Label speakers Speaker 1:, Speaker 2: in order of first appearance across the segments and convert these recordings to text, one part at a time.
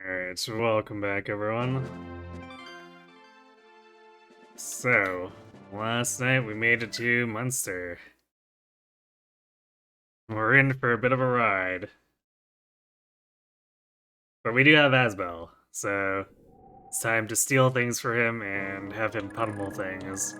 Speaker 1: Alright, welcome back everyone. So, last night we made it to Munster. We're in for a bit of a ride. But we do have Asbel, so it's time to steal things for him and have him pummel things.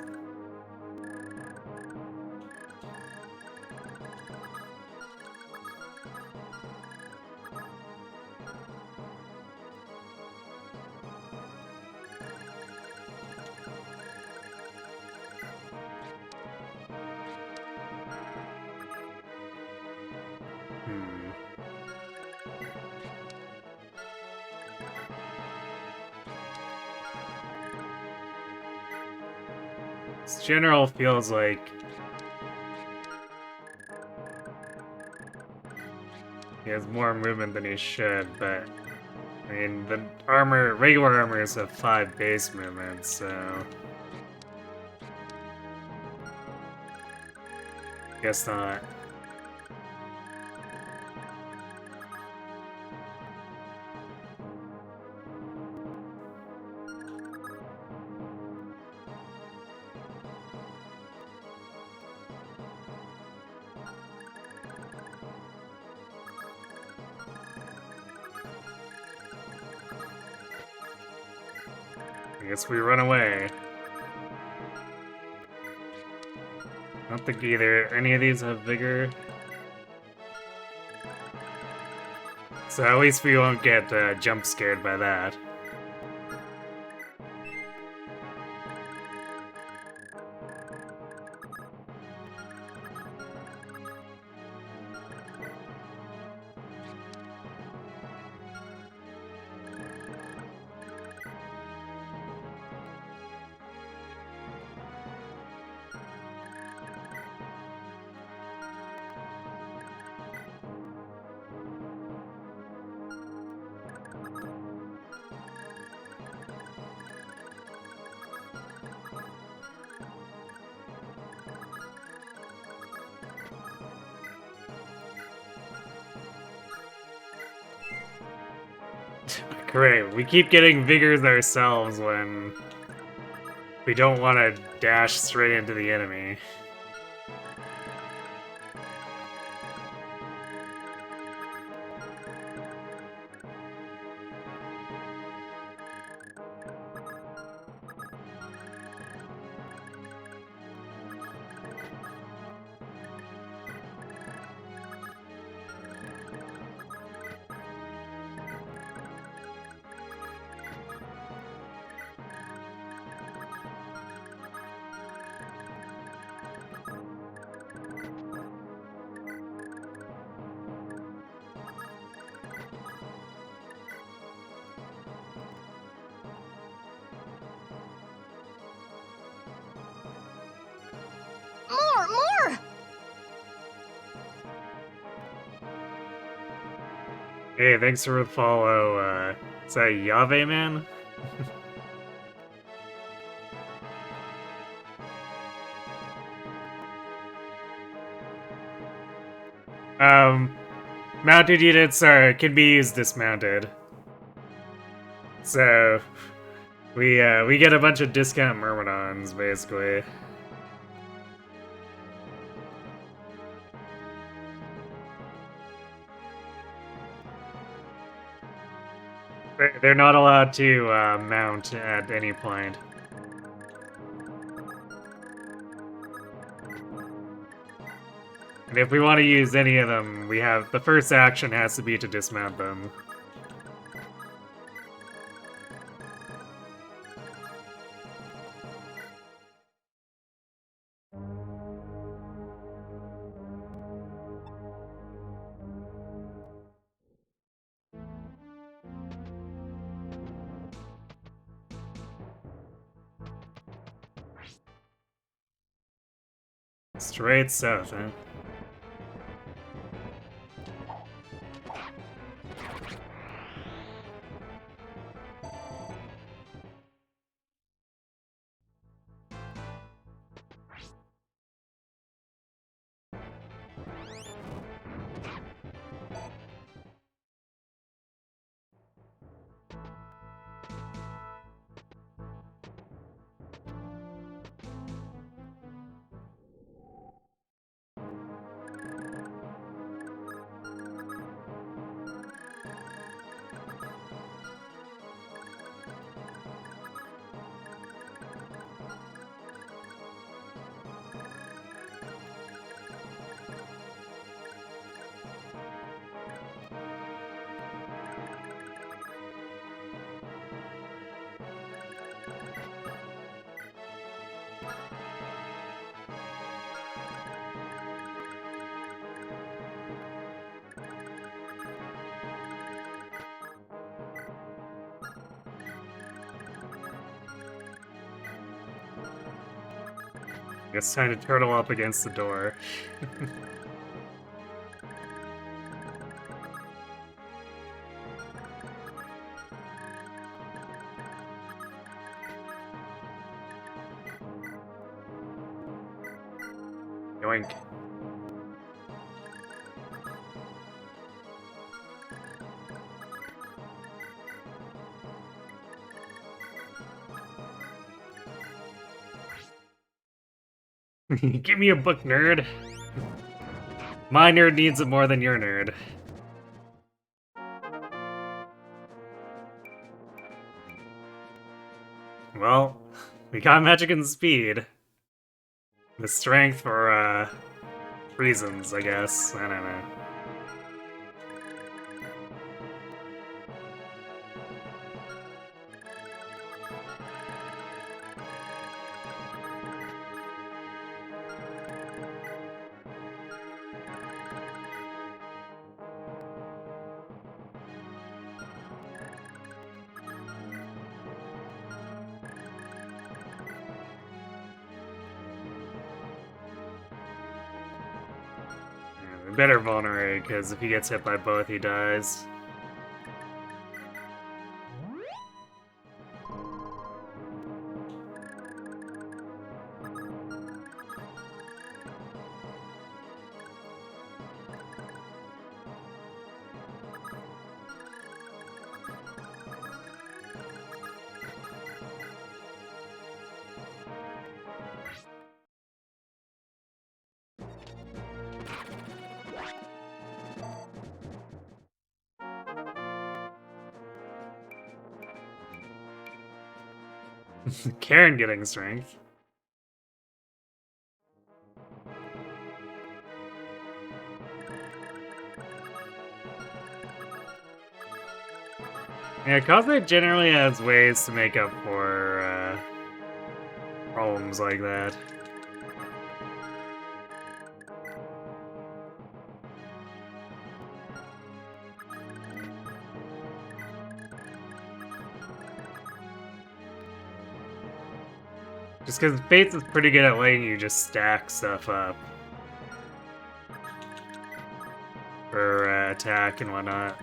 Speaker 1: This general feels like he has more movement than he should, but I mean, the regular armors have 5 base movements, so guess not. I guess we run away. I don't think either any of these have vigor. So at least we won't get jump scared by that. Great, we keep getting vigors ourselves when we don't want to dash straight into the enemy.
Speaker 2: More!
Speaker 1: Hey, thanks for the follow, is that Yave Man? Mounted units can be used dismounted. So, we get a bunch of discount Myrmidons, basically. They're not allowed to mount at any point. And if we want to use any of them, the first action has to be to dismount them. Straight south, huh? It's time to turtle up against the door. Yoink. Give me a book, nerd. My nerd needs it more than your nerd. Well, we got magic and speed. The strength for, reasons, I guess. I don't know. We better vulnerate, because if he gets hit by both, he dies. Karen getting strength. Yeah, Cosmic generally has ways to make up for, problems like that. Just because Fates is pretty good at letting you just stack stuff up for attack and whatnot.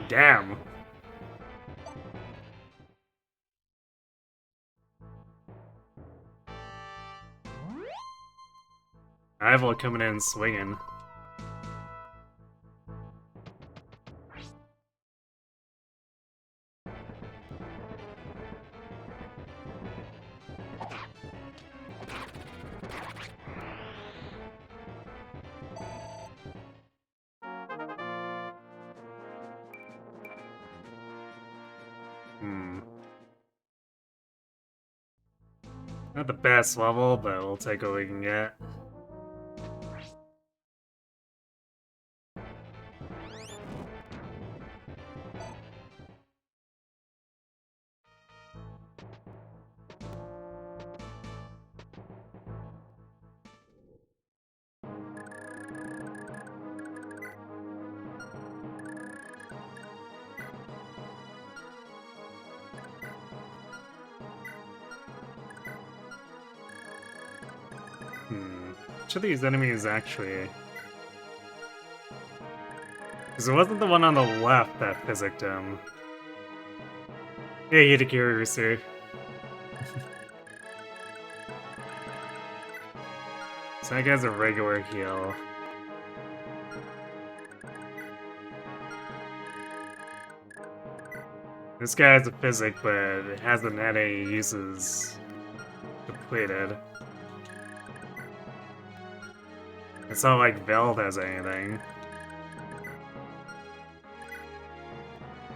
Speaker 1: Damn. Rival coming in swinging. Not the best level, but we'll take what we can get. Which of these enemies actually? Because it wasn't the one on the left that physicked him. Yeah, Yidakirirusu. So that guy's a regular heal. This guy has a physic, but it hasn't had any uses depleted. It's not like Veld has anything.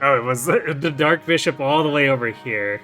Speaker 1: Oh, it was the Dark Bishop all the way over here.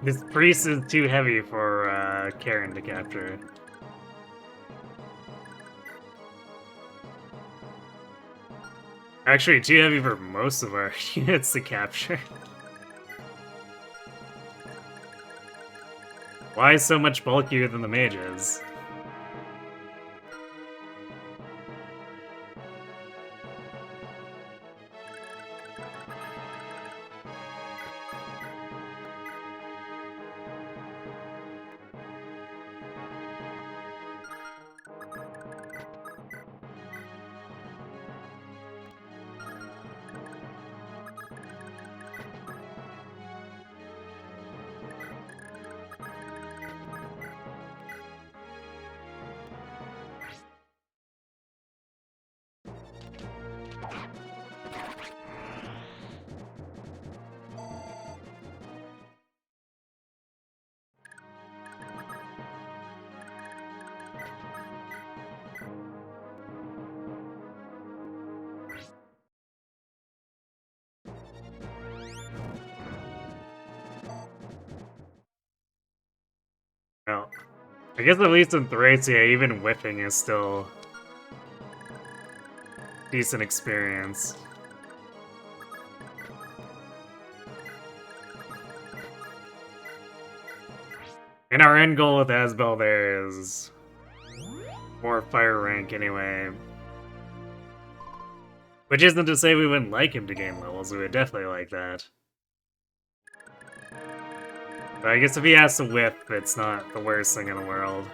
Speaker 1: This priest is too heavy for Karen to capture. Actually, too heavy for most of our units to capture. Why so much bulkier than the mages? Well, I guess at least in Thracia, even whipping is still decent experience. And our end goal with Asbel there is more fire rank anyway. Which isn't to say we wouldn't like him to gain levels, we would definitely like that. But I guess if he has to whip, it's not the worst thing in the world.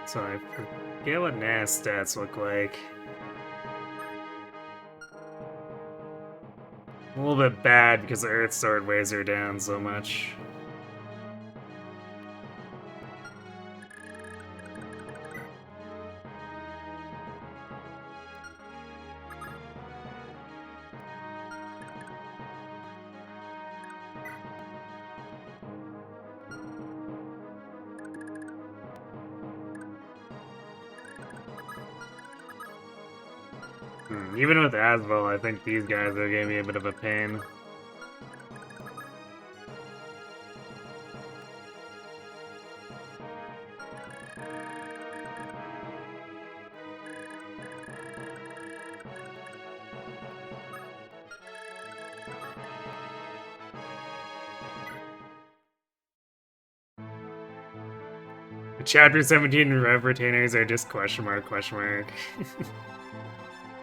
Speaker 1: So I forget what Nas stats look like. A little bit bad because the Earth Sword weighs her down so much. Even with Asbel, I think these guys are giving me a bit of a pain. Chapter 17 Rev retainers are just question mark, question mark.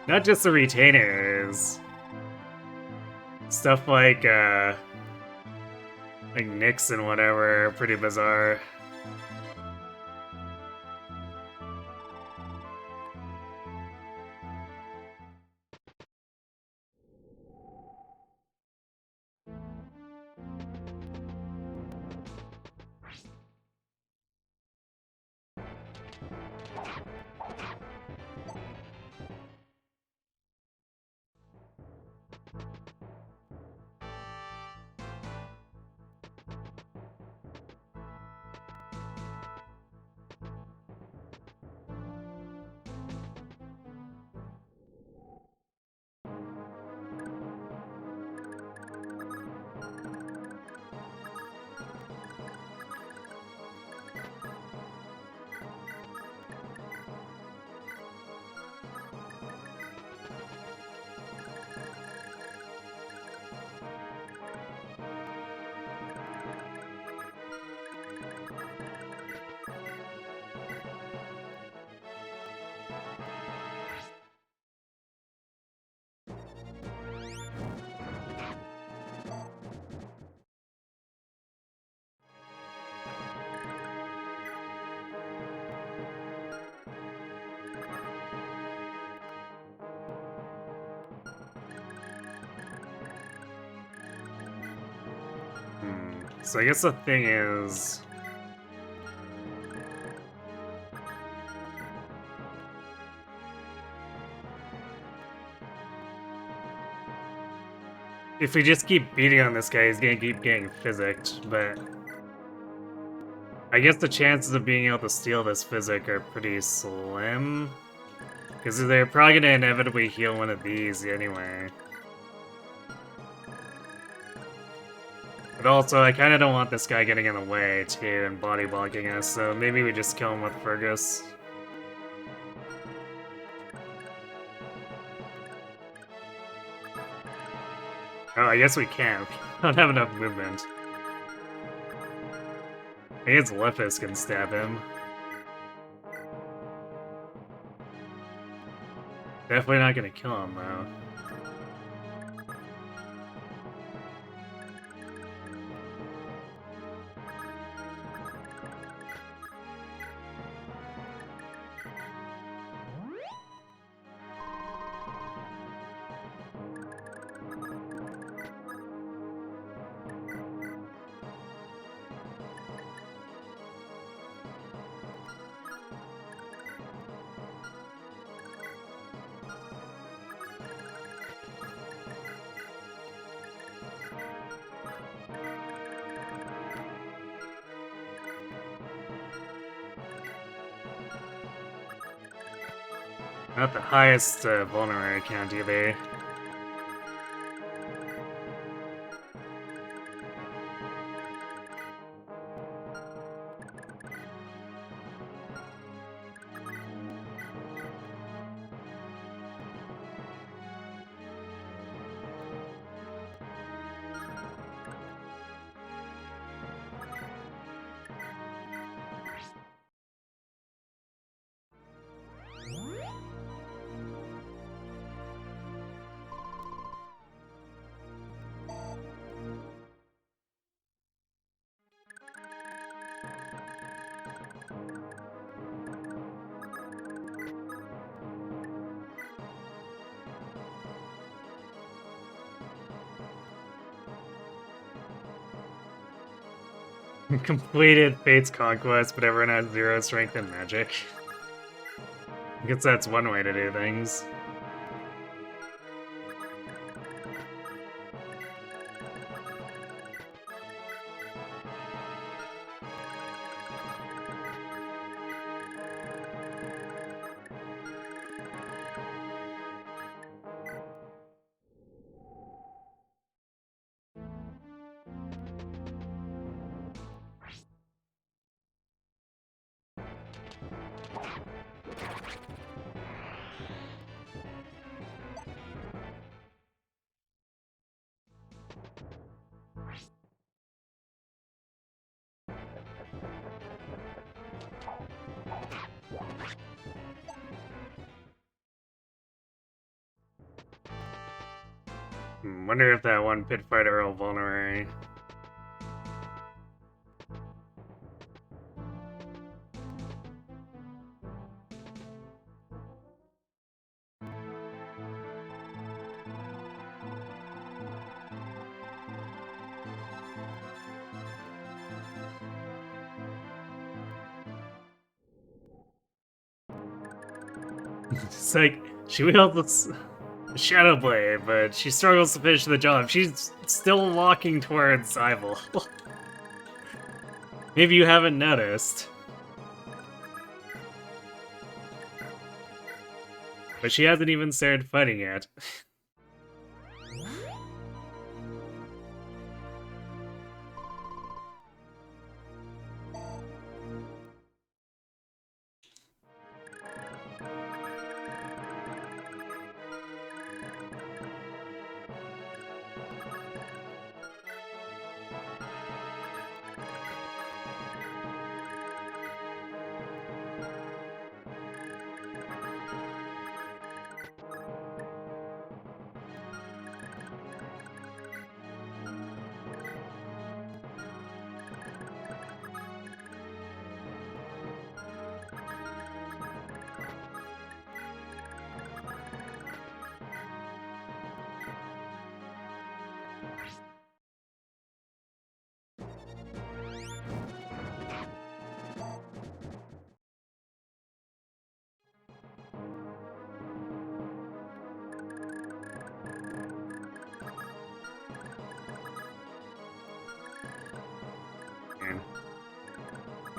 Speaker 1: Not just the retainers. Stuff like Nyx and whatever are pretty bizarre. So I guess the thing is... if we just keep beating on this guy, he's gonna keep getting physicked, but... I guess the chances of being able to steal this physick are pretty slim. Because they're probably gonna inevitably heal one of these anyway. But also, I kinda don't want this guy getting in the way, too, and body blocking us, so maybe we just kill him with Fergus. Oh, I guess we can't. I don't have enough movement. I guess Lepus can stab him. Definitely not gonna kill him, though. Not the highest vulnerary count either. Completed Fate's Conquest, but everyone has 0 strength and magic. I guess that's one way to do things. Wonder if that one pit fighter will vulnerary. It's like, she wields Shadow Blade, but she struggles to finish the job. She's still walking towards Ival. Maybe you haven't noticed. But she hasn't even started fighting yet.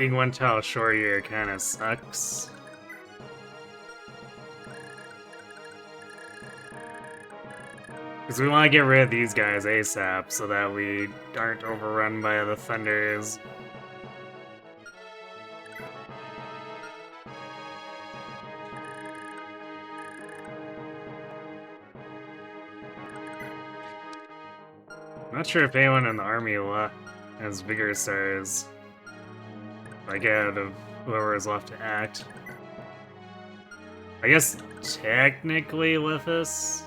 Speaker 1: Being one tile short here kind of sucks. Because we want to get rid of these guys ASAP so that we aren't overrun by the Thunders. I'm not sure if anyone in the army has Vigor Stars. Like out of whoever is left to act. I guess technically Lithus.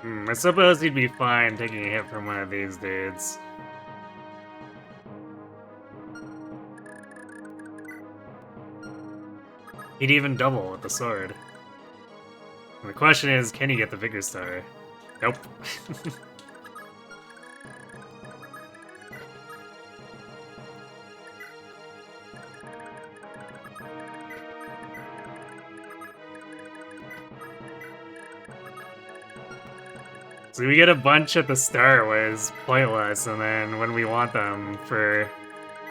Speaker 1: I suppose he'd be fine taking a hit from one of these dudes. He'd even double with the sword. And the question is, can he get the Vigor Star? Nope. So we get a bunch at the start where it's pointless, and then when we want them for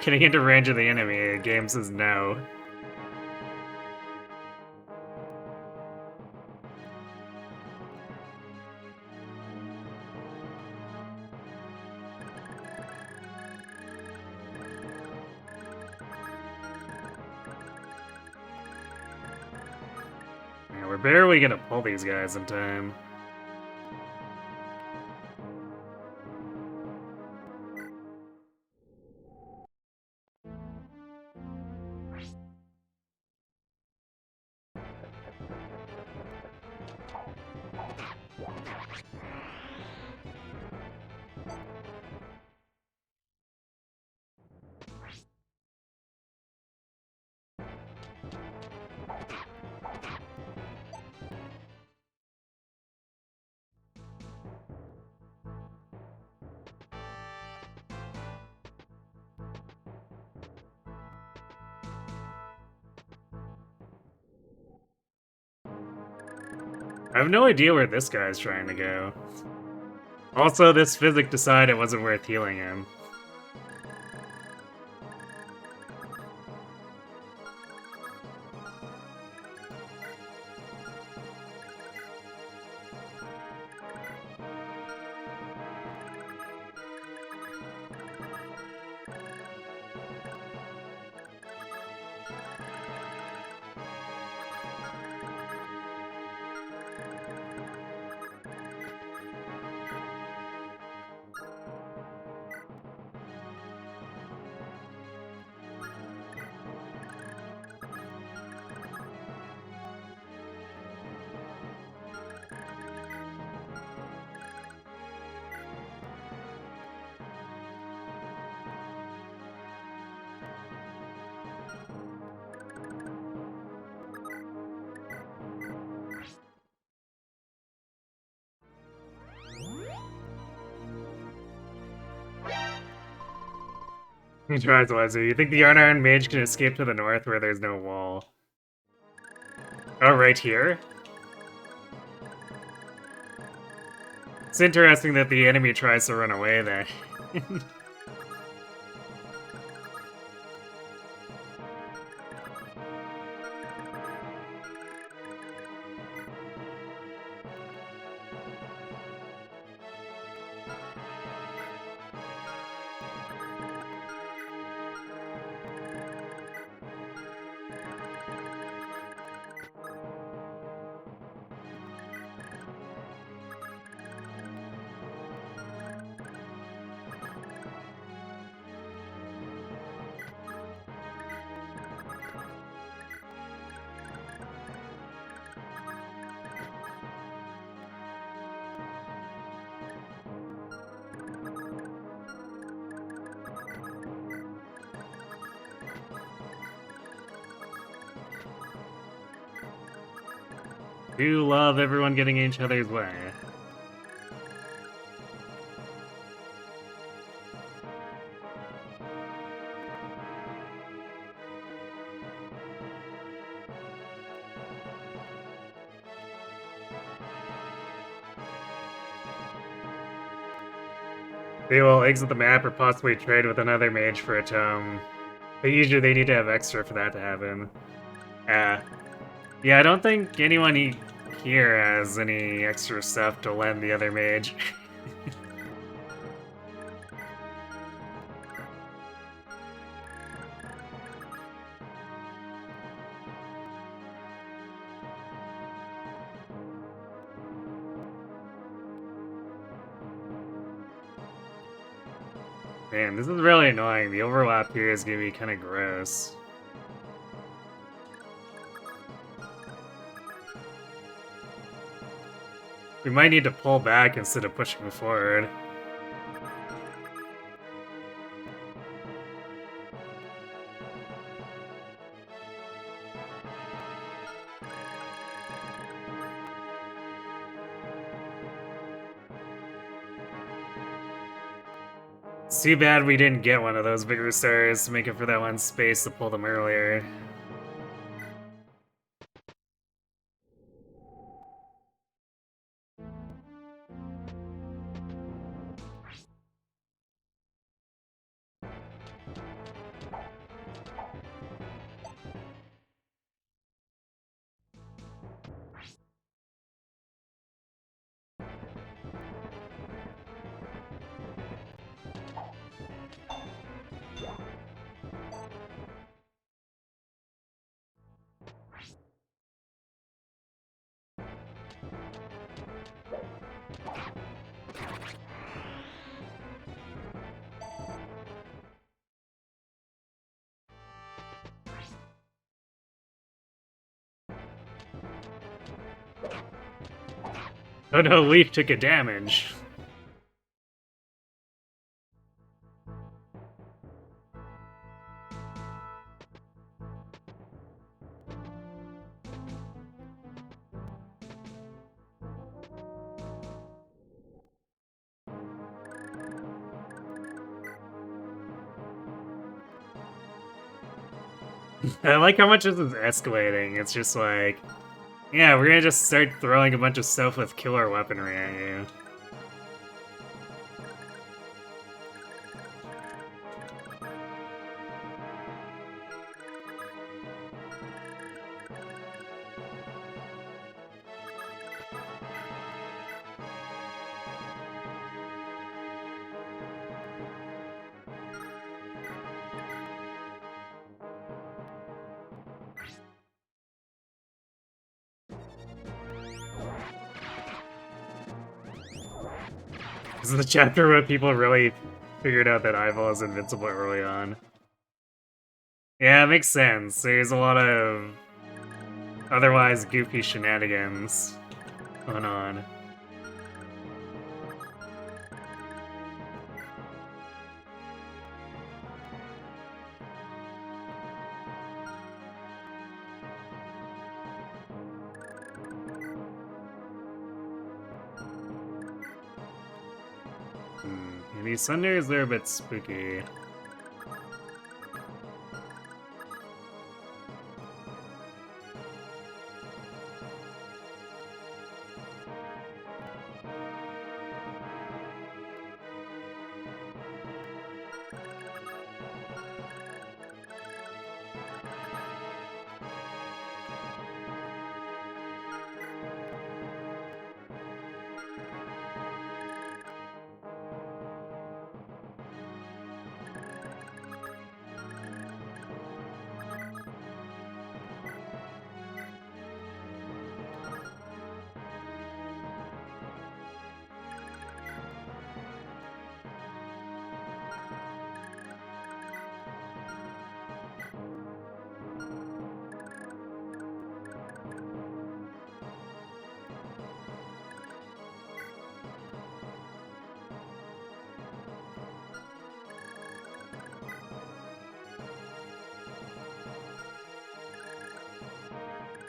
Speaker 1: getting into range of the enemy, the game says no. Yeah, we're barely gonna pull these guys in time. I have no idea where this guy's trying to go. Also, this Physic decided it wasn't worth healing him. He tries wisely. You think the Yarn Mage can escape to the north where there's no wall? Oh, right here? It's interesting that the enemy tries to run away then. Do love everyone getting in each other's way. They will exit the map or possibly trade with another mage for a tome. But usually they need to have extra for that to happen. Yeah, I don't think anyone here has any extra stuff to lend the other mage. Man, this is really annoying. The overlap here is gonna be kind of gross. We might need to pull back instead of pushing forward. It's too bad we didn't get one of those bigger stars to make up for that one space to pull them earlier. Oh no, Leaf took a damage. I like how much this is escalating. It's just like, yeah, we're gonna just start throwing a bunch of stuff with killer weaponry at you. This is the chapter where people really figured out that Eyeball is invincible early on. Yeah, it makes sense. There's a lot of otherwise goofy shenanigans going on. And these Sunders, they're a bit spooky.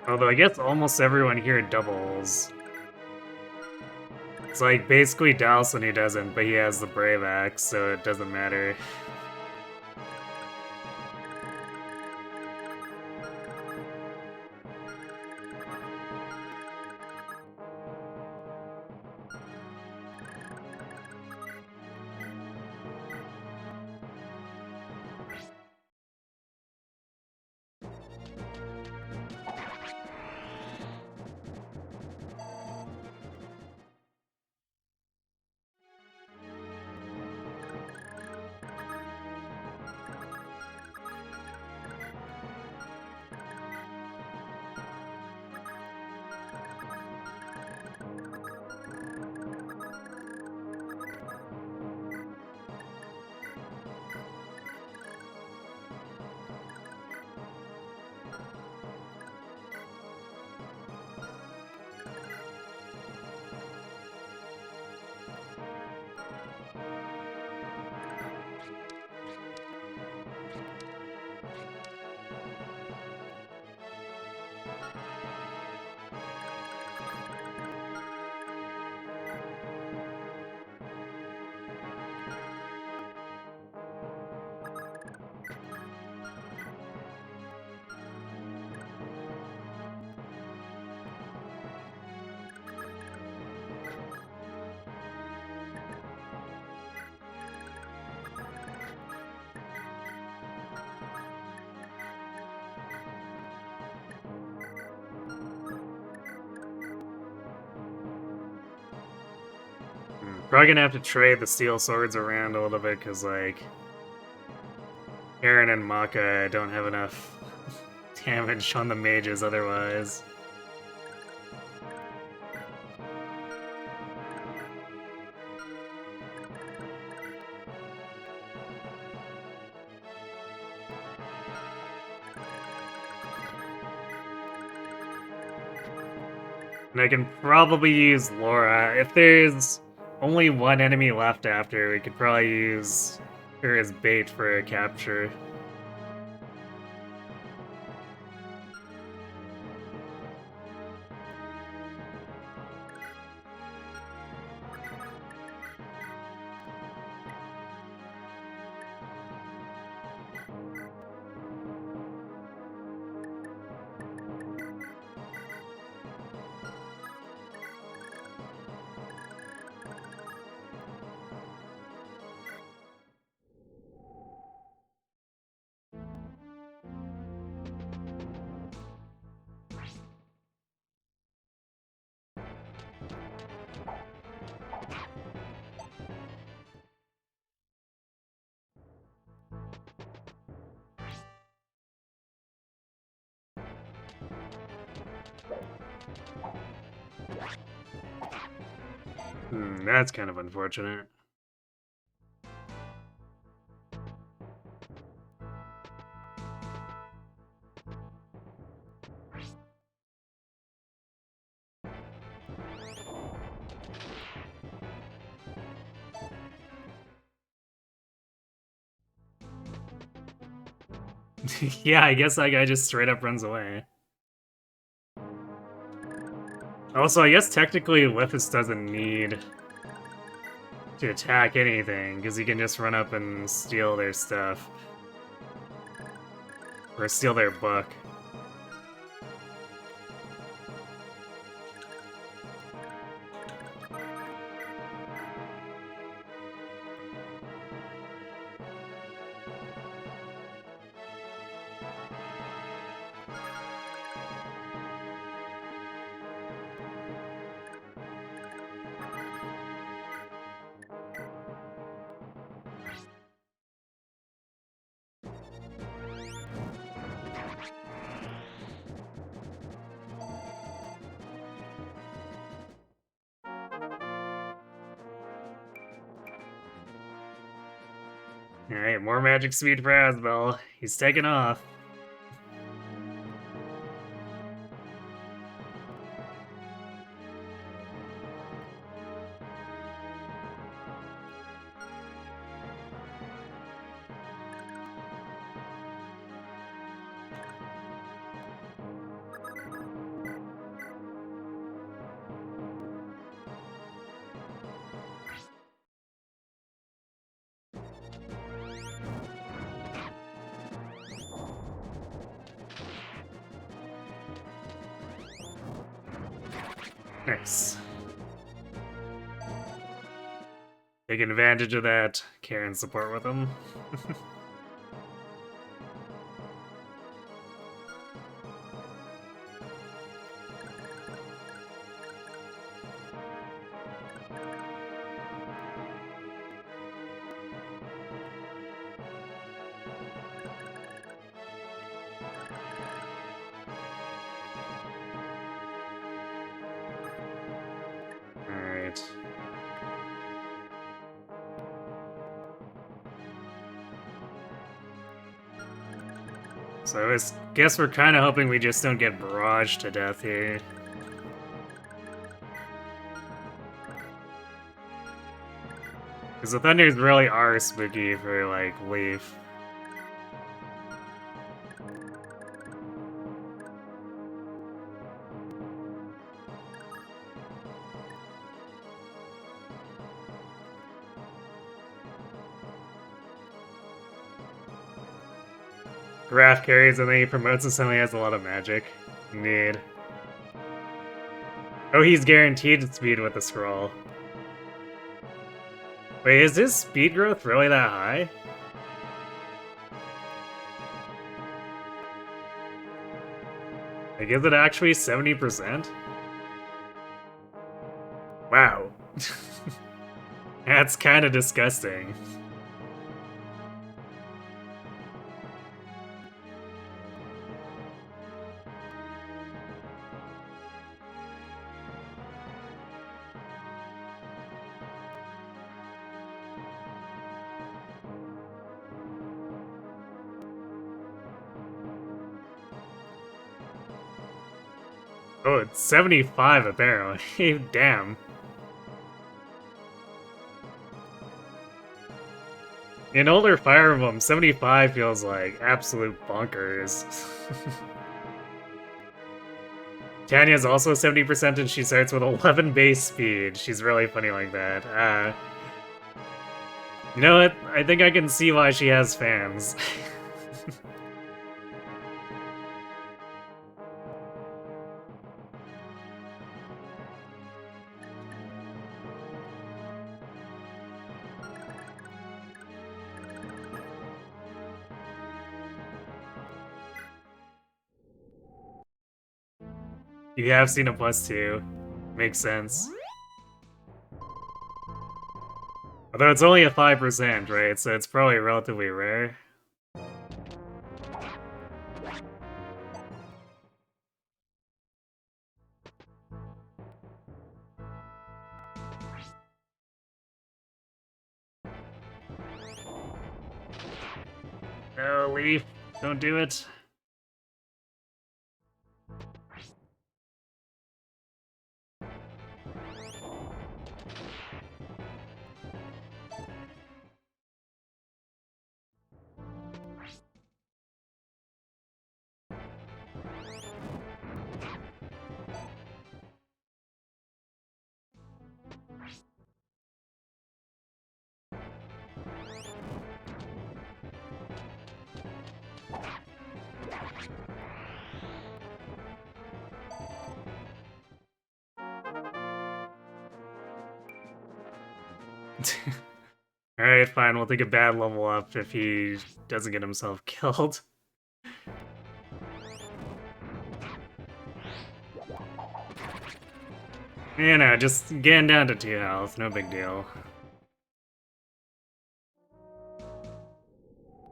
Speaker 1: Although I guess almost everyone here doubles. It's like basically Dalsin who doesn't, but he has the Brave Axe, so it doesn't matter. Probably gonna have to trade the steel swords around a little bit, because, like, Aaron and Maka don't have enough damage on the mages otherwise. And I can probably use Laura. If there's only one enemy left after, we could probably use her as bait for a capture. That's kind of unfortunate. Yeah, I guess that guy just straight up runs away. Also, I guess technically Lithus doesn't need to attack anything, because he can just run up and steal their stuff. Or steal their book. Alright, more magic speed for Asbel. He's taking off. Nice. Taking advantage of that Karen support with him. Alright. So I guess we're kind of hoping we just don't get barraged to death here. Because the Thunders really are spooky for, like, Leaf. Raph carries and then he promotes and suddenly has a lot of magic. Indeed. Oh, he's guaranteed speed with the scroll. Wait, is his speed growth really that high? Like, is it actually 70%? Wow. That's kind of disgusting. Oh, it's 75 apparently. Damn. In older Fire Emblem, 75 feels like absolute bonkers. Tanya's also 70% and she starts with 11 base speed. She's really funny like that. You know what? I think I can see why she has fans. You have seen a +2. Makes sense. Although it's only a 5%, right? So it's probably relatively rare. No, Leaf. Don't do it. Alright, fine, we'll take a bad level up if he doesn't get himself killed. You know, just getting down to 2 health, no big deal.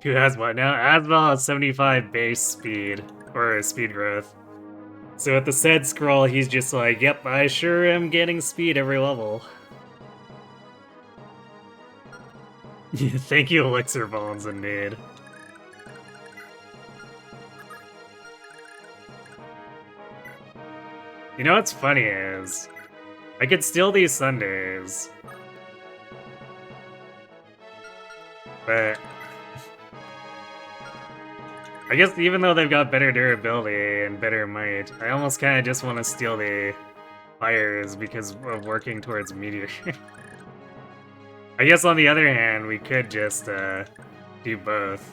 Speaker 1: Who has what now? Asbel has 75 base speed, or speed growth. So at the said scroll, he's just like, yep, I sure am getting speed every level. Thank you, Elixir Bones, indeed. You know what's funny is, I could steal these Sundays, but I guess even though they've got better durability and better might, I almost kind of just want to steal the fires because of working towards meteor. I guess on the other hand, we could just do both.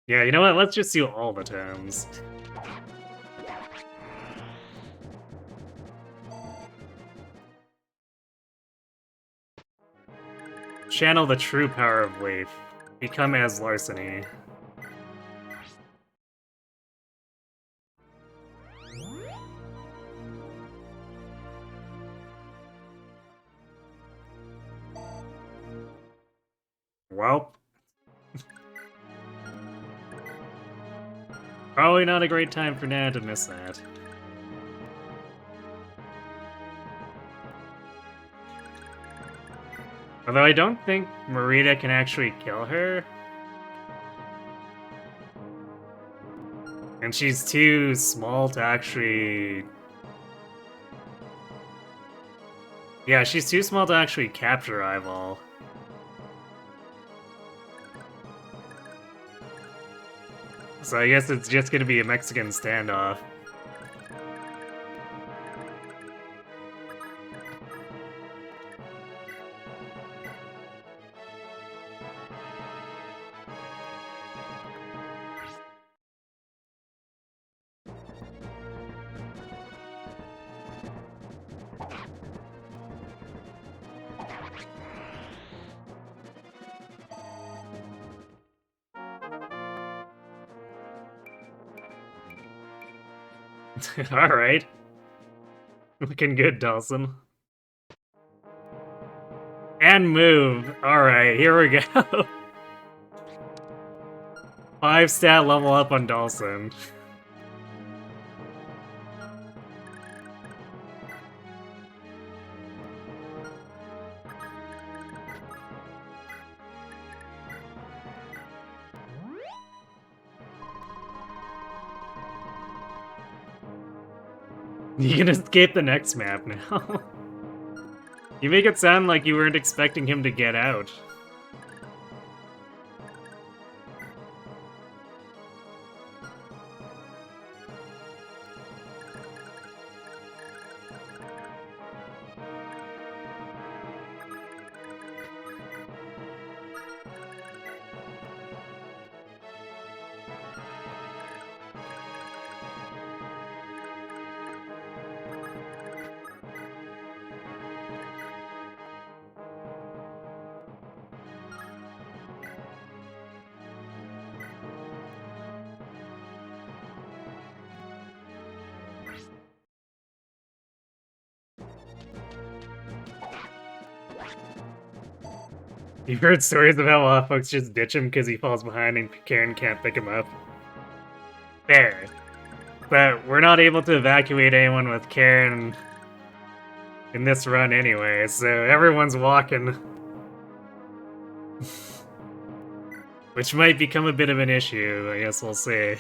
Speaker 1: Yeah, you know what? Let's just do all the tomes. Channel the true power of Leaf. Become as Larceny. Well. Probably not a great time for Nana to miss that. Although I don't think Marita can actually kill her. And she's too small to actually... Yeah, she's too small to actually capture Eyeball. So I guess it's just gonna be a Mexican standoff. Alright. Looking good, Dalsin. And move. Alright, here we go. 5 stat level up on Dalsin. You can escape the next map now. You make it sound like you weren't expecting him to get out. You've heard stories of how a lot of folks just ditch him because he falls behind and Karen can't pick him up. Fair. But we're not able to evacuate anyone with Karen in this run anyway, so everyone's walking. Which might become a bit of an issue, I guess we'll see.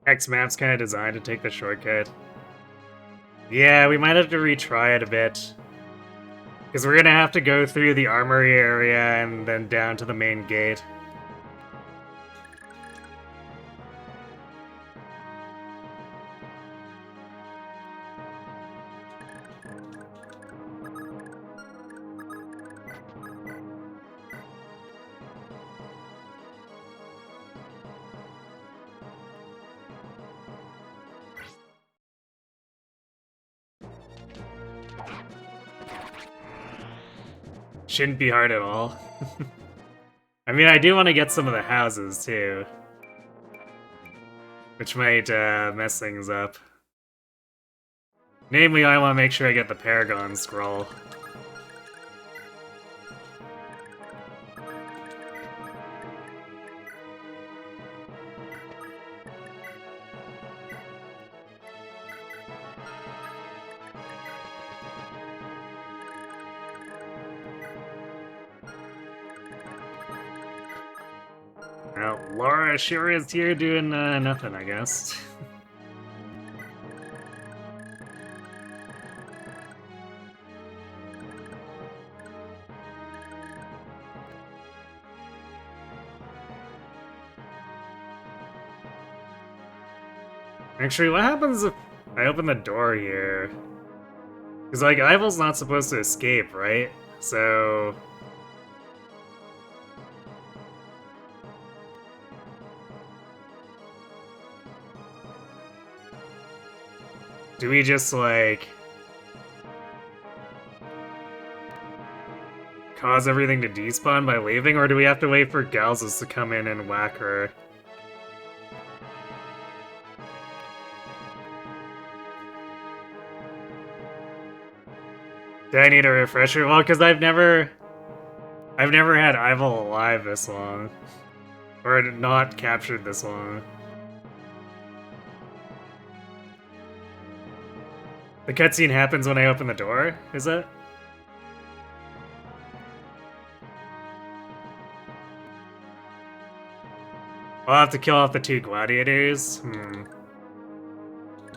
Speaker 1: X map's kind of designed to take the shortcut. Yeah, we might have to retry it a bit. Because we're gonna have to go through the armory area and then down to the main gate. Shouldn't be hard at all. I mean, I do want to get some of the houses, too. Which might mess things up. Namely, I want to make sure I get the Paragon Scroll. Well, Laura sure is here doing nothing, I guess. Actually, what happens if I open the door here? Because, like, Ival's not supposed to escape, right? So... do we just, like... cause everything to despawn by leaving, or do we have to wait for Galzus to come in and whack her? Do I need a refresher? Well, because I've never had Ival alive this long. Or not captured this long. The cutscene happens when I open the door, is it? I'll have to kill off the 2 gladiators?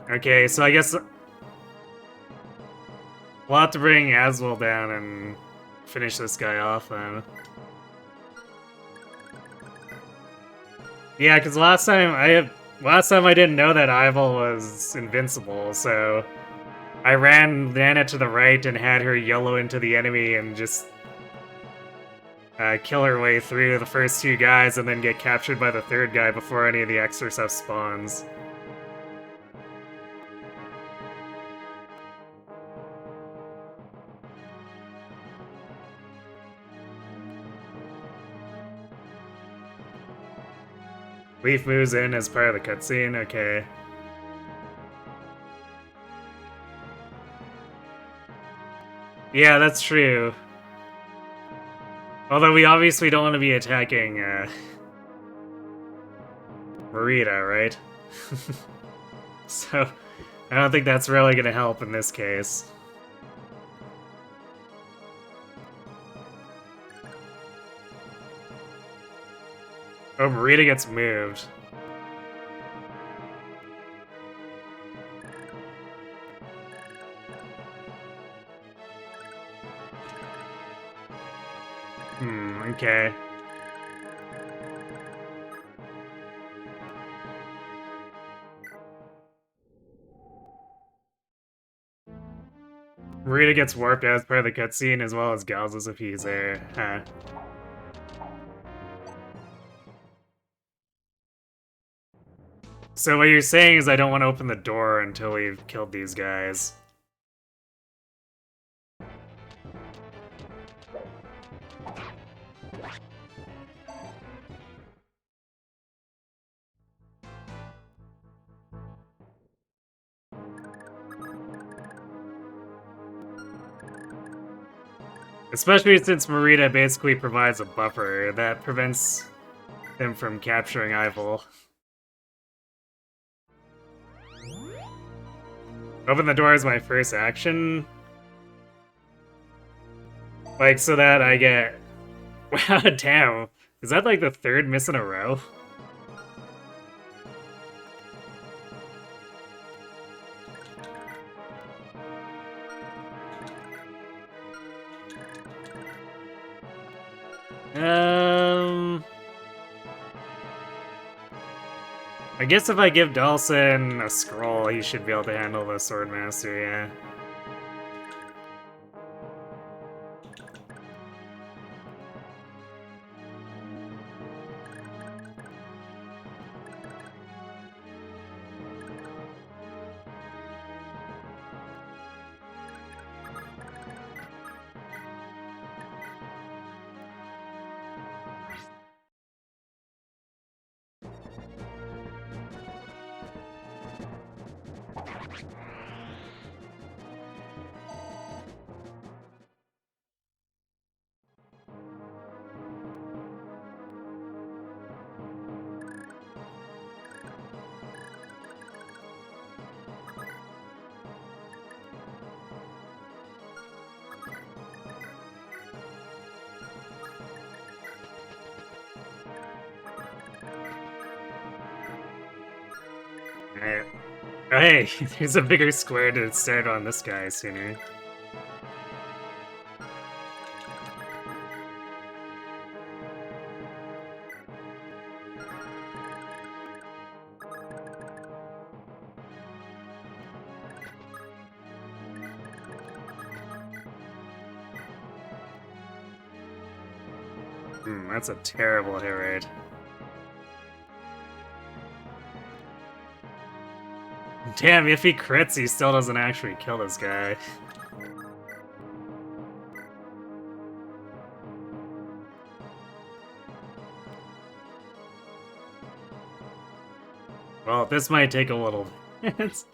Speaker 1: Okay, so I guess we'll have to bring Aswell down and finish this guy off then. Yeah, because last time I didn't know that Ival was invincible, so I ran it to the right and had her YOLO into the enemy and just kill her way through the first 2 guys and then get captured by the 3rd guy before any of the extra stuff spawns. Leaf moves in as part of the cutscene, okay. Yeah, that's true. Although we obviously don't want to be attacking, Marita, right? So, I don't think that's really gonna help in this case. Oh, Marita gets moved. Okay. Marita gets warped as part of the cutscene, as well as Gal's if he's there. Huh. So what you're saying is I don't want to open the door until we've killed these guys. Especially since Marita basically provides a buffer that prevents them from capturing Ival. Open the door is my first action. Like, so that I get... Wow, damn. Is that like the 3rd miss in a row? I guess if I give Dalsin a scroll, he should be able to handle the Swordmaster, yeah. Alright. Oh, hey, there's a bigger square to start on this guy sooner. That's a terrible hit rate. Damn, if he crits, he still doesn't actually kill this guy. Well, this might take a little bit.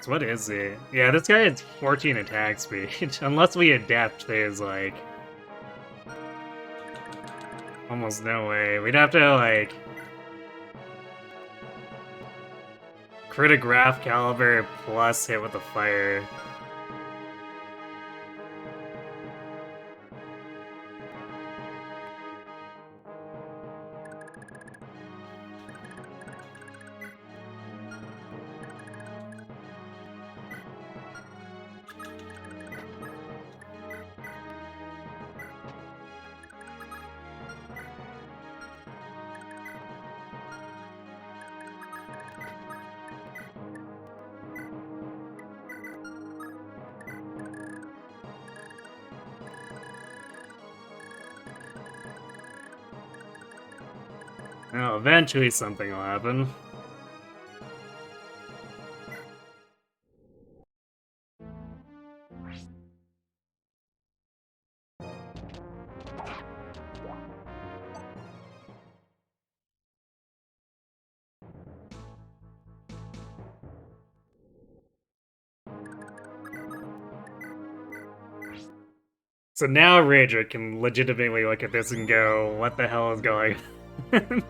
Speaker 1: So what is it? Yeah, this guy has 14 attack speed. Unless we adapt, there's like almost no way. We'd have to like crit a graph caliber plus hit with the fire. Well, eventually something will happen. So now Rager can legitimately look at this and go, what the hell is going on?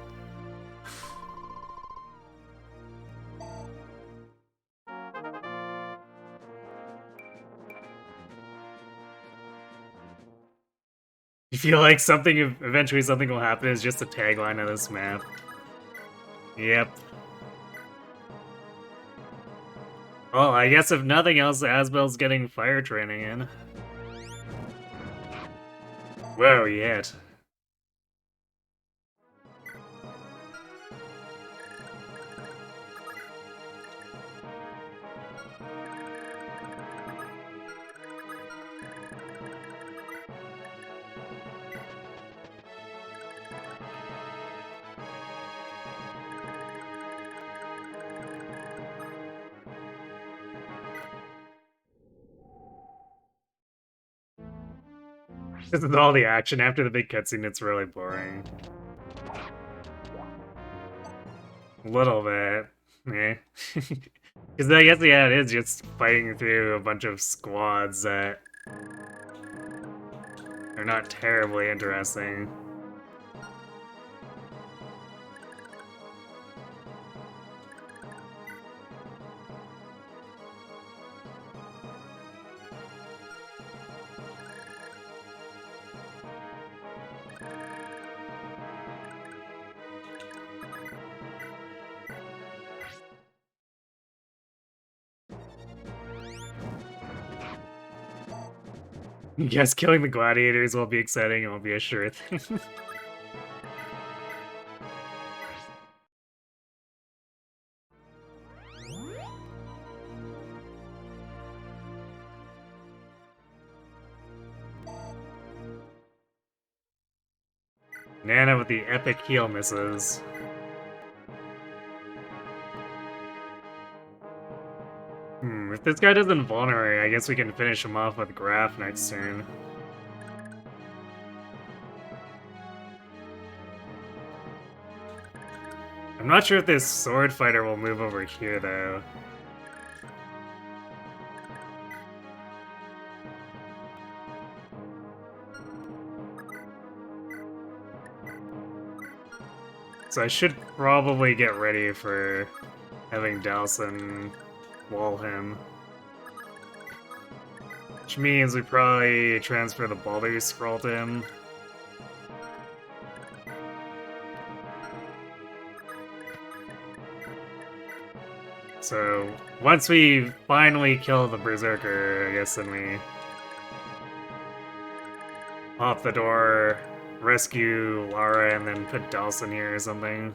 Speaker 1: You feel like eventually something will happen is just a tagline of this map. Yep. Well, I guess if nothing else, Asbel's getting fire training in. Whoa, yet. This is all the action. After the big cutscene, it's really boring. A little bit. Yeah. Because I guess, yeah, it is just fighting through a bunch of squads that are not terribly interesting. Yes, killing the gladiators will be exciting, it will be a sure thing. Nana with the epic heal misses. If this guy doesn't vulnerate, I guess we can finish him off with Graph next turn. I'm not sure if this sword fighter will move over here, though. So I should probably get ready for having Dalsin wall him. Which means we probably transfer the Baldur's Scroll to him. So, once we finally kill the Berserker, I guess then we pop the door, rescue Lara, and then put Dalsin here or something.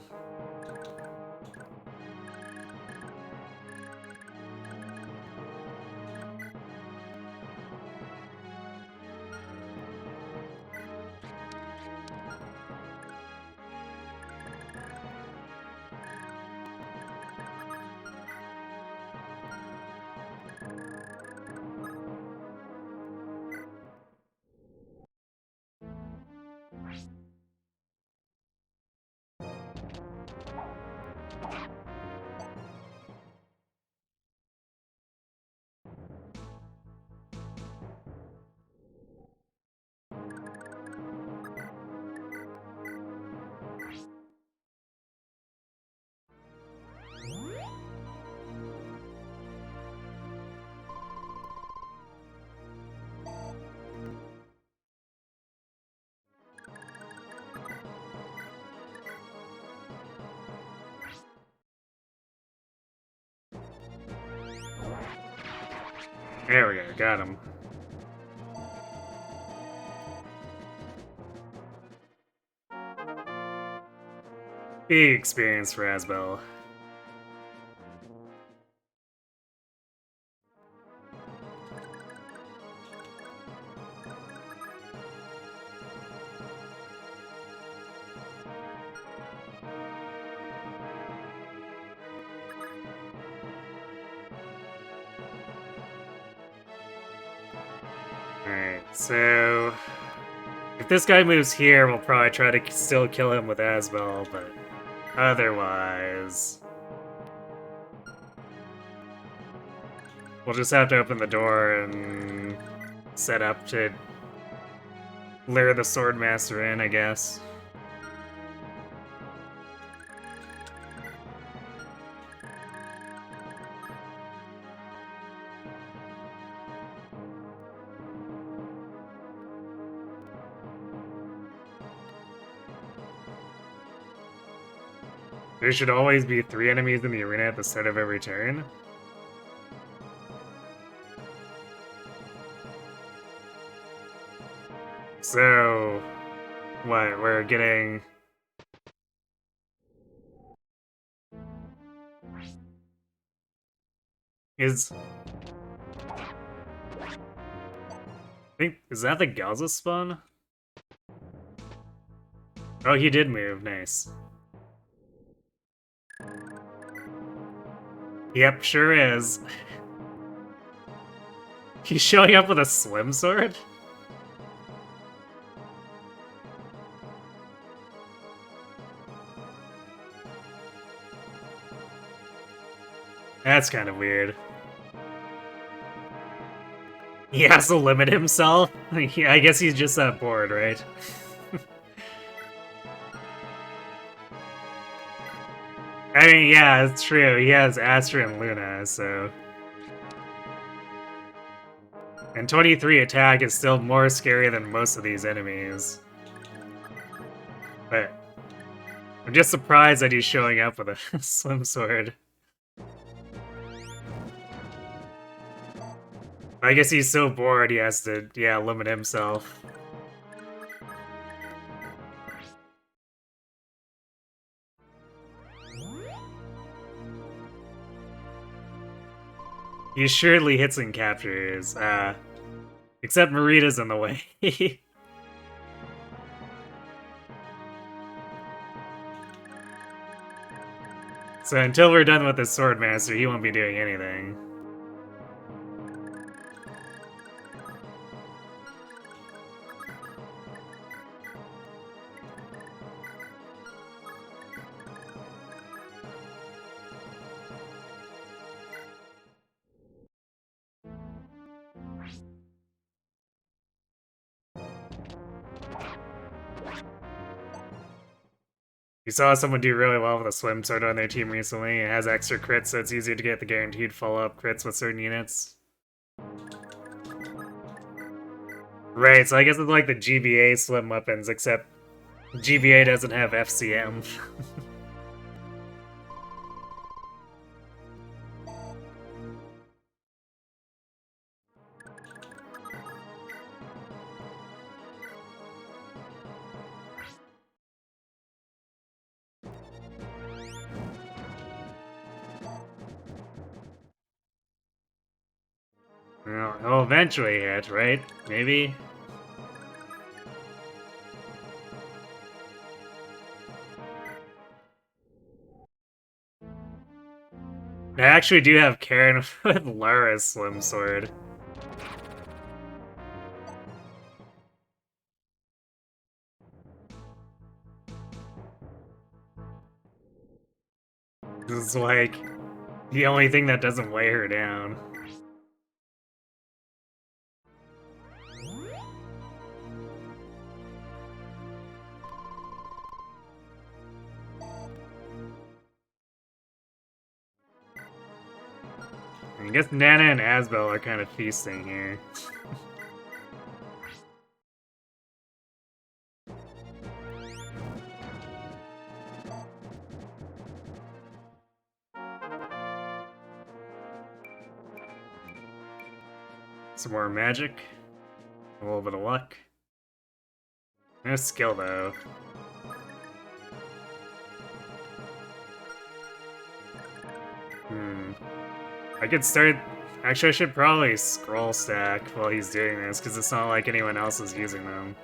Speaker 1: There we go, got him. Big experience for Asbel. Alright, so if this guy moves here, we'll probably try to still kill him with Asbel, but otherwise we'll just have to open the door and set up to lure the Swordmaster in, I guess. There should always be 3 enemies in the arena at the start of every turn. So, what, we're getting... Is that the Galza spawn? Oh, he did move, nice. Yep, sure is. He's showing up with a slim sword? That's kind of weird. He has to limit himself? Yeah, I guess he's just that bored, right? I mean, yeah, it's true. He has Astra and Luna, so... And 23 attack is still more scary than most of these enemies. But I'm just surprised that he's showing up with a slim sword. I guess he's so bored he has to, yeah, limit himself. He surely hits and captures, except Marita's in the way. So until we're done with the Swordmaster, he won't be doing anything. You saw someone do really well with a swim sword on their team recently. It has extra crits, so it's easier to get the guaranteed follow-up crits with certain units. Right, so I guess it's like the GBA slim weapons, except GBA doesn't have FCM. Well, he'll eventually hit, right? Maybe? I actually do have Karen with Lara's slim sword. This is like the only thing that doesn't weigh her down. I guess Nana and Asbel are kind of feasting here. Some more magic. A little bit of luck. No skill, though. I could start... Actually, I should probably scroll stack while he's doing this, because it's not like anyone else is using them.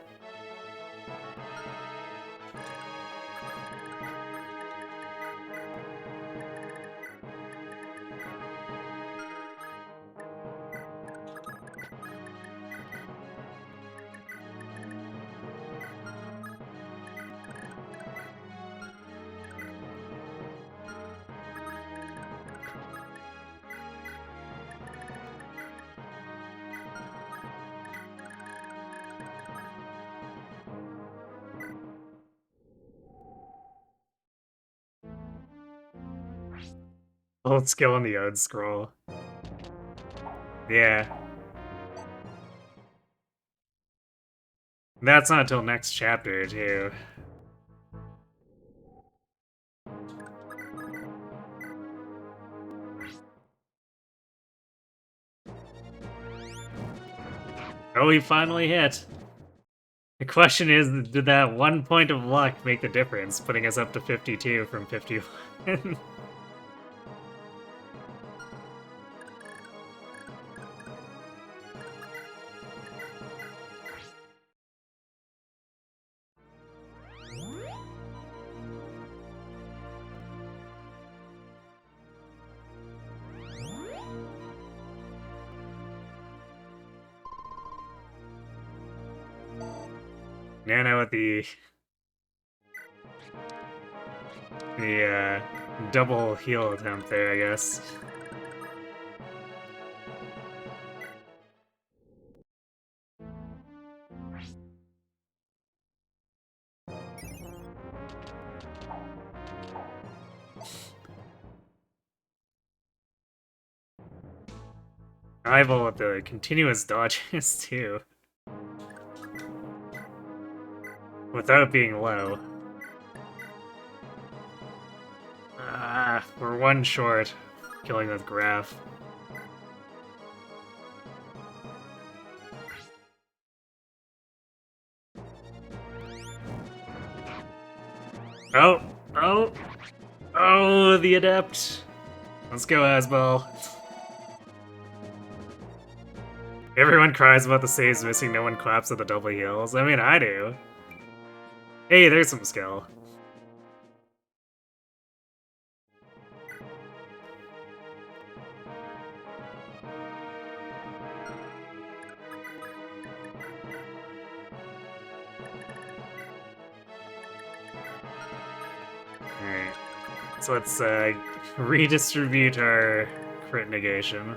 Speaker 1: Hold skill on the Ode scroll. Yeah. That's not until next chapter, too. Oh, he finally hit! The question is, did that 1 point of luck make the difference, putting us up to 52 from 51? Nano with the double heal attempt there, I guess. Rival with the continuous dodges, too. Without being low. We're one short. Killing with Graph. Oh! Oh! Oh, the Adept! Let's go, Asbel. Everyone cries about the saves missing, no one claps at the double heals. I mean, I do. Hey, there's some skill. Alright. So let's redistribute our crit negation.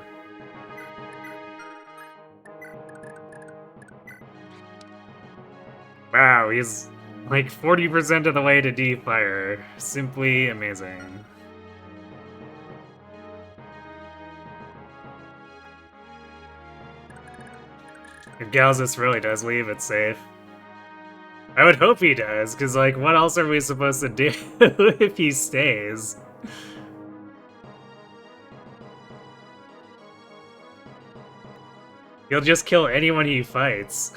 Speaker 1: Wow, he's like 40% of the way to D-Fire. Simply amazing. If Galzus really does leave, it's safe. I would hope he does, because, like, what else are we supposed to do if he stays? He'll just kill anyone he fights.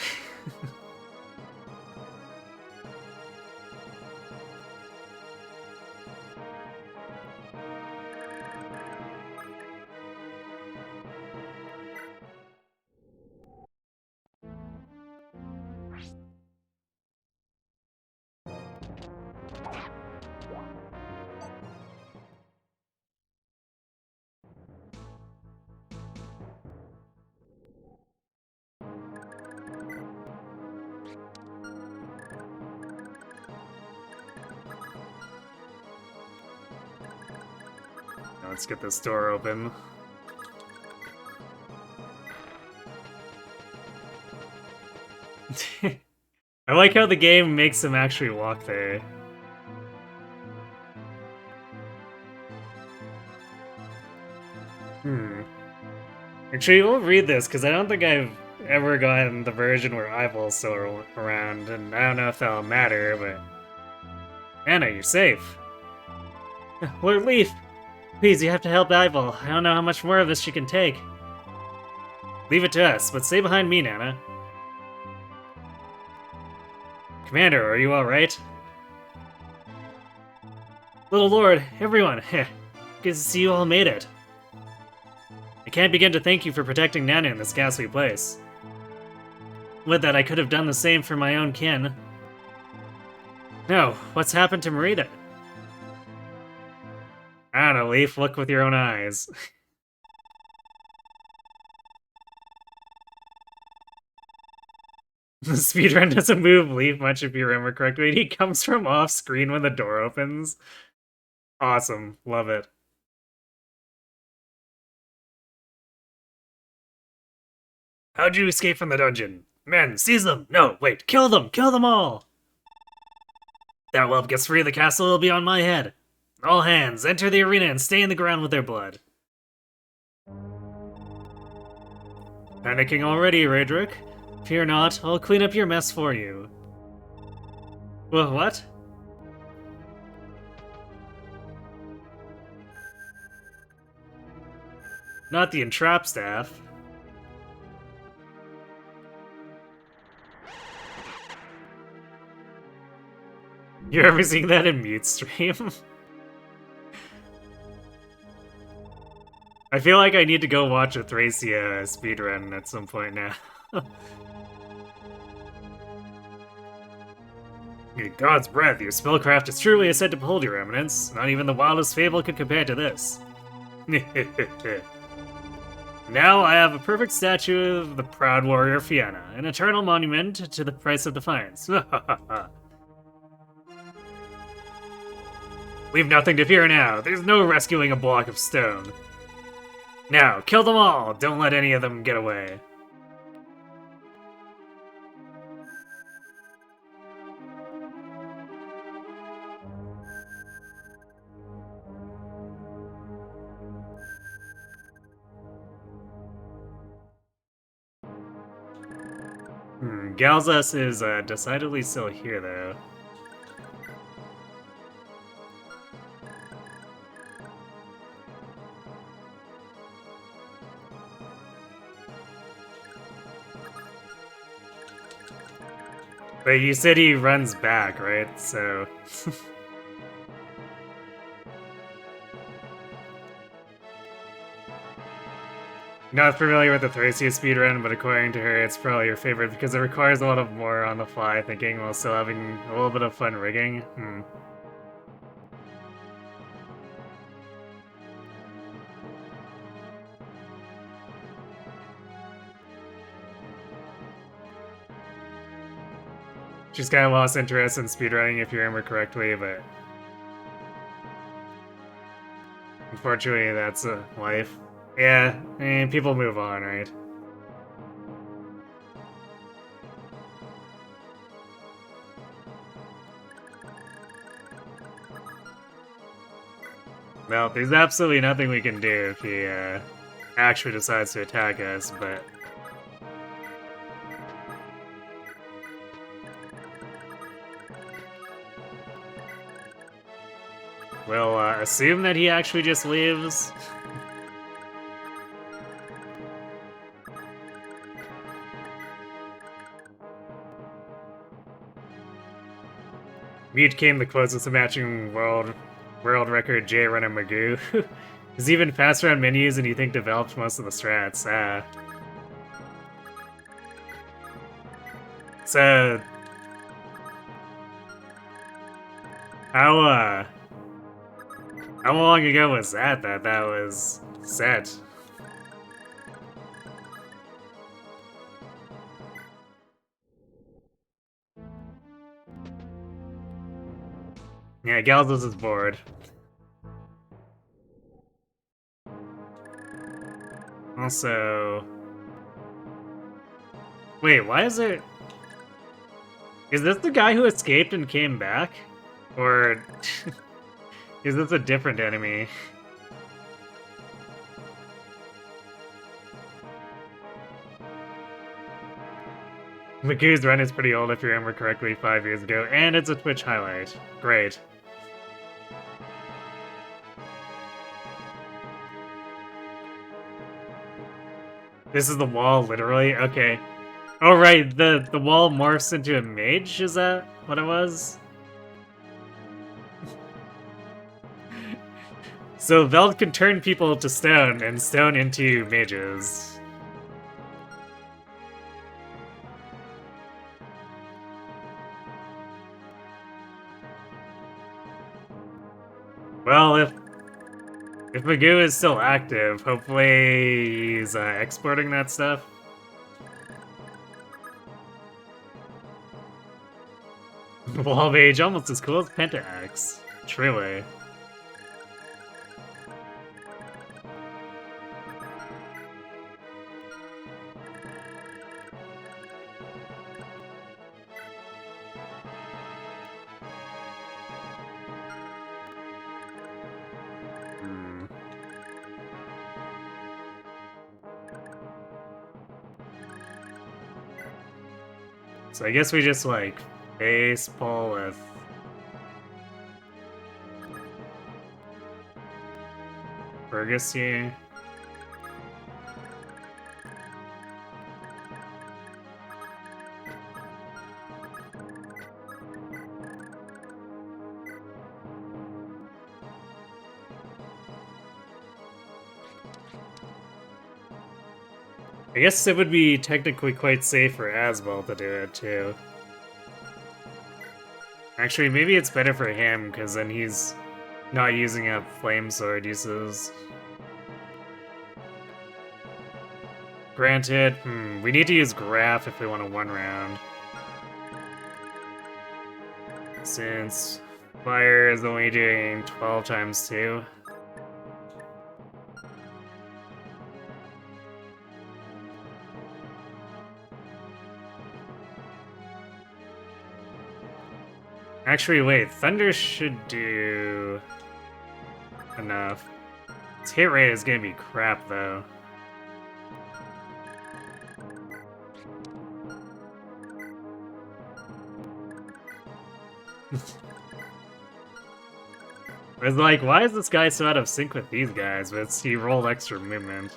Speaker 1: Let's get this door open. I like how the game makes him actually walk there. Actually, we'll read this, because I don't think I've ever gotten the version where Ivol's still around, and I don't know if that'll matter, but... Anna, you're safe. Lord Leaf! Please, you have to help Ivol. I don't know how much more of this she can take. Leave it to us, but stay behind me, Nana. Commander, are you alright? Little Lord, everyone, good to see you all made it. I can't begin to thank you for protecting Nana in this ghastly place. Would that I could have done the same for my own kin. No, what's happened to Marita? I don't know, Leaf, look with your own eyes. The speedrun doesn't move Leaf much if you remember correctly. He comes from off screen when the door opens. Awesome, love it. How'd you escape from the dungeon? Men, seize them! No, wait, kill them! Kill them all! That whelp gets free of the castle, it'll be on my head. All hands, enter the arena and stay in the ground with their blood. Panicking already, Raedric? Fear not, I'll clean up your mess for you. What? Not the entrap staff. You ever seen that in mute stream? I feel like I need to go watch a Thracia speedrun at some point now. In God's breath, your spellcraft is truly a set to behold, your eminence. Not even the wildest fable could compare to this. Now I have a perfect statue of the proud warrior Fianna, an eternal monument to the price of defiance. We've nothing to fear now. There's no rescuing a block of stone. Now, kill them all! Don't let any of them get away. Galzas is decidedly still here, though. But you said he runs back, right? So... Not familiar with the Thracia speedrun, but according to her, it's probably your favorite because it requires a lot of more on-the-fly thinking while still having a little bit of fun rigging. She's kind of lost interest in speedrunning, if you remember correctly, but... Unfortunately, that's life. Yeah, I mean, people move on, right? Well, there's absolutely nothing we can do if he actually decides to attack us, but... We'll assume that he actually just leaves. Mute came the closest to matching world record J Runner Magoo. He's even faster on menus and you think developed most of the strats. So... How long ago was that was set? Yeah, Galzos is bored. Also... Wait, why is it... Is this the guy who escaped and came back? Or... is this a different enemy? Magoo's run is pretty old if you remember correctly, 5 years ago, and it's a Twitch highlight. Great. This is the wall, literally? Okay. Oh, right, the wall morphs into a mage? Is that what it was? So Veld can turn people to stone, and stone into mages. Well, if Magoo is still active, hopefully he's exporting that stuff. Wall mage, almost as cool as Penta-Axe. Truly. So I guess we just, like, face pull with... Fergus here. I guess it would be technically quite safe for Asbel to do it, too. Actually, maybe it's better for him, because then he's not using up Flame Sword uses. Granted, we need to use Graph if we want a 1-round. Since Fire is only doing 12 times 2. Actually, wait, Thunder should do enough. Its hit rate is gonna be crap, though. It's like, why is this guy so out of sync with these guys? But he rolled extra movement.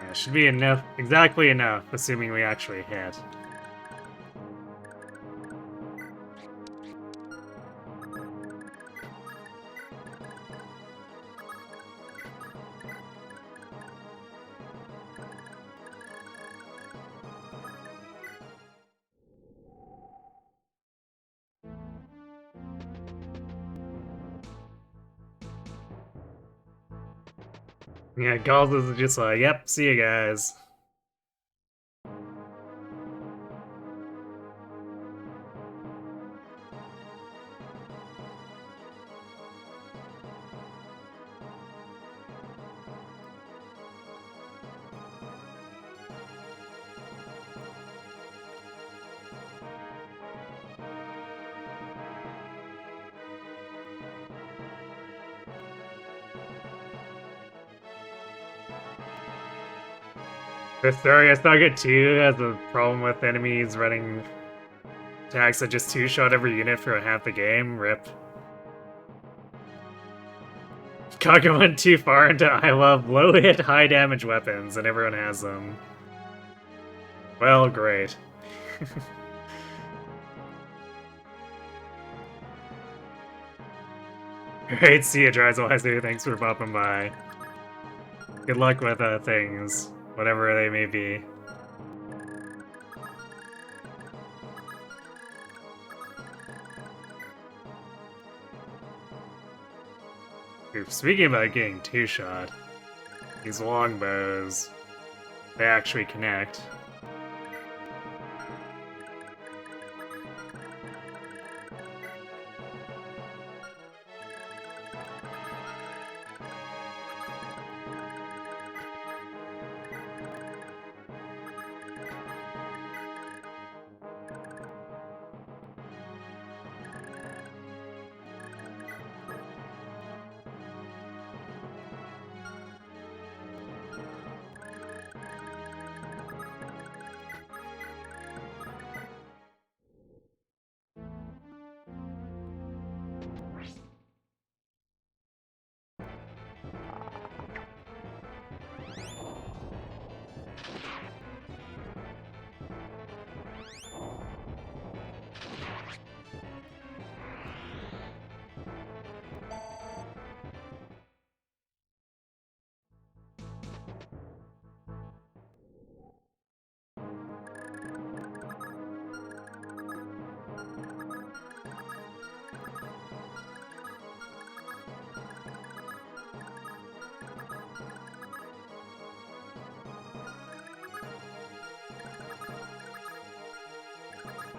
Speaker 1: Yeah, should be enough, exactly enough, assuming we actually hit. Yeah, Gauls is just like, yep, see you guys. Thracia Saga 2 has a problem with enemies running attacks that just 2-shot every unit for half the game. RIP. Kaga went too far into I love low hit, high damage weapons, and everyone has them. Well, great. Great, see you, Dryzweiser. Thanks for popping by. Good luck with things, whatever they may be. Speaking about getting 2-shot, these longbows, they actually connect.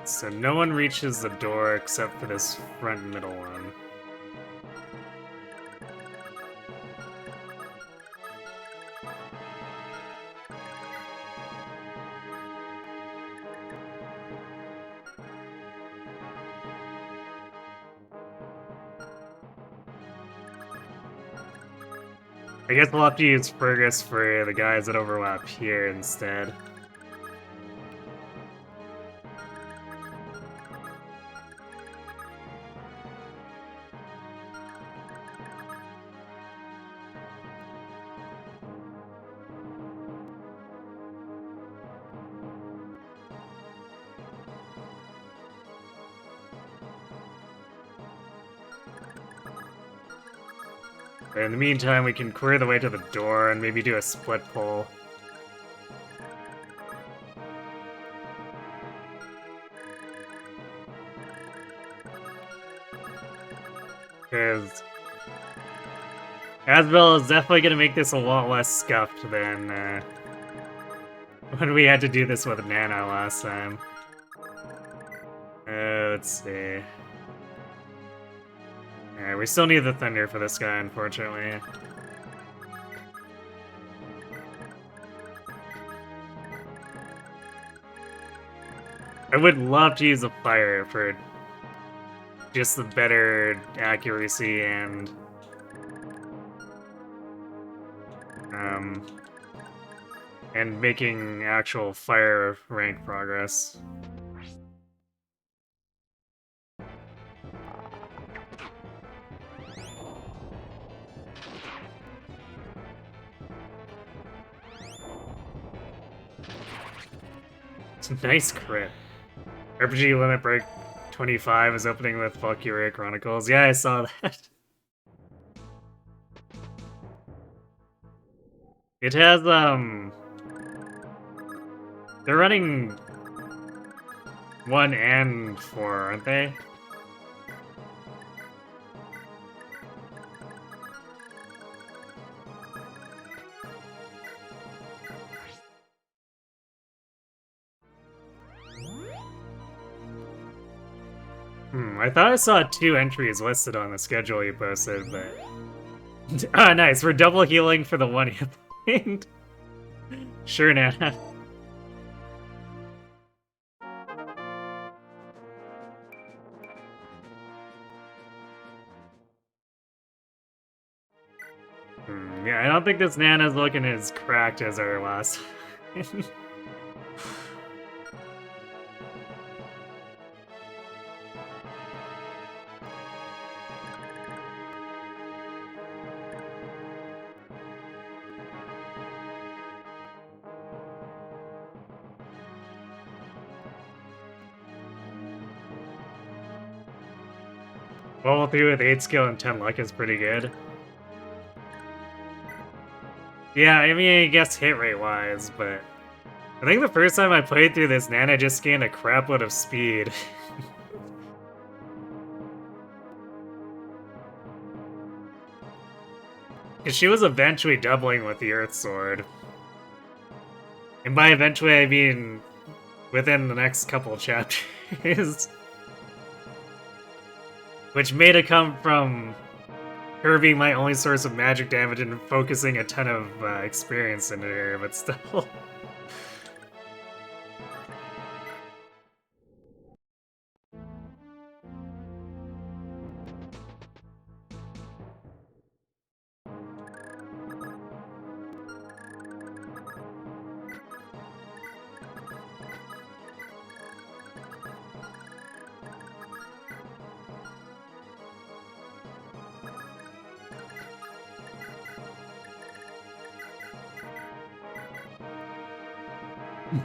Speaker 1: So no one reaches the door except for this front middle one. I guess we'll have to use Fergus for the guys that overlap here instead. In the meantime, we can clear the way to the door and maybe do a split pull. Because Asbel is definitely going to make this a lot less scuffed than when we had to do this with Nana last time. Let's see. Alright, we still need the Thunder for this guy, unfortunately. I would love to use the Fire for just the better accuracy and making actual fire rank progress. It's a nice crit. RPG limit break 25 is opening with Valkyria Chronicles. Yeah, I saw that. It has, they're running 1 and 4, aren't they? I thought I saw 2 entries listed on the schedule you posted, but... Ah, nice, we're double healing for the 1 hit point. Sure, Nana. Yeah, I don't think this Nana's looking as cracked as our last time. Level 3 with 8 skill and 10 luck is pretty good. Yeah, I mean, I guess hit rate wise, but I think the first time I played through this, Nana just gained a crapload of speed. Because she was eventually doubling with the Earth Sword. And by eventually, I mean within the next couple chapters. Which made it come from her being my only source of magic damage and focusing a ton of experience into her, but still.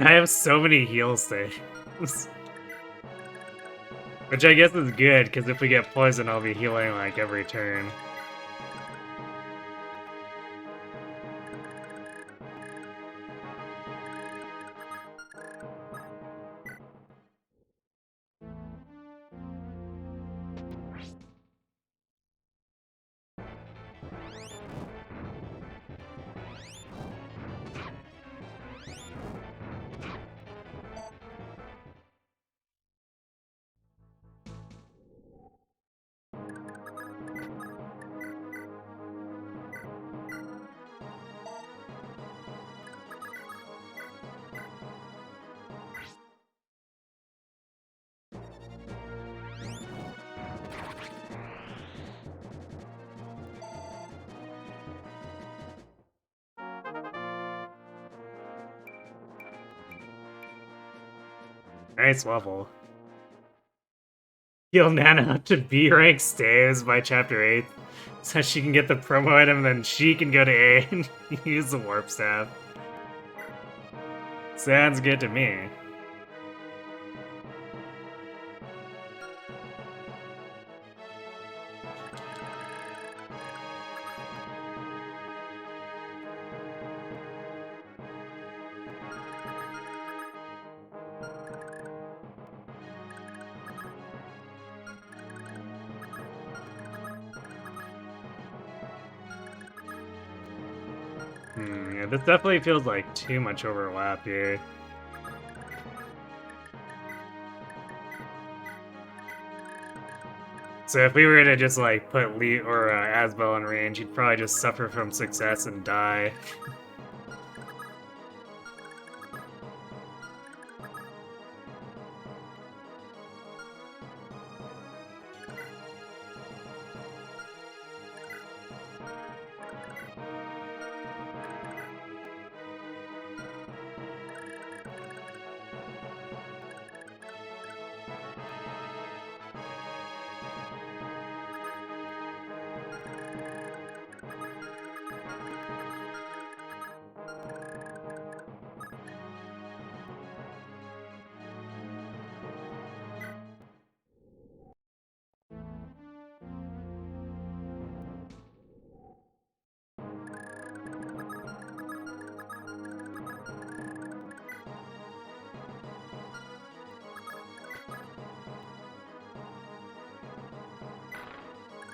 Speaker 1: I have so many heal saves. Which I guess is good, because if we get poison, I'll be healing like every turn. Nice level. Heal Nana up to B rank staves by chapter 8 so she can get the promo item and then she can go to A and use the warp staff. Sounds good to me. Yeah, this definitely feels like too much overlap here. So if we were to just like put Lee or Asbel in range, he'd probably just suffer from success and die.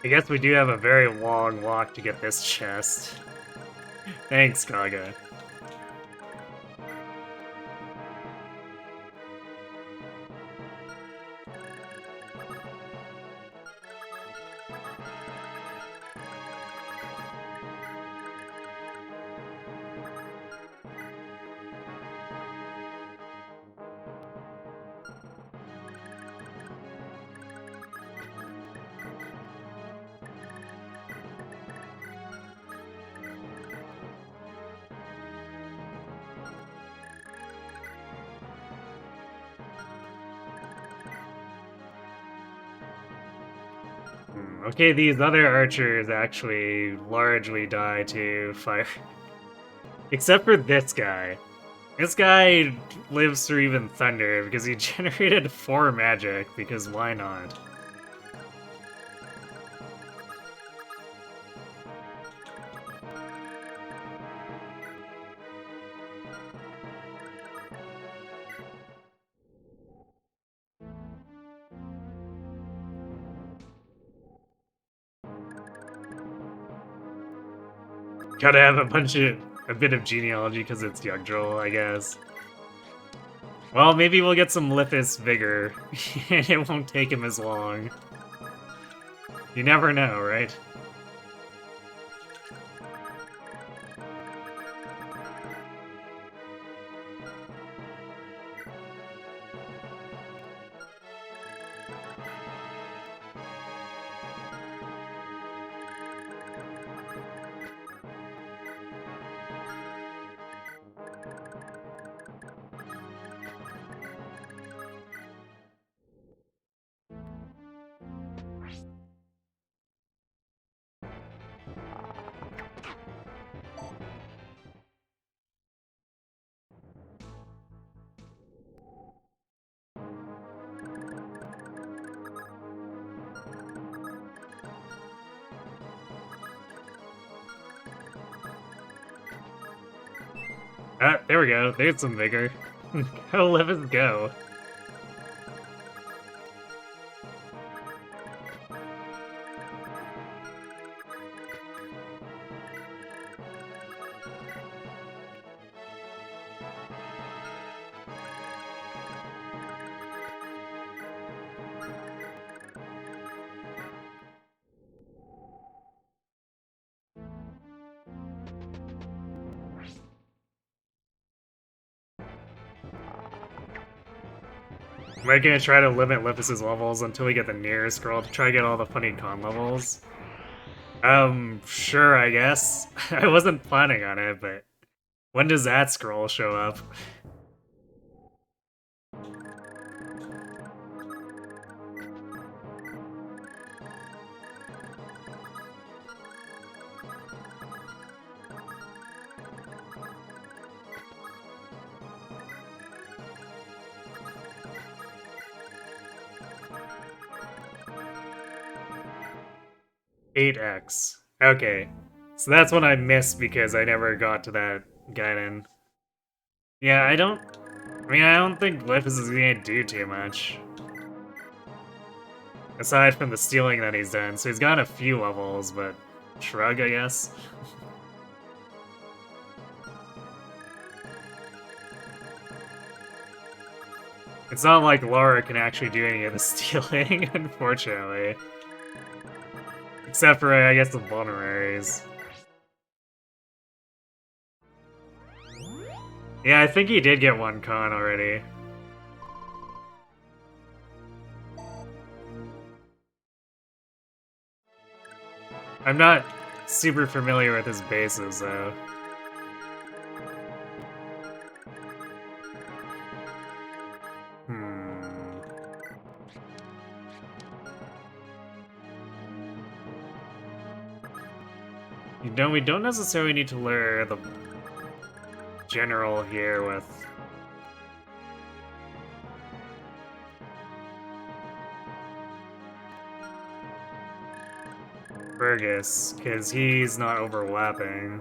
Speaker 1: I guess we do have a very long walk to get this chest. Thanks, Kaga. Okay, these other archers actually largely die to fire. Except for this guy. This guy lives through even thunder because he generated 4 magic, because why not? Gotta have a bit of genealogy because it's Yggdrasil, I guess. Well, maybe we'll get some Lithis vigor, and it won't take him as long. You never know, right? Ah, there we go. There's some vigor. Go, let us go. We're gonna try to limit Lithis' levels until we get the nearest scroll to try to get all the funny con levels. Sure, I guess. I wasn't planning on it, but when does that scroll show up? 8x. Okay. So that's one I missed because I never got to that Gaiden. Yeah, I mean, I don't think Glyphis is gonna do too much. Aside from the stealing that he's done. So he's got a few levels, but shrug, I guess. It's not like Laura can actually do any of the stealing, unfortunately. Except for, I guess, the vulneraries. Yeah, I think he did get one con already. I'm not super familiar with his bases, though. You know, we don't necessarily need to lure the general here with... Fergus, because he's not overlapping.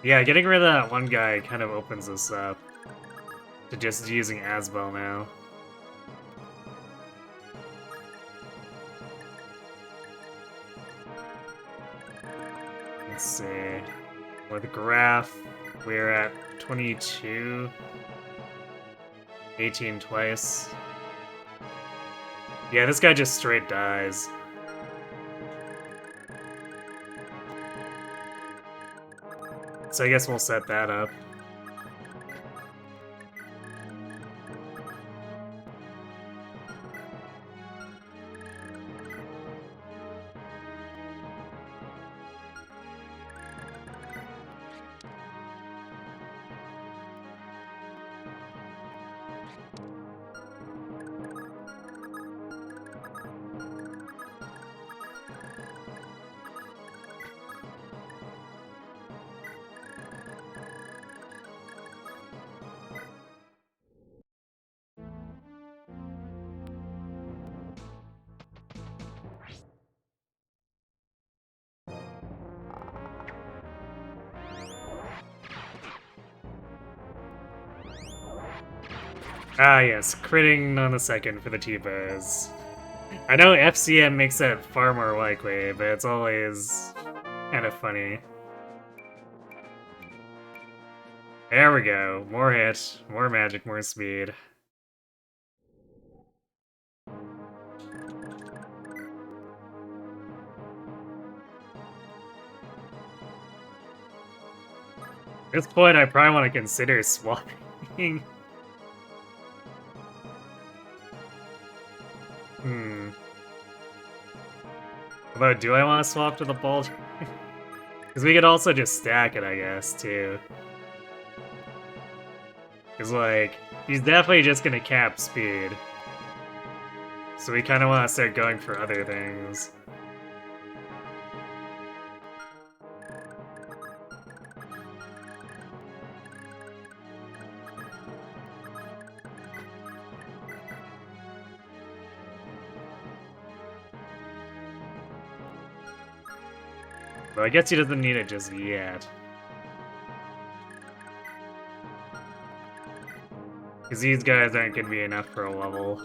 Speaker 1: Yeah, getting rid of that one guy kind of opens us up to just using Asbel now. Let's see. With Graph, we're at 22. 18 twice. Yeah, this guy just straight dies. So I guess we'll set that up. Ah yes, critting on the second for the T-Bows. I know FCM makes that far more likely, but it's always kind of funny. There we go, more hit, more magic, more speed. At this point, I probably want to consider swapping. Although, do I want to swap to the ball? Because we could also just stack it, I guess, too. Because, like, he's definitely just gonna cap speed. So we kind of want to start going for other things. Though I guess he doesn't need it just yet. Because these guys aren't going to be enough for a level.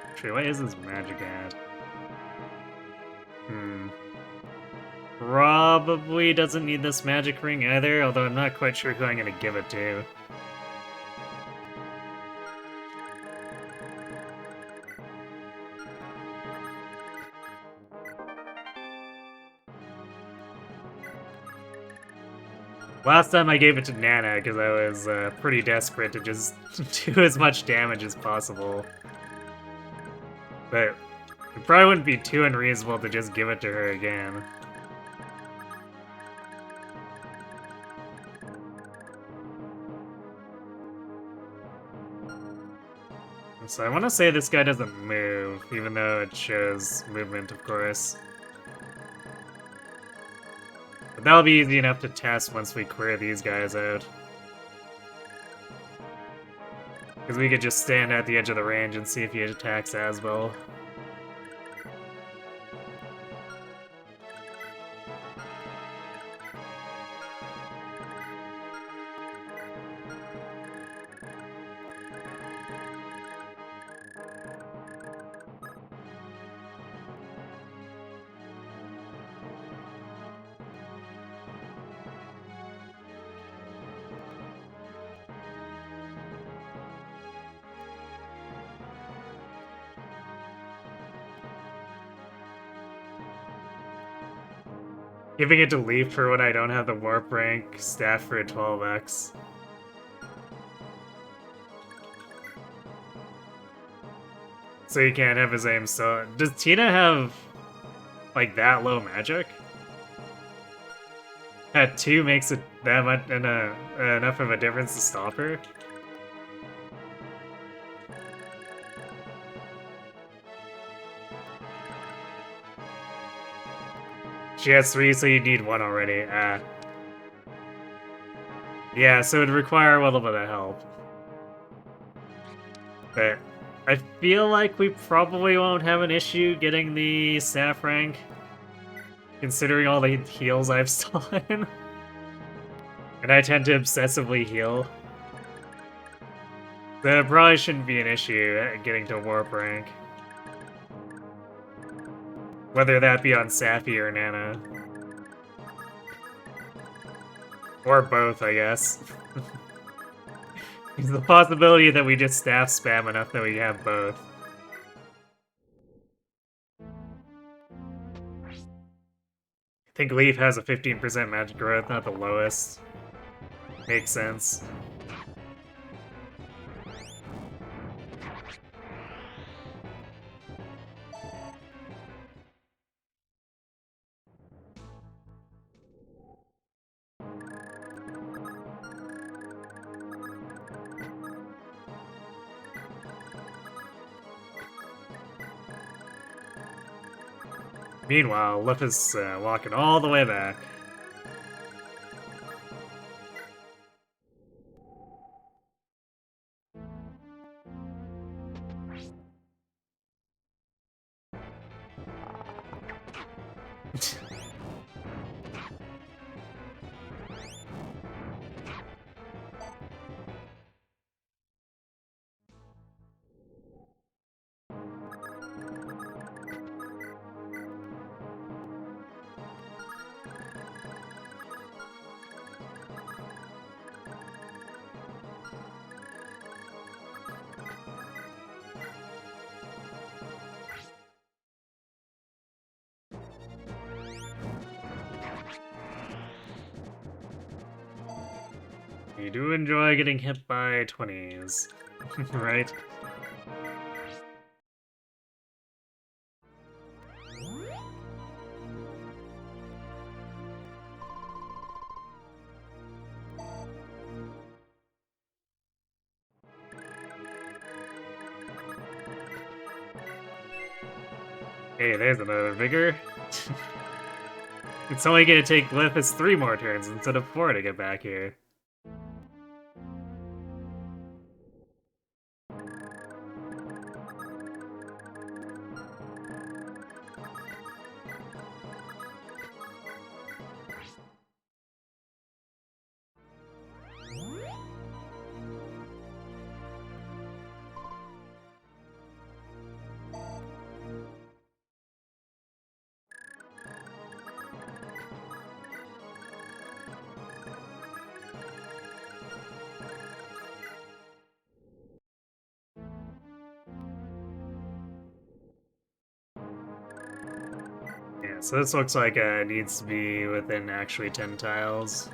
Speaker 1: Actually, what is this magic at? Probably doesn't need this magic ring either, although I'm not quite sure who I'm going to give it to. Last time I gave it to Nana because I was pretty desperate to just do as much damage as possible. But it probably wouldn't be too unreasonable to just give it to her again. So I want to say this guy doesn't move, even though it shows movement, of course. But that'll be easy enough to test once we clear these guys out. Because we could just stand at the edge of the range and see if he attacks as well. Giving it to Leaf for when I don't have the warp rank staff for a 12x. So you can't have his aim so... Does Tina have, like, that low magic? That 2 makes it that much enough of a difference to stop her? She has 3, so you need 1 already. Yeah, so it'd require a little bit of help. But I feel like we probably won't have an issue getting the staff rank, considering all the heals I've stolen. And I tend to obsessively heal. That probably shouldn't be an issue getting to warp rank. Whether that be on Sappy or Nana. Or both, I guess. There's the possibility that we just staff spam enough that we have both. I think Leaf has a 15% magic growth, not the lowest. Makes sense. Meanwhile, Lip is walking all the way back. You do enjoy getting hit by 20s, right? Hey, there's another vigor. It's only gonna take Glyphis 3 more turns instead of 4 to get back here. Yeah, so this looks like it needs to be within actually 10 tiles.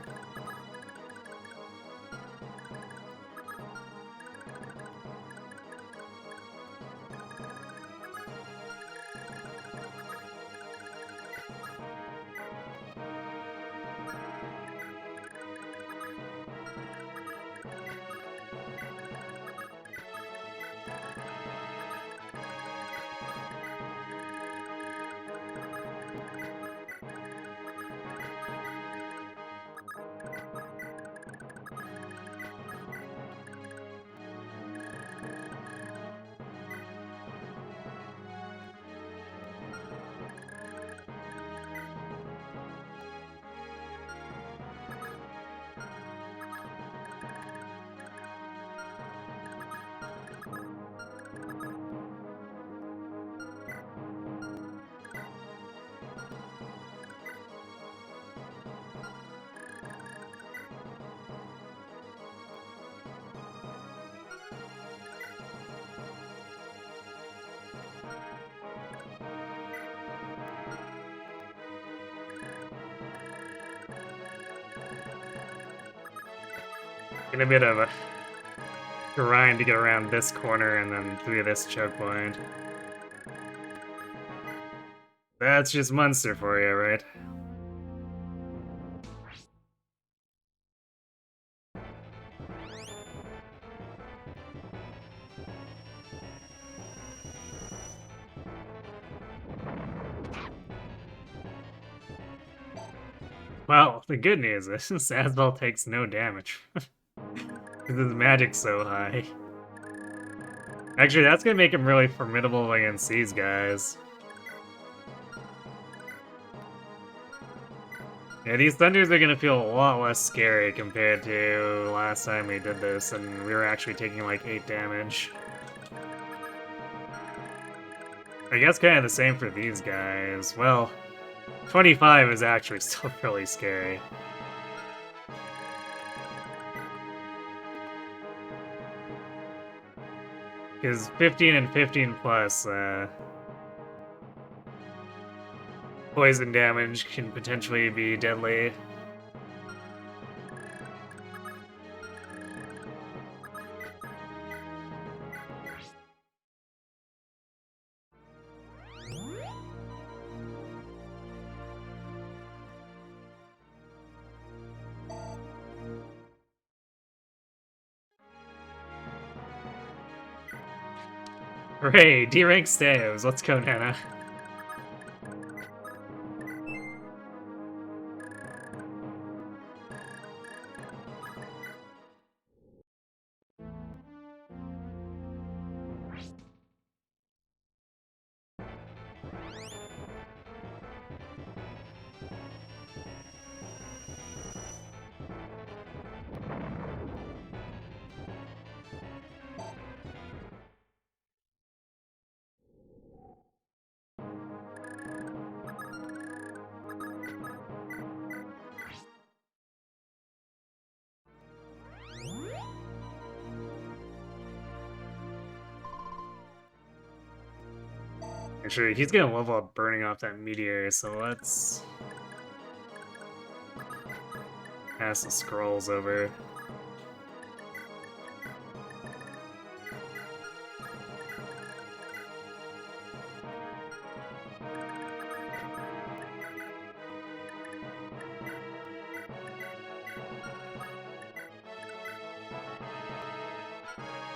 Speaker 1: Gonna be a bit of a grind to get around this corner and then through this choke point. That's just Munster for you, right? Well, the good news is Sazbel takes no damage. Because his magic's so high. Actually, that's gonna make him really formidable against these guys. Yeah, these Thunders are gonna feel a lot less scary compared to last time we did this, and we were actually taking like 8 damage. I guess kind of the same for these guys. Well, 25 is actually still really scary. Because 15 and 15 plus, poison damage can potentially be deadly. Hooray, D-rank staves. Let's go, Nana. Actually, he's gonna level up burning off that meteor, so let's pass the scrolls over.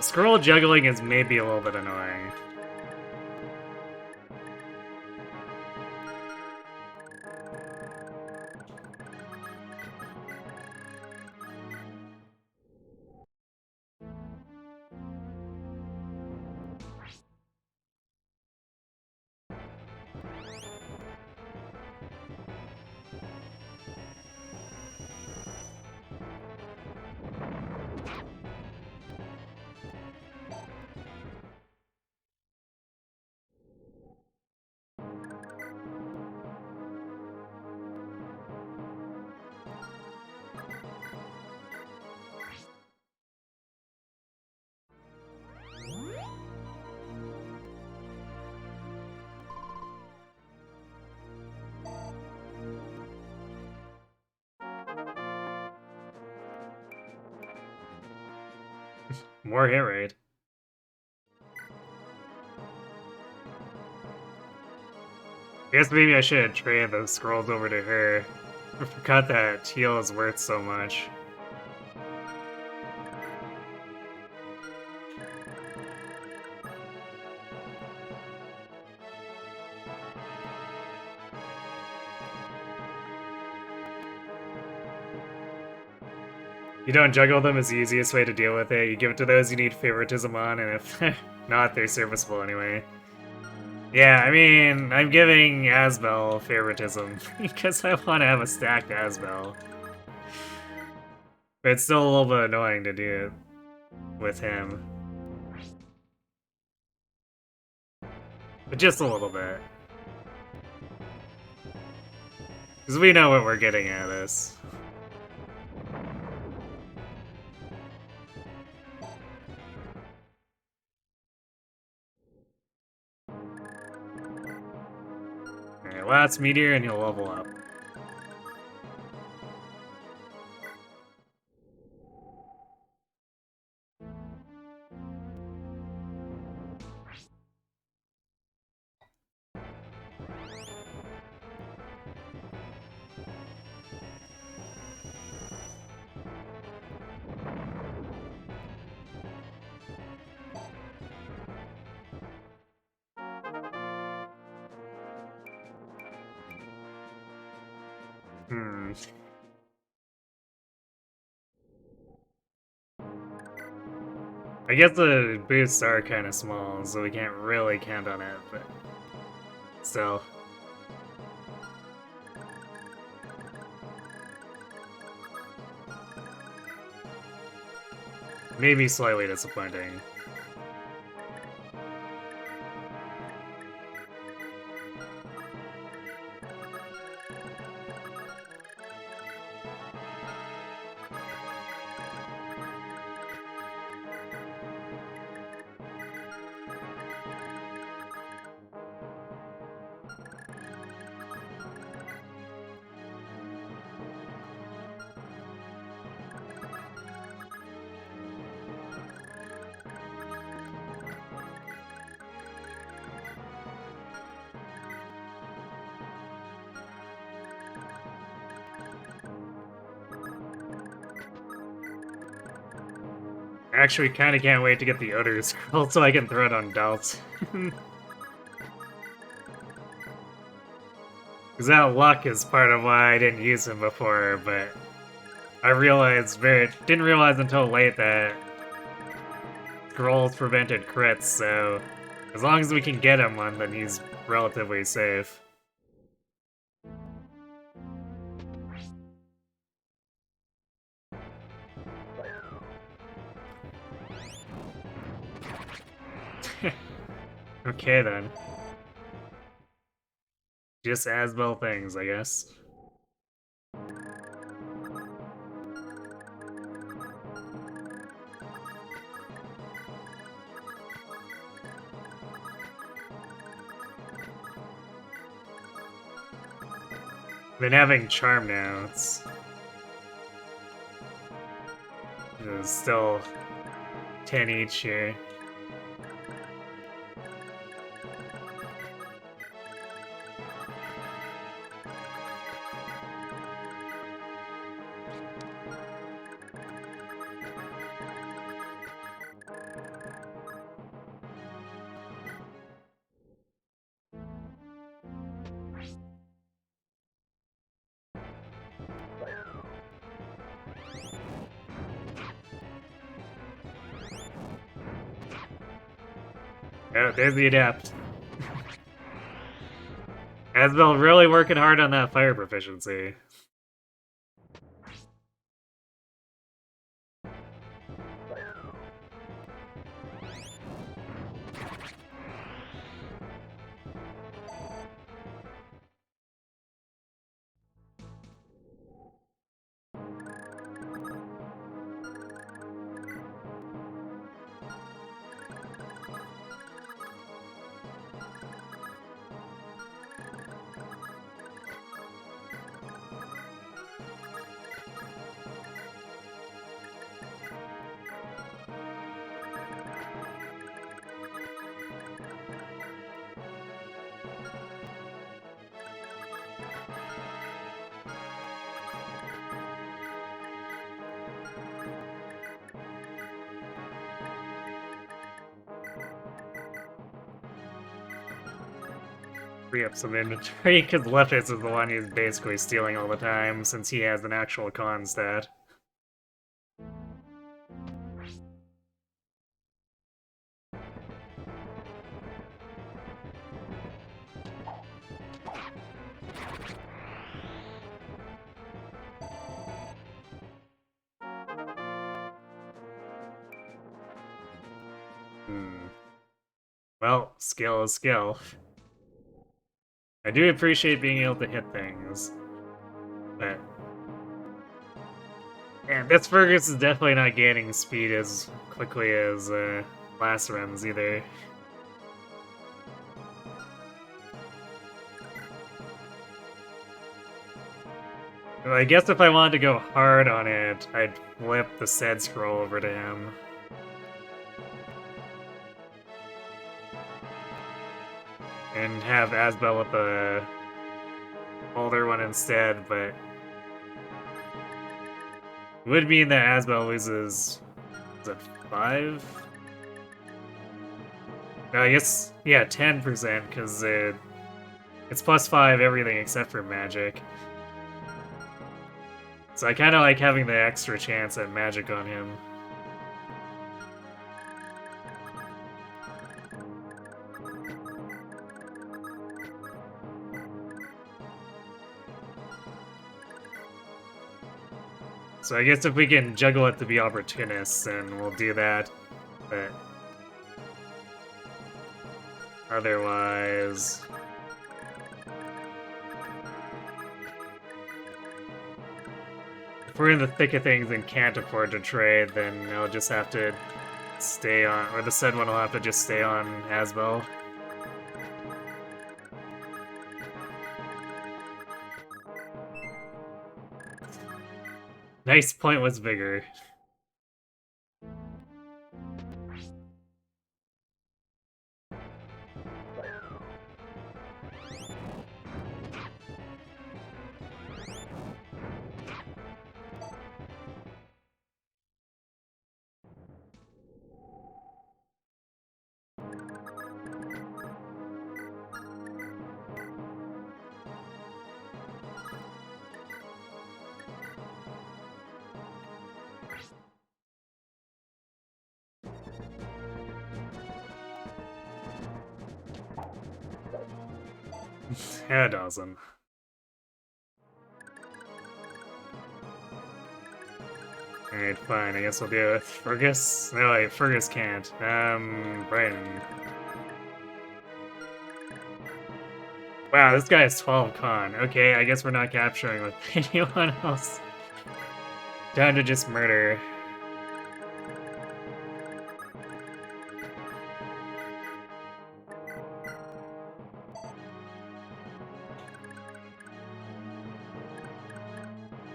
Speaker 1: Scroll juggling is maybe a little bit annoying. More hit rate. I guess maybe I should trade the scrolls over to her. I forgot that teal is worth so much. You don't juggle them is the easiest way to deal with it. You give it to those you need favoritism on, and if not, they're serviceable anyway. Yeah, I mean, I'm giving Asbel favoritism because I want to have a stacked Asbel. But it's still a little bit annoying to do it with him. But just a little bit. Because we know what we're getting out of this. Alright, last meteor and he'll level up. Hmm. I guess the boosts are kind of small, so we can't really count on it, but still. Maybe slightly disappointing. Actually, kind of can't wait to get the Odor Scroll so I can throw it on Dalsin. Because that luck is part of why I didn't use him before, but I didn't realize until late that scrolls prevented crits, so as long as we can get him one, then he's relatively safe. Okay then. Just Asbel things, I guess. Been having Charm now, it's still 10 each here. Oh, there's the Adept. Asbel really working hard on that fire proficiency. Free up some inventory, because Leftist is the one who's basically stealing all the time, since he has an actual con stat. Well, skill is skill. I do appreciate being able to hit things, but... And this Fergus is definitely not gaining speed as quickly as last runs either. Well, I guess if I wanted to go hard on it, I'd flip the said scroll over to him. And have Asbel with the older one instead, but it would mean that Asbel loses, is it 5? No, I guess, yeah, 10%, because it's plus 5 everything except for magic. So I kind of like having the extra chance at magic on him. So I guess if we can juggle it to be opportunists, then we'll do that. But otherwise, if we're in the thick of things and can't afford to trade, then I'll just have to stay on, or the said one will have to just stay on Asbel. Nice pointless vigor. Yeah, Dalsin. Alright, fine. I guess we'll do it with Fergus. No, wait, Fergus can't. Brighton. Wow, this guy has 12 con. Okay, I guess we're not capturing with anyone else. Down to just murder.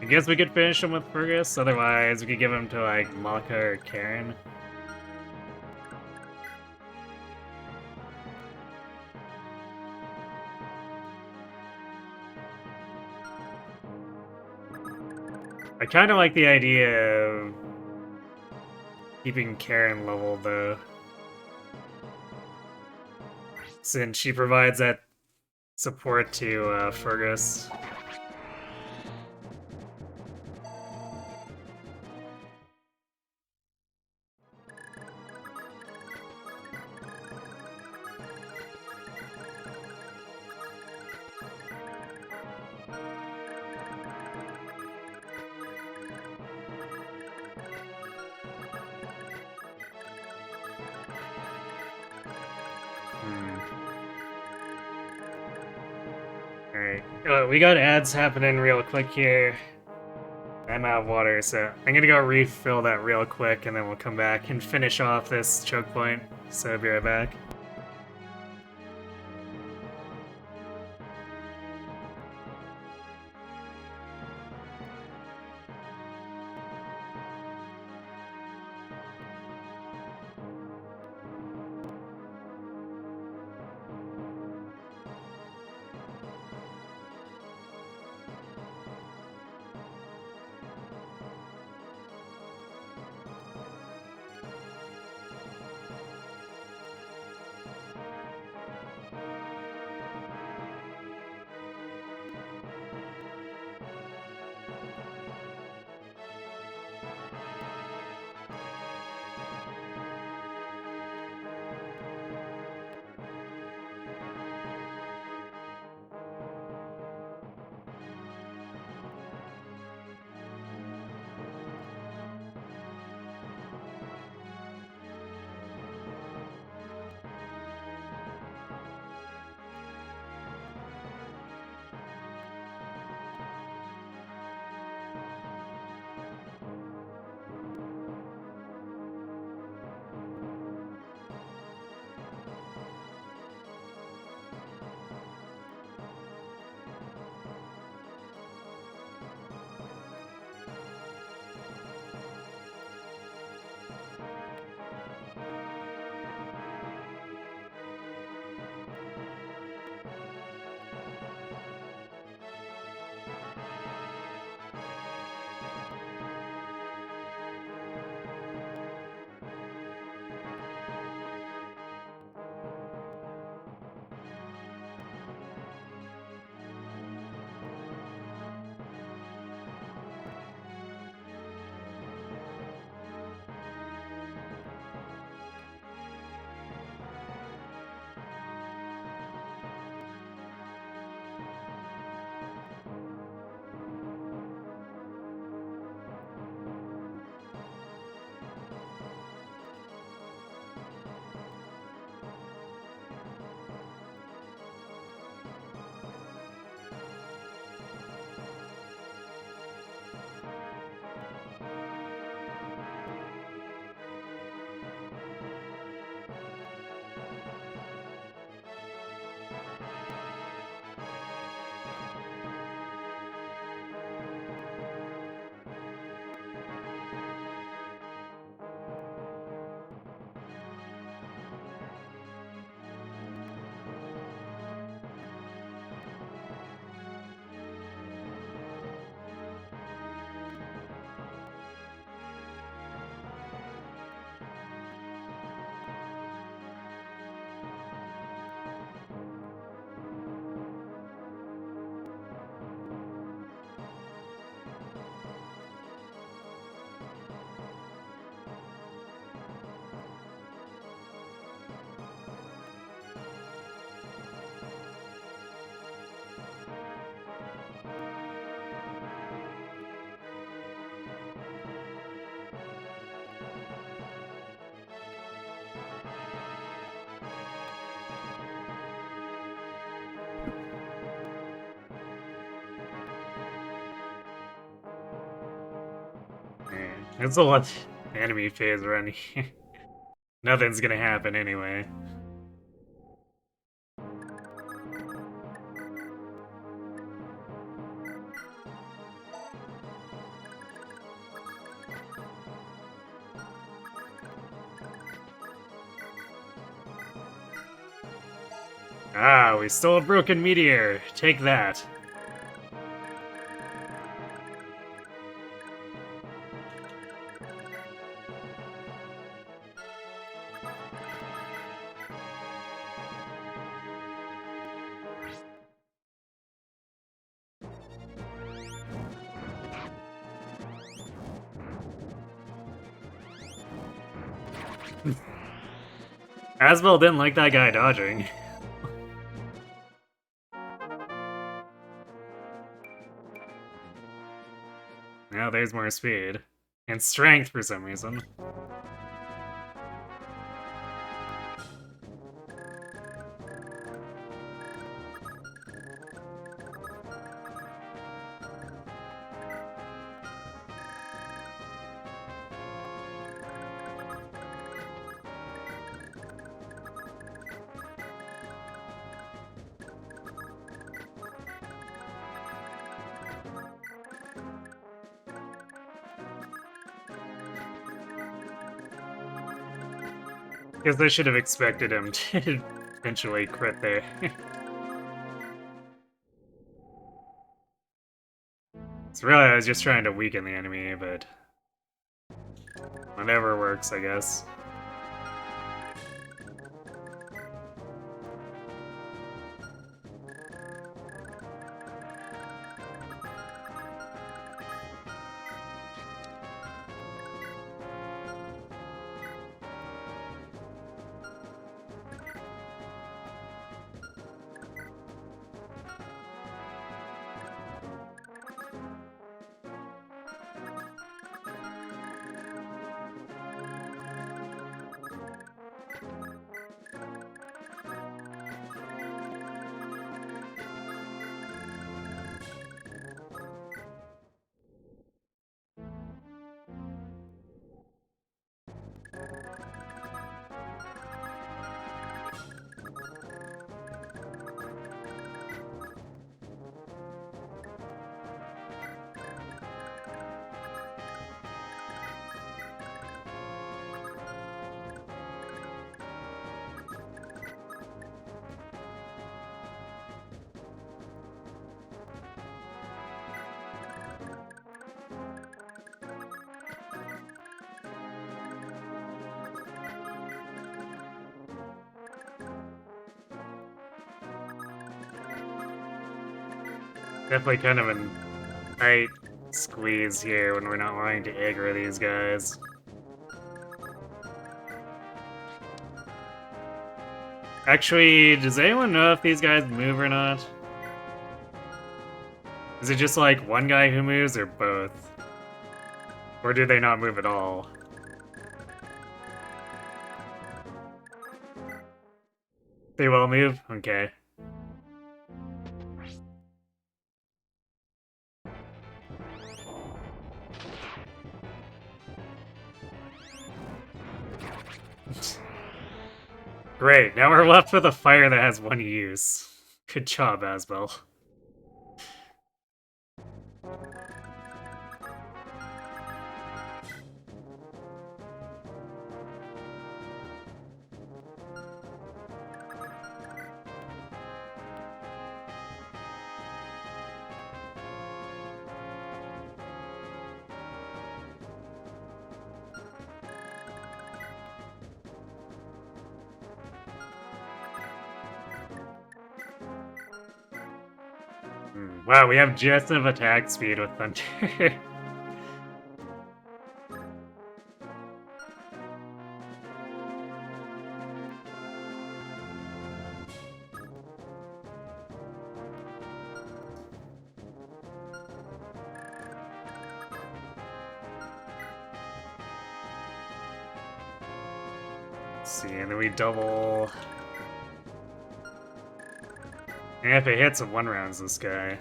Speaker 1: I guess we could finish him with Fergus, otherwise we could give him to, like, Malka or Karen. I kind of like the idea of keeping Karen level, though. Since she provides that support to Fergus. Alright, we got ads happening real quick here. I'm out of water, so I'm gonna go refill that real quick and then we'll come back and finish off this choke point. So I'll be right back. Let's let the enemy phase run here. Nothing's gonna happen anyway. Ah, we stole a broken meteor. Take that. Asbel didn't like that guy dodging. Now there's more speed. And strength for some reason. Guess I should have expected him to eventually crit there. So really, I was just trying to weaken the enemy, but whatever works, I guess. Definitely kind of a tight squeeze here when we're not wanting to aggro these guys. Actually, does anyone know if these guys move or not? Is it just like one guy who moves or both? Or do they not move at all? They will move? Okay. Great, now we're left with a fire that has one use. Good job, Asbel. Wow, we have just enough attack speed with Thunder. Let's see, and then we double. And if it hits, it one rounds this guy.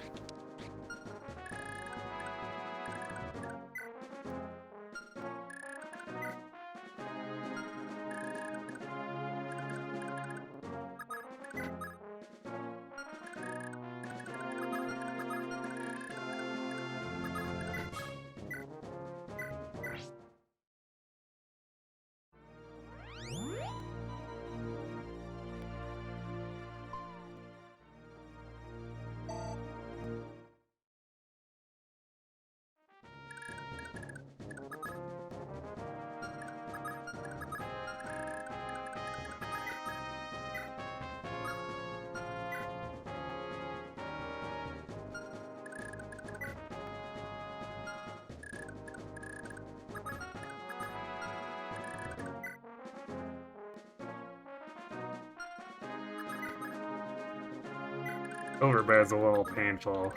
Speaker 1: Overbed's a little painful.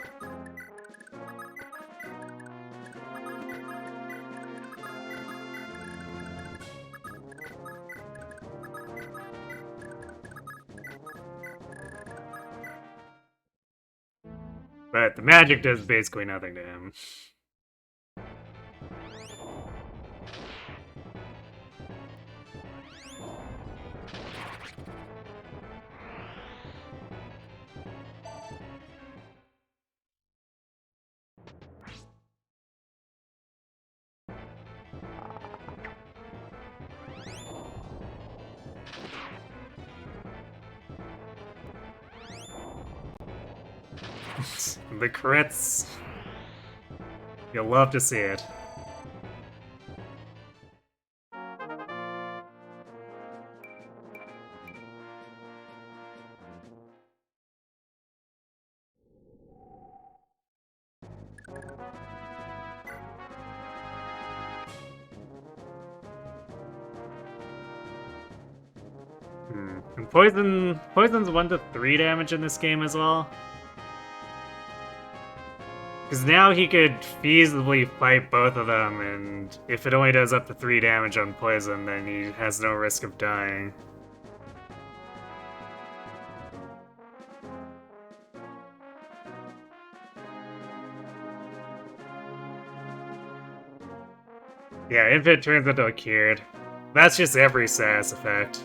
Speaker 1: But the magic does basically nothing to him. The crits. You'll love to see it. And poison's 1 to 3 damage in this game as well. Because now he could feasibly fight both of them, and if it only does up to 3 damage on poison, then he has no risk of dying. Yeah, if it turns into a cured. That's just every SAS effect.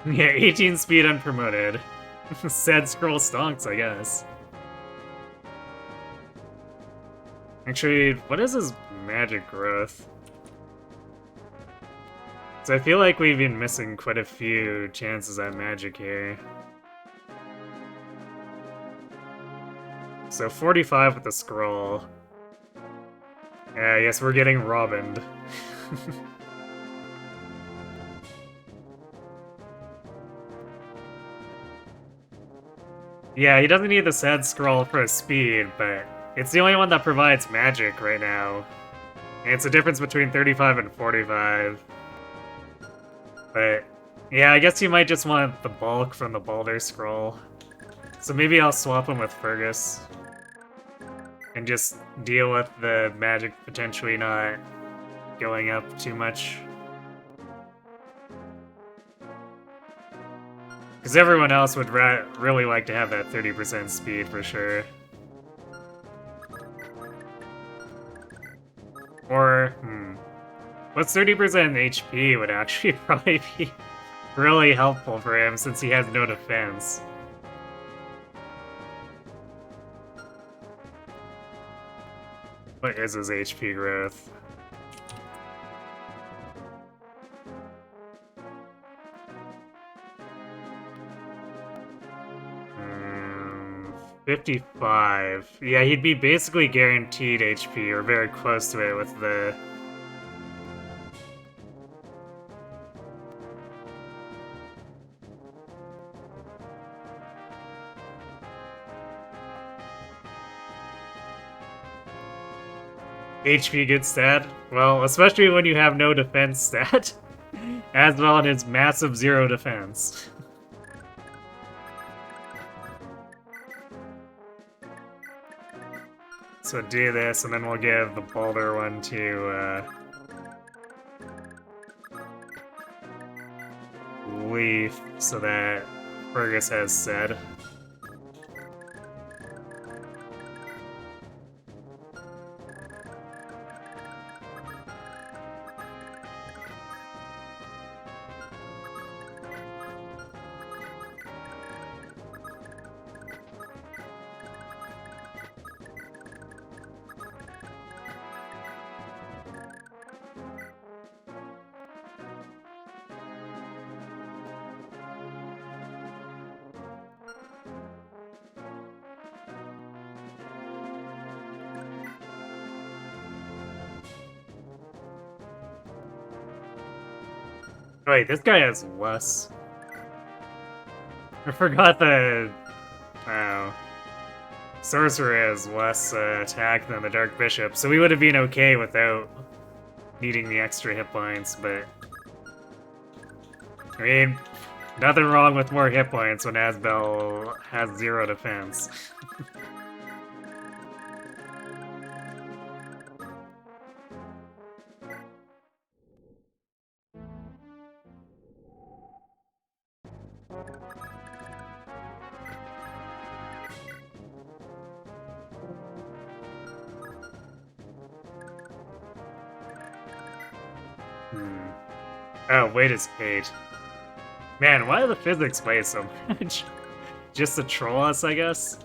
Speaker 1: Yeah, 18 speed unpromoted. Sad scroll stonks, I guess. Actually, what is his magic growth? So I feel like we've been missing quite a few chances at magic here. So 45 with the scroll. Yeah, I guess we're getting Robined. Yeah, he doesn't need the sad scroll for his speed, but it's the only one that provides magic right now. And it's a difference between 35 and 45. But yeah, I guess you might just want the bulk from the Balder scroll. So maybe I'll swap him with Fergus. And just deal with the magic potentially not going up too much. Because everyone else would really like to have that 30% speed for sure. Or, what's 30% HP would actually probably be really helpful for him since he has no defense. What is his HP growth? 55. Yeah, he'd be basically guaranteed HP, or very close to it with the... HP good stat? Well, especially when you have no defense stat. As well as his massive 0 defense. So do this, and then we'll give the Balder one to, Leaf, so that Fergus has said. Wait, this guy has less. I forgot the... Oh. Sorcerer has less attack than the Dark Bishop, so we would have been okay without needing the extra hit points, but... I mean, nothing wrong with more hit points when Asbel has 0 defense. Oh, weight is 8. Man, why do the physics weigh so much? Just to troll us, I guess?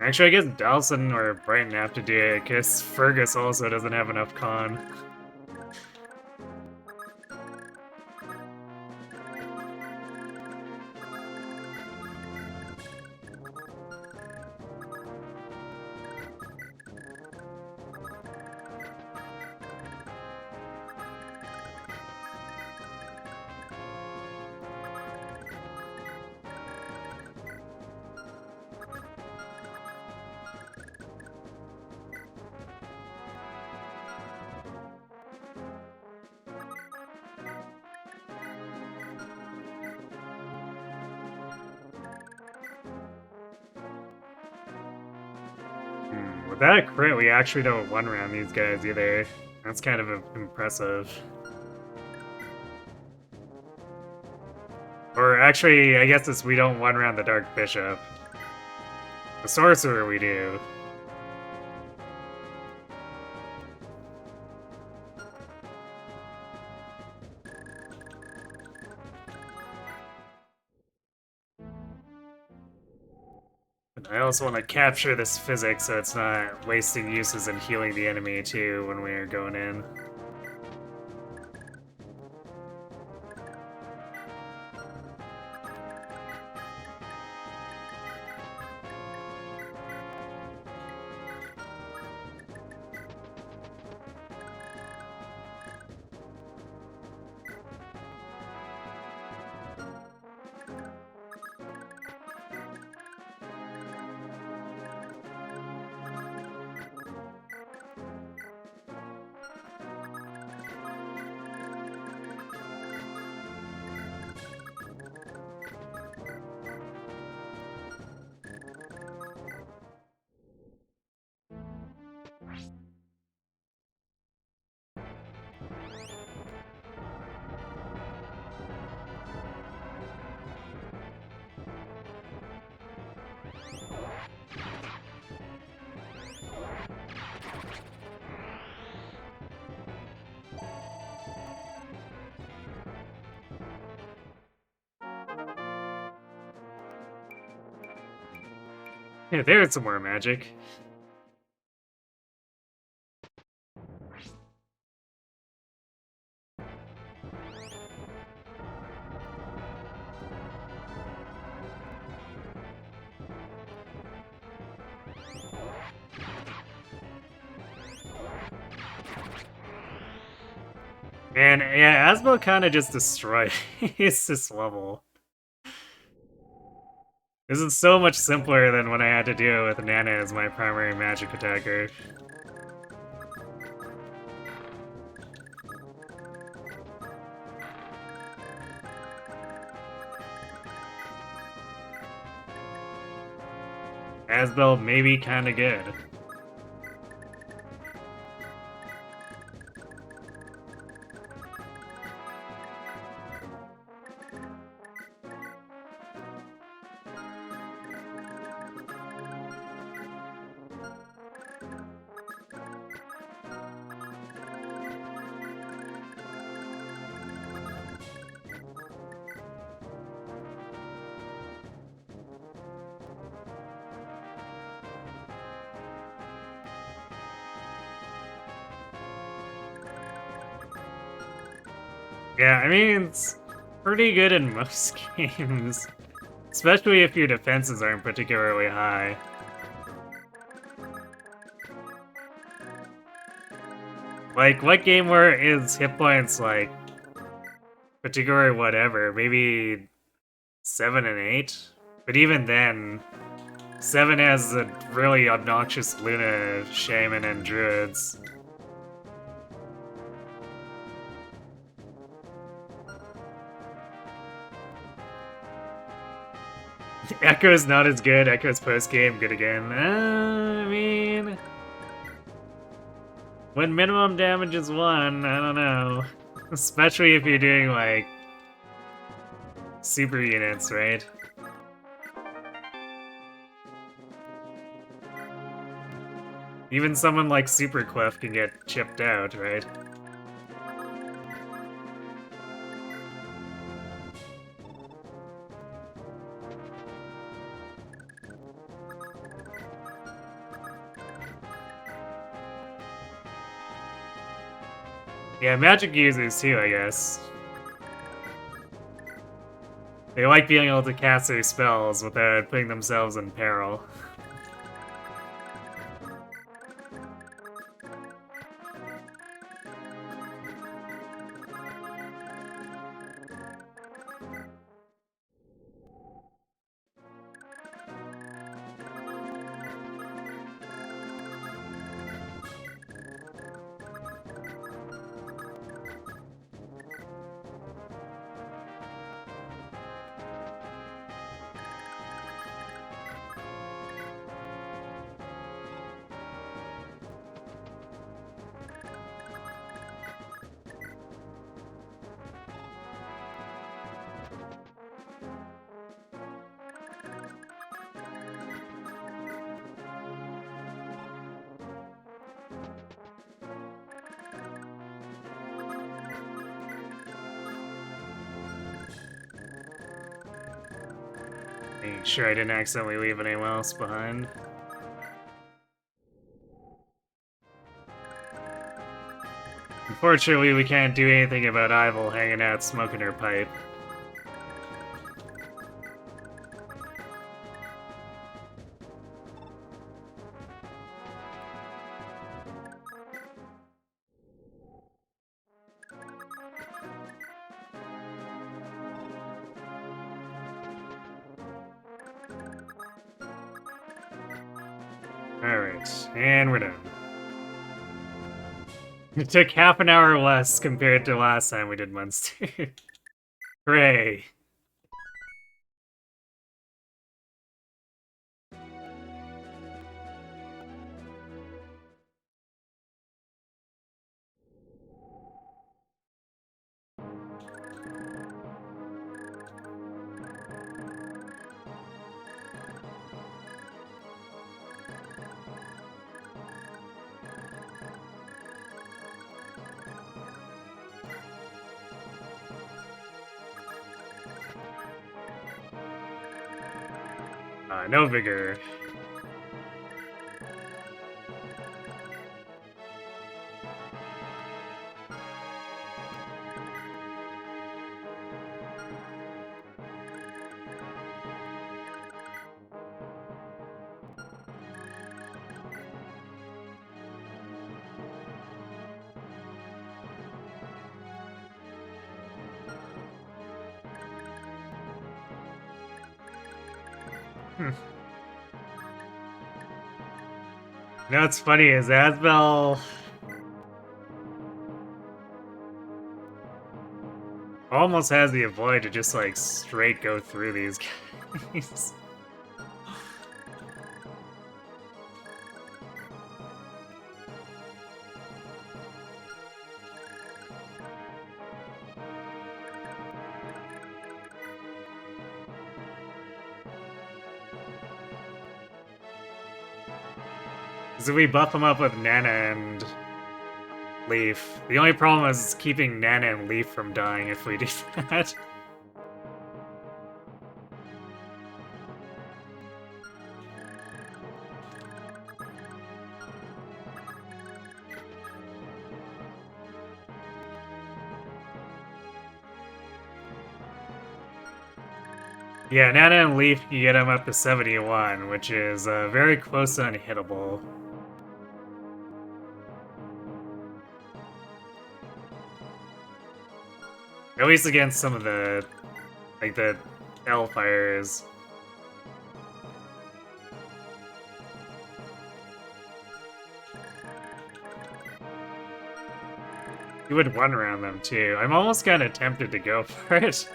Speaker 1: Actually, I guess Dalsin or Brighton have to do it, because Fergus also doesn't have enough con. Without a crit, we actually don't one-round these guys either. That's kind of impressive. Or actually, I guess it's we don't one-round the Dark Bishop. The Sorcerer we do. I also want to capture this physics so it's not wasting uses and healing the enemy too when we're going in. Yeah, there's some more magic. Man, yeah, Asmo kind of just destroys this level. This is so much simpler than when I had to do it with Nana as my primary magic attacker. Asbel may be kinda good. Yeah, I mean, it's pretty good in most games. Especially if your defenses aren't particularly high. Like, what game where is hit points, like, category whatever, maybe 7 and 8? But even then, 7 has a really obnoxious Luna, Shaman, and Druids. Echo's not as good. Echo's post-game, good again. I mean... when minimum damage is 1, I don't know. Especially if you're doing, like, super units, right? Even someone like Super Clef can get chipped out, right? Yeah, magic users too, I guess. They like being able to cast their spells without putting themselves in peril. Making sure I didn't accidentally leave anyone else behind. Unfortunately, we can't do anything about Ivel hanging out smoking her pipe. Alright, and we're done. It took half an hour less compared to last time we did Munster. Hooray. No vigor. You know what's funny is Asbel almost has the avoid to just like straight go through these guys. So we buff him up with Nana and Leaf. The only problem is keeping Nana and Leaf from dying if we do that. Yeah, Nana and Leaf, you get him up to 71, which is very close to unhittable. At least against some of the, like, the hellfires. You would one around them too. I'm almost kind of tempted to go for it.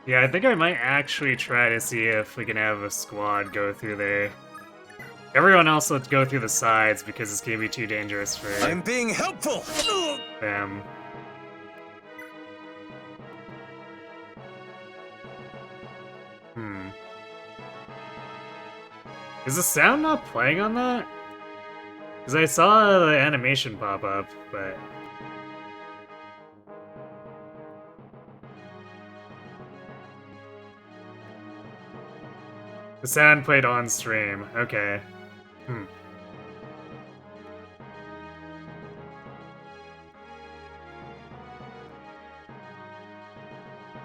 Speaker 1: Yeah, I think I might actually try to see if we can have a squad go through there. Everyone else let's go through the sides because it's gonna be too dangerous for
Speaker 2: I'm being helpful!
Speaker 1: them. Is the sound not playing on that? Because I saw the animation pop up, but... The sound played on stream. Okay.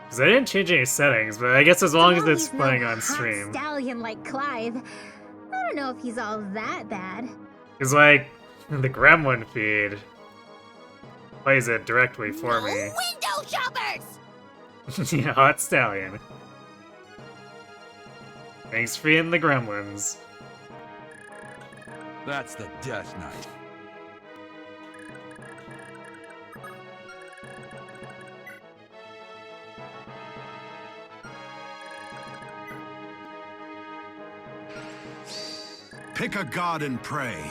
Speaker 1: Because I didn't change any settings, but I guess as long as it's playing on stream.
Speaker 3: Stallion like Clive. I don't know if he's all that bad.
Speaker 1: Because, like, the Gremlin feed plays it directly for me.
Speaker 3: Window shoppers!
Speaker 1: Yeah, Hot Stallion. Thanks for feeding the Gremlins.
Speaker 2: That's the Death Knight. Pick a god and pray.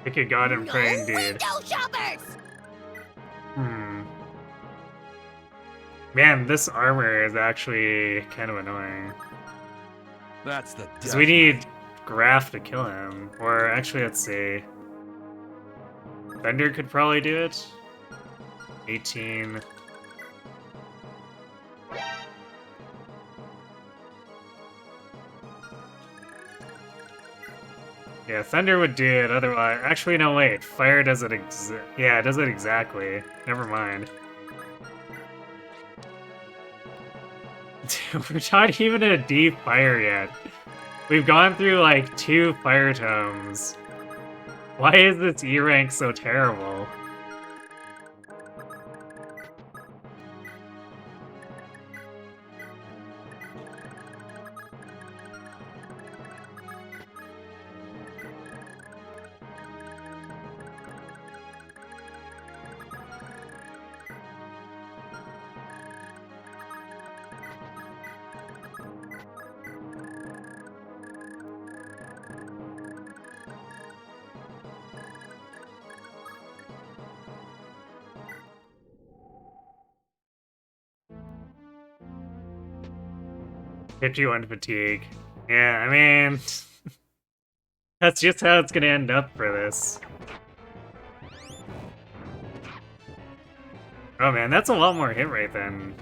Speaker 1: Pick a god and pray indeed.
Speaker 3: Window shoppers!
Speaker 1: Man, this armor is actually kind of annoying.
Speaker 2: That's the
Speaker 1: Because we need Graph to kill him. Or actually, let's see. Thunder could probably do it. 18. Yeah, Thunder would do it, otherwise... Actually, no, wait. Fire does it yeah, it does it exactly. Never mind. We're not even in a deep fire yet. We've gone through, like, 2 fire tomes. Why is this E rank so terrible? Hit you on fatigue. Yeah, I mean... that's just how it's gonna end up for this. Oh man, that's a lot more hit rate than...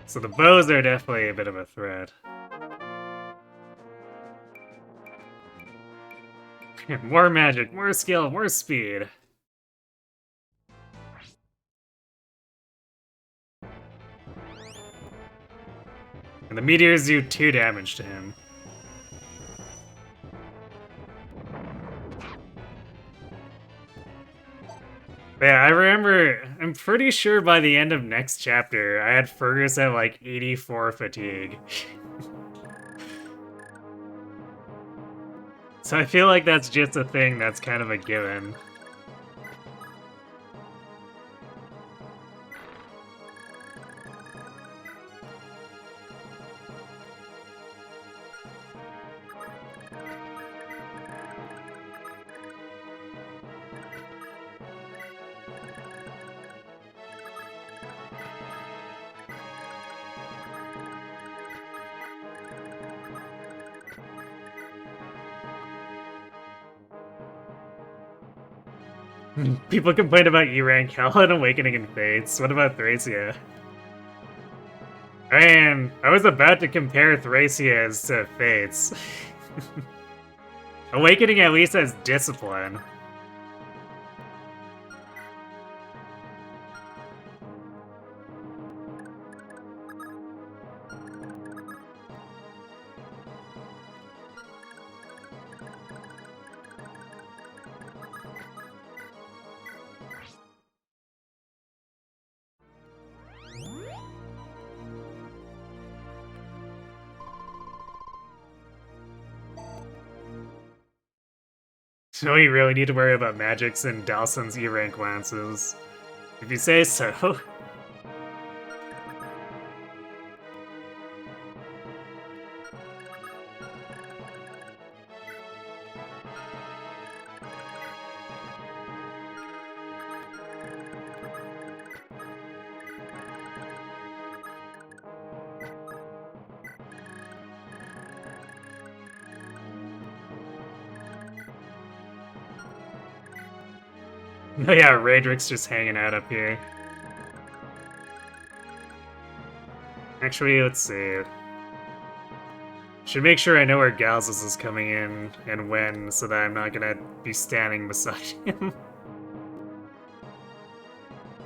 Speaker 1: So the bows are definitely a bit of a threat. More magic, more skill, more speed. And the meteors do 2 damage to him. But yeah, I remember, I'm pretty sure by the end of next chapter, I had Fergus at like 84 fatigue. So I feel like that's just a thing that's kind of a given. People complain about E-Rank, Hell and Awakening and Fates. What about Thracia? Man, I was about to compare Thracia's to Fates. Awakening at least has discipline. So we really need to worry about magics and Dalsin's E-Rank lances. If you say so. Oh yeah, Raedric's just hanging out up here. Actually, let's see. Should make sure I know where Galzus is coming in and when, so that I'm not gonna be standing beside him.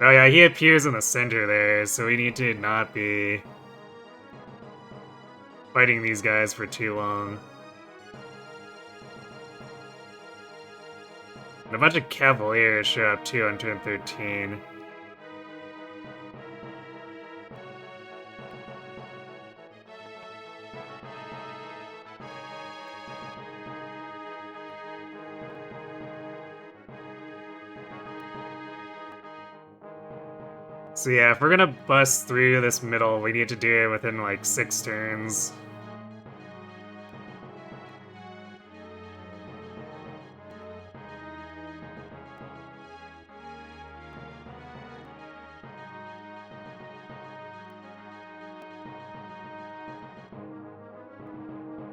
Speaker 1: Oh yeah, he appears in the center there, so we need to not be fighting these guys for too long. And a bunch of Cavaliers show up too on turn 13. So yeah, if we're gonna bust through this middle, we need to do it within like 6 turns.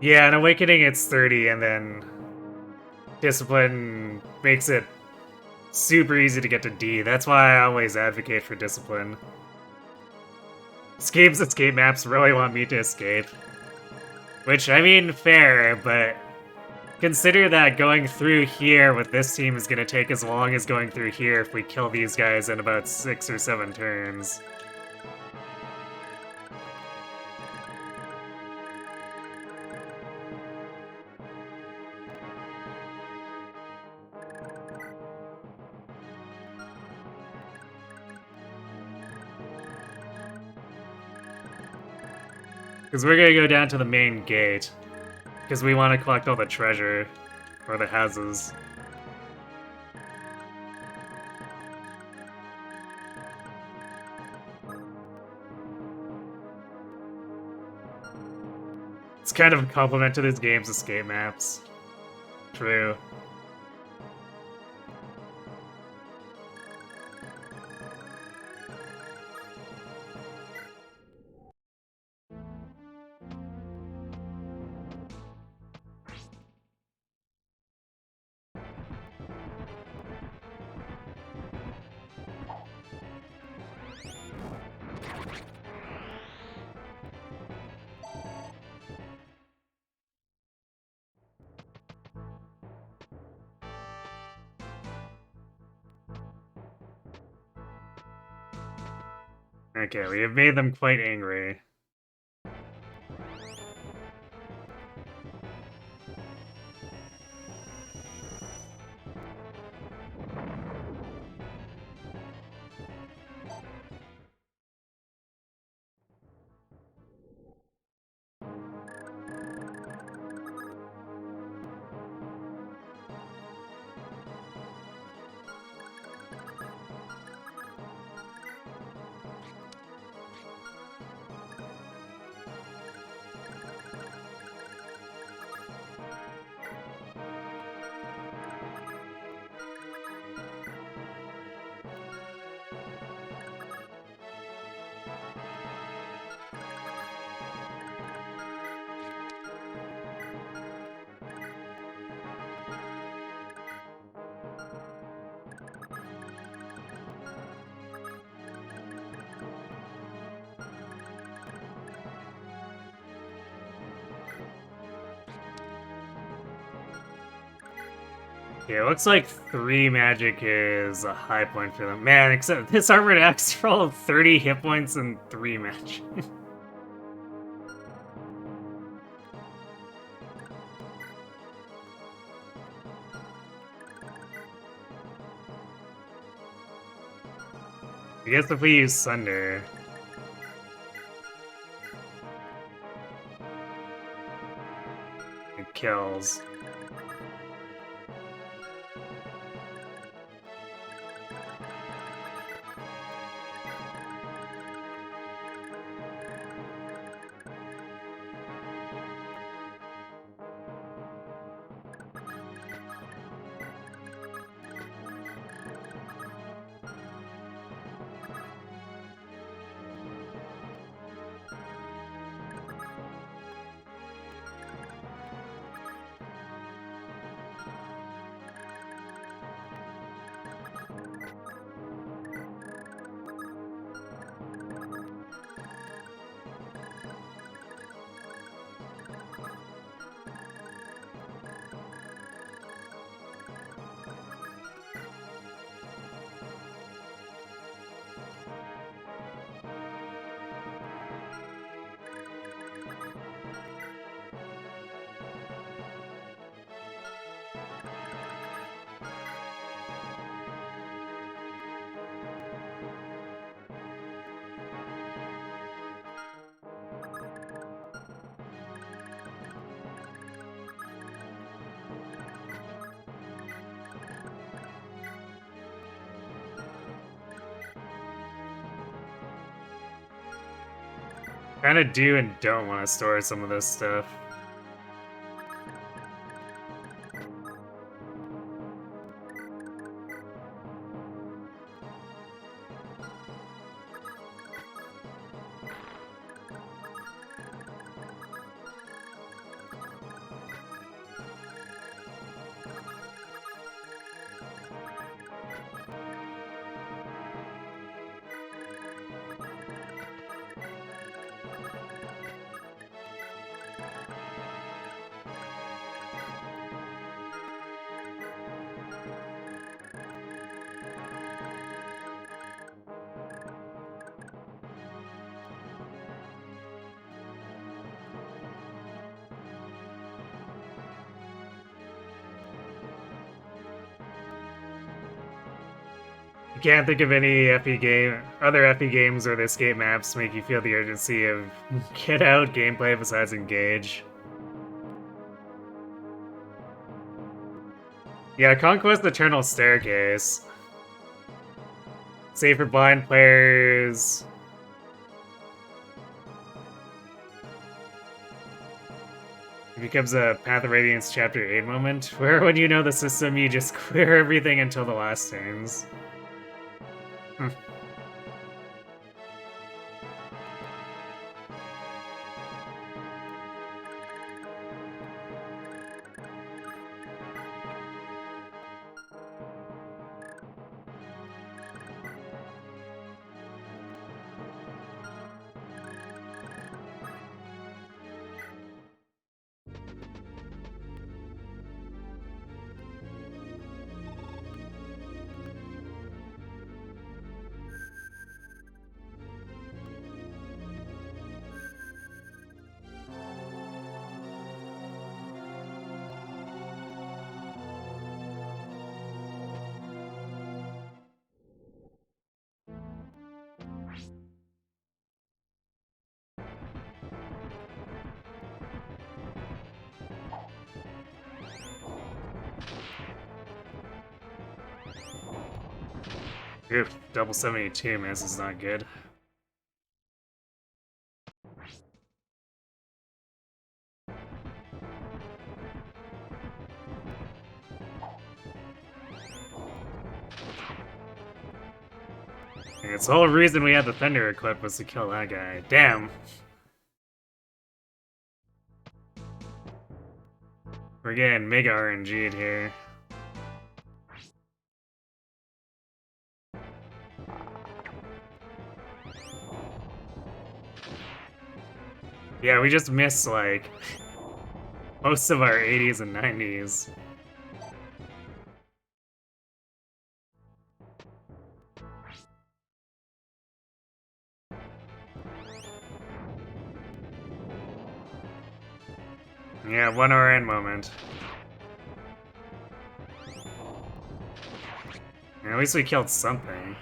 Speaker 1: Yeah, in Awakening it's 30, and then Discipline makes it super easy to get to D. That's why I always advocate for Discipline. Escape maps really want me to escape. Which, I mean, fair, but consider that going through here with this team is gonna take as long as going through here if we kill these guys in about 6 or 7 turns. Because we're gonna go down to the main gate. Because we want to collect all the treasure for the houses. It's kind of a compliment to this game's escape maps. True. Okay, we have made them quite angry. Yeah, it looks like 3 magic is a high point for them. Man, except this armored axe rolled 30 hit points and 3 magic. I guess if we use Sunder... it kills. Kinda do and don't want to store some of this stuff. Can't think of any other FE games or escape maps make you feel the urgency of get out gameplay besides Engage. Yeah, Conquest Eternal Staircase. Save for blind players. It becomes a Path of Radiance Chapter 8 moment, where when you know the system, you just clear everything until the last turns. Oof, double 72, man, this is not good. It's the whole reason we had the Thunder equip was to kill that guy. Damn. We're getting mega RNG'd here. Yeah, we just missed, like, most of our 80s and 90s. Yeah, one Arden moment. At least we killed something.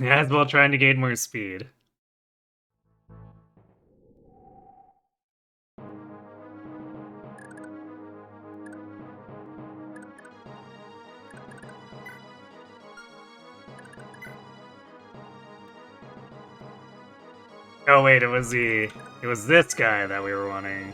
Speaker 1: As well trying to gain more speed. Oh wait, it was this guy that we were wanting.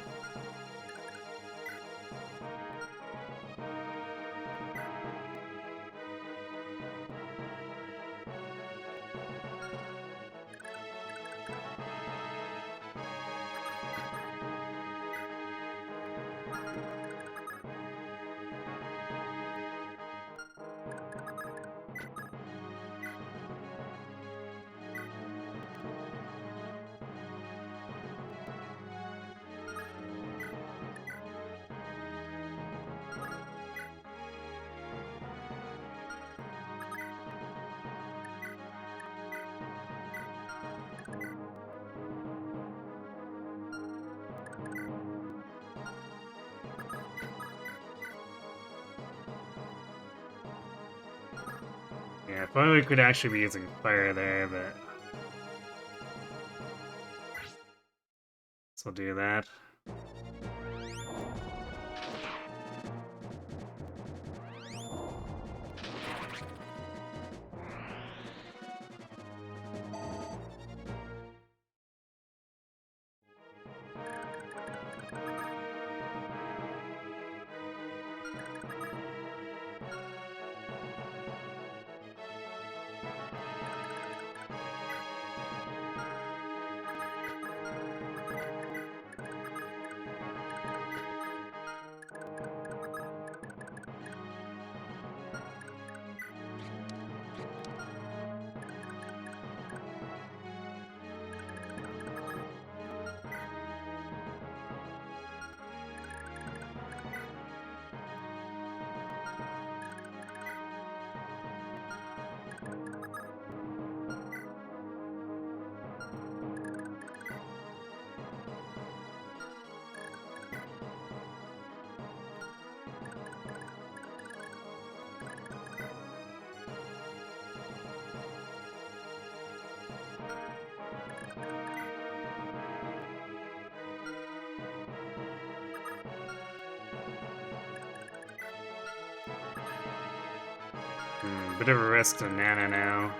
Speaker 1: Yeah, if only we could actually be using fire there, but... So we'll do that. Bit of a risk to Nana now.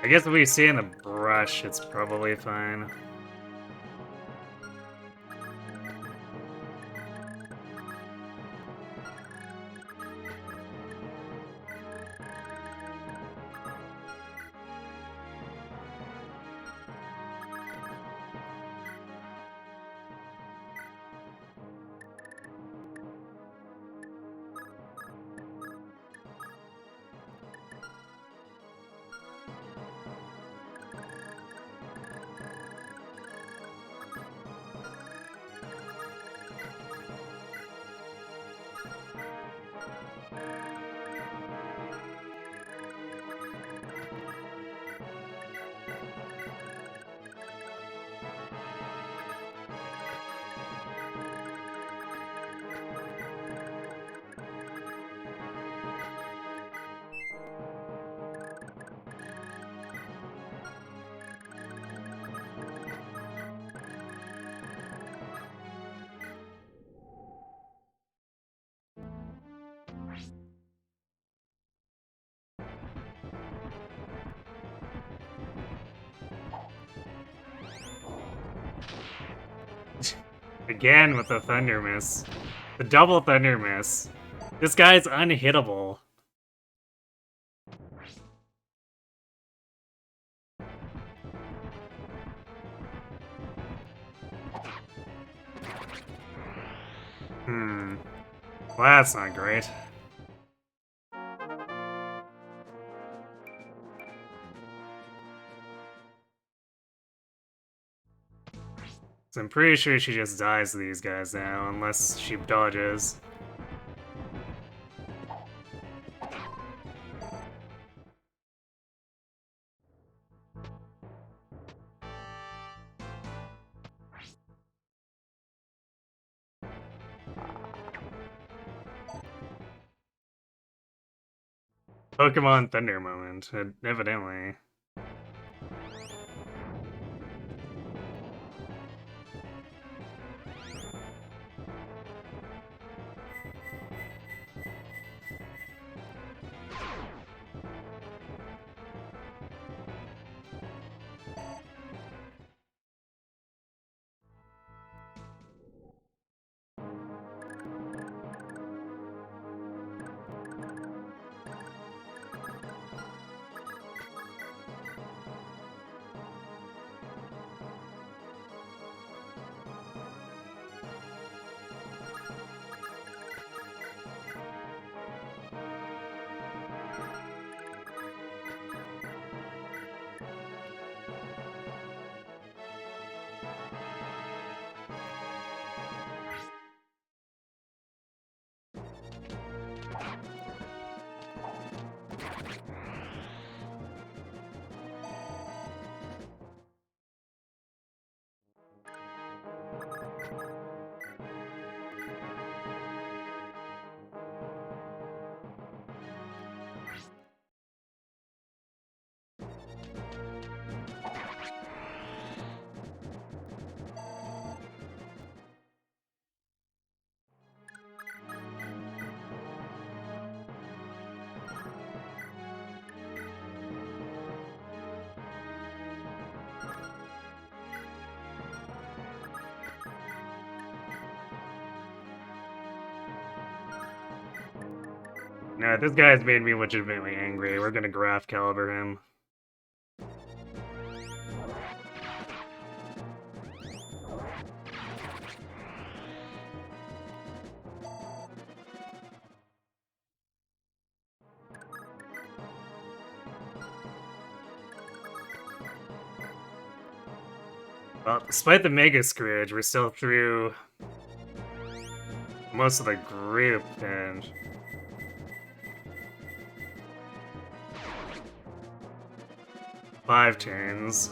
Speaker 1: I guess if we stay in the brush, it's probably fine. Again with the Thunder Miss. The double Thunder Miss. This guy's unhittable. Well, that's not great. So I'm pretty sure she just dies to these guys now, unless she dodges. Pokemon Thunder moment, evidently. No, this guy's made me legitimately angry. We're gonna Graph Caliber him. Well, despite the Mega Scrooge, we're still through most of the group, and 5 turns.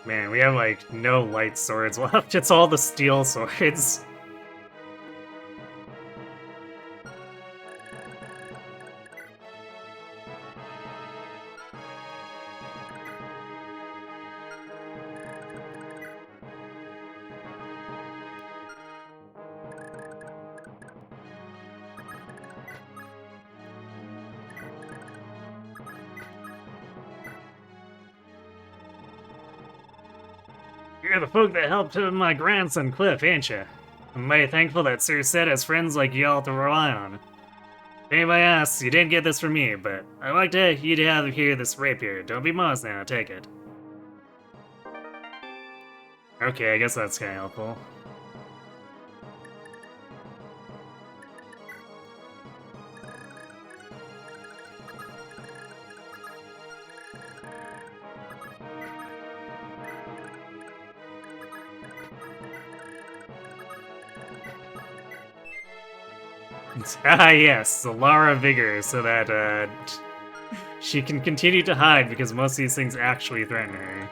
Speaker 1: Man, we have like no light swords left. It's all the steel swords. You're the folk that helped my grandson Cliff, ain't you? I'm mighty thankful that Sir Set has friends like y'all to rely on. If anybody asks, you didn't get this from me, but I'd like you to have here this rapier. Don't be modest now, take it. Okay, I guess that's kind of helpful. Ah, yes, the Lara Vigor, so that she can continue to hide because most of these things actually threaten her.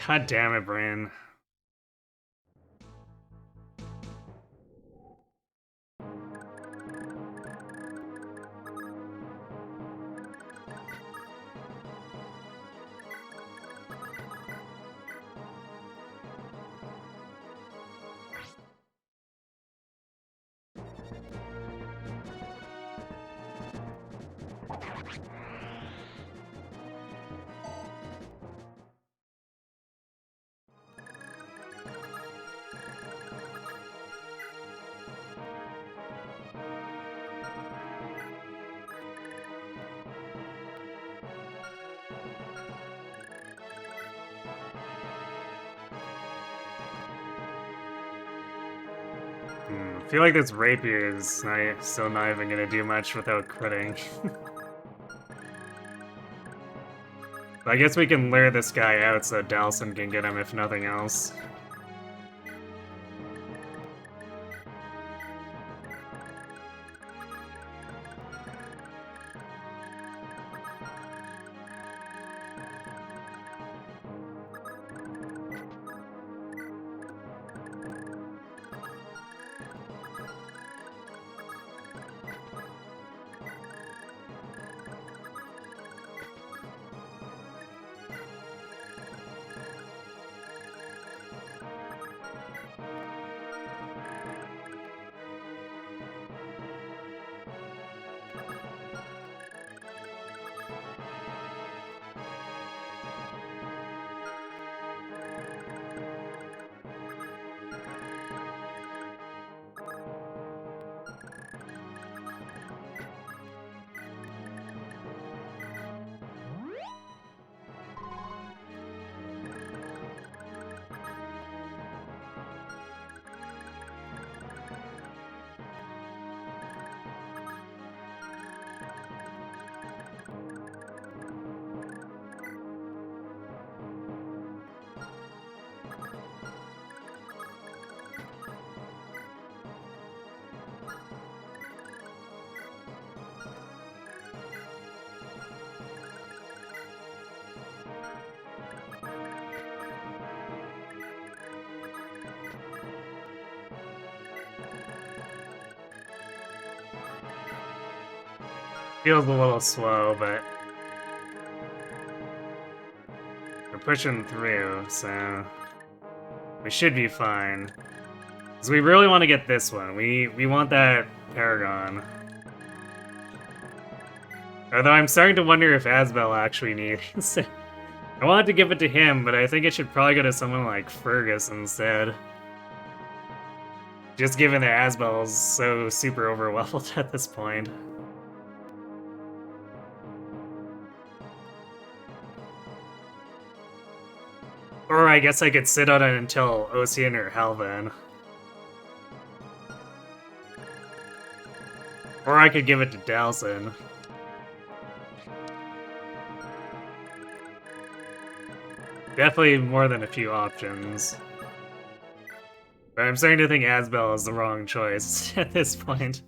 Speaker 1: God damn it, Bran. I feel like this rapier is still not even gonna do much without critting. But I guess we can lure this guy out so Dalsin can get him if nothing else. Feels a little slow, but we're pushing through, so we should be fine. Because we really want to get this one. We want that Paragon. Although I'm starting to wonder if Asbel actually needs it. I wanted to give it to him, but I think it should probably go to someone like Fergus instead. Just given that Asbel's so super overleveled at this point. Or I guess I could sit on it until Ocean or Halvan. Or I could give it to Dalsin. Definitely more than a few options. But I'm starting to think Asbel is the wrong choice at this point.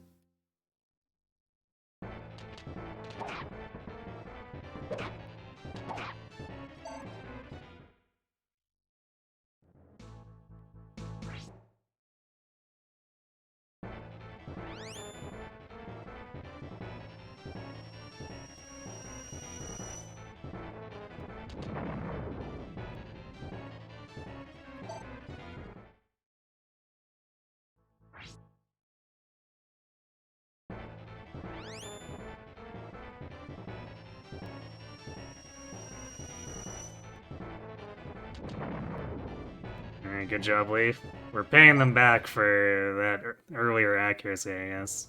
Speaker 1: Alright, good job, Leaf. We're paying them back for that earlier accuracy, I guess.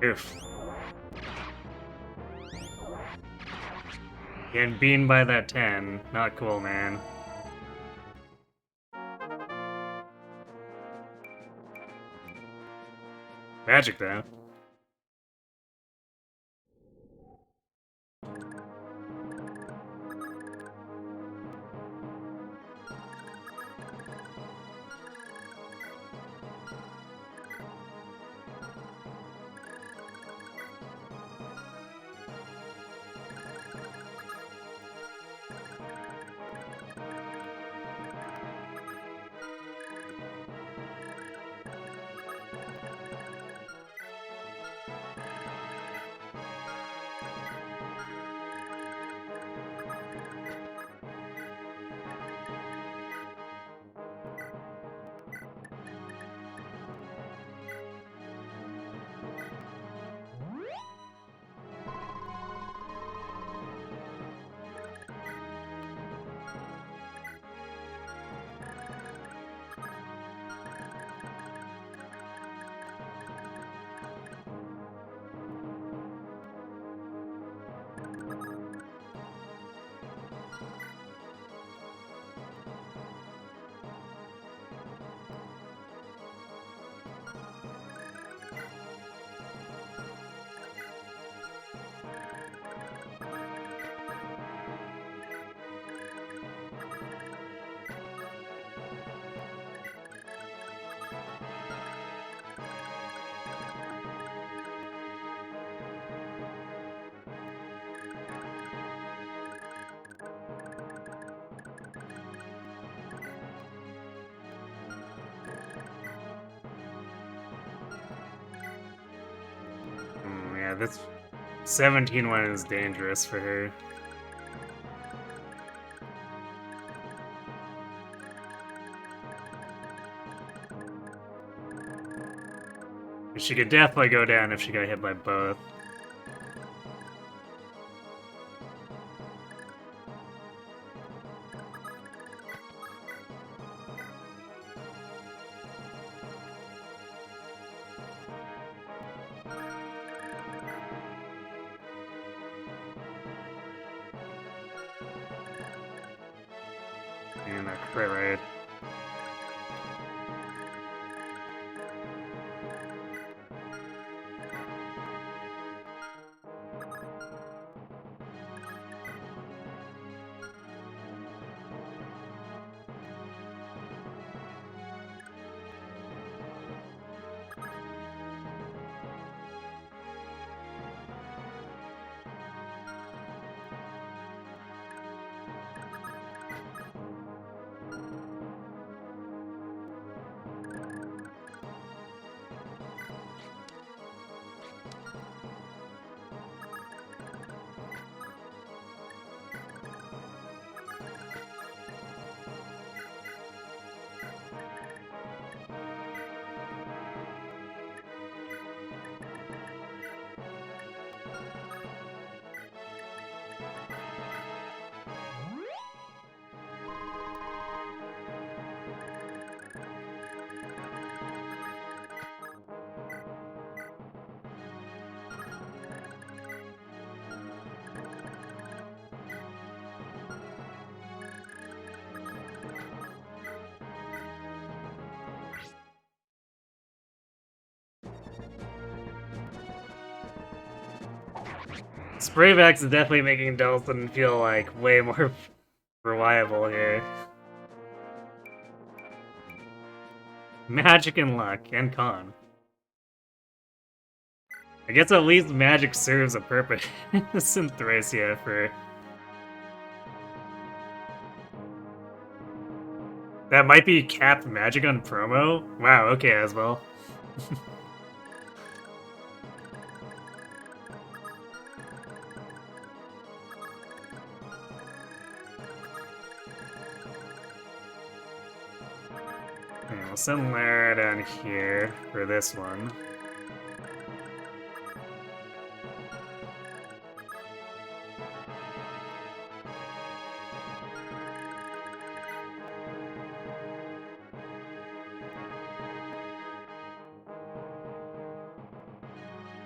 Speaker 1: Oof. Getting beaten by that 10. Not cool, man. Magic, though. Yeah, this 17 one is dangerous for her. She could definitely go down if she got hit by both. And a crit rate. Sprayvax is definitely making Dalsin feel like way more reliable here. Magic and luck, and con. I guess at least magic serves a purpose in Thracia for... That might be capped magic on promo? Wow, okay, as well. We'll send Lara down here for this one.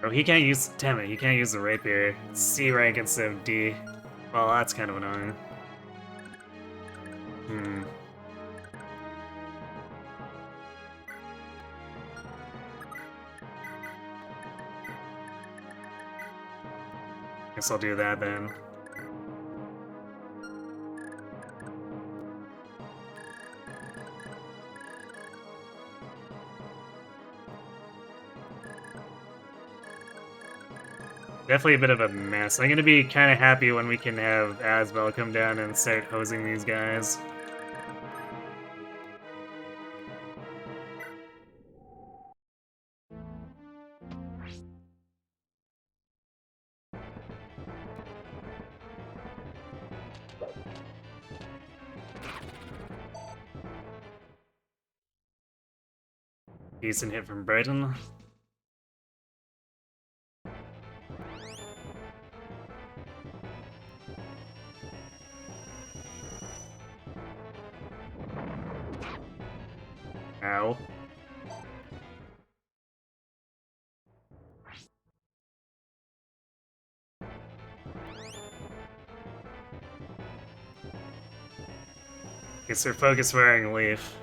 Speaker 1: Oh, he can't use. Damn it, he can't use the rapier. It's C rank instead of D. Well, that's kind of annoying. Hmm. Guess I'll do that then. Definitely a bit of a mess. I'm gonna be kind of happy when we can have Asbel come down and start hosing these guys. Decent hit from Brighton. Ow. Guess they're focus wearing Leaf.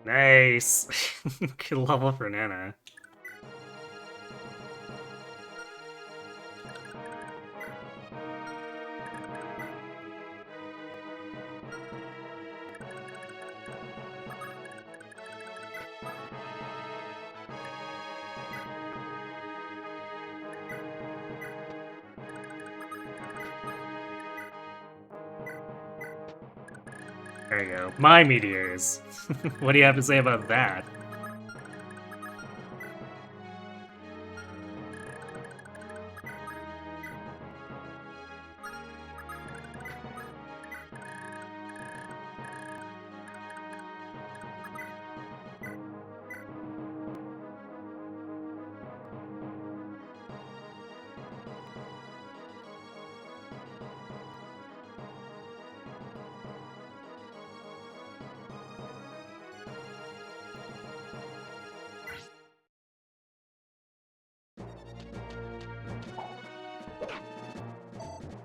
Speaker 1: Nice! Good level for Nana. There you go. My meteors! What do you have to say about that?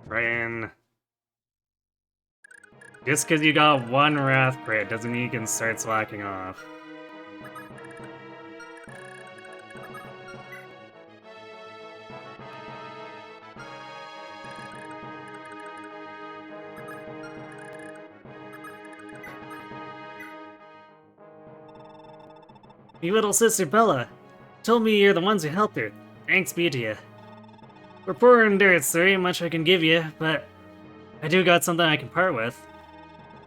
Speaker 1: Brian. Just because you got one Wrath crit doesn't mean you can start slacking off. Your little sister Bella told me you're the ones who helped her. Thanks be to you. We're poor endurance, there ain't much I can give you, but I do got something I can part with.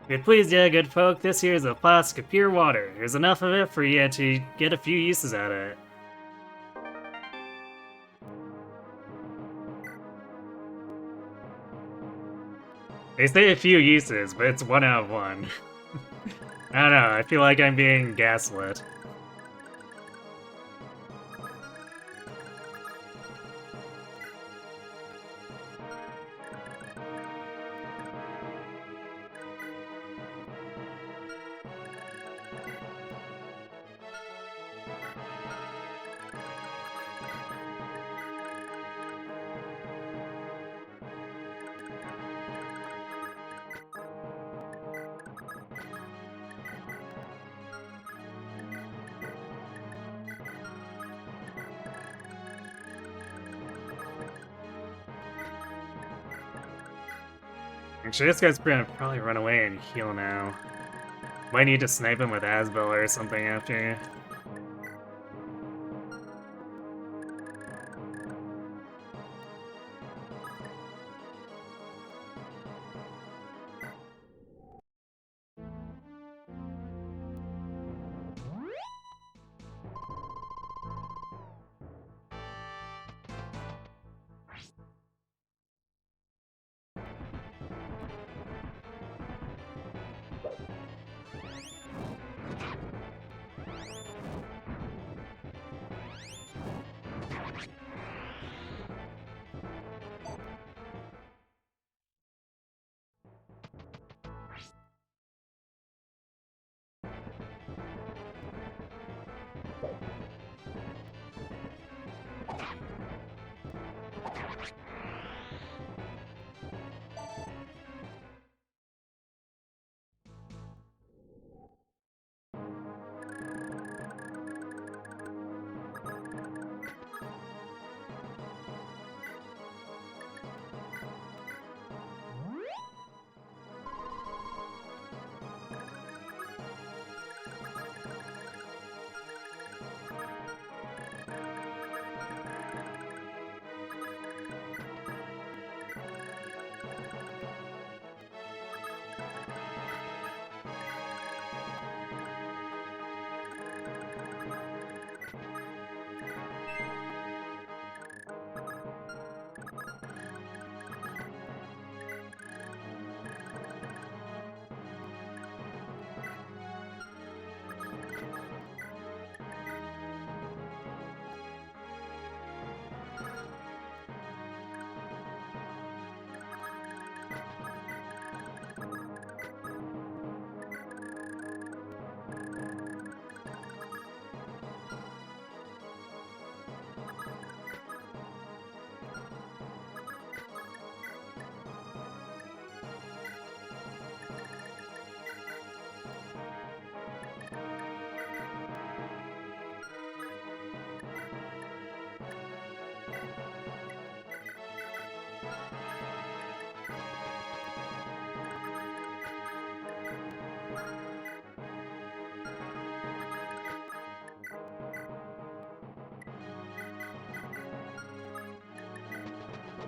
Speaker 1: If it please ya, good folk, this here's a flask of pure water. There's enough of it for you to get a few uses out of it. They say a few uses, but it's 1 out of 1. I don't know, I feel like I'm being gaslit. Actually, this guy's gonna probably run away and heal now. Might need to snipe him with Asbel or something after.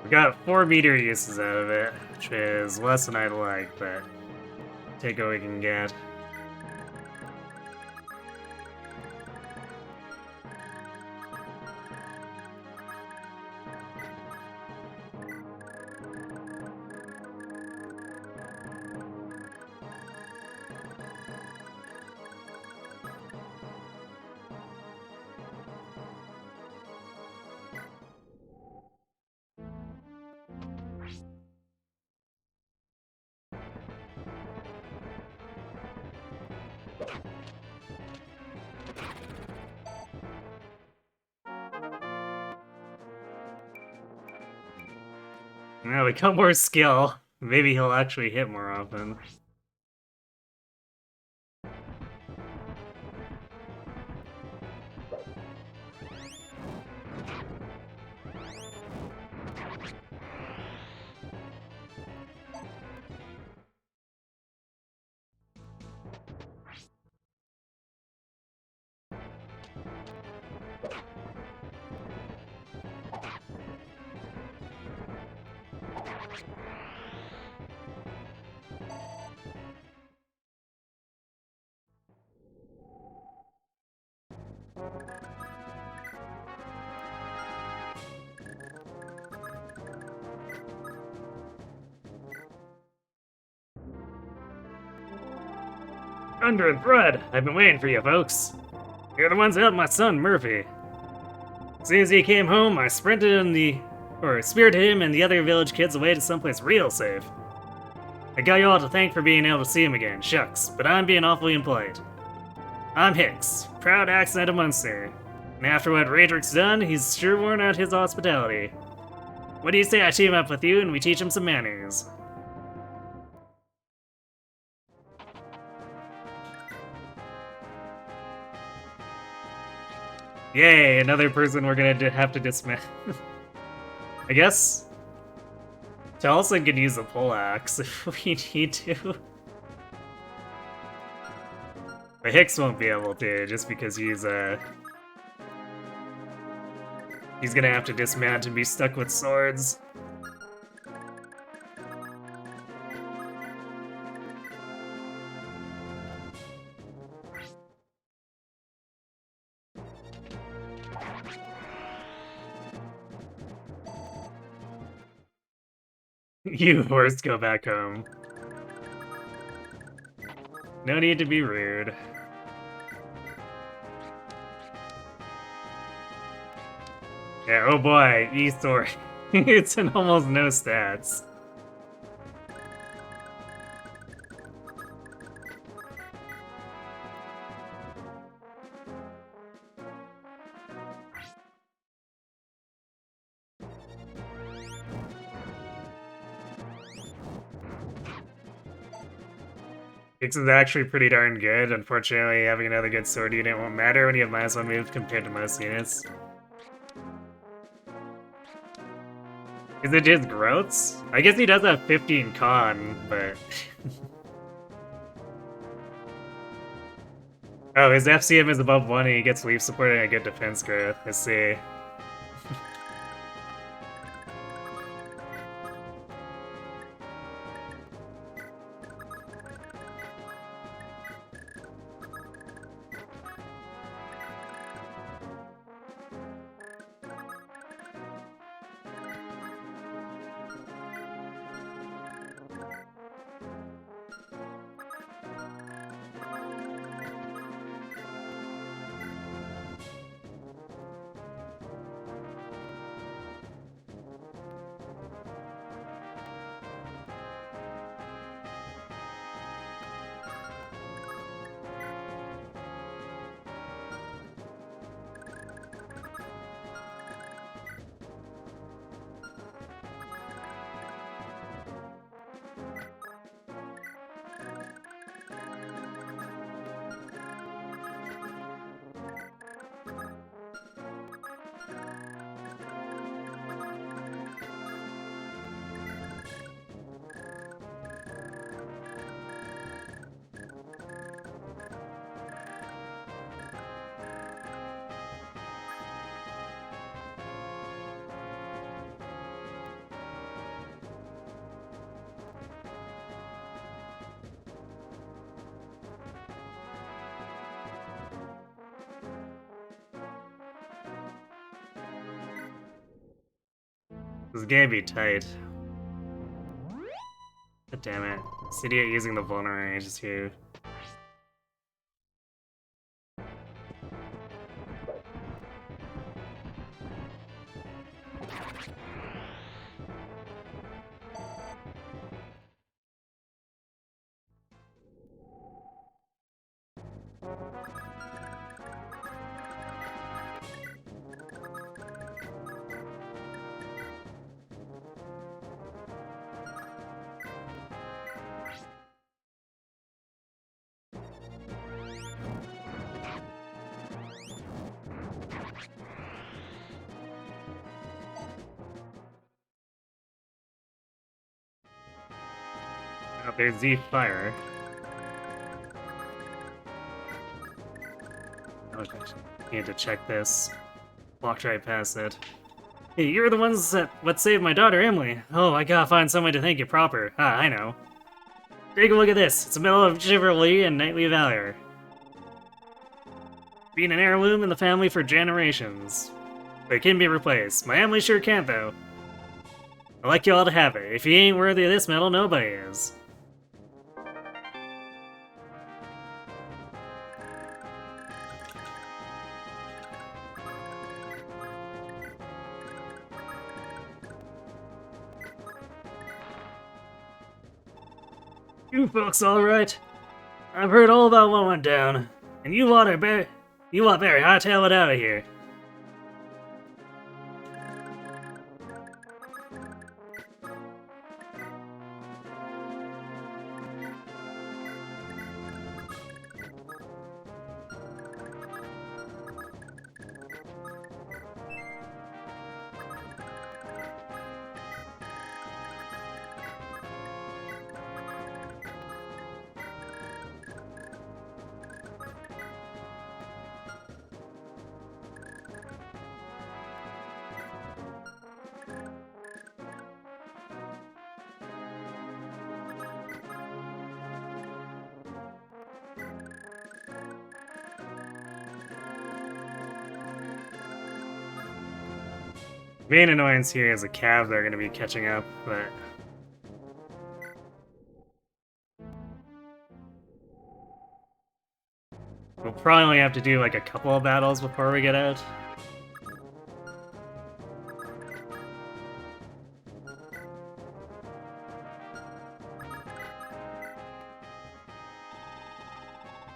Speaker 1: Got 4 meter uses out of it, which is less than I'd like, but take what we can get. Now we got more skill. Maybe he'll actually hit more often. Thunder and Thread, I've been waiting for you folks. You're the ones that helped my son, Murphy. As soon as he came home, I spirited him and the other village kids away to someplace real safe. I got you all to thank for being able to see him again, shucks, but I'm being awfully impolite. I'm Hicks, proud accent of Munster, and after what Radrick's done, he's sure worn out his hospitality. What do you say I team up with you and we teach him some manners? Yay, another person we're gonna have to dismiss. I guess Dalsin can use a poleaxe if we need to. But Hicks won't be able to, just because he's gonna have to dismount and be stuck with swords. You horse, go back home. No need to be rude. Yeah, oh boy, E-Sword. It's an almost no stats. Hicks is actually pretty darn good. Unfortunately, having another good sword unit won't matter when you have -1 move compared to most units. Is it just growths? I guess he does have 15 con, but... Oh, his FCM is above 1 and he gets leaf support and a good defense growth. I see. This is gonna be tight. God damn it. This idiot using the vulnerable range is here. Oh, there's Z Fire. Okay, need to check this. Walked right past it. Hey, you're the ones that what saved my daughter, Emily. Oh, I gotta find someone to thank you proper. Ah, I know. Take a look at this. It's a medal of chivalry and knightly valor. Been an heirloom in the family for generations. But it can be replaced. My Emily sure can't, though. I'd like you all to have it. If you ain't worthy of this medal, nobody is. You folks alright? I've heard all about what went down, and you want Barry hightail it out of here. Main annoyance here is the cab they're gonna be catching up, but we'll probably only have to do like a couple of battles before we get out.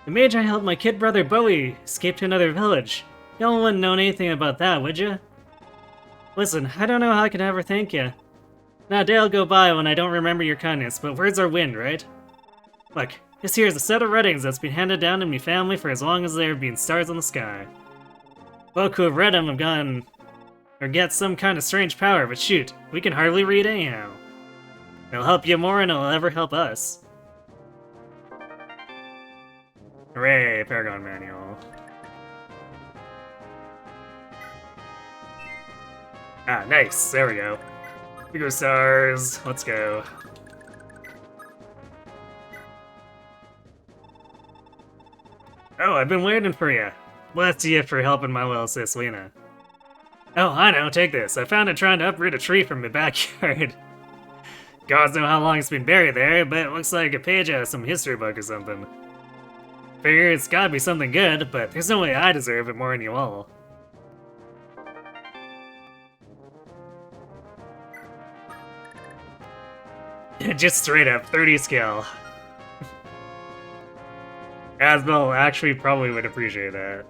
Speaker 1: The mage I helped my kid brother Bowie escape to another village. Y'all wouldn't know anything about that, would ya? Listen, I don't know how I can ever thank you. Not a day'll go by when I don't remember your kindness, but words are wind, right? Look, this here is a set of writings that's been handed down to me family for as long as there have been stars in the sky. Folk who have read them have gone or get some kind of strange power, but shoot, we can hardly read anyhow. It'll help you more than it'll ever help us. Hooray, Paragon Manual. Ah, nice. There we go. We go stars. Let's go. Oh, I've been waiting for you. Bless you for helping my little sis Lena. Oh, I know. Take this. I found it trying to uproot a tree from my backyard. Gods know how long it's been buried there, but it looks like a page out of some history book or something. Figure it's gotta be something good, but there's no way I deserve it more than you all. Just straight up 30 scale. Asbel actually probably would appreciate that.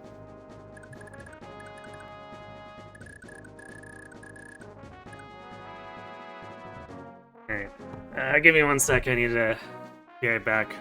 Speaker 1: Alright. Give me 1 sec, I need to be right back.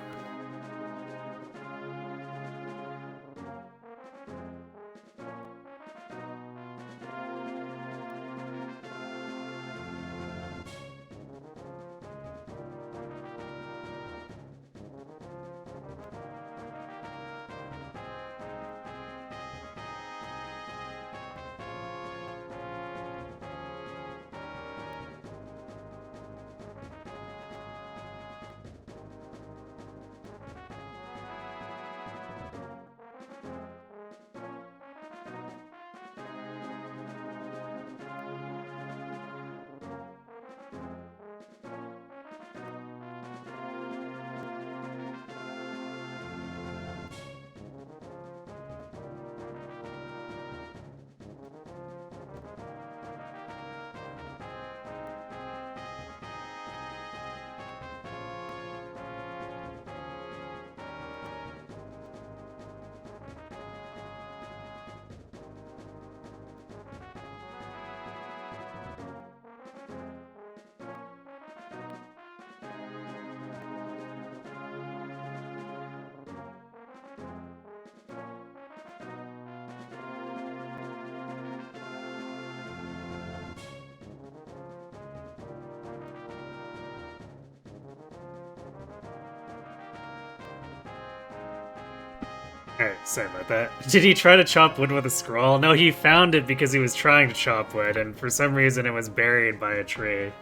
Speaker 1: Alright, sorry about that. Did he try to chop wood with a scroll? No, he found it because he was trying to chop wood, and for some reason it was buried by a tree.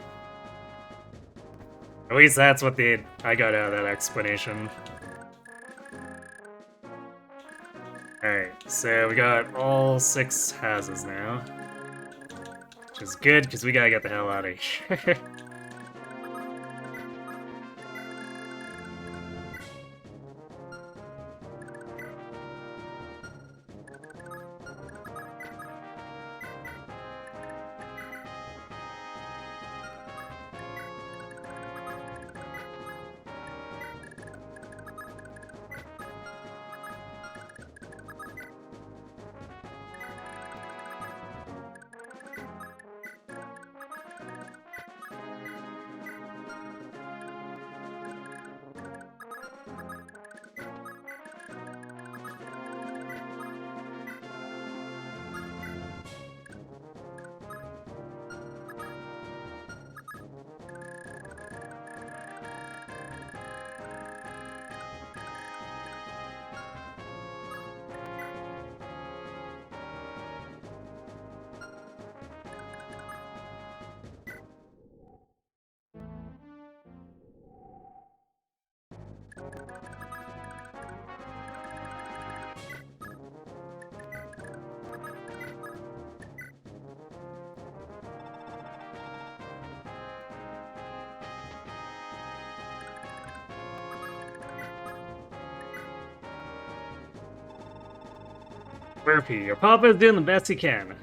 Speaker 1: At least that's what I got out of that explanation. Alright, so we got all 6 houses now. Which is good, because we gotta get the hell out of here. Burpee, your papa is doing the best he can.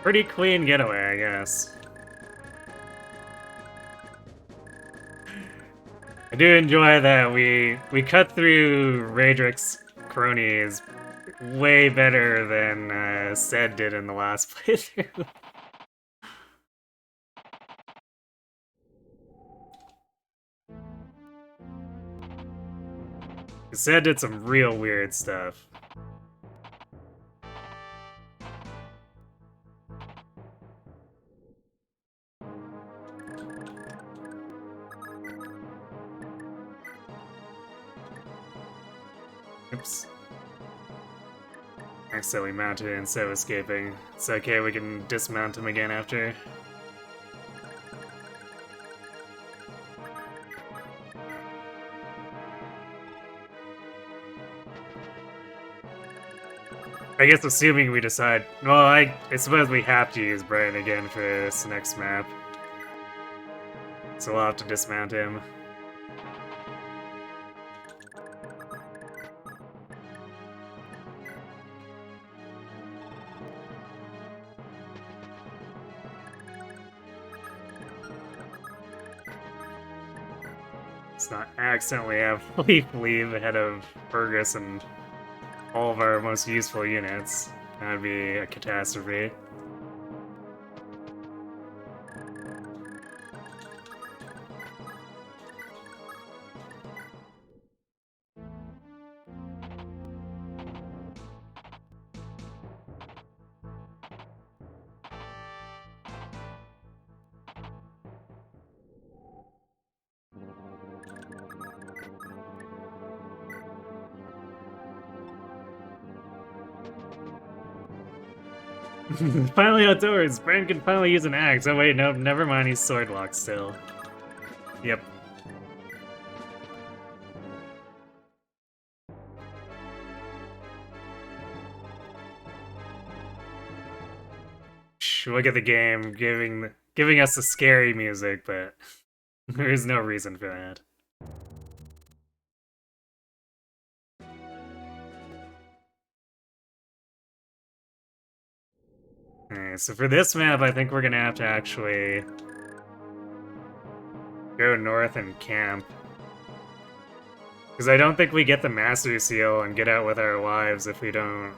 Speaker 1: Pretty clean getaway, I guess. I do enjoy that we cut through Raedric's cronies way better than Ced did in the last playthrough. Ced did some real weird stuff. Oops. Accidentally mounted it instead of escaping. It's okay, we can dismount him again after. I guess assuming we decide... Well, I suppose we have to use Brian again for this next map. So we'll have to dismount him. Let's not accidentally have Leaf leave ahead of Fergus and all of our most useful units. That would be a catastrophe. Finally outdoors! Brand can finally use an axe. Oh wait, no, never mind, he's sword locked still. Yep. Look at the game giving us the scary music, but there is no reason for that. Alright, so for this map, I think we're gonna have to actually go north and camp. Because I don't think we get the Master Seal and get out with our lives if we don't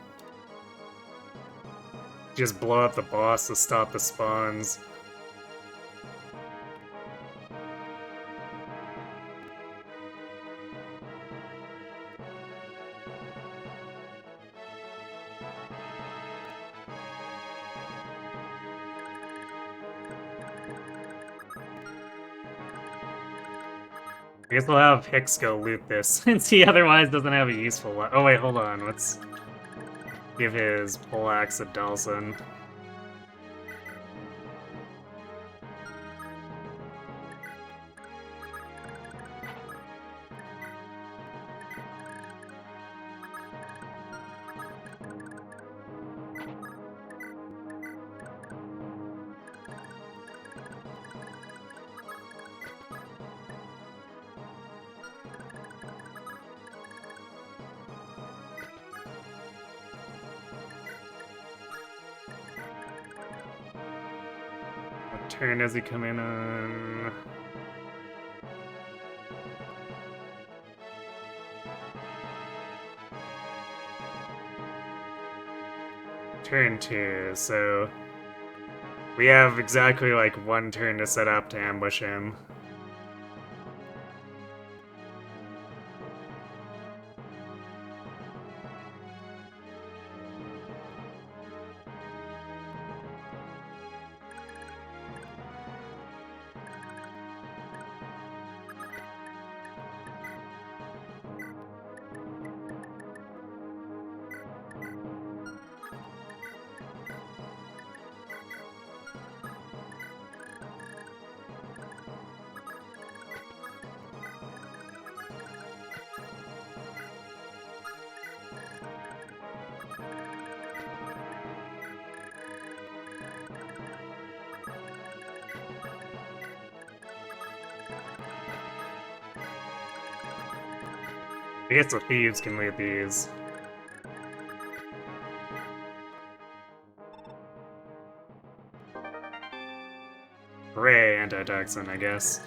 Speaker 1: just blow up the boss to stop the spawns. I guess we'll have Hicks go loot this, since he otherwise doesn't have a useful one. Oh wait, hold on, let's give his poleaxe to Dalsin. What turn does he come in on? Turn 2, so we have exactly like one turn to set up to ambush him. I guess the thieves can lead these. Hooray, anti-Dalsin, I guess.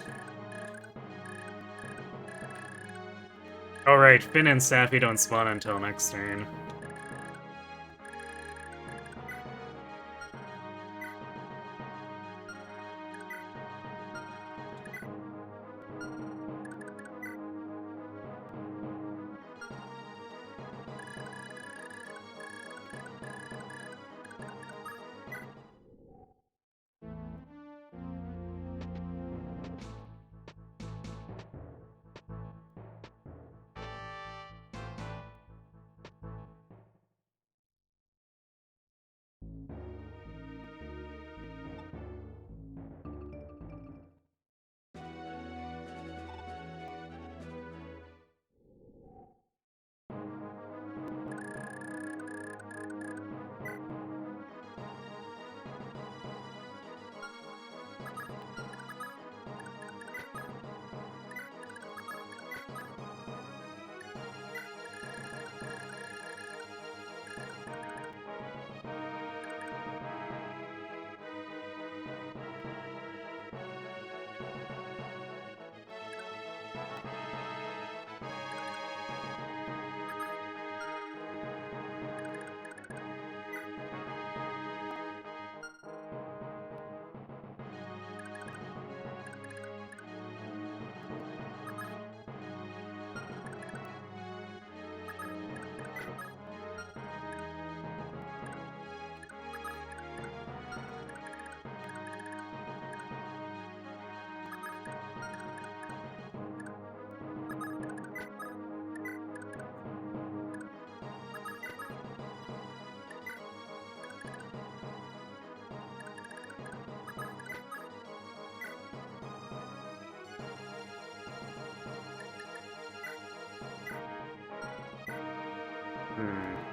Speaker 1: Alright, Finn and Sappy don't spawn until next turn.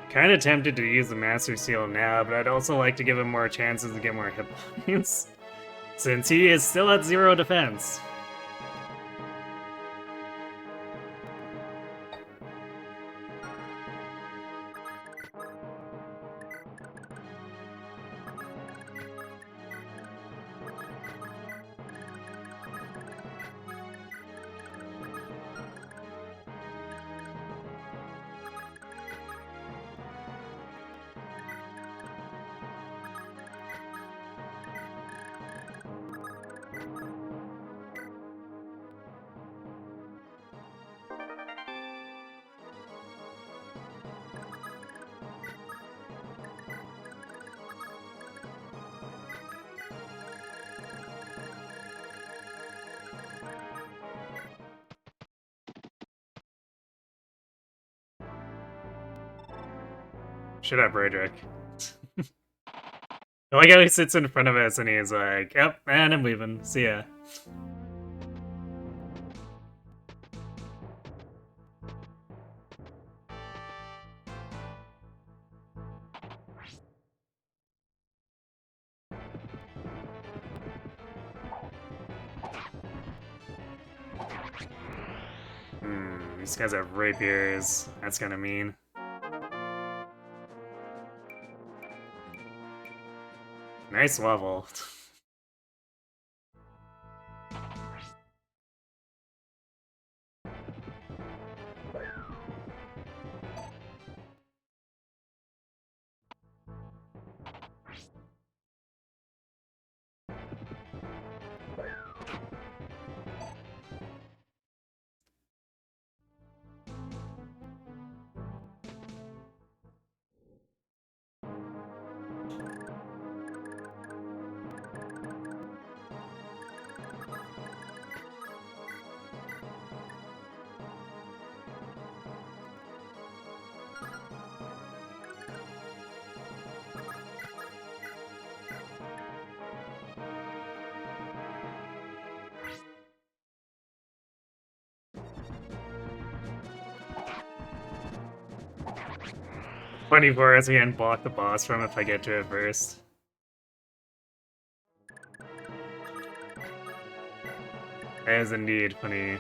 Speaker 1: Kinda tempted to use the Master Seal now, but I'd also like to give him more chances to get more hit points, since he is still at 0 defense. Shut up, Roderick. I like how he sits in front of us and he's like, yep, and I'm leaving. See ya. These guys have rapiers. That's kinda mean. Nice level. Funny for us, we can block the boss from if I get to it first. That is indeed funny.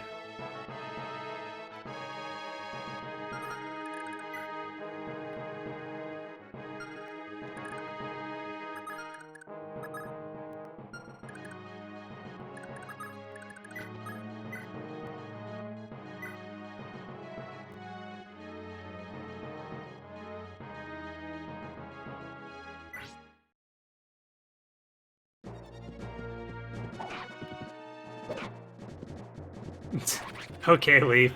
Speaker 1: Okay, Leaf.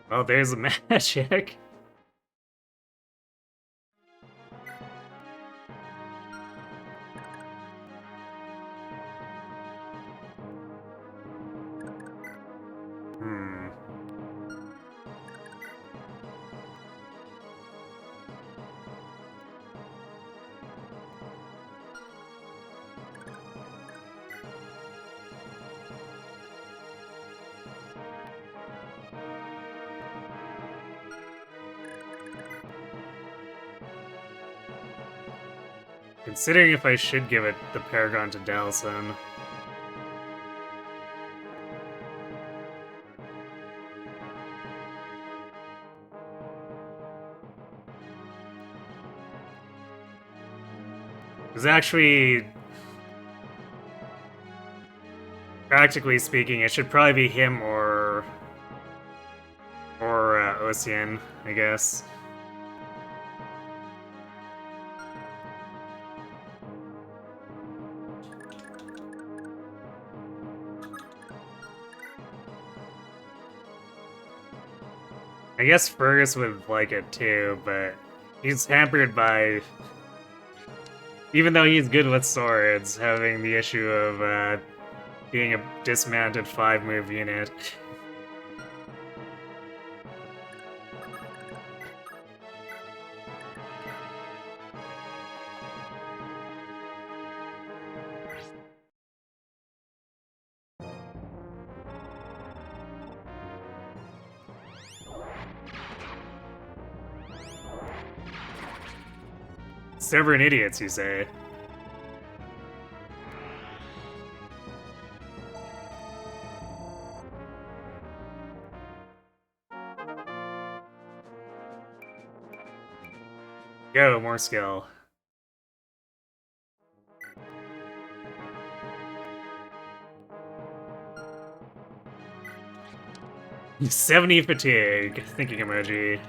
Speaker 1: Oh, there's the magic. Considering if I should give it the Paragon to Dalsin. Because actually, practically speaking, it should probably be him or Ocean, I guess. I guess Fergus would like it too, but he's hampered by, even though he's good with swords, having the issue of being a dismounted 5-move unit. Stubborn idiots, you say? Go, more skill. $70 fatigue. Thinking emoji.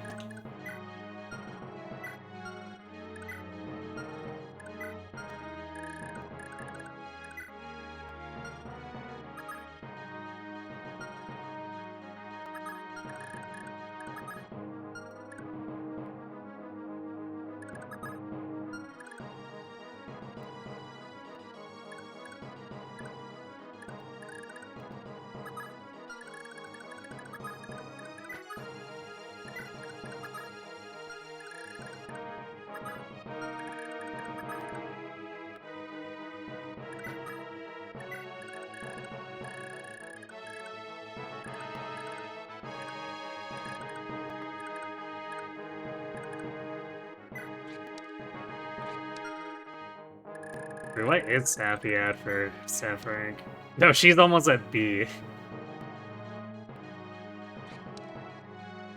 Speaker 1: Wait, what is Sappy at for staff rank? No, she's almost at B.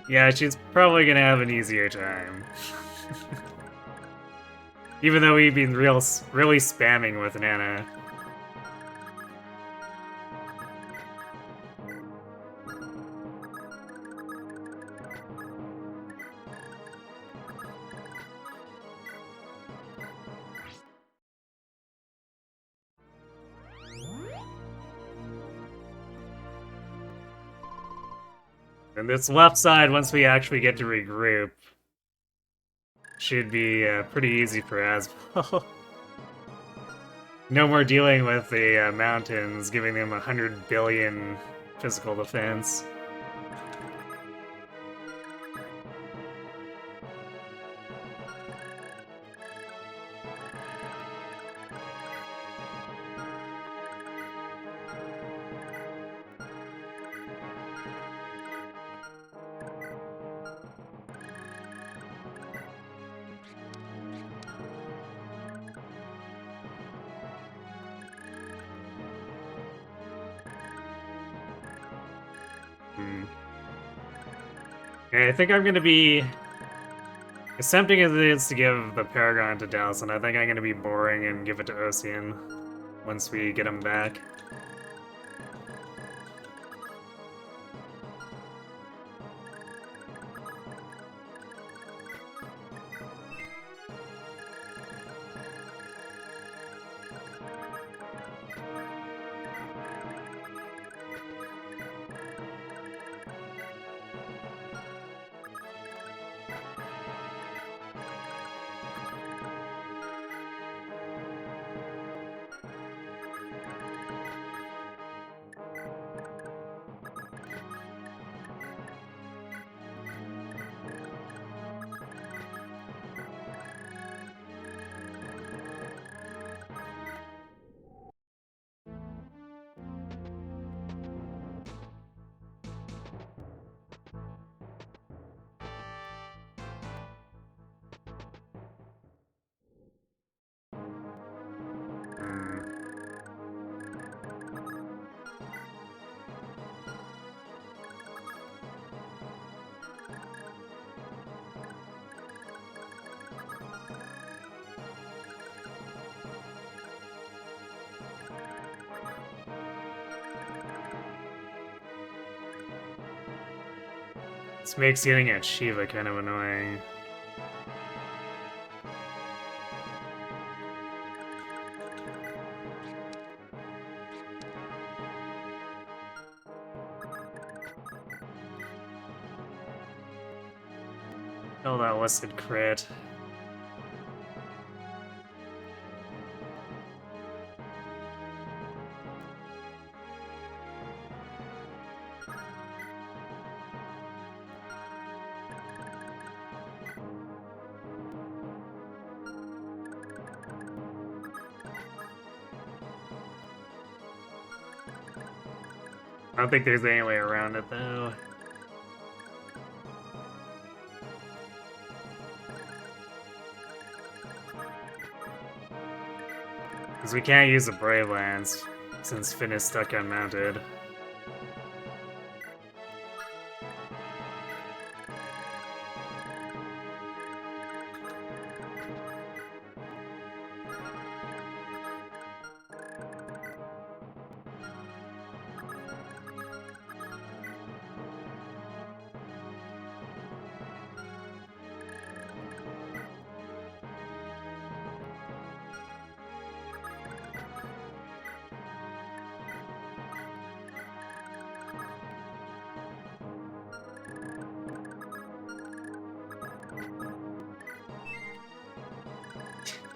Speaker 1: Yeah, she's probably gonna have an easier time. Even though we've been really spamming with Nana. And this left side, once we actually get to regroup, should be pretty easy for Asbel. No more dealing with the mountains, giving them 100 billion physical defense. Okay, I think I'm gonna be... As tempting as it is to give the Paragon to Dalsin, I think I'm gonna be boring and give it to Ocean once we get him back. This makes getting at Shiva kind of annoying. Oh, that listed crit. I don't think there's any way around it, though. Because we can't use the Brave Lance, since Finn is stuck unmounted.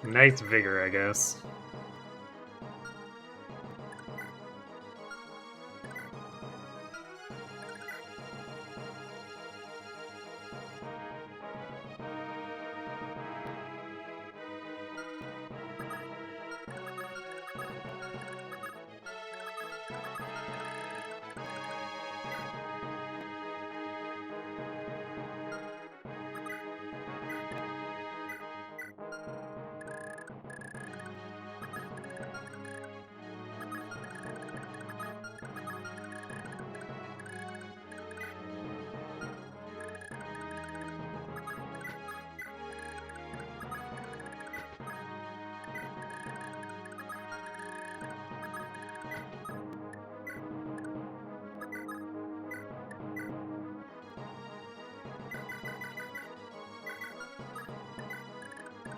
Speaker 1: Nice vigor, I guess.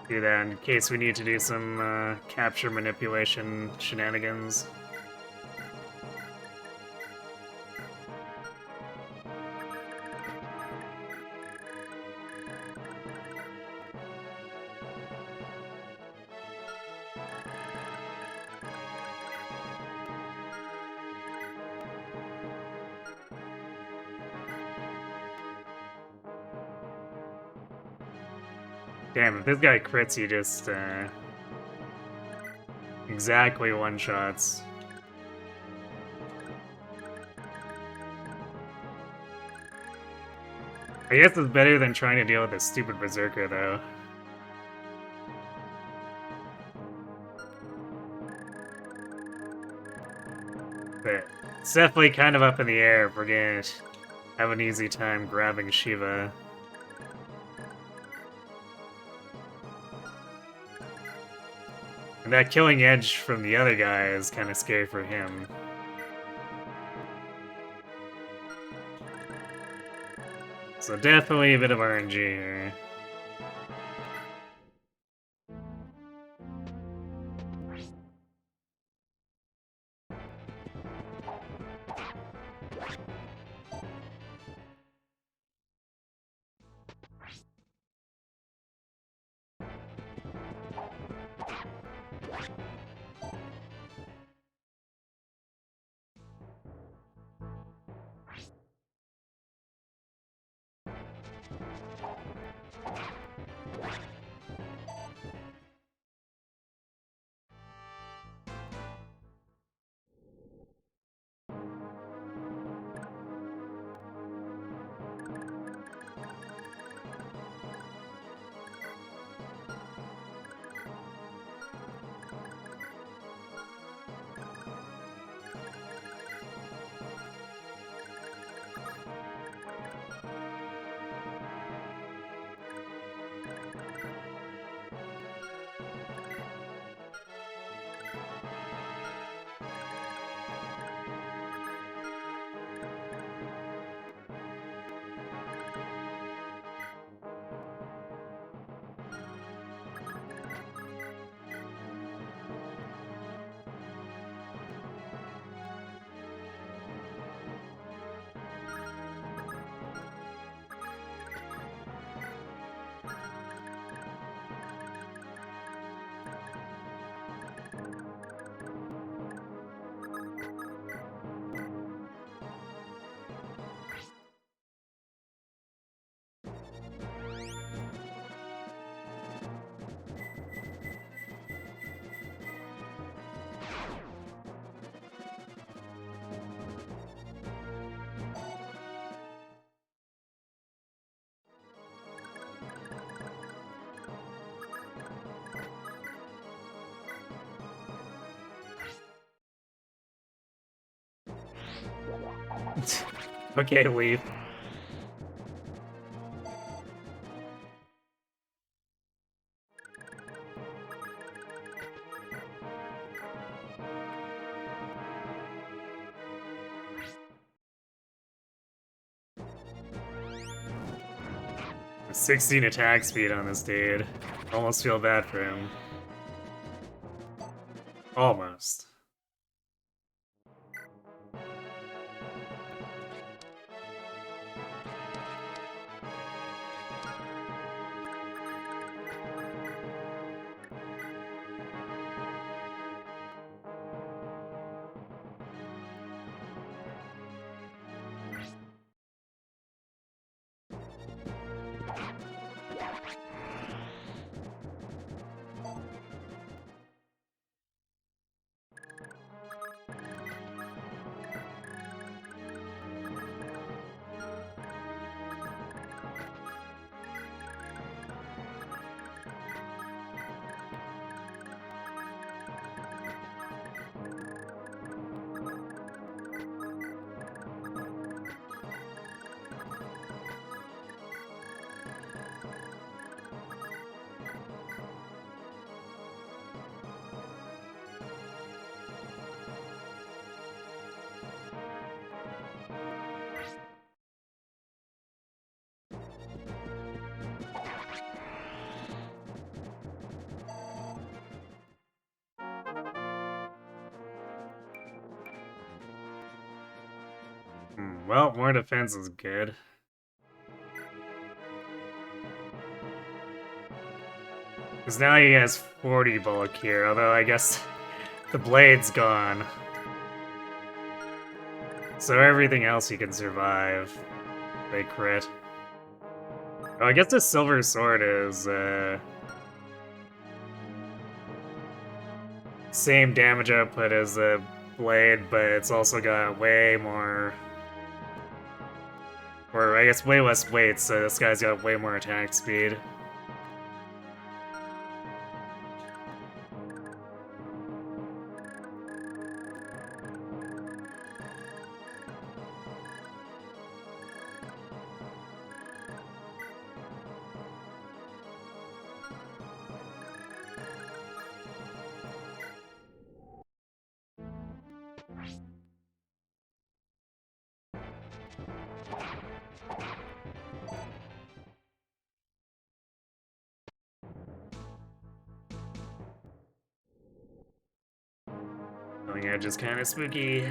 Speaker 1: do that in case we need to do some capture manipulation shenanigans. Damn, if this guy crits, he just, exactly one-shots. I guess it's better than trying to deal with this stupid Berserker, though. But it's definitely kind of up in the air if we're gonna have an easy time grabbing Shiva. And that killing edge from the other guy is kind of scary for him. So definitely a bit of RNG here. Okay, leave. A 16 attack speed on this dude. Almost feel bad for him. Almost. Well, more defense is good. Because now he has 40 bulk here, although I guess the blade's gone. So everything else he can survive. They crit. Oh, I guess the silver sword is, same damage output as the blade, but it's also got way more... Or, I guess, way less weight, so this guy's got way more attack speed. Going edge is kind of spooky.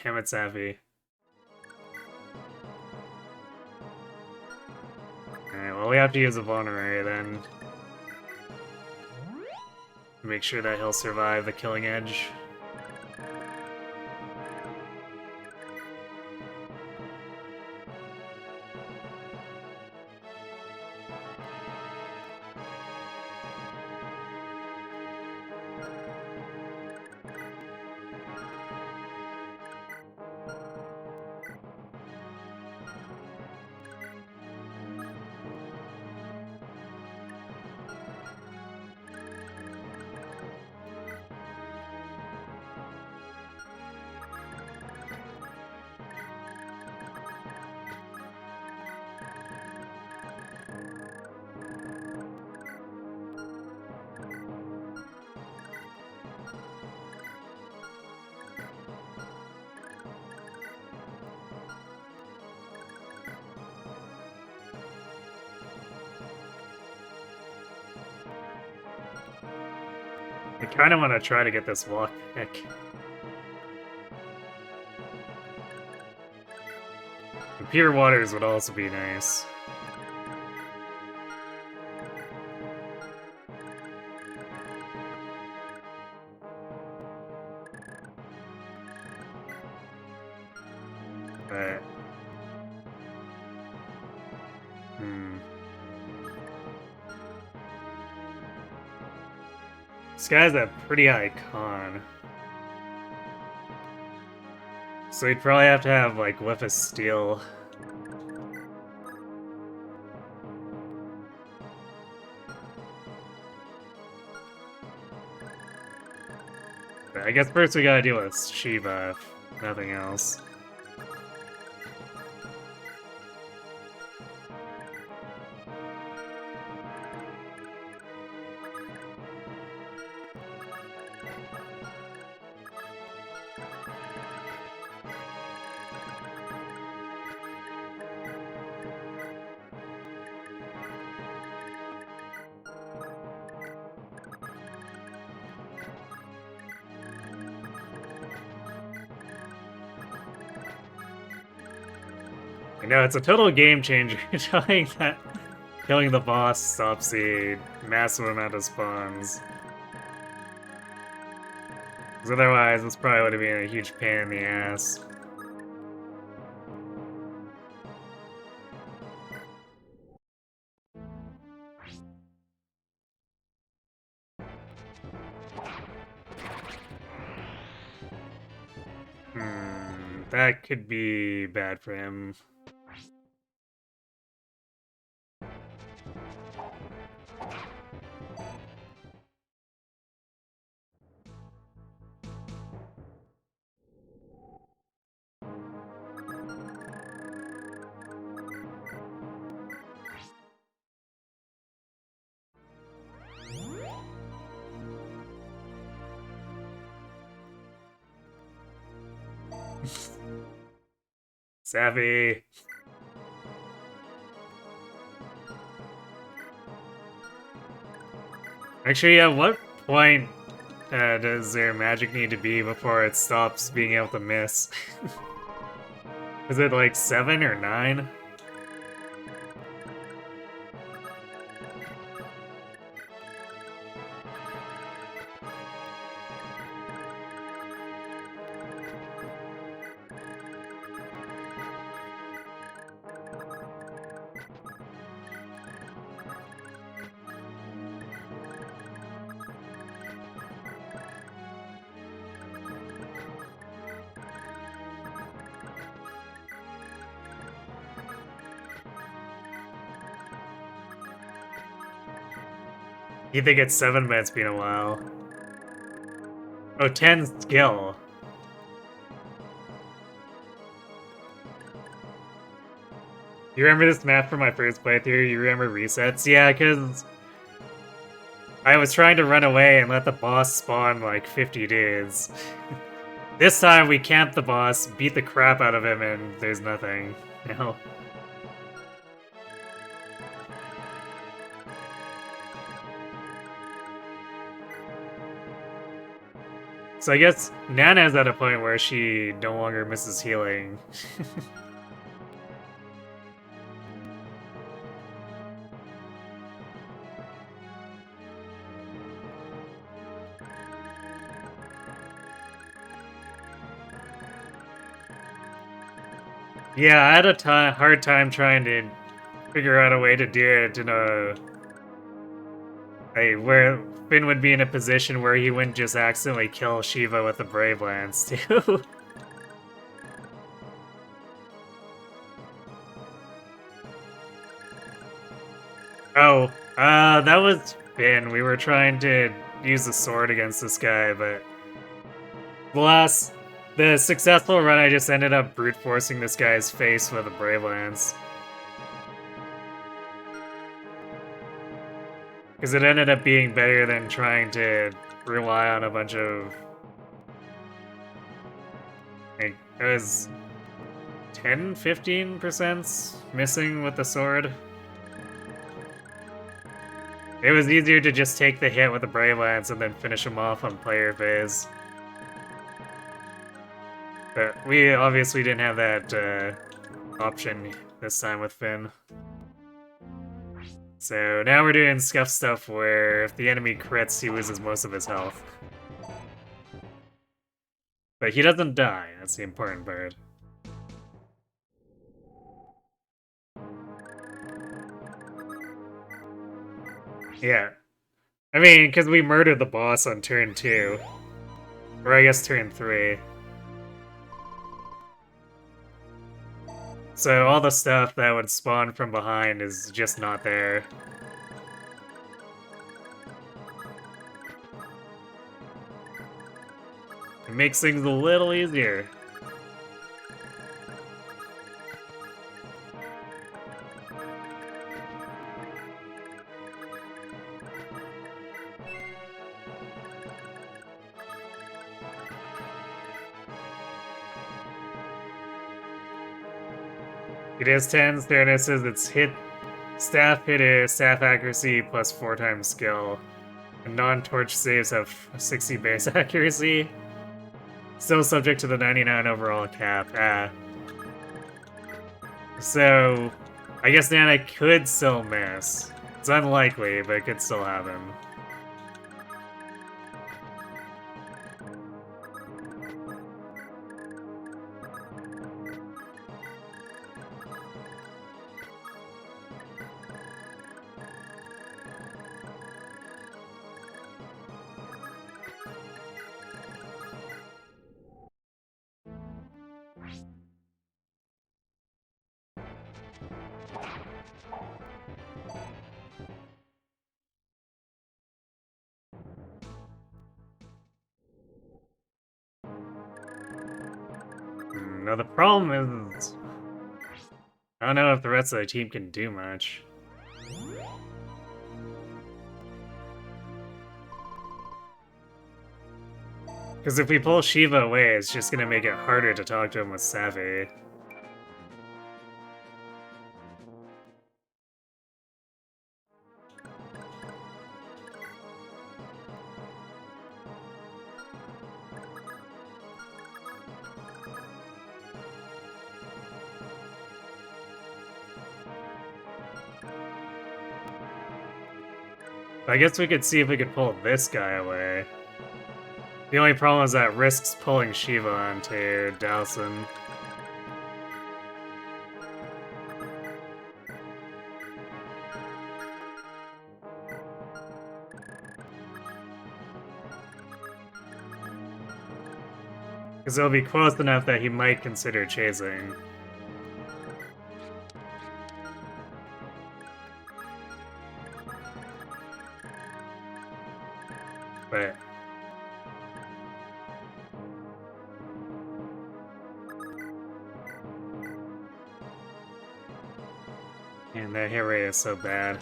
Speaker 1: Damn it, Safi. Alright, well, we have to use a vulnerary then. Make sure that he'll survive the killing edge. I kind of want to try to get this walk pick. The pure waters would also be nice. But... This guy's a pretty high con. So he'd probably have to have, like, Whiff of Steel. But I guess first we gotta deal with Shiva, if nothing else. I know, it's a total game changer telling that killing the boss stops the massive amount of spawns. Because otherwise, this probably would have been a huge pain in the ass. That could be bad for him. Savvy. Actually, at what point does their magic need to be before it stops being able to miss? Is it like 7 or 9? You think it's 7, but it's been a while. Oh, 10 skill. You remember this map from my first playthrough? You remember resets? Yeah, because I was trying to run away and let the boss spawn like 50 dudes. This time we camped the boss, beat the crap out of him, and there's nothing. You know? So I guess Nana's at a point where she no longer misses healing. Yeah, I had a hard time trying to figure out a way to do it in a... where Finn would be in a position where he wouldn't just accidentally kill Shiva with the Brave Lance, too. Oh, that was Finn. We were trying to use the sword against this guy, but... The successful run, I just ended up brute forcing this guy's face with a Brave Lance. Because it ended up being better than trying to rely on a bunch of... Like, it was 10-15% missing with the sword. It was easier to just take the hit with the Brave Lance and then finish him off on player phase. But we obviously didn't have that option this time with Finn. So now we're doing scuff stuff where if the enemy crits, he loses most of his health. But he doesn't die, that's the important part. Yeah. I mean, because we murdered the boss on turn 2. Or I guess turn 3. So all the stuff that would spawn from behind is just not there. It makes things a little easier. It has 10 stairnesses, its staff hit is staff accuracy plus 4 times skill. And non-torch saves have 60 base accuracy. Still subject to the 99 overall cap. So, I guess Nana could still miss. It's unlikely, but it could still happen. Now the problem is... I don't know if the rest of the team can do much. Because if we pull Shiva away, it's just gonna make it harder to talk to him with Savvy. I guess we could see if we could pull this guy away. The only problem is that risks pulling Shiva onto Dalsin. Because it'll be close enough that he might consider chasing. But... and that hit rate is so bad.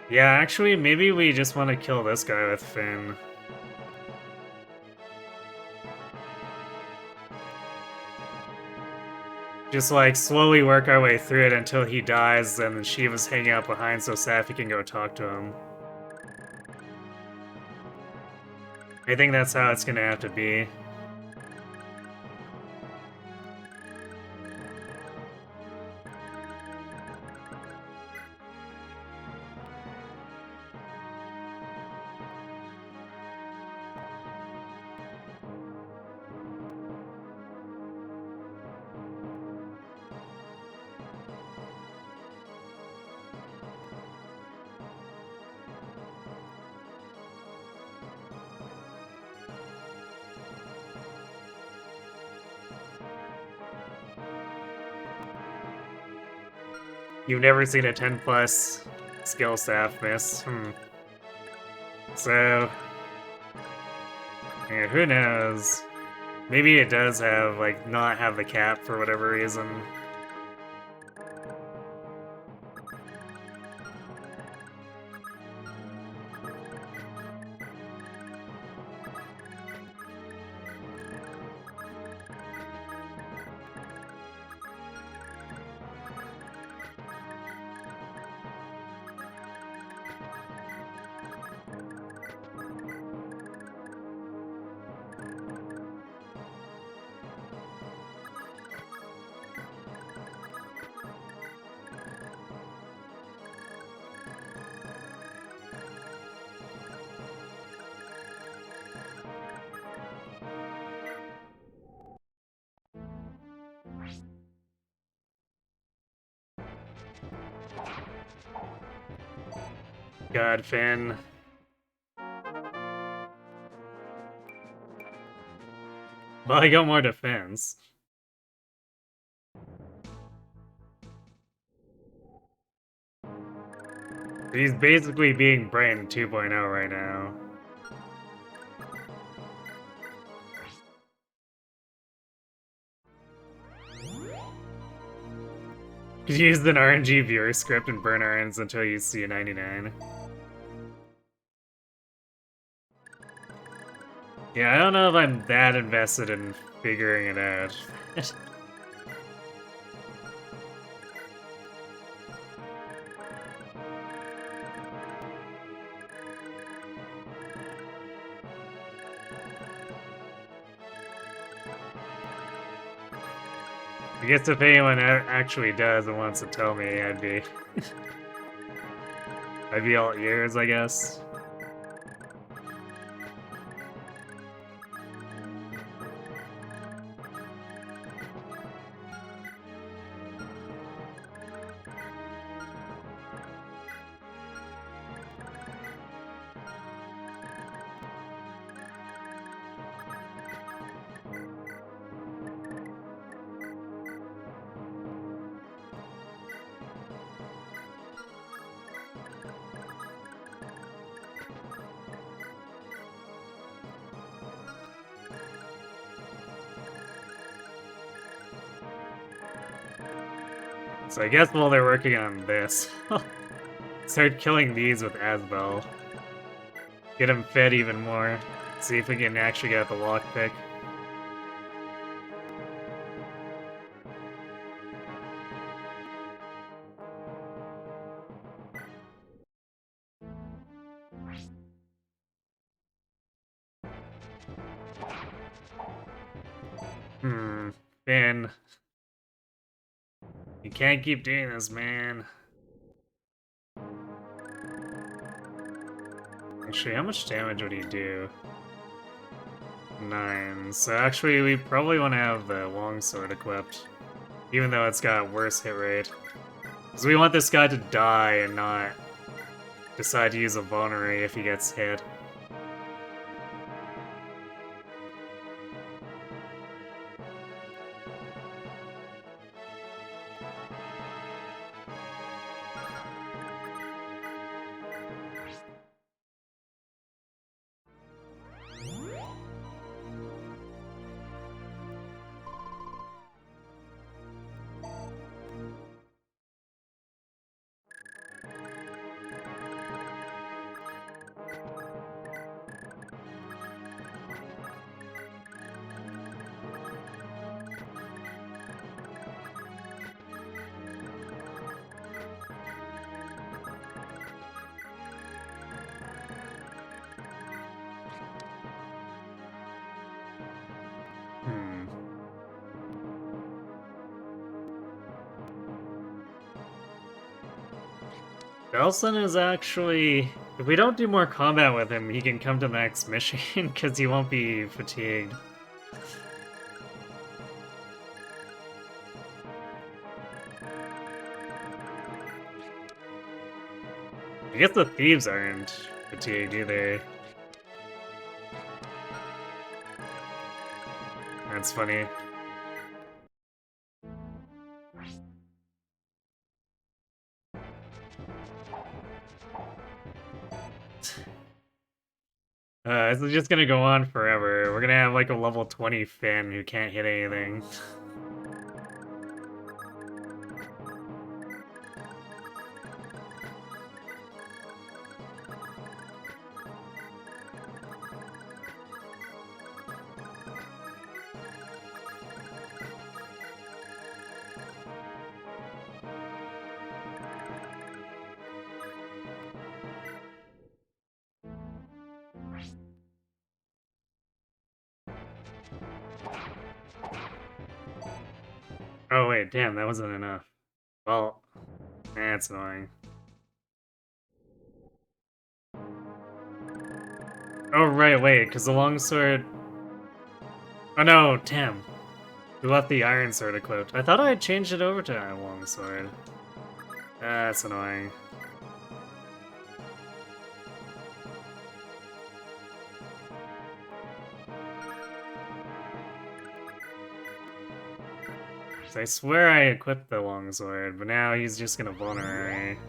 Speaker 1: Yeah, actually, maybe we just want to kill this guy with Finn. Just like slowly work our way through it until he dies, and Shiva's hanging out behind so Safi can go talk to him. I think that's how it's gonna have to be. You've never seen a 10+ skill staff miss. So... yeah, who knows? Maybe it does have, like, not have the cap for whatever reason. God, Finn. Well, I got more defense. He's basically being Brandon 2.0 right now. Could use an RNG viewer script and burn Ardens until you see a 99. Yeah, I don't know if I'm that invested in figuring it out. I guess if anyone actually does and wants to tell me, I'd be all ears, I guess. So I guess while they're working on this, start killing these with Asbel. Get him fed even more. See if we can actually get the lockpick. Finn. You can't keep doing this, man. Actually, how much damage would he do? 9. So actually, we probably want to have the longsword equipped. Even though it's got worse hit rate. Because we want this guy to die and not decide to use a vulnerary if he gets hit. Dalsin is actually... If we don't do more combat with him, he can come to the next mission, because he won't be fatigued. I guess the thieves aren't fatigued either. That's funny. This is just gonna go on forever. We're gonna have like a level 20 Finn who can't hit anything. Oh wait, damn, that wasn't enough. Well, that's annoying. Oh right, wait, because the longsword... Oh no, damn. We left the iron sword equipped. I thought I had changed it over to a longsword. That's annoying. I swear I equipped the longsword, but now he's just gonna vulnerary.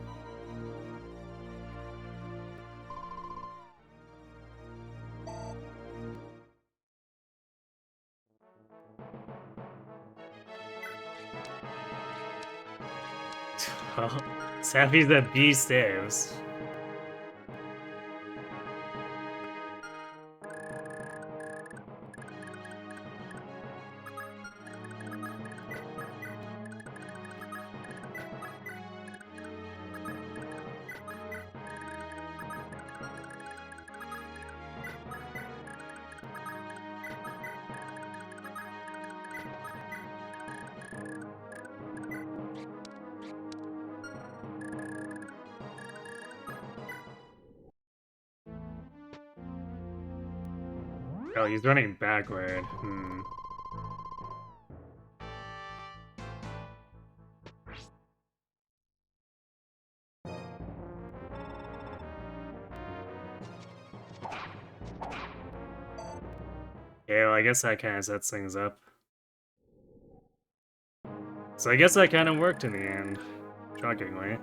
Speaker 1: Well, Sappy's that B saves. Oh, he's running backward. Yeah, well, I guess that kind of sets things up. So I guess that kind of worked in the end, shockingly.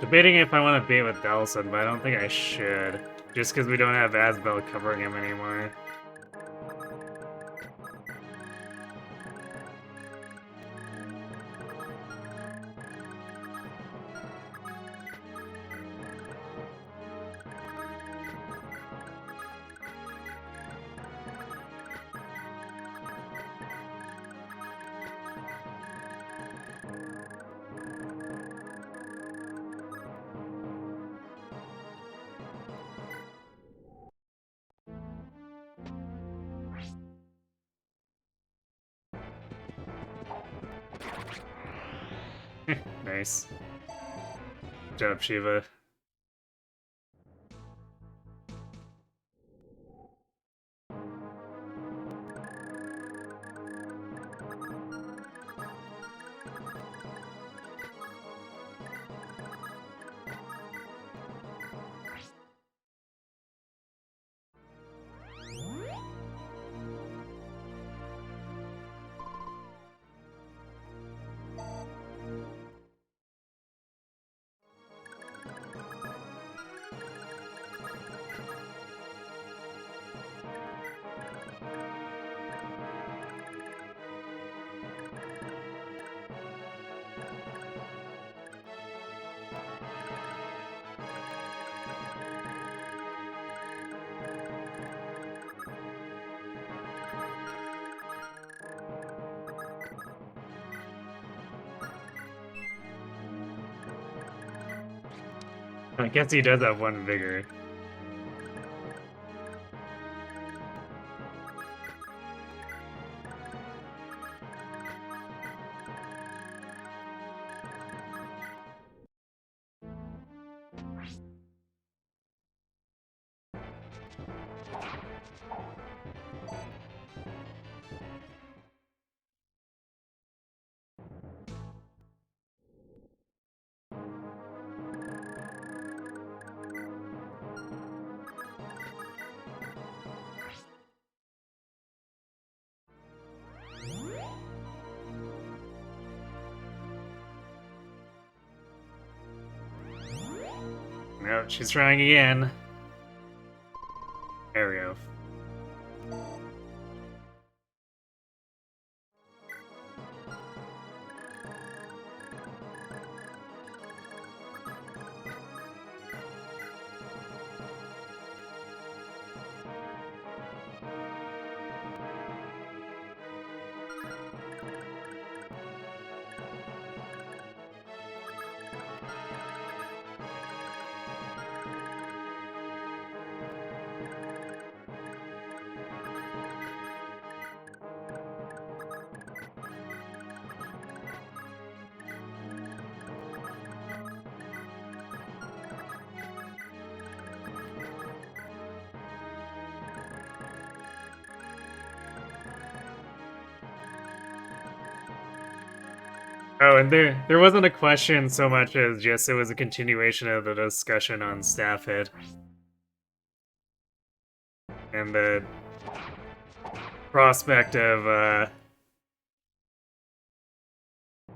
Speaker 1: Debating if I want to bait with Dalsin, but I don't think I should. Just because we don't have Asbel covering him anymore. Nice. Good job, Shiva. I guess he does have one vigor. No, she's trying again. There we go. Oh, and there wasn't a question so much as just it was a continuation of the discussion on staffhood. And the prospect of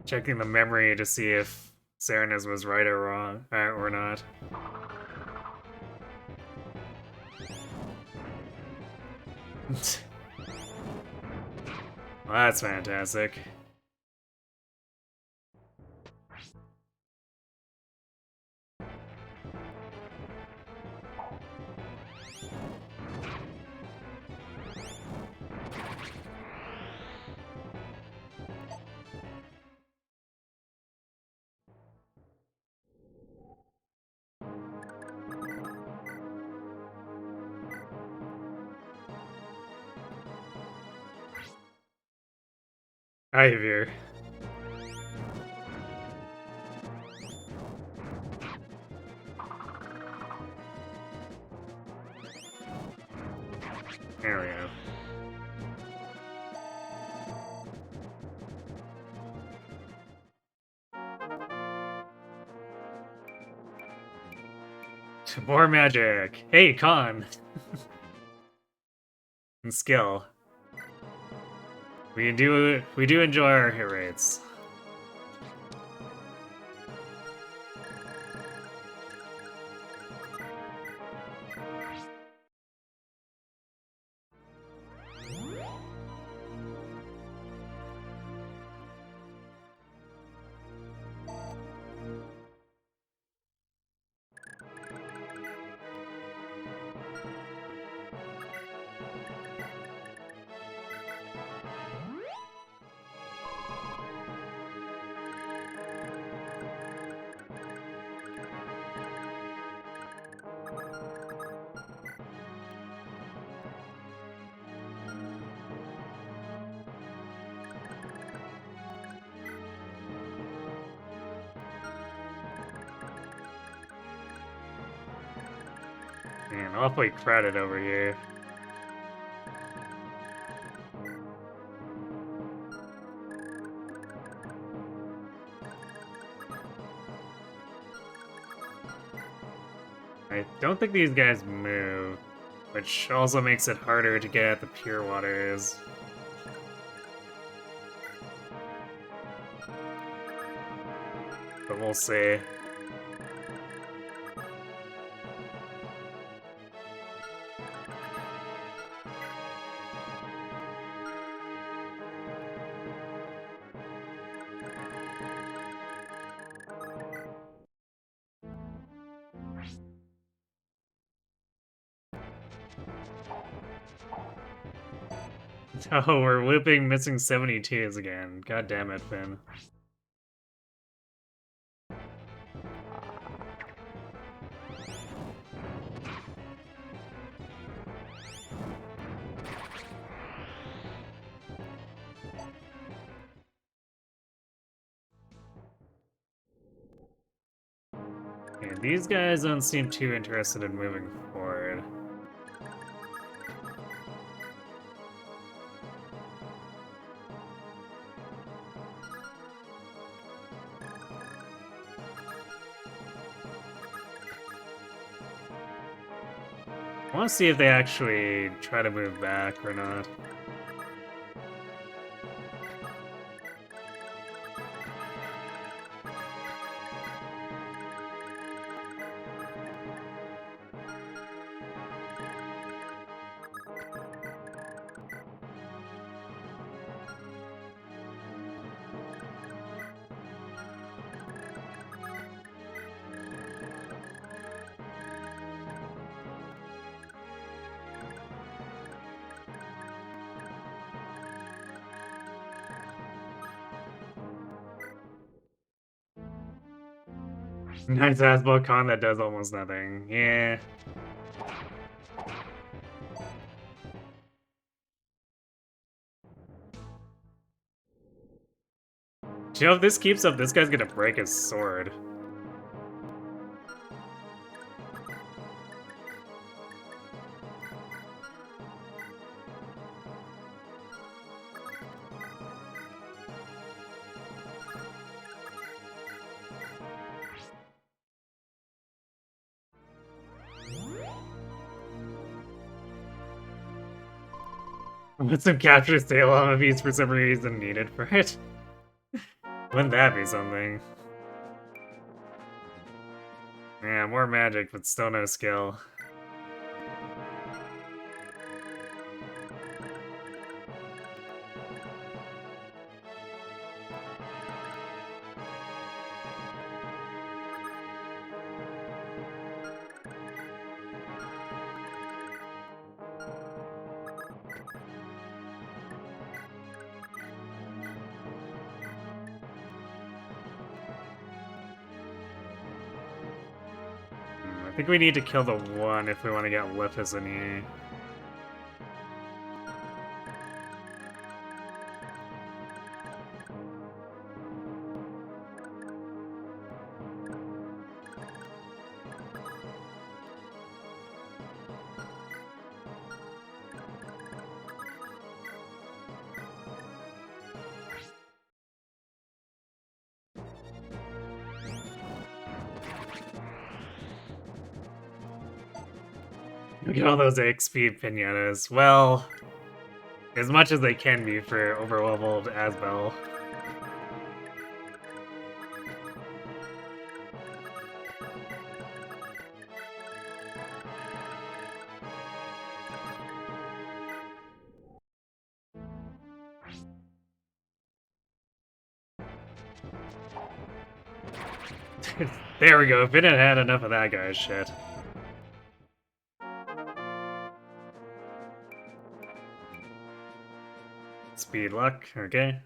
Speaker 1: checking the memory to see if Serenus was right or wrong, or not. Well, that's fantastic. Hi, Veer. There we go. More magic. Hey, con. And skill. We do enjoy our hit rates. Man, awfully crowded over here. I don't think these guys move, which also makes it harder to get at the pure waters. But we'll see. Oh, we're looping missing 72s again. God damn it, Finn. Yeah, these guys don't seem too interested in moving forward. I want to see if they actually try to move back or not. Nice Asbel con that does almost nothing. Yeah. Do you know if this keeps up, this guy's gonna break his sword. Let some capture Salem if he's for some reason needed for it. Wouldn't that be something? Yeah, more magic, but still no skill. I think we need to kill the one if we want to get Lithus in here. Look at all those XP pinatas. Well, as much as they can be for overleveled Asbel. There we go. If it had had enough of that guy's shit. Speed luck, okay.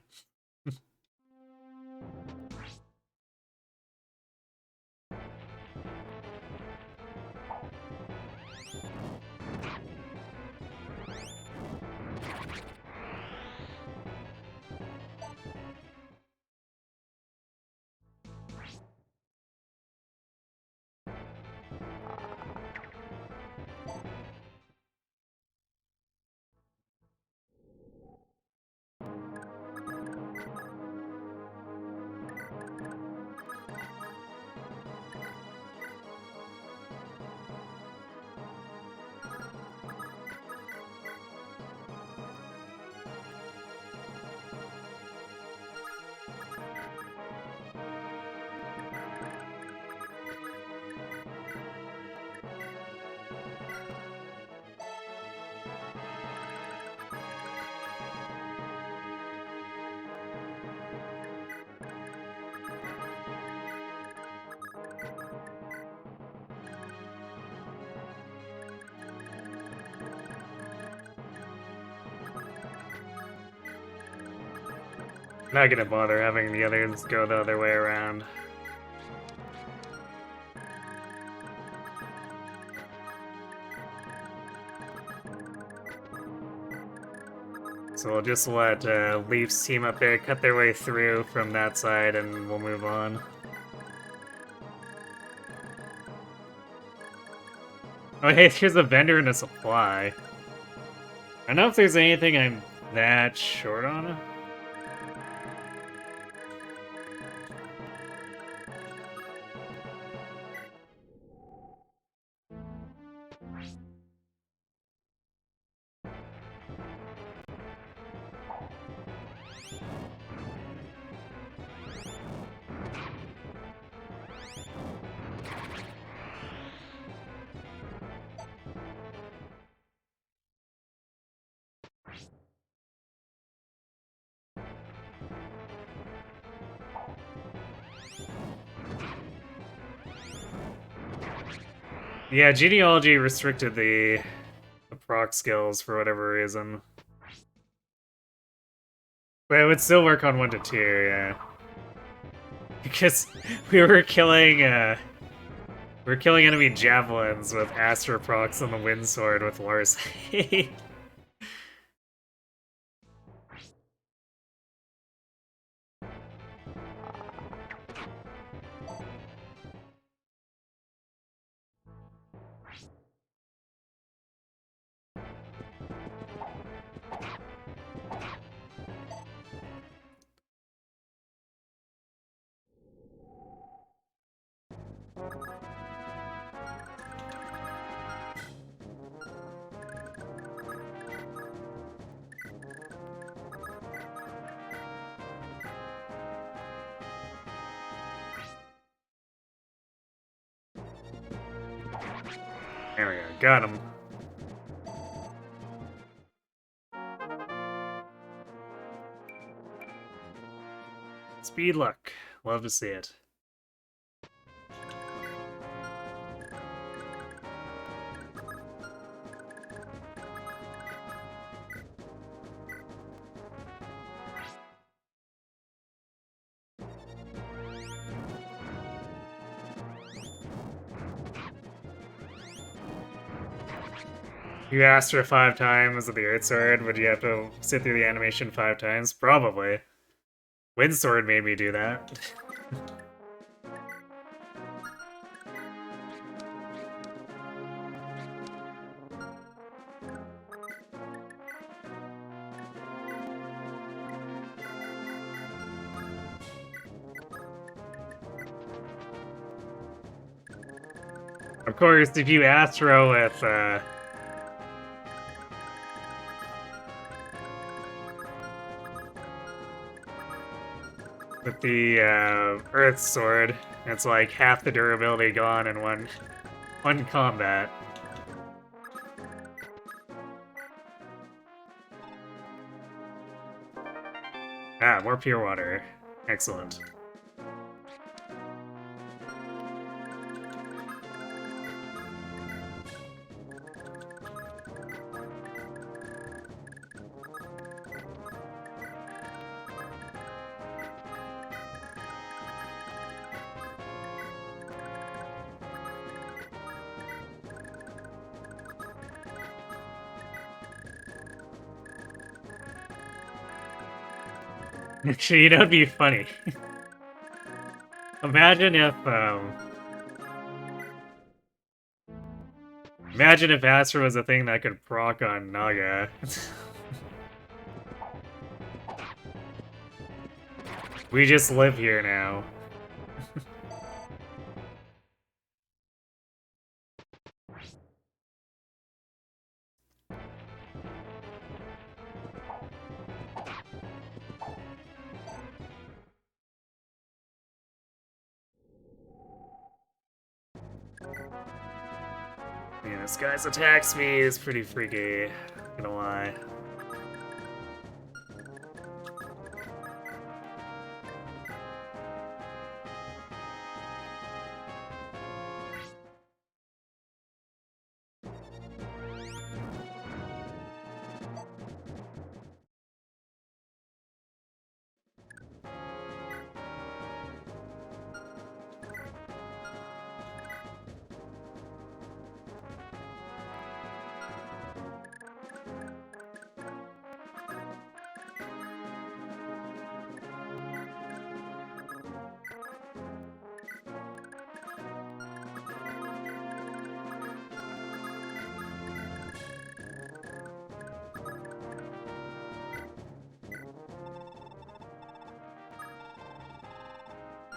Speaker 1: Not gonna bother having the others go the other way around. So we'll just let Leaf's team up there cut their way through from that side and we'll move on. Oh hey, here's a vendor and a supply. I don't know if there's anything I'm that short on. Yeah, genealogy restricted the proc skills for whatever reason. But it would still work on 1 to 2, yeah. Because we were killing enemy javelins with Astra procs on the Wind Sword with Lars. There we go, got him. Speed luck, love to see it. You asked her 5 times with the Earth Sword, would you have to sit through the animation 5 times? Probably. Wind Sword made me do that. Of course, if you Astro with the Earth Sword, it's like half the durability gone in one combat. Ah, more pure water. Excellent. Actually, you know, it'd be funny. Imagine if Astra was a thing that could proc on Naga. We just live here now. Man, this guy's attack speed is pretty freaky, not gonna lie.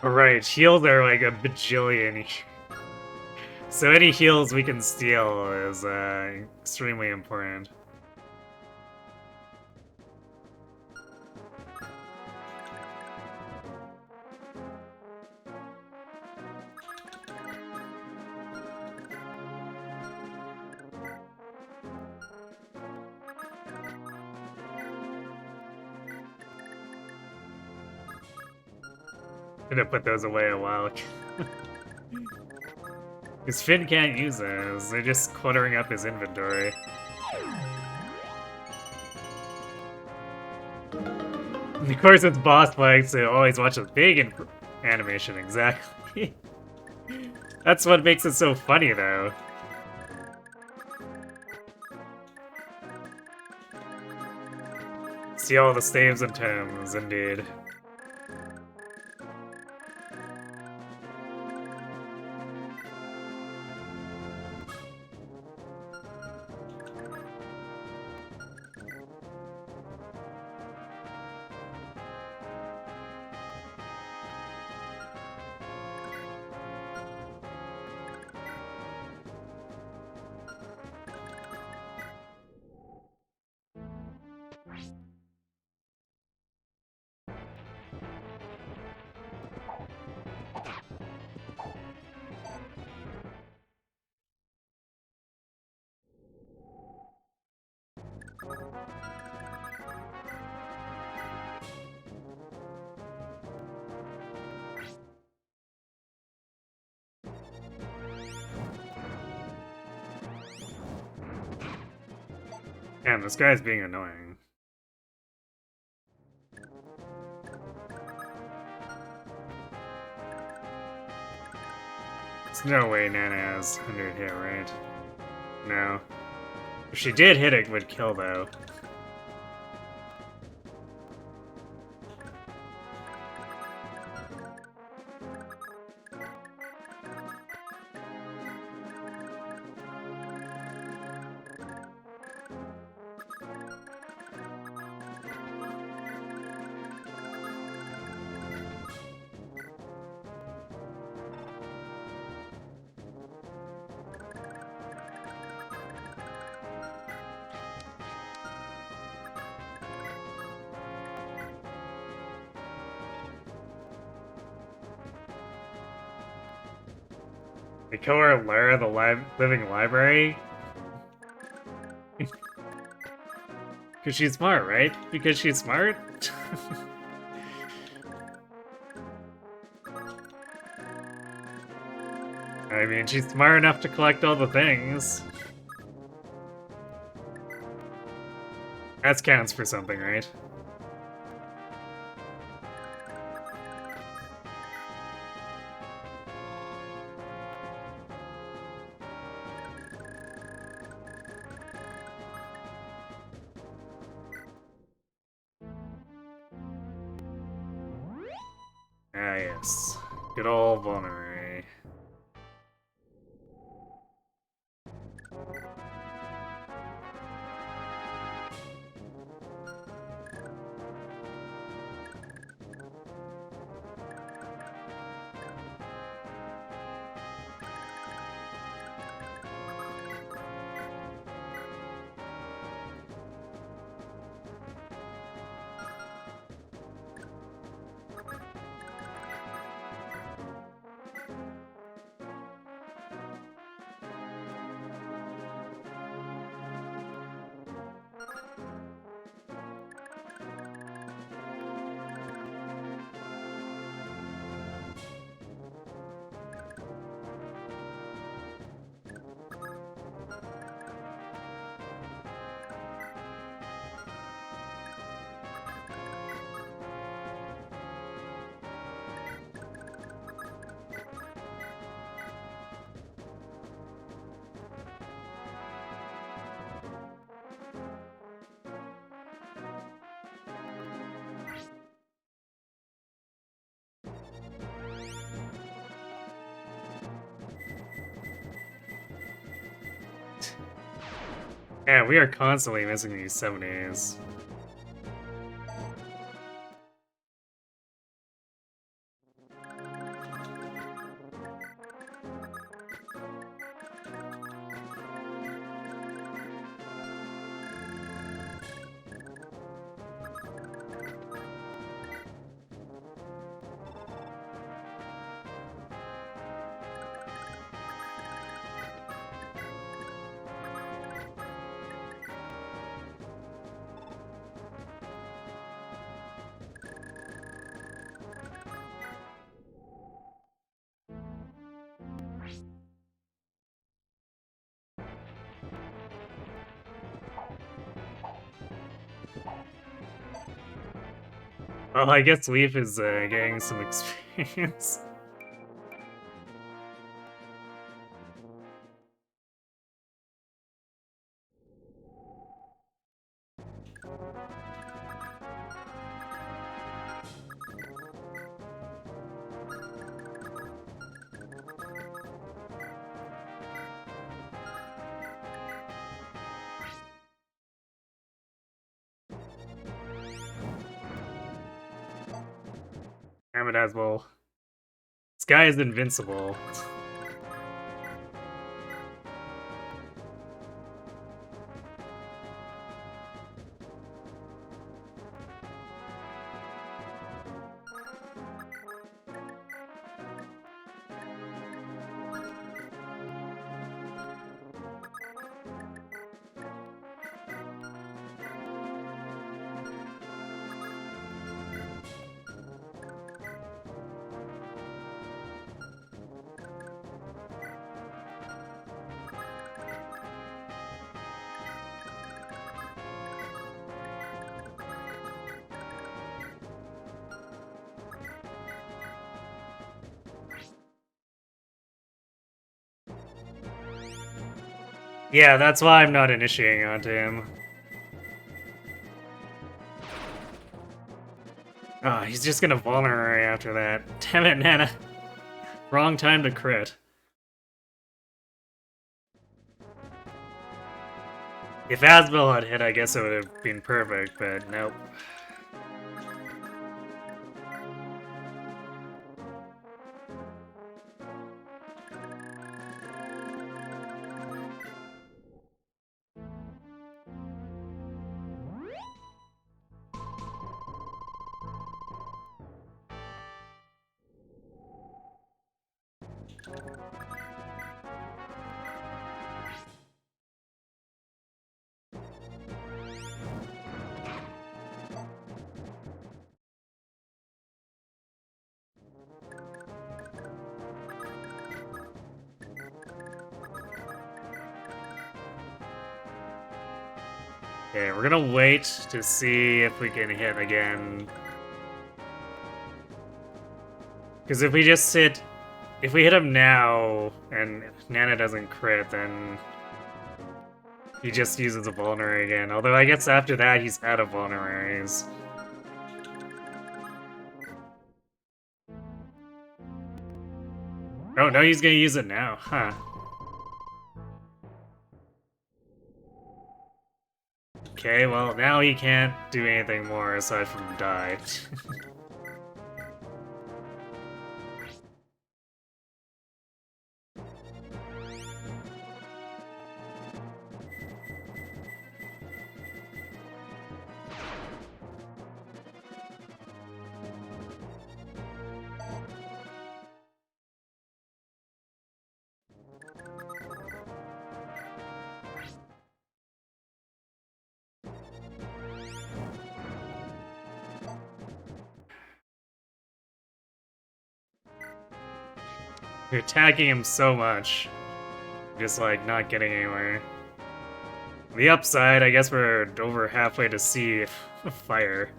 Speaker 1: Right, heals are like a bajillion. So any heals we can steal is extremely important. Gonna put those away a while. Because Finn can't use those, they're just cluttering up his inventory. And of course it's boss fights, so always watch a big animation, exactly. That's what makes it so funny, though. See all the staves and tomes, indeed. Damn, this guy's being annoying. There's no way Nana has 100 hit, right? No. If she did hit it, would kill, though. They kill her Lara, the living library? Because she's smart, right? Because she's smart? I mean, she's smart enough to collect all the things. That counts for something, right? Ah, yes. Good old Vulnerary. Yeah, we are constantly missing these 70s. Well, I guess Leaf is getting some experience. Well, this guy is invincible. Yeah, that's why I'm not initiating onto him. Oh, he's just gonna vulnerate after that. Damn it, Nana. Wrong time to crit. If Asbel had hit, I guess it would have been perfect, but nope. Okay, we're gonna wait to see if we can hit again. Because if we just hit... If we hit him now, and Nana doesn't crit, then... He just uses a vulnerary again. Although I guess after that, he's out of vulneraries. Oh, no, he's gonna use it now. Huh. Okay, well, now he can't do anything more aside from die. You're attacking him so much. Just, like, not getting anywhere. The upside, I guess we're over halfway to see fire.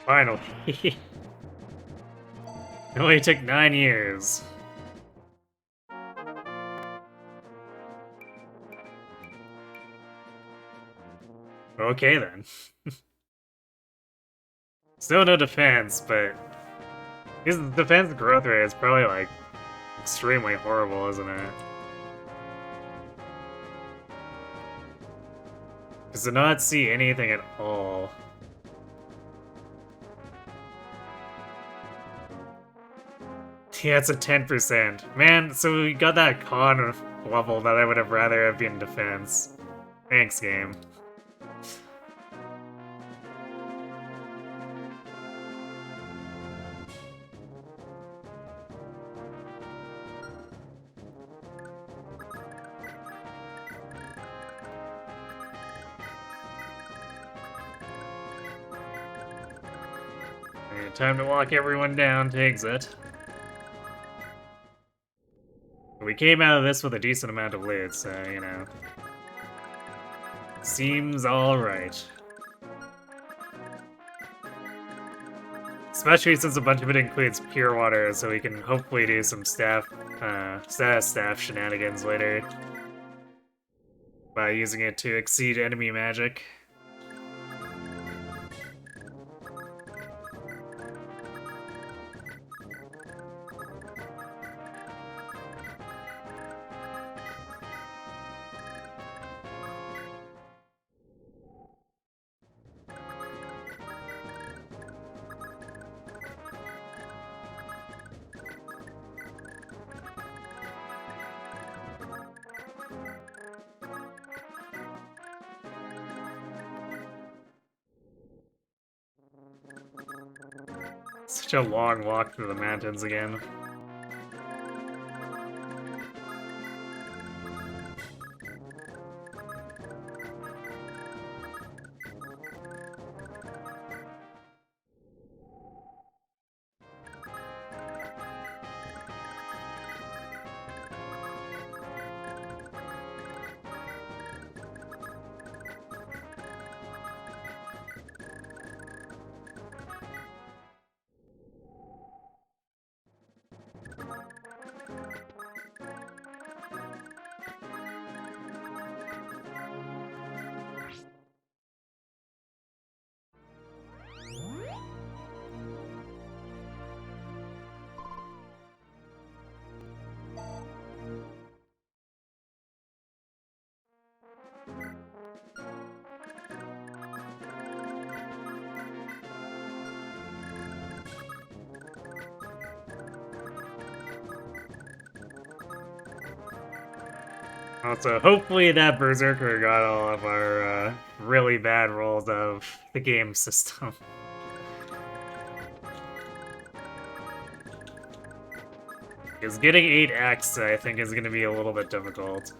Speaker 1: Finally. It only took 9 years. Okay then. Still no defense, but his defense growth rate is probably like extremely horrible, isn't it? Does it not see anything at all? Yeah, it's a 10%. Man, so we got that con level that I would have rather have been defense. Thanks, game. And time to walk everyone down to exit. We came out of this with a decent amount of loot, so, you know. Seems alright. Especially since a bunch of it includes pure water, so we can hopefully do some staff shenanigans later. By using it to exceed enemy magic. Such a long walk through the mountains again. Also, hopefully that Berserker got all of our really bad rolls of the game system. Because getting 8x, I think, is going to be a little bit difficult.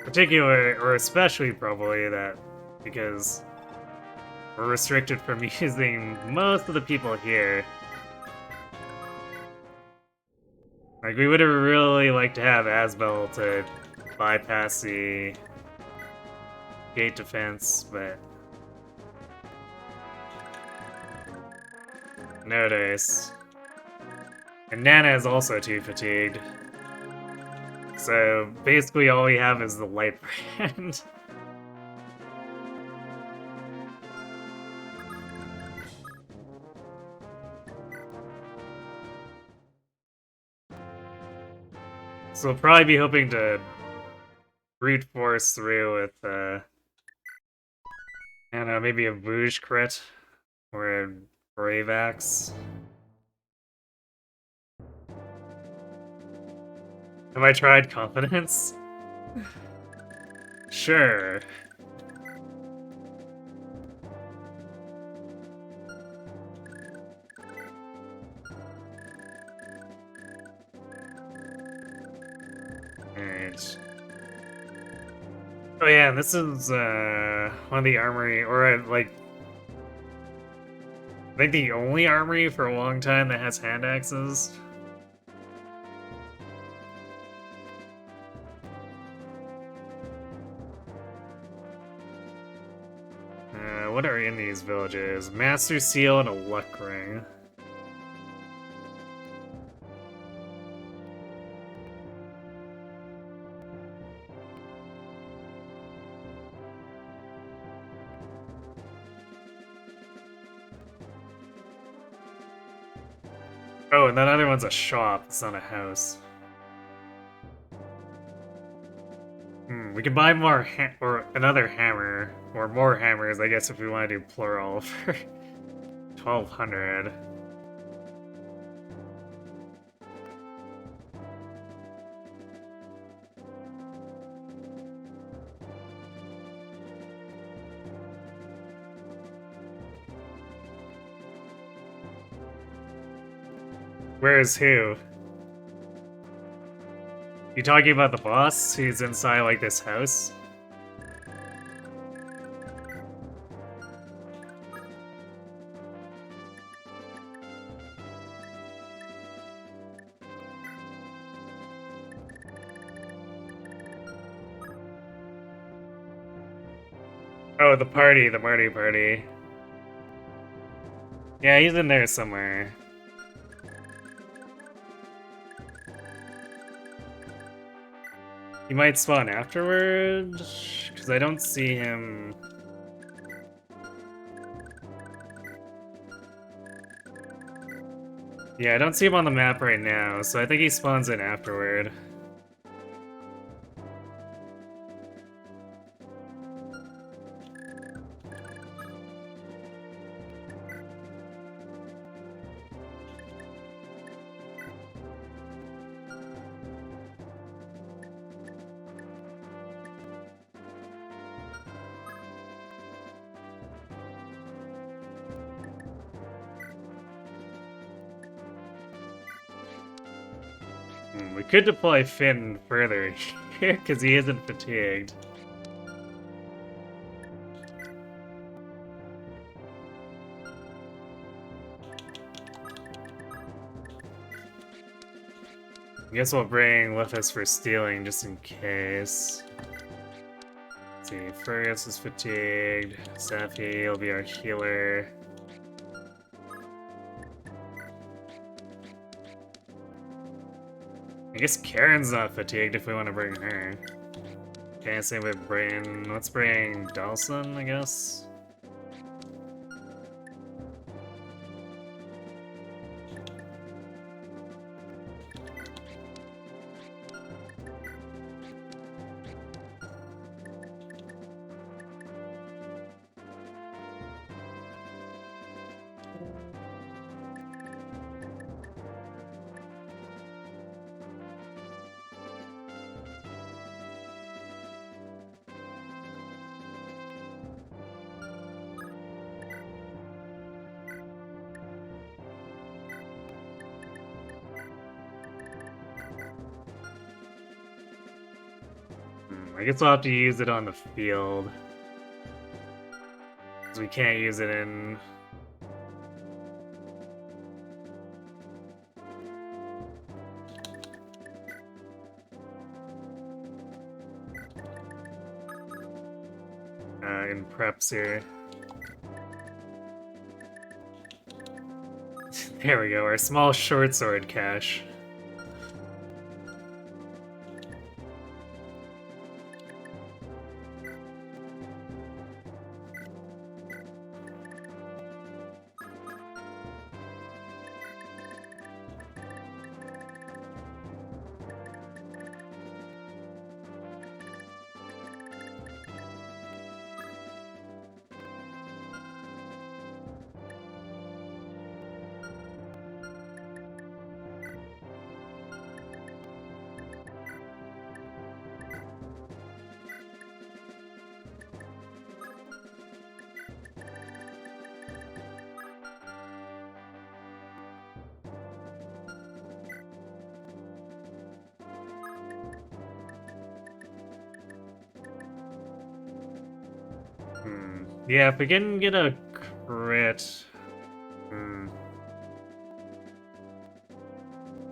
Speaker 1: Particular, or especially probably that, because we're restricted from using most of the people here. Like, we would have really liked to have Asbel to bypass the gate defense, but no dice. And Nana is also too fatigued. So basically all we have is the light brand. So we'll probably be hoping to brute force through with, I don't know, maybe a Vouge crit or a Brave Axe. Have I tried confidence? Sure. Alright. Oh yeah, this is one of the armory, or like, I think the only armory for a long time that has hand axes. What are in these villages? Master Seal and a Luck Ring. Oh, and that other one's a shop, it's not a house. We can buy more or another hammer, or more hammers, I guess, if we want to do plural for 1200. Where is who? You talking about the boss who's inside, like, this house? Oh, the party, the Marty party. Yeah, he's in there somewhere. He might spawn afterward, because I don't see him. Yeah, I don't see him on the map right now, so I think he spawns in afterward. We could deploy Finn further here, because he isn't fatigued. I guess we'll bring Lithus for stealing, just in case. Let's see, Fergus is fatigued. Safi will be our healer. I guess Karen's not fatigued if we want to bring her. Okay, same with Brain. Let's bring Dalsin, I guess. I guess we'll have to use it on the field. Because we can't use it in... in preps here. There we go, our small short sword cache. Yeah, if we can get a crit...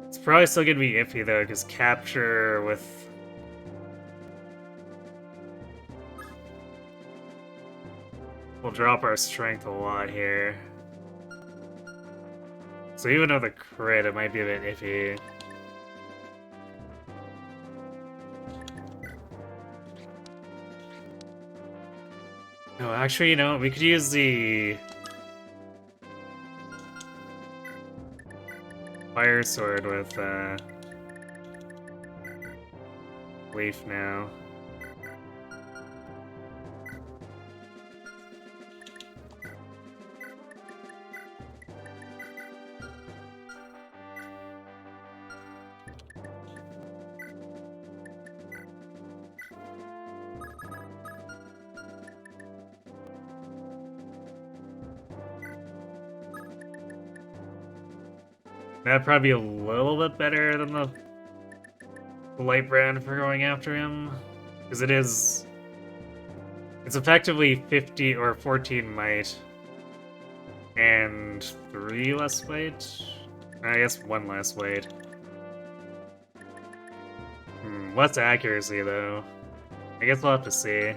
Speaker 1: It's probably still gonna be iffy though, because capture with... We'll drop our strength a lot here. So even though the crit, it might be a bit iffy. No, actually, you know, we could use the... Fire sword with, Leaf now. That'd probably be a little bit better than the light brand for going after him. Because it's effectively 50 or 14 might. And 3 less weight? I guess 1 less weight. Less accuracy though. I guess we'll have to see.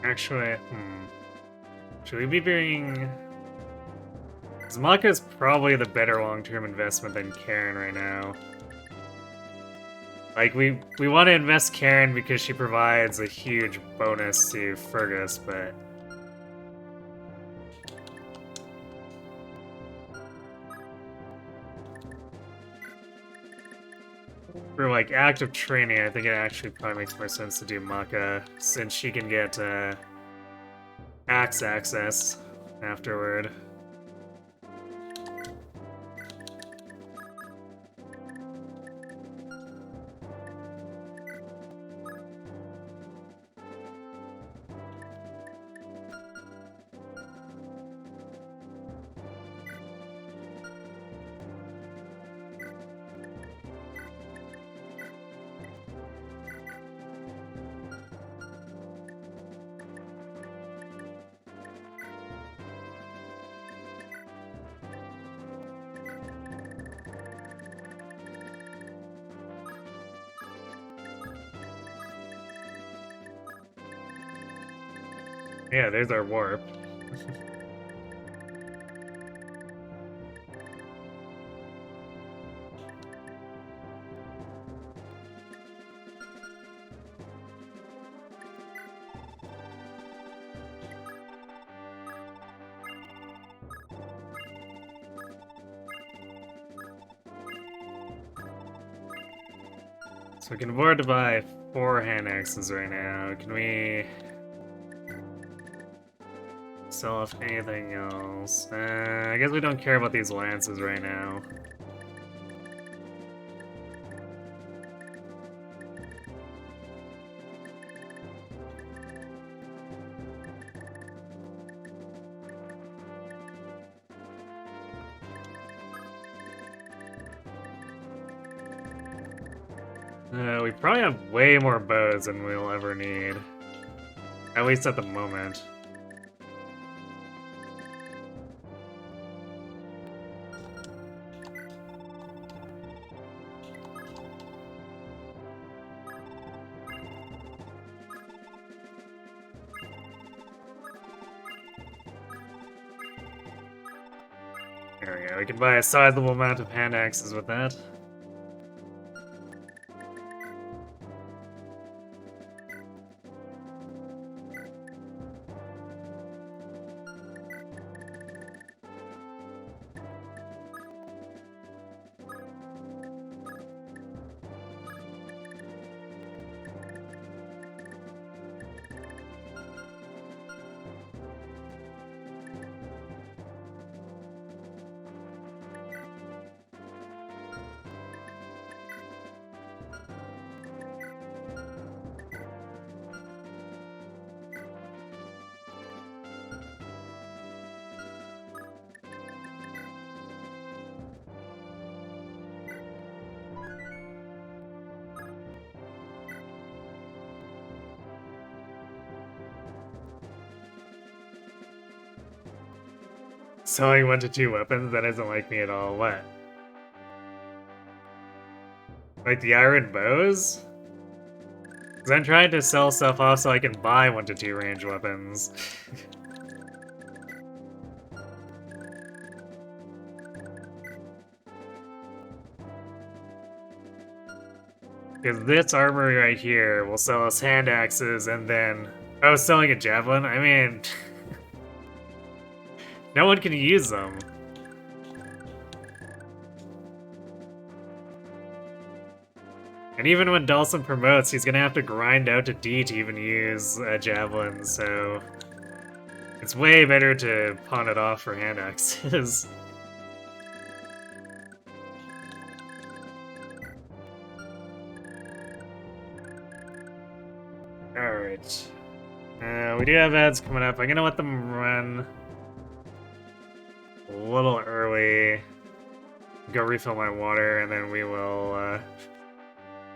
Speaker 1: Actually, should we be doing... Zamaka is probably the better long-term investment than Karen right now. Like, we want to invest Karen because she provides a huge bonus to Fergus, but... For, like, active training, I think it actually probably makes more sense to do Maka, since she can get, axe access afterward. Yeah, there's our warp. So we can afford to buy 4 hand axes right now. Can we sell off anything else? I guess we don't care about these lances right now. We probably have way more bows than we'll ever need. At least at the moment. There we go, we can buy a sizable amount of hand axes with that. Selling 1 to 2 weapons? That doesn't like me at all. What? Like the iron bows? Because I'm trying to sell stuff off so I can buy 1 to 2 range weapons. Because this armory right here will sell us hand axes and then... Oh, selling a javelin? I mean... no one can use them. And even when Dalsin promotes, he's gonna have to grind out to D to even use a javelin, so... it's way better to pawn it off for hand axes. Alright. We do have ads coming up. I'm gonna let them run a little early. Go refill my water, and then we will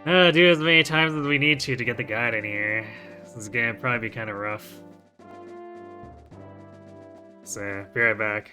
Speaker 1: do as many times as we need to get the guide in here. This is gonna probably be kind of rough. So, be right back.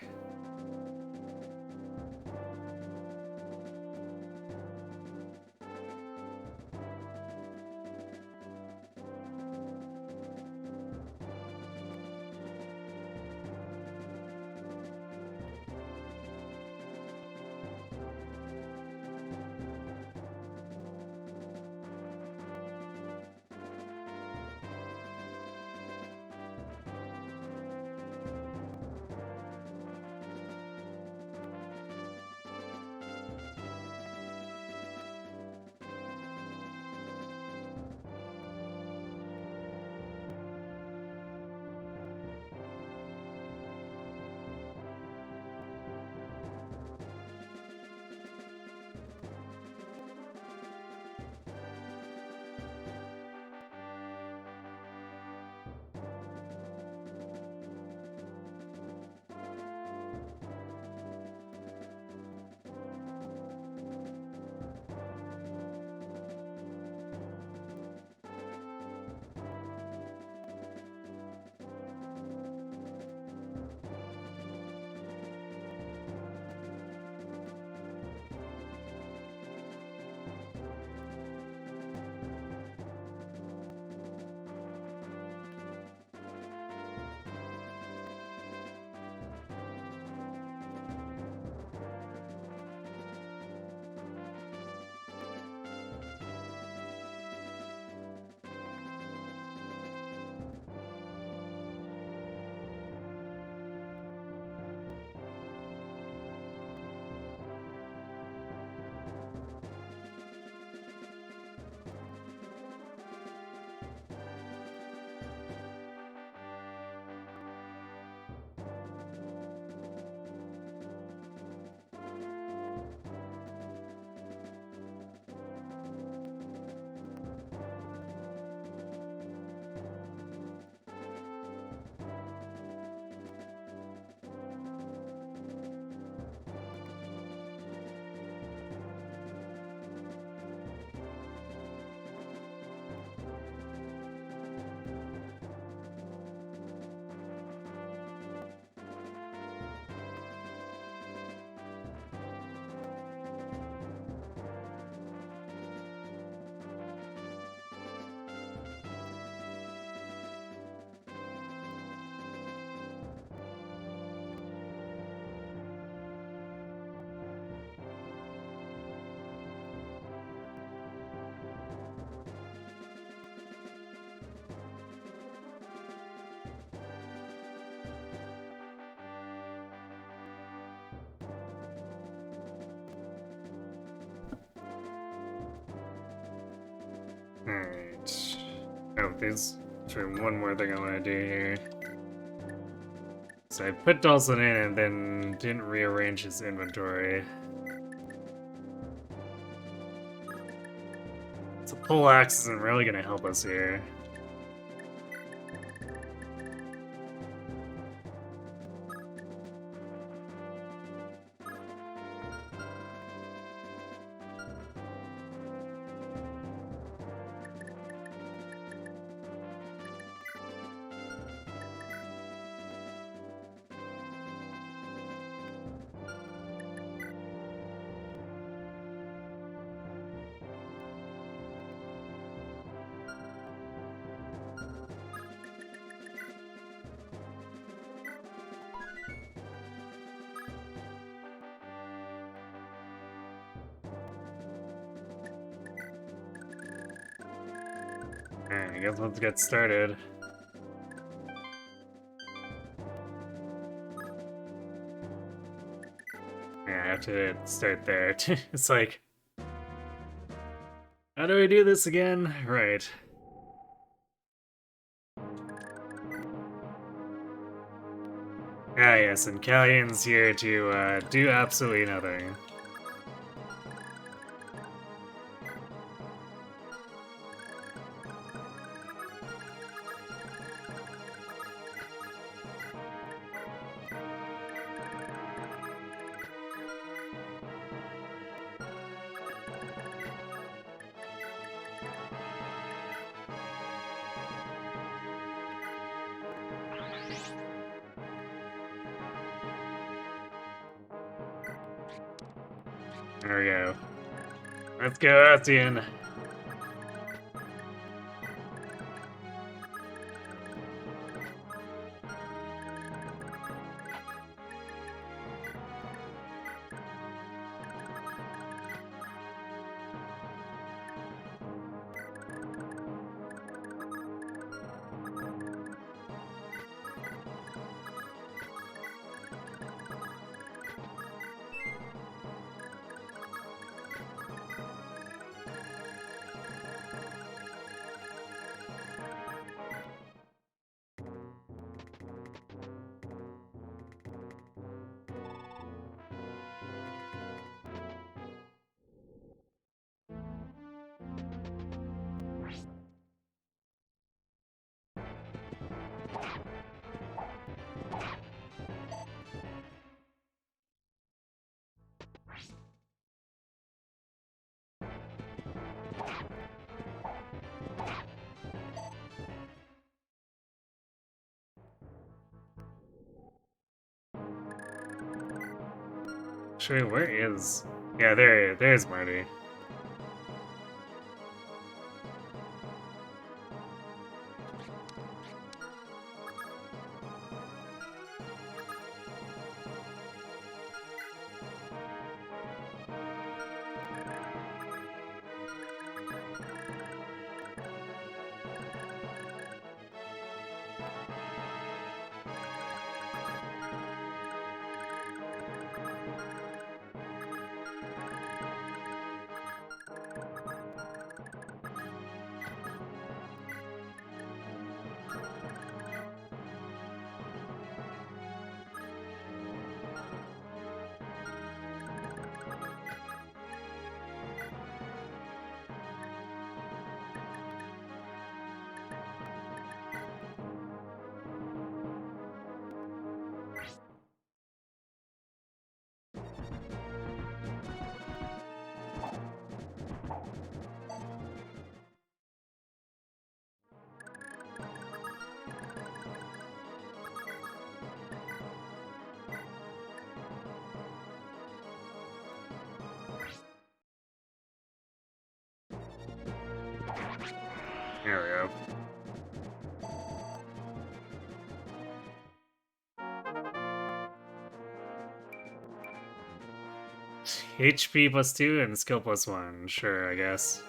Speaker 1: Alright. Oh, there's one more thing I want to do here. So I put Dalsin in and then didn't rearrange his inventory. So poleaxe isn't really gonna help us here. Alright, I guess let's get started. Yeah, I have to start there. It's like, how do we do this again? Right. Ah, yes, and Callion's here to do absolutely nothing. There we go. Let's go, Arden. Actually, where is... Yeah, there's Marty. There we go. HP +2 and skill +1. Sure, I guess.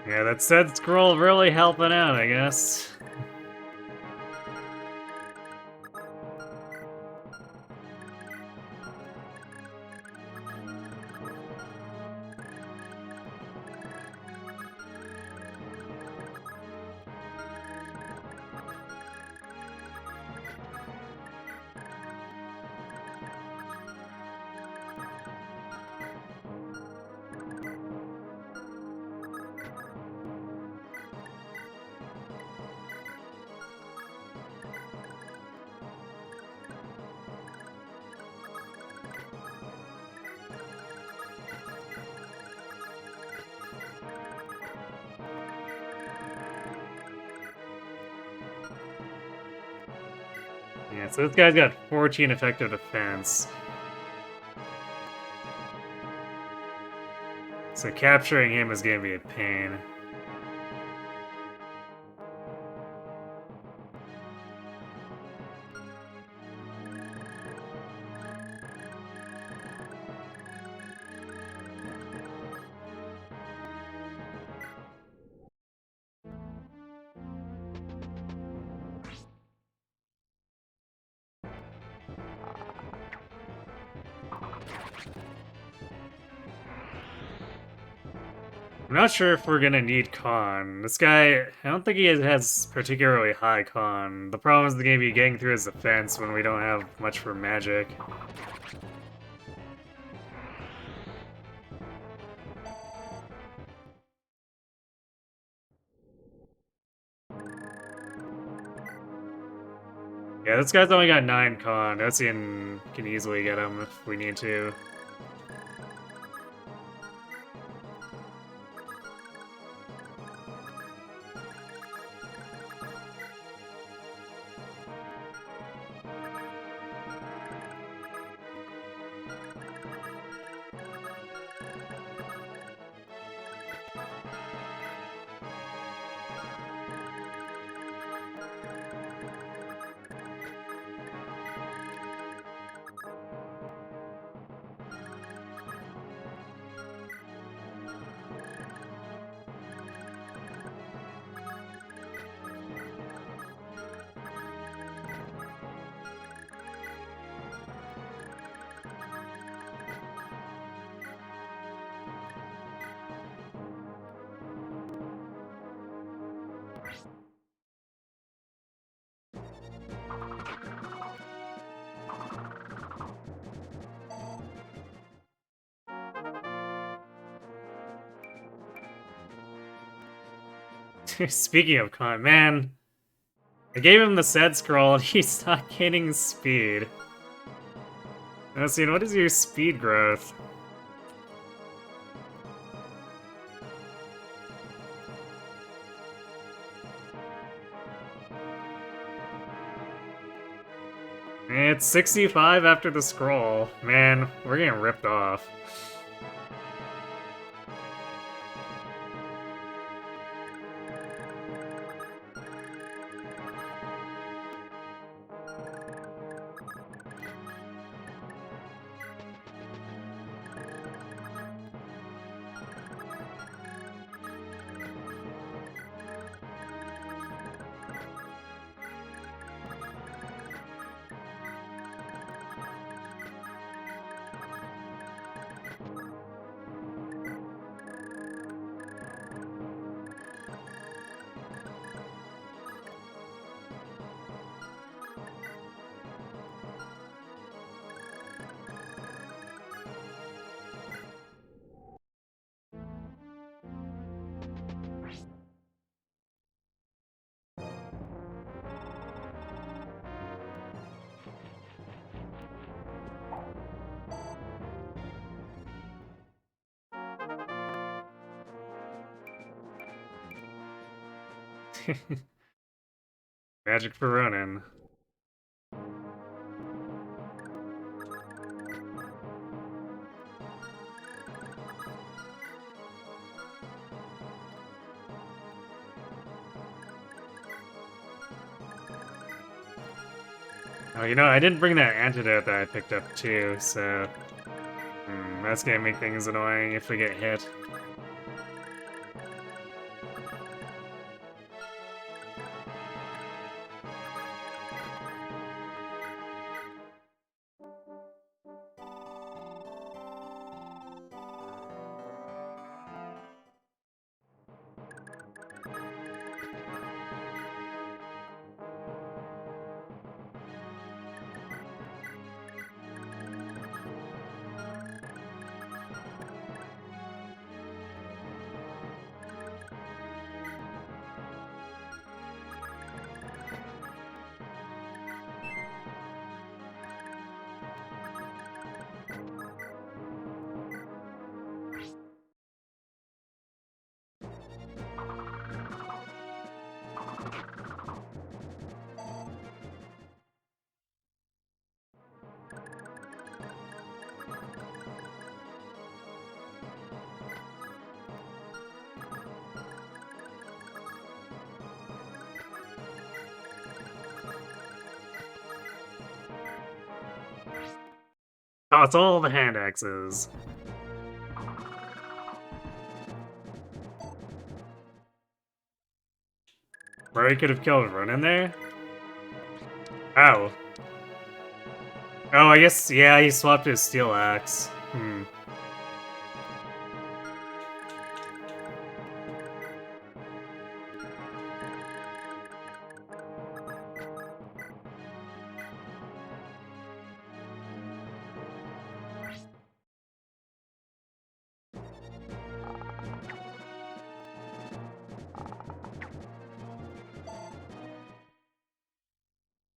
Speaker 1: Yeah, that said scroll really helping out, I guess. Yeah, so this guy's got 14 effective defense. So capturing him is gonna be a pain. I'm not sure if we're gonna need con. This guy, I don't think he has particularly high con. The problem is gonna be getting through his defense when we don't have much for magic. Yeah, this guy's only got 9 con. Dalsin can easily get him if we need to. Speaking of con, man, I gave him the sad scroll and he's not gaining speed. Dalsin, what is your speed growth? It's 65 after the scroll. Man, we're getting ripped off. Magic for Ronin. Oh, you know, I didn't bring that antidote that I picked up too, so... that's gonna make things annoying if we get hit. Oh, it's all the hand axes. Rory could have killed Run in there? Oh. Oh, I guess, yeah, he swapped his steel axe.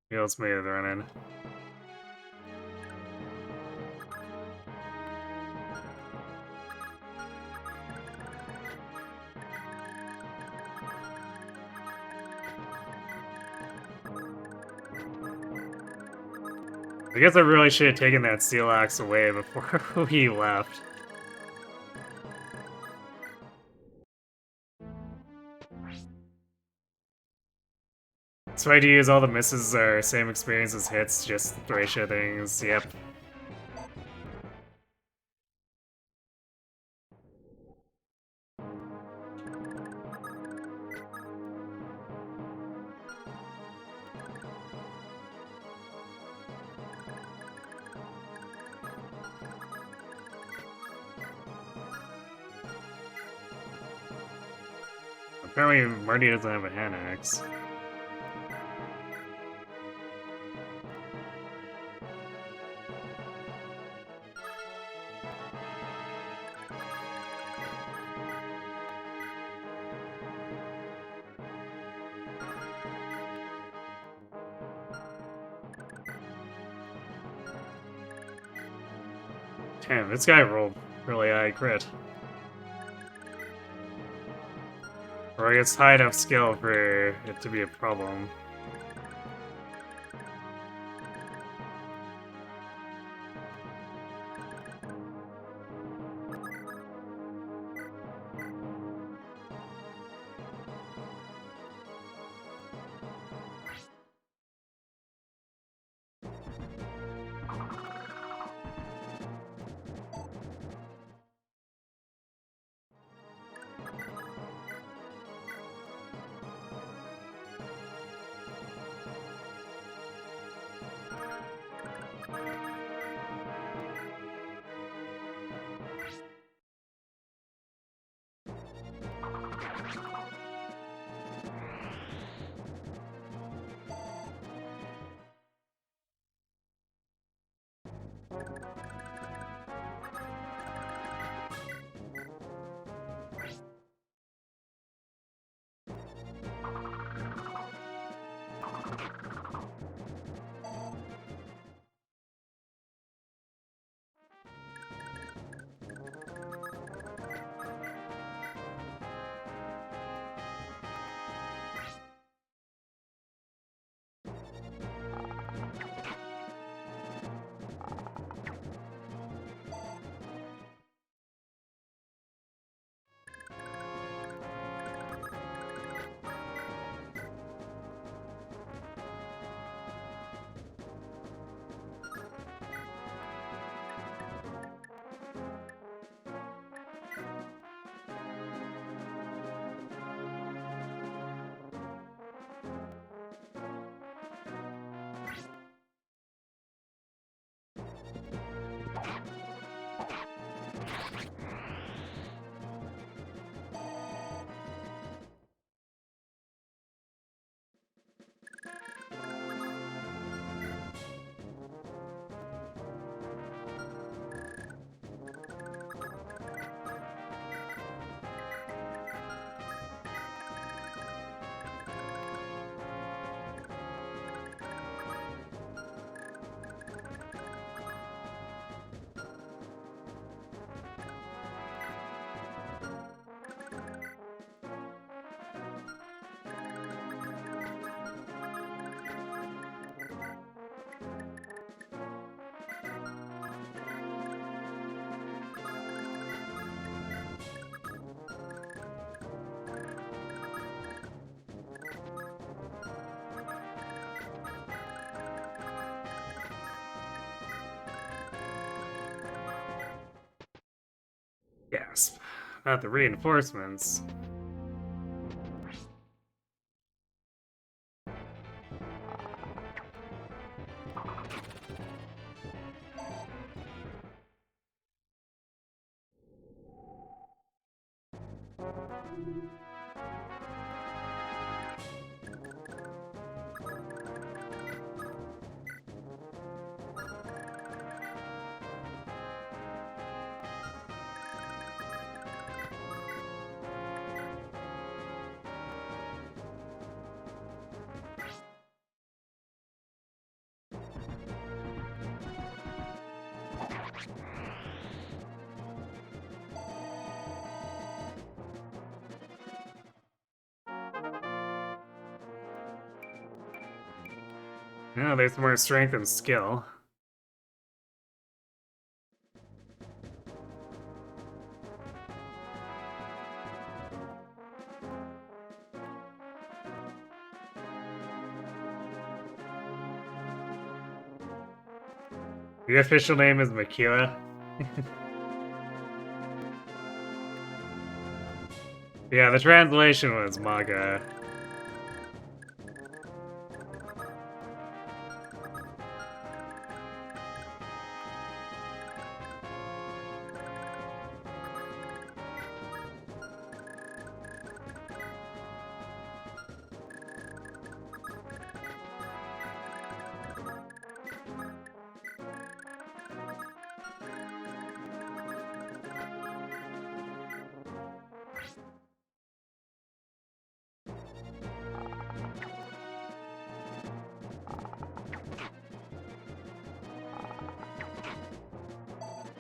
Speaker 1: Feels smooth running. I guess I really should have taken that steel axe away before he left. So I do use all the misses are same experience as hits, just Thracia things, yep. Apparently Marty doesn't have a hand axe. Damn, this guy rolled really high crit. Or I guess high enough skill for it to be a problem. Not the reinforcements. No, there's more strength and skill. The official name is Makila. Yeah, the translation was Maga.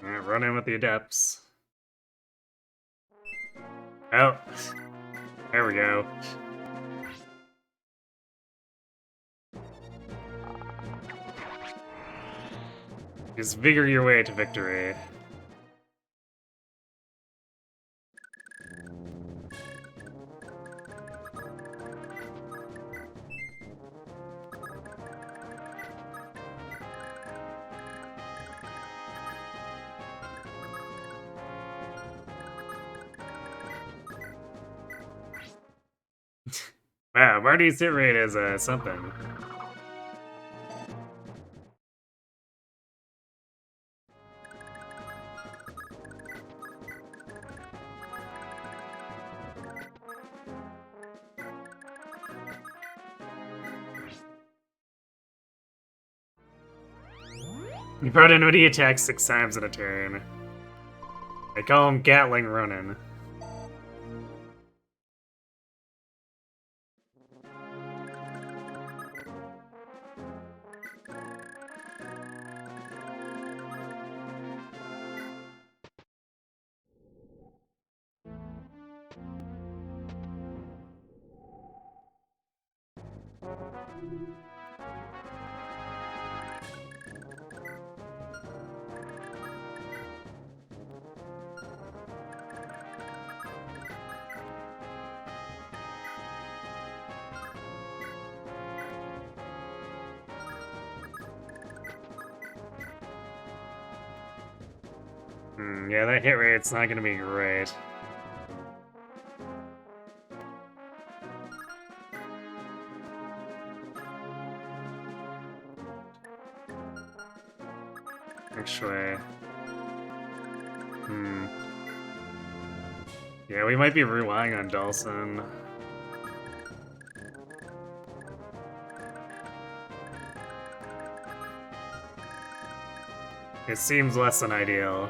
Speaker 1: Alright, run in with the adepts. Oh, there we go. Just vigor your way to victory. Wow, Marty's hit rate is something. You brought in when he attacks 6 times in a turn. I call him Gatling Ronin. Yeah, that hit rate's not gonna be great. Actually... Yeah, we might be relying on Dalsin. It seems less than ideal.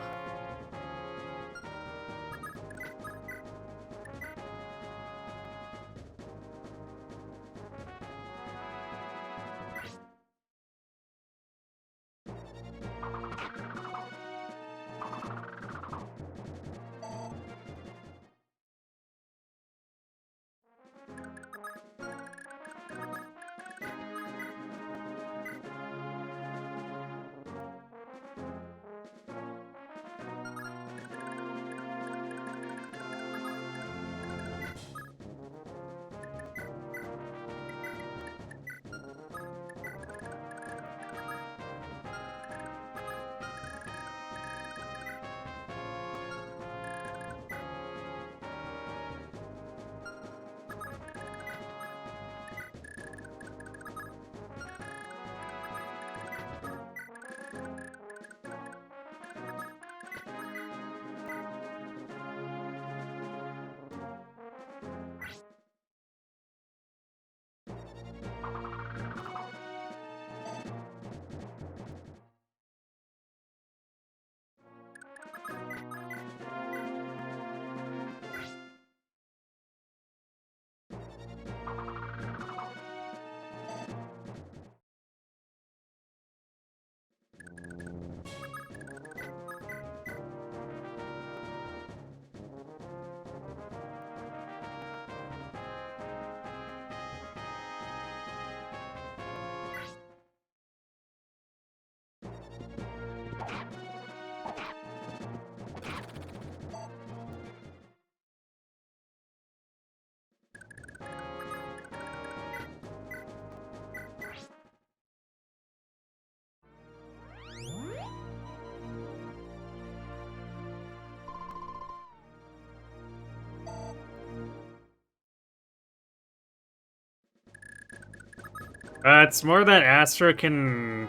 Speaker 1: It's more that Astra can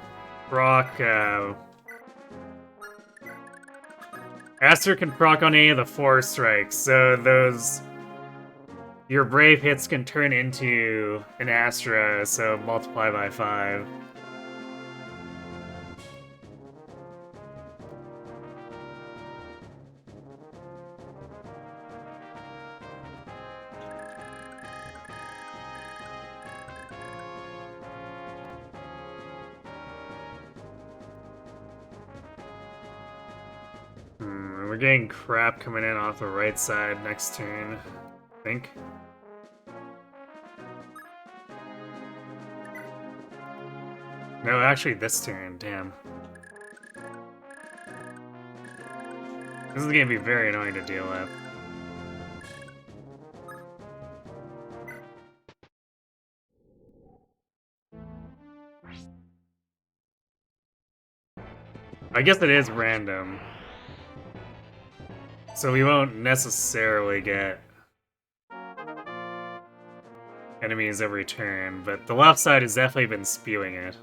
Speaker 1: proc, Astra can proc on any of the 4 strikes, so those... Your brave hits can turn into an Astra, so multiply by 5. We're getting crap coming in off the right side next turn, I think. No, actually this turn, damn. This is gonna be very annoying to deal with. I guess it is random. So we won't necessarily get enemies every turn, but the left side has definitely been spewing it.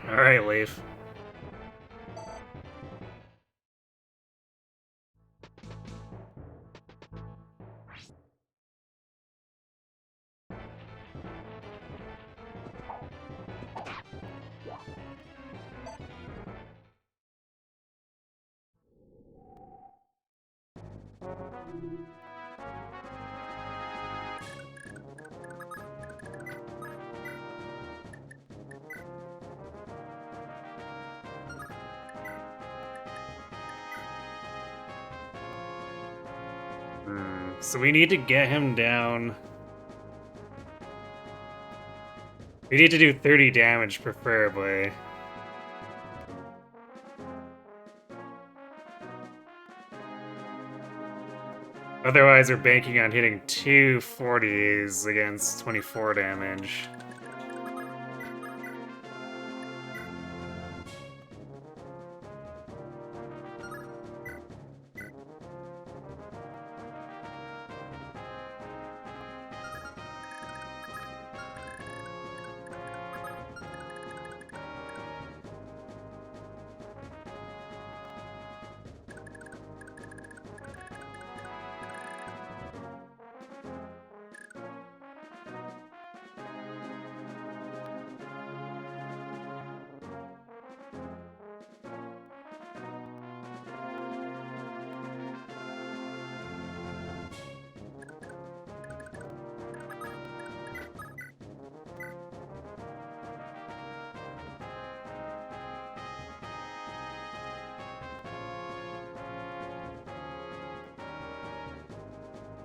Speaker 1: Alright, Leaf. So we need to get him down. We need to do 30 damage, preferably. Otherwise, we're banking on hitting 2 40s against 24 damage.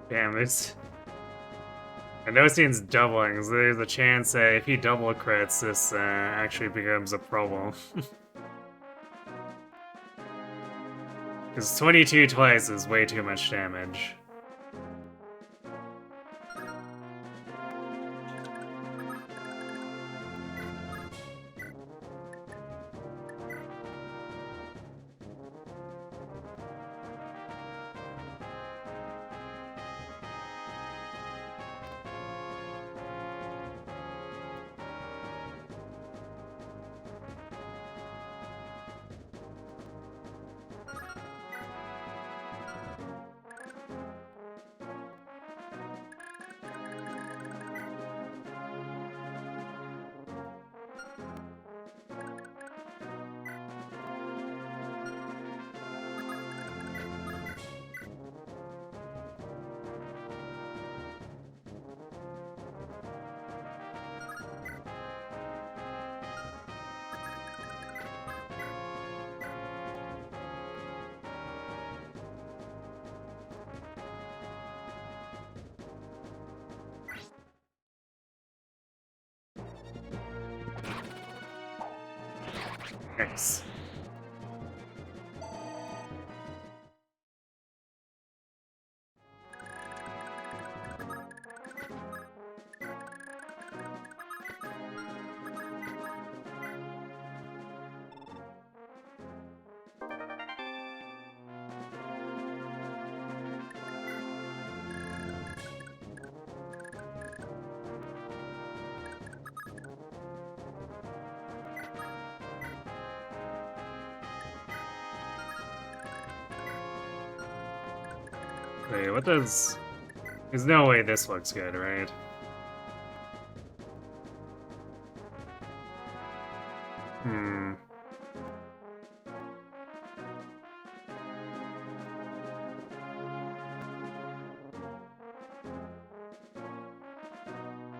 Speaker 1: Damn, it's... Anosian's doubling, so there's a chance that if he double crits, this actually becomes a problem. Because 22 twice is way too much damage. Nice. Wait, what does... There's no way this looks good, right? Hmm.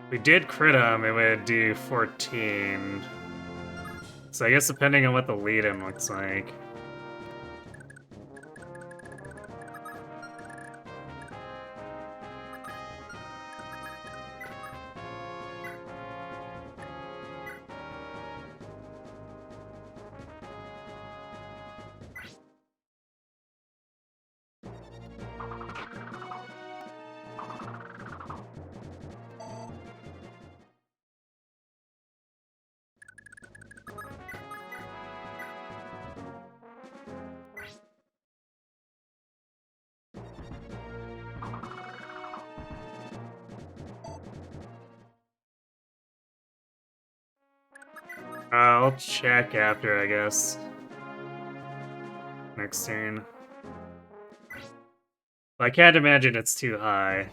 Speaker 1: If we did crit him, it would do 14. So I guess depending on what the lead-in looks like. I'll check after, I guess. Next turn. I can't imagine it's too high.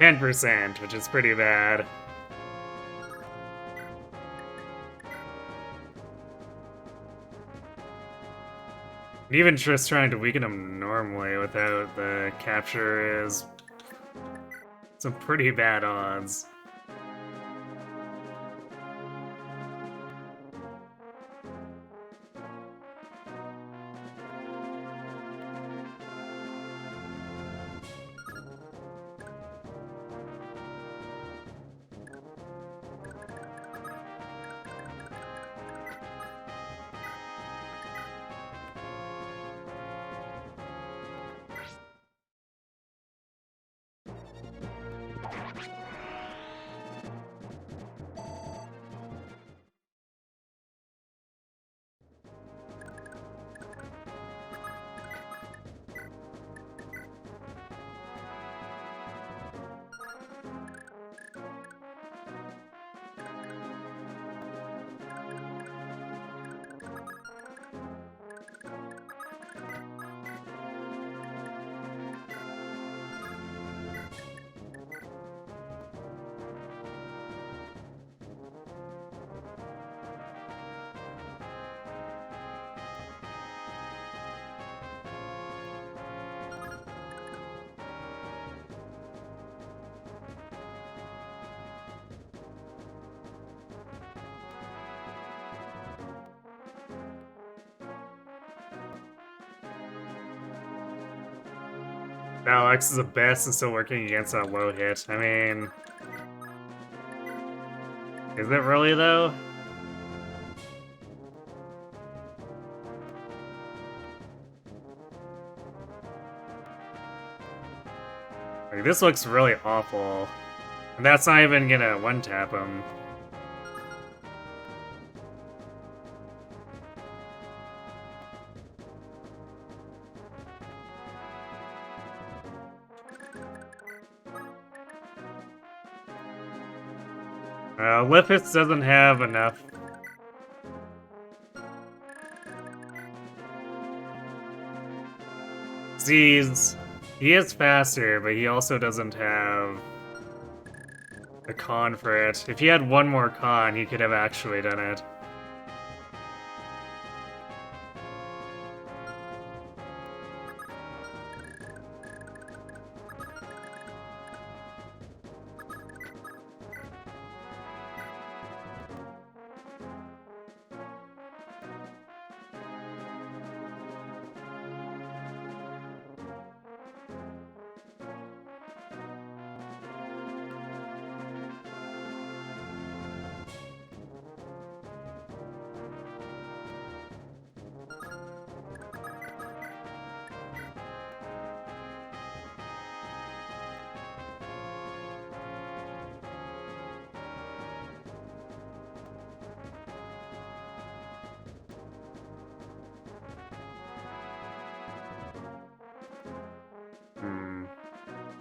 Speaker 1: %, which is pretty bad. And even just trying to weaken him normally without the capture is some pretty bad odds. Alex is the best and still working against that low hit. I mean... Is it really, though? Like, this looks really awful. And that's not even gonna one-tap him. Lippis doesn't have enough. He is faster, but he also doesn't have a con for it. If he had one more con, he could have actually done it.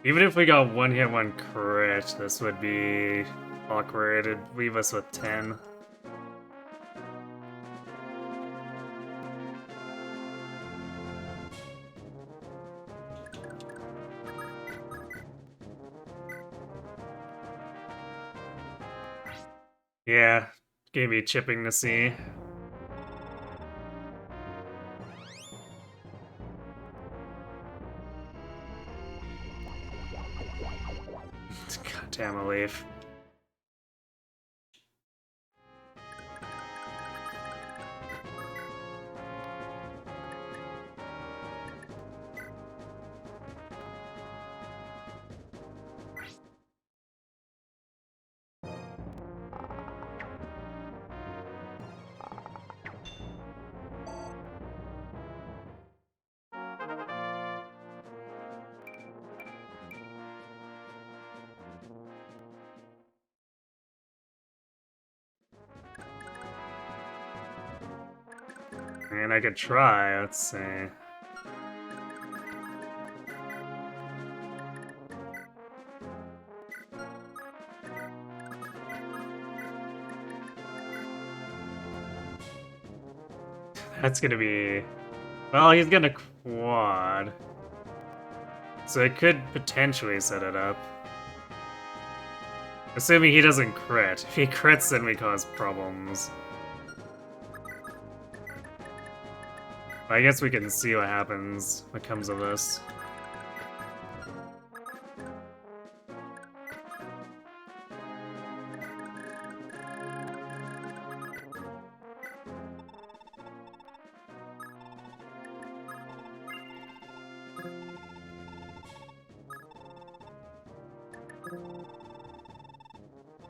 Speaker 1: Even if we got one hit, one crit, this would be awkward. It'd leave us with 10. Yeah, gave me chipping to see. Goddamn a leaf. And I could try, let's see. That's gonna be... Well, he's gonna quad. So it could potentially set it up. Assuming he doesn't crit. If he crits, then we cause problems. I guess we can see what happens, what comes of this.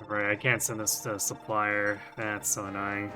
Speaker 1: Right, I can't send this to a supplier. That's so annoying.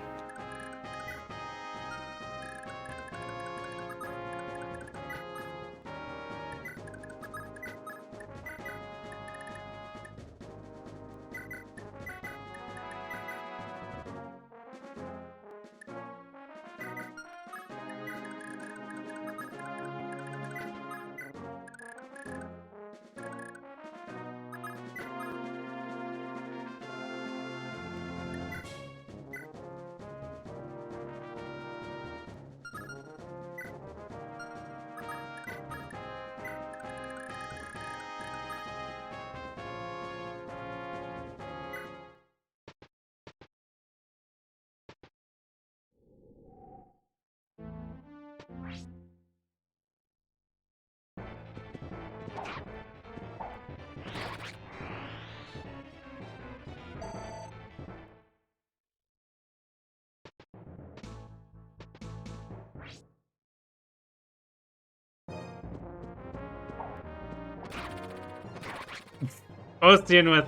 Speaker 1: Ostian with...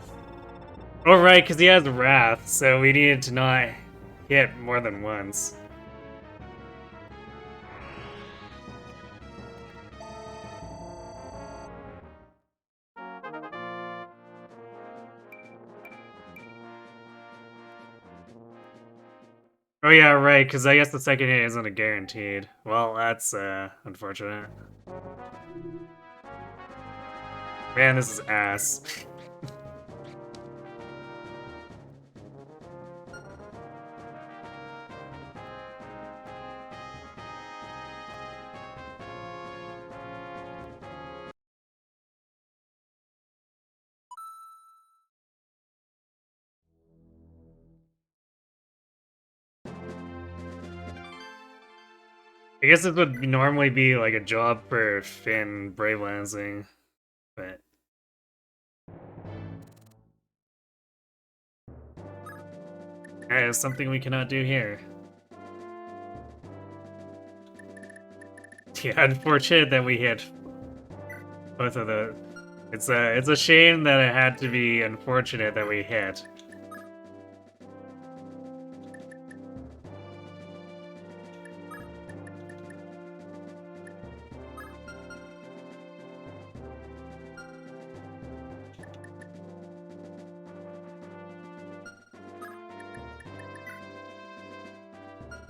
Speaker 1: Oh right, because he has Wrath, so we needed to not hit more than once. Oh yeah, right, because I guess the second hit isn't a guaranteed. Well, that's unfortunate. Man, this is ass. I guess this would normally be like a job for Finn Brave Lancing, but... That is something we cannot do here. Yeah, unfortunate that we hit both of the... It's a shame that it had to be unfortunate that we hit.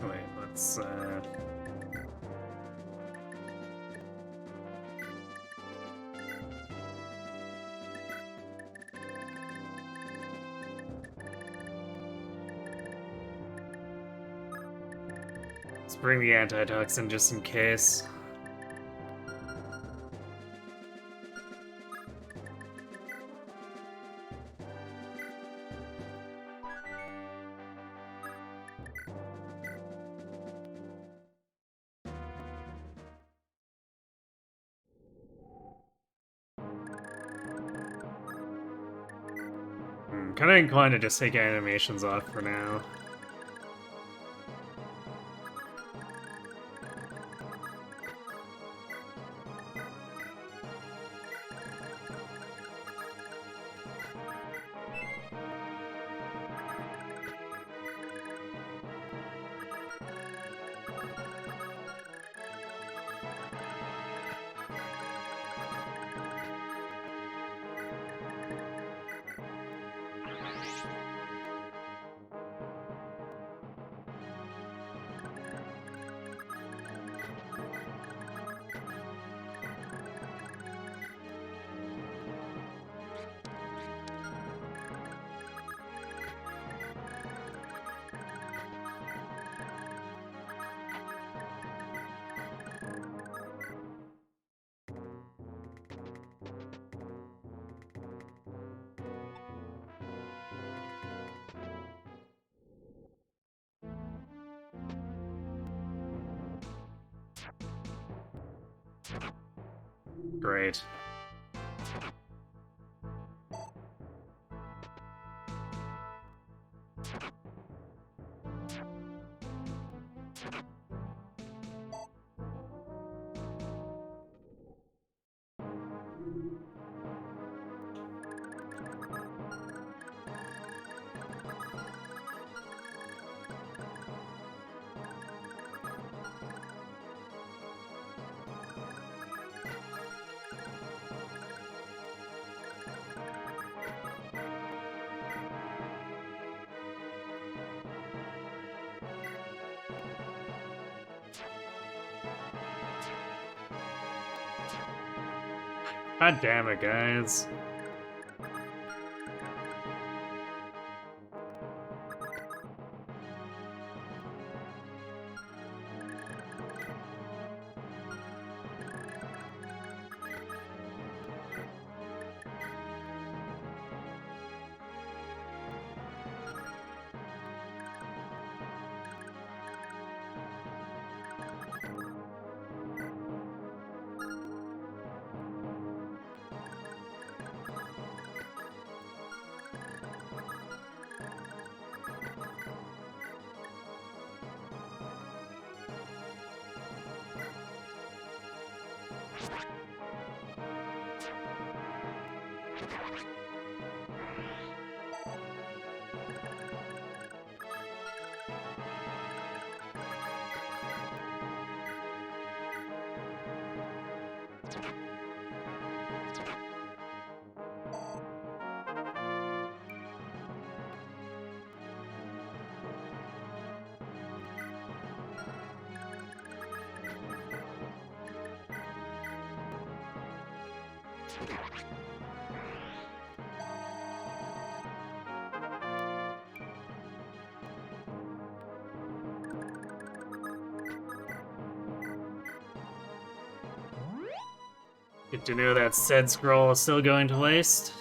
Speaker 1: Wait, let's Let's bring the antitoxin just in case. Kind of inclined to just take animations off for now. Great. God damn it, guys. Good to know that said scroll is still going to waste.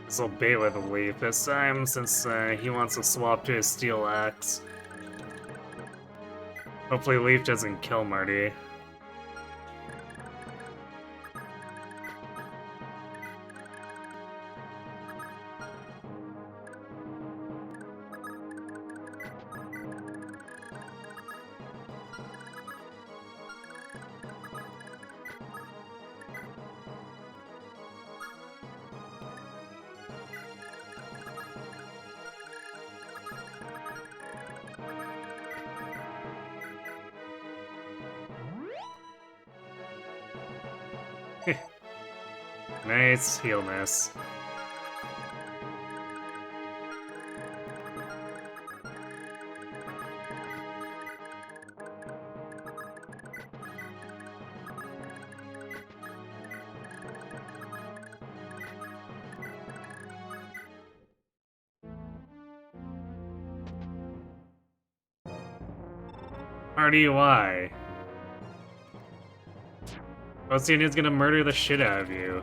Speaker 1: This'll bait with a leaf this time, since he wants to swap to his steel axe. Hopefully Leaf doesn't kill Marty. Nice heal miss. Marty, why? Oceania's gonna murder the shit out of you.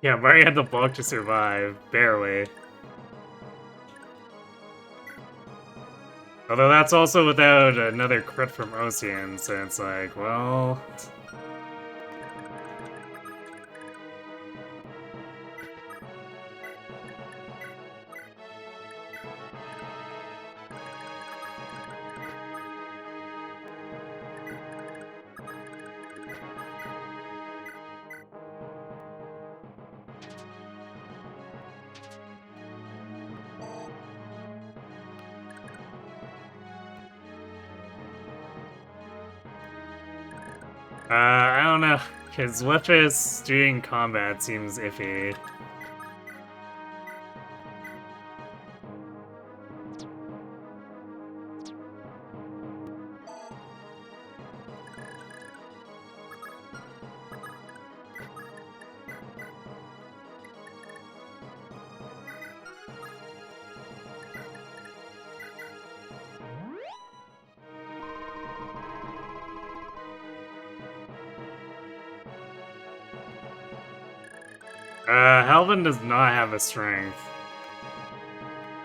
Speaker 1: Yeah, Marty had the bulk to survive, barely. Although that's also without another crit from Ocean, so it's like, well... I don't know, because Lepus doing combat seems iffy. Halvin does not have a strength.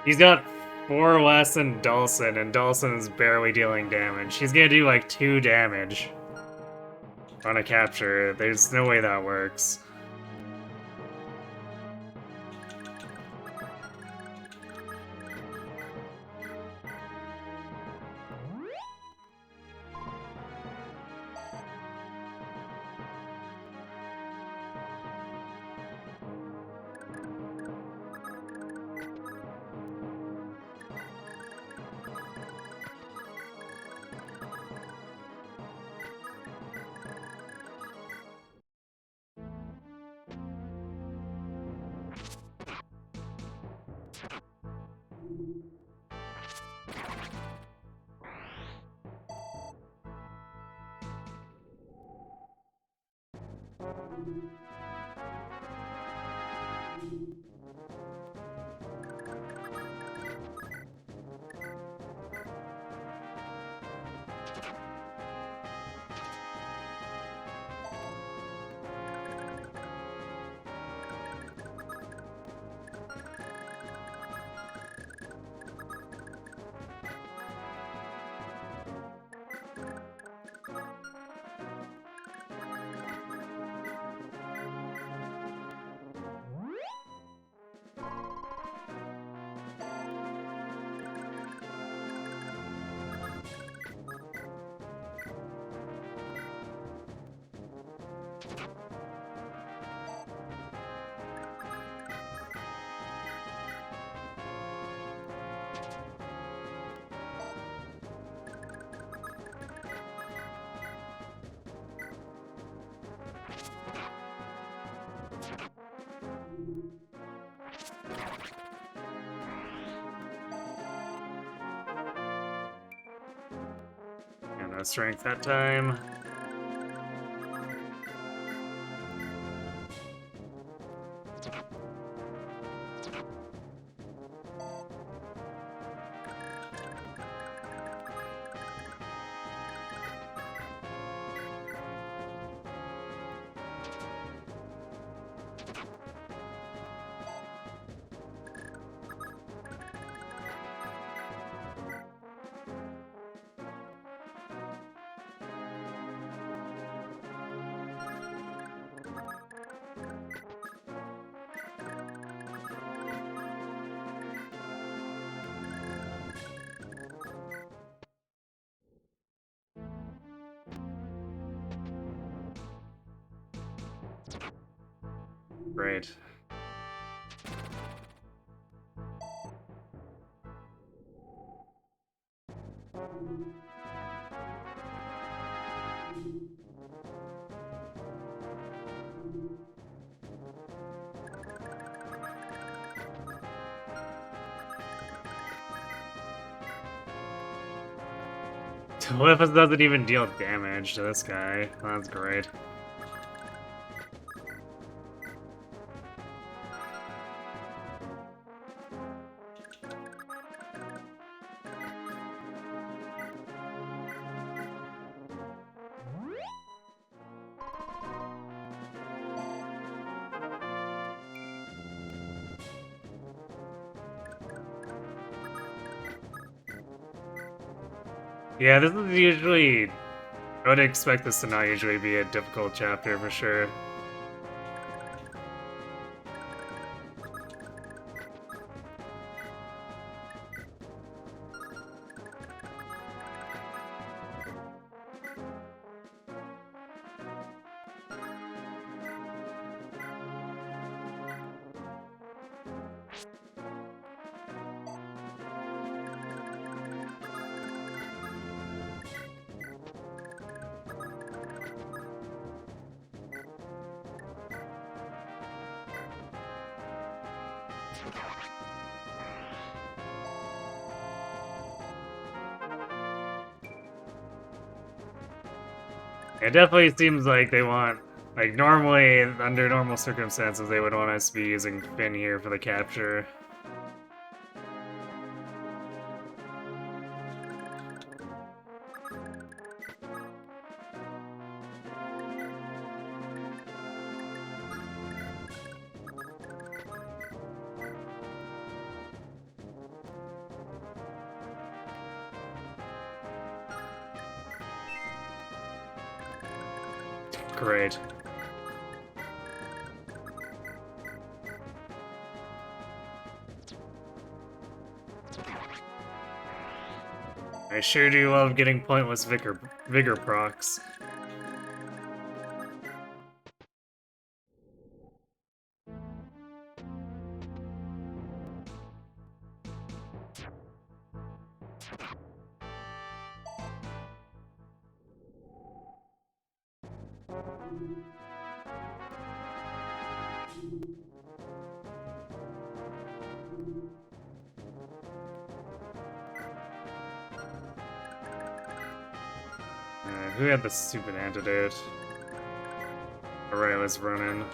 Speaker 1: He's got 4 less than Dalsin, and Dalsin's barely dealing damage. He's gonna do like 2 damage on a capture. There's no way that works. And no strength that time. Great. Telephus doesn't even deal damage to this guy. That's great. Yeah, this is usually... I would expect this to not usually be a difficult chapter for sure. It definitely seems like they want, like normally, under normal circumstances, they would want us to be using Finn here for the capture. Great. I sure do love getting pointless vigor procs. Who had the stupid antidote? Alright, let's run in.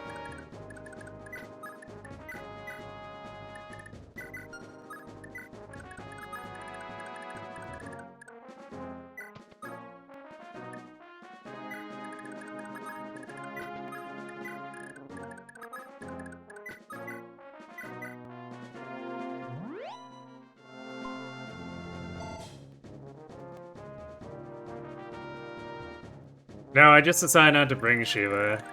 Speaker 1: No, I just decided not to bring Shiva.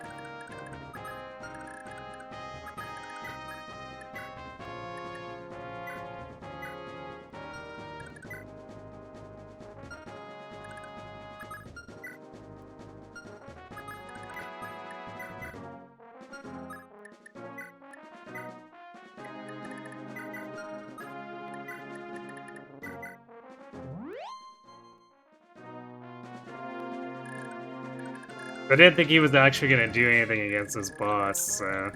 Speaker 1: I didn't think he was actually gonna do anything against this boss, so...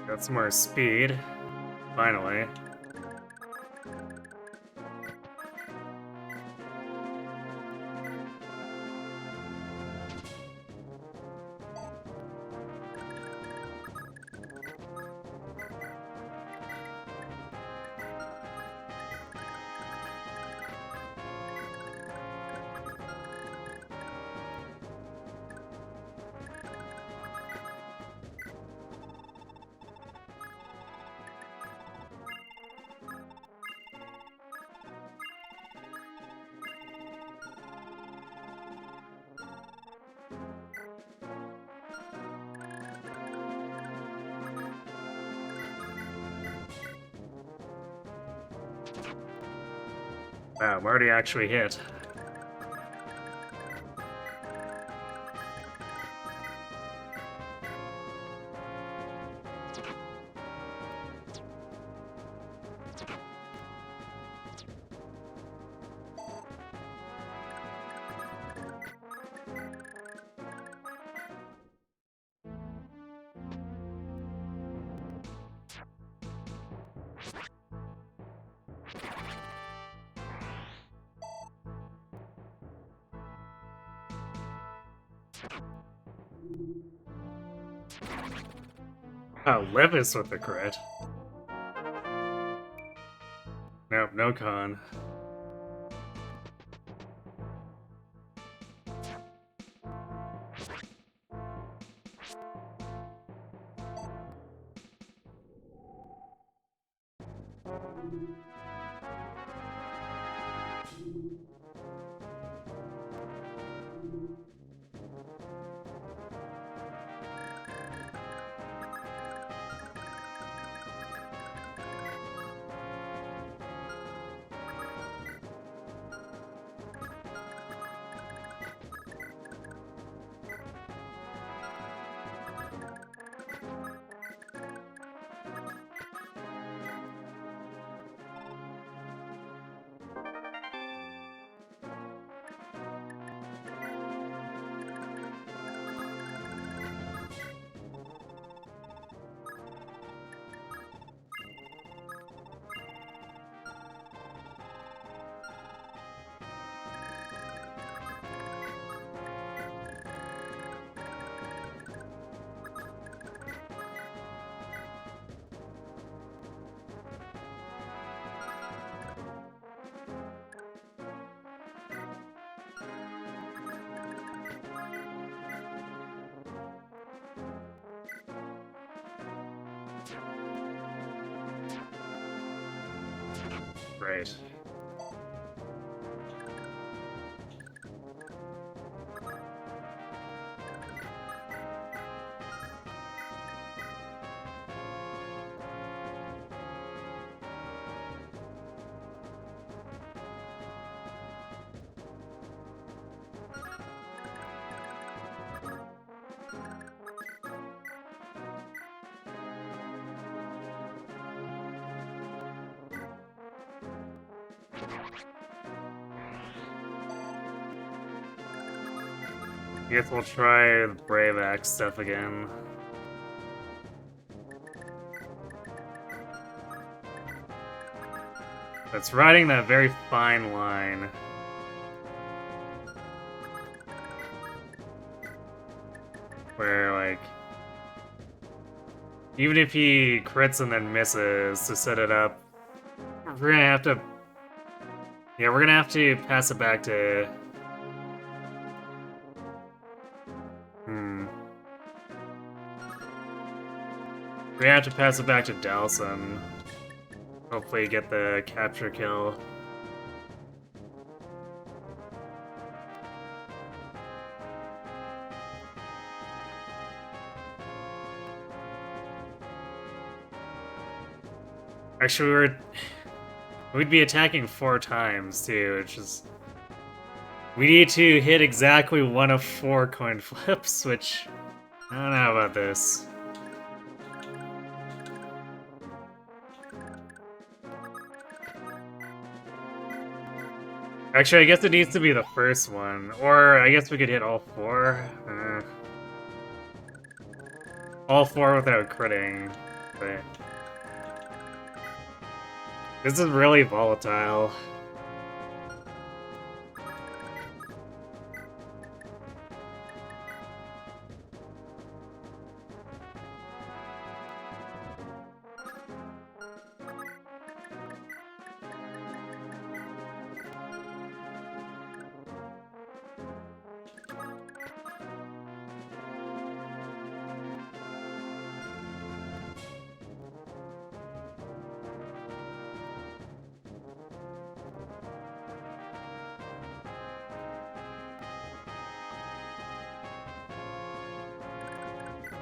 Speaker 1: Got some more speed, finally. Wow, Marty actually hit. Oh, Levis with the crit. Nope, no con. Right. I guess we'll try the Brave Axe stuff again. It's riding that very fine line. Where, like, even if he crits and then misses to set it up, we're gonna have to... Yeah, we're gonna have to pass it back to... We have to pass it back to Dalsin. Hopefully get the capture kill. Actually, we'd be attacking 4 times too, which is... We need to hit exactly 1 of 4 coin flips, which... I don't know about this. Actually, I guess it needs to be the first one. Or I guess we could hit all 4. All 4 without critting. But... This is really volatile.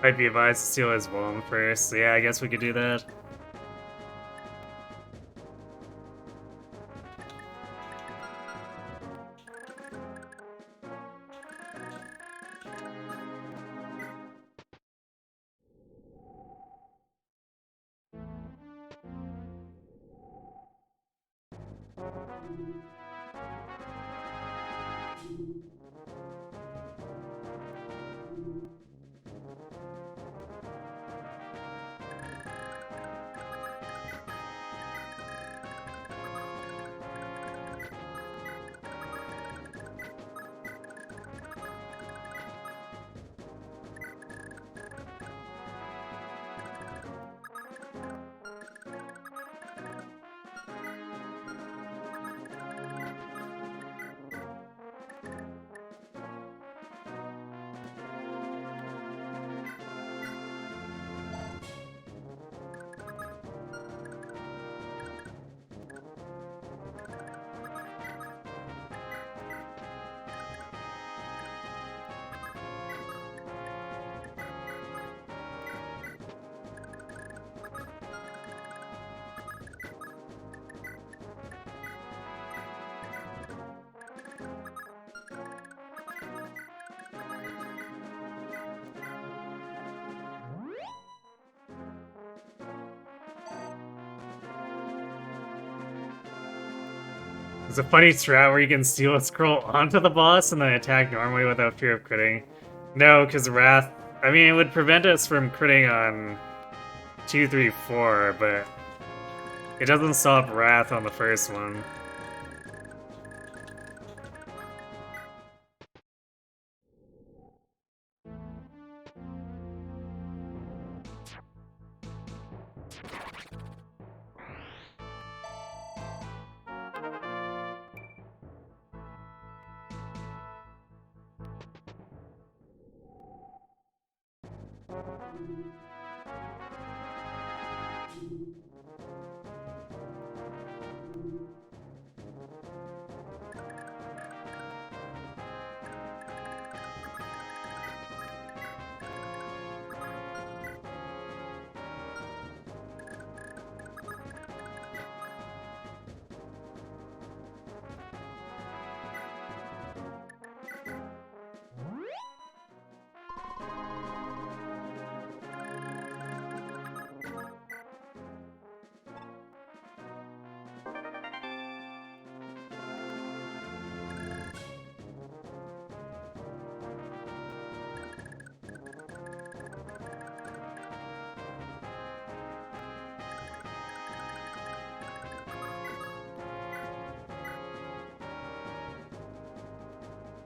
Speaker 1: Might be advised to steal his Vuln first, so yeah, I guess we could do that. It's a funny strat where you can steal a scroll onto the boss and then attack normally without fear of critting. No, because Wrath... I mean, it would prevent us from critting on 2, 3, 4, but it doesn't stop Wrath on the first one.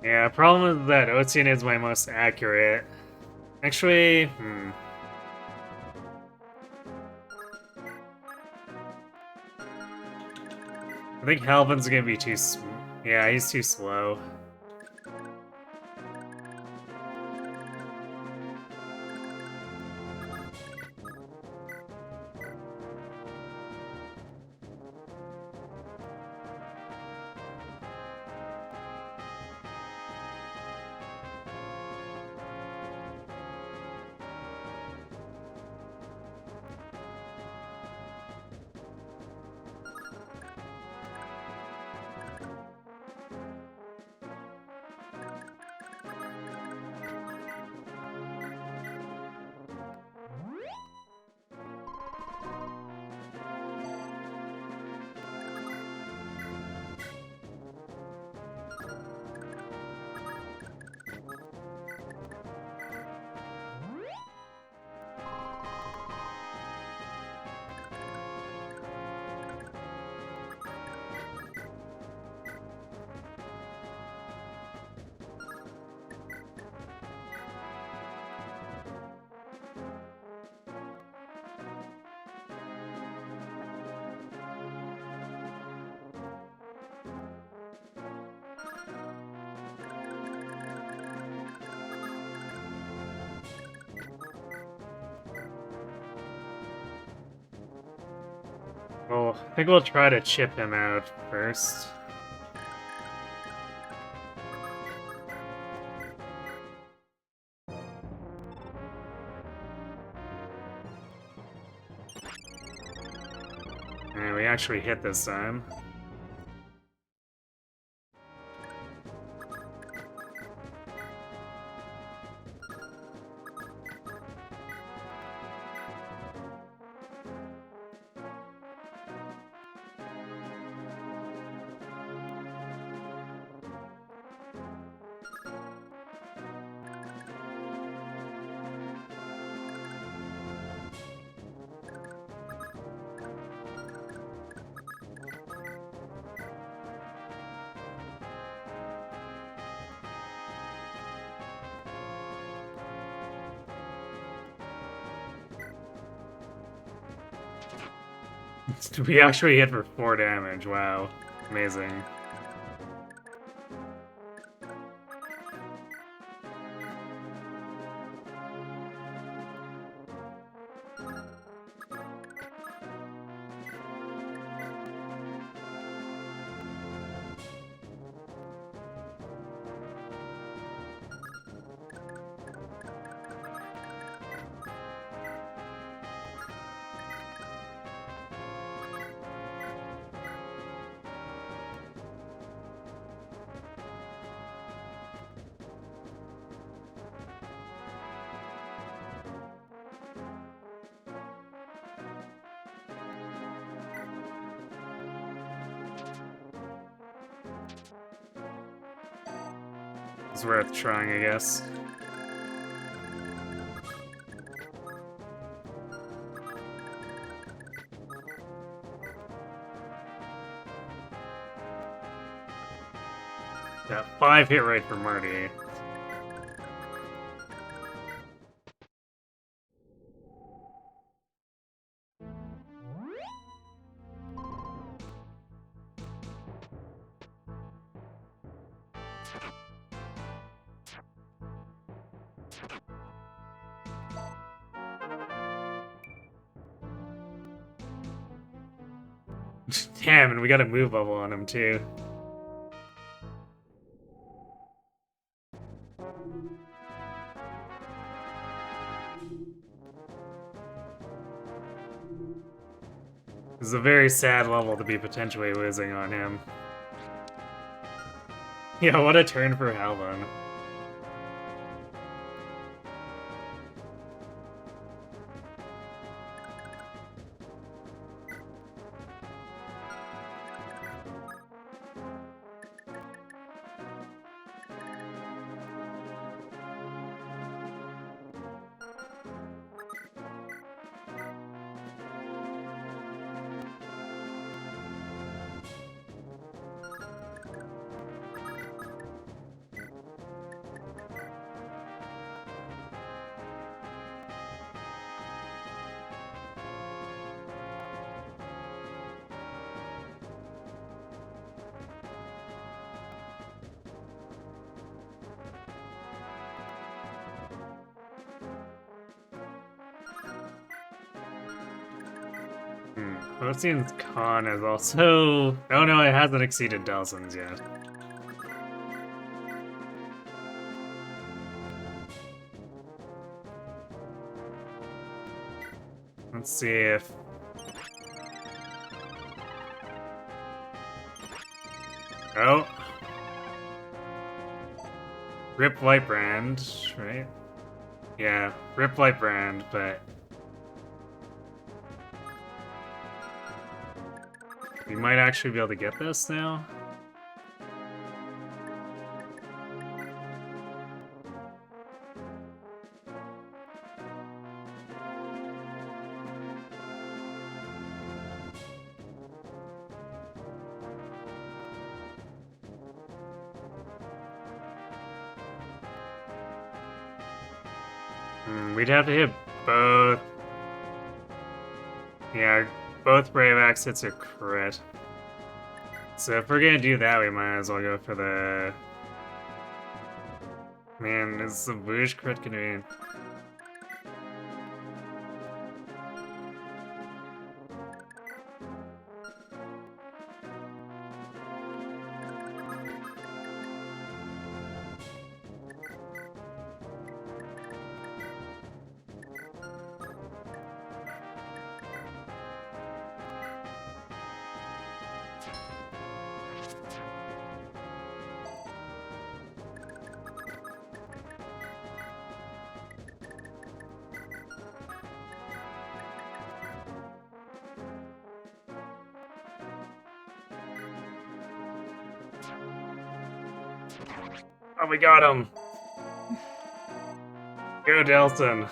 Speaker 1: Yeah, problem is that Ocean is my most accurate. Actually, I think Halvin's gonna be too yeah, he's too slow. Well, I think we'll try to chip him out first. And we actually hit this time. We actually hit for 4 damage, wow. Amazing. It's worth trying, I guess. Yeah, 5 hit rate for Marty. Damn, and we got a move bubble on him too. This is a very sad level to be potentially losing on him. Yeah, what a turn for Halvan. Well, it seems Khan is also... Oh no, it hasn't exceeded Dalsin's yet. Let's see if... Oh! Rip Lightbrand, right? Yeah, Rip Lightbrand, but... We might actually be able to get this now. We'd have to hit both. Yeah, both Brave Axe hits are crit. So if we're gonna do that, we might as well go for the... Man, is the Boosh crit gonna be... Oh, we got him! Go, Dalsin!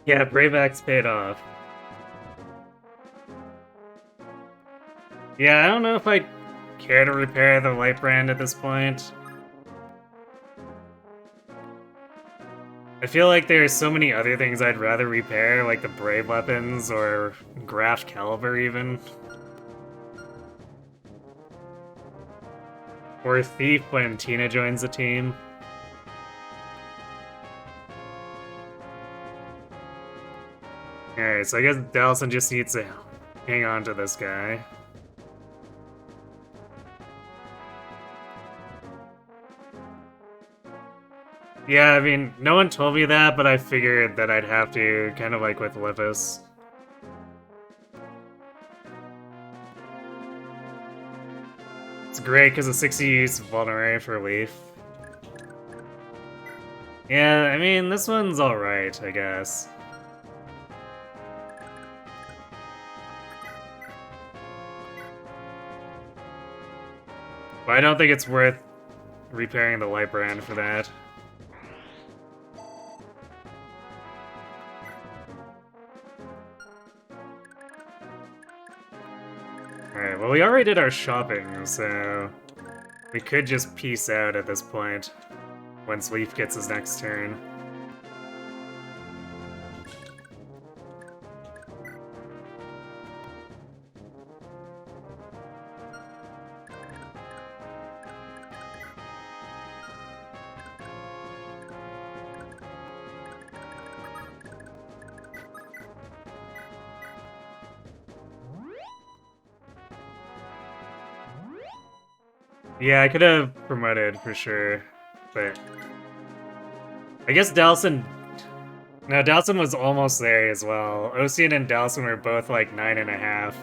Speaker 1: Yeah, Brave Axe paid off. Yeah, I don't know if I care to repair the light brand at this point. I feel like there's so many other things I'd rather repair, like the Brave weapons or Graft Caliber even. Or Thief when Tina joins the team. Alright, so I guess Dalsin just needs to hang on to this guy. Yeah, I mean, no one told me that, but I figured that I'd have to, kind of like with Lithus. It's great because the 60 use Vulnerary for Leaf. Yeah, I mean, this one's alright, I guess. But I don't think it's worth repairing the light brand for that. Alright, well we already did our shopping, so we could just peace out at this point once Leaf gets his next turn. Yeah, I could have promoted for sure, but I guess Dalsin. No, Dalsin was almost there as well. Ocean and Dalsin were both like 9.5.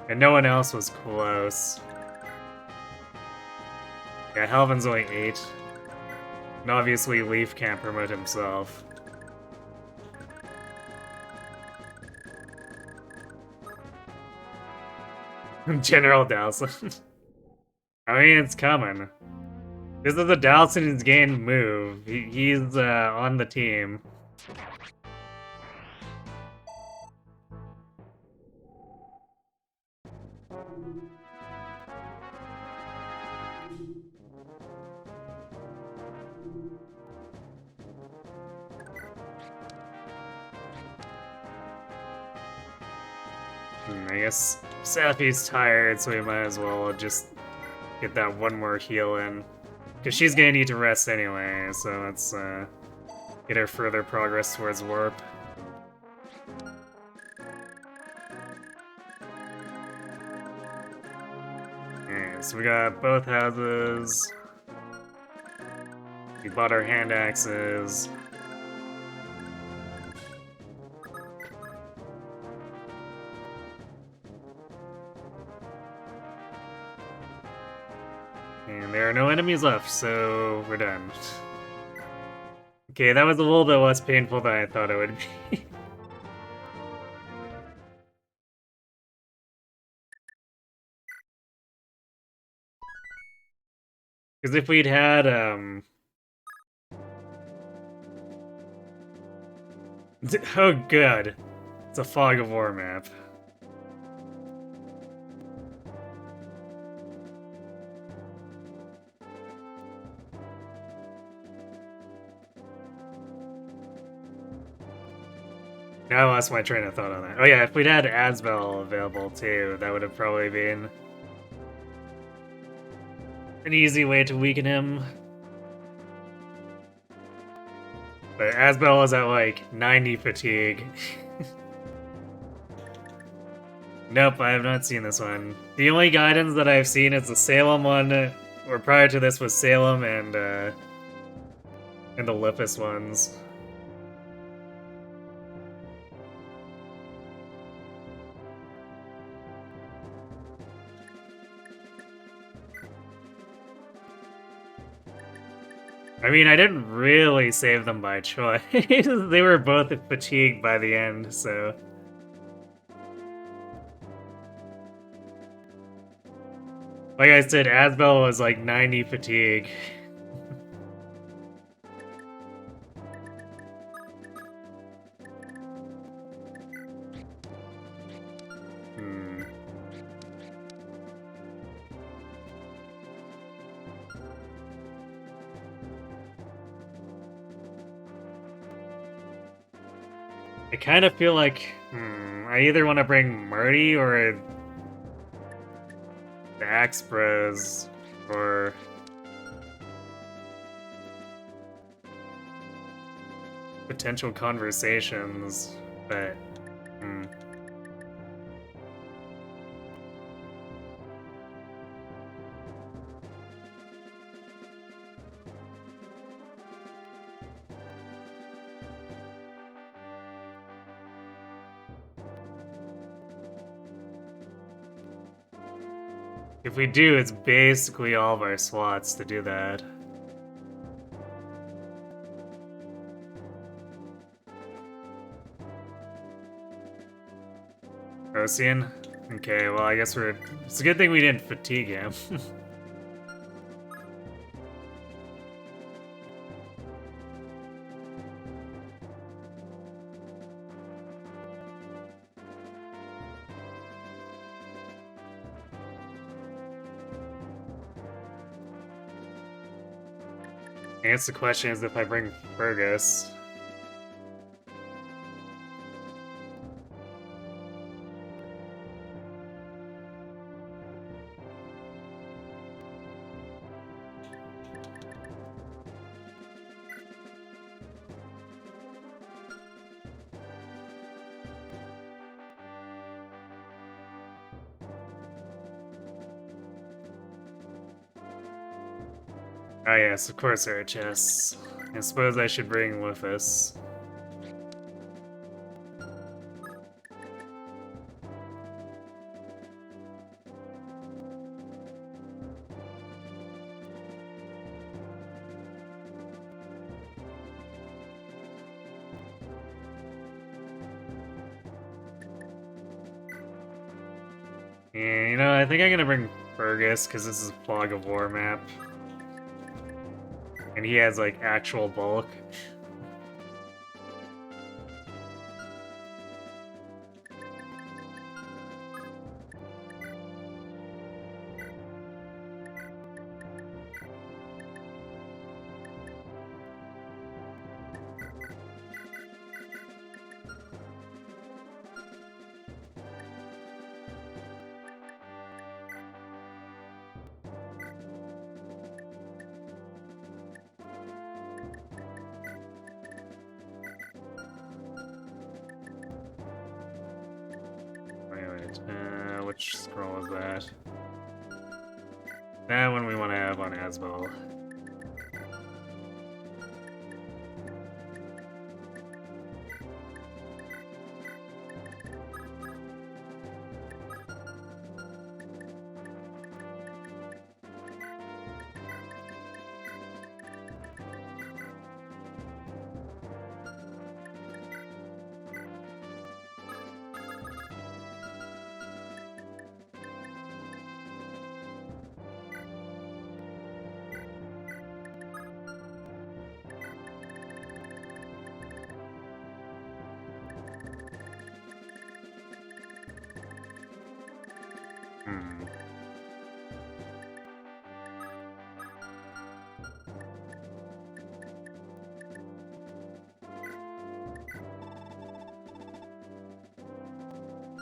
Speaker 1: And no one else was close. Yeah, Helvin's only 8. And obviously Leaf can't promote himself. General Dalsin. I mean, it's coming. This is the Dalsin's gained move. He's on the team. I guess Sappy's tired, so we might as well just get that one more heal in. Because she's gonna need to rest anyway, so let's get her further progress towards Warp. Okay, so we got both houses. We bought our hand axes. And there are no enemies left, so we're done. Okay, that was a little bit less painful than I thought it would be. Because if we'd had, oh good. It's a Fog of War map. Now I lost my train of thought on that. Oh yeah, if we'd had Asbel available too, that would have probably been an easy way to weaken him. But Asbel is at like 90 fatigue. Nope, I have not seen this one. The only guidance that I've seen is the Salem one, or prior to this was Salem and And the Lippus ones. I mean, I didn't really save them by choice. They were both fatigued by the end, so... Like I said, Asbel was like 90 fatigue. I kind of feel like, I either want to bring Marty or the Axe Bros for potential conversations, but if we do, it's basically all of our slots to do that. Ocean? Okay, well, I guess we're... It's a good thing we didn't fatigue him. I guess the question is if I bring Fergus. Ah yes, of course there are chests. I suppose I should bring Lufus. Yeah, you know, I think I'm gonna bring Fergus, because this is a Fog of War map. And he has, like, actual bulk. Which scroll is that? That one we want to have on Asbel.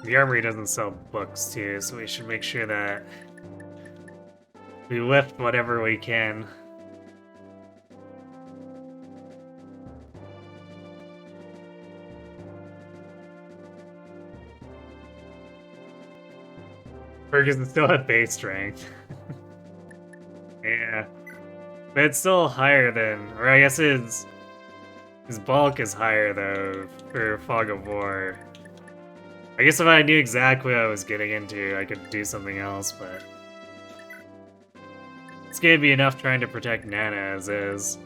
Speaker 1: The armory doesn't sell books too, so we should make sure that we lift whatever we can. Ferguson still have base strength. Yeah. But it's still higher than, or I guess his bulk is higher though for Fog of War. I guess if I knew exactly what I was getting into, I could do something else, but it's gonna be enough trying to protect Nana as is.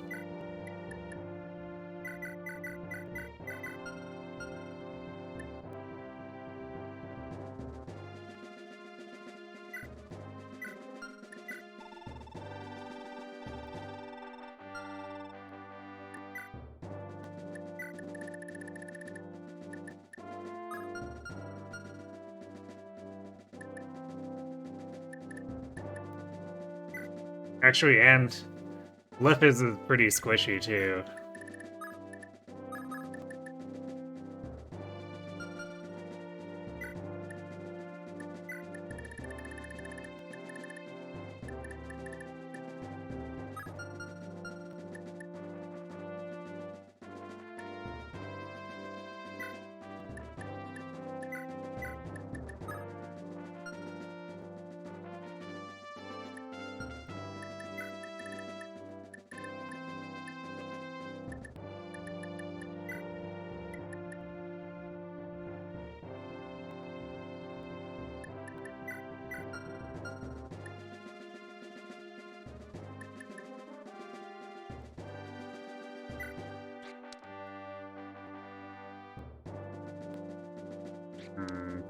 Speaker 1: Actually, and Lip is pretty squishy too.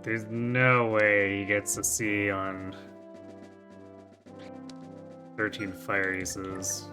Speaker 1: There's no way he gets a C on 13 fire uses.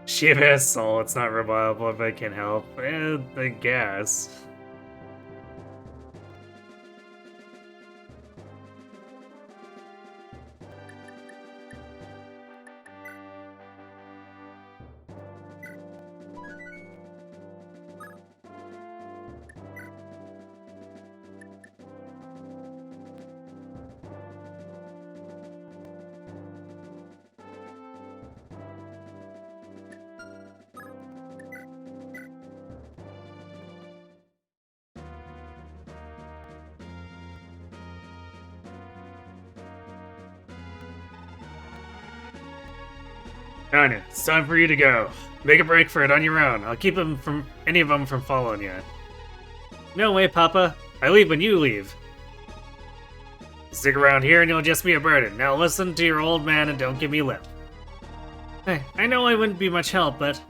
Speaker 1: Shiva's soul, it's not reliable if I can help. I guess. Anya, it's time for you to go. Make a break for it on your own. I'll keep any of them from following you. No way, Papa. I leave when you leave. Stick around here and you'll just be a burden. Now listen to your old man and don't give me lip. Hey, I know I wouldn't be much help, but...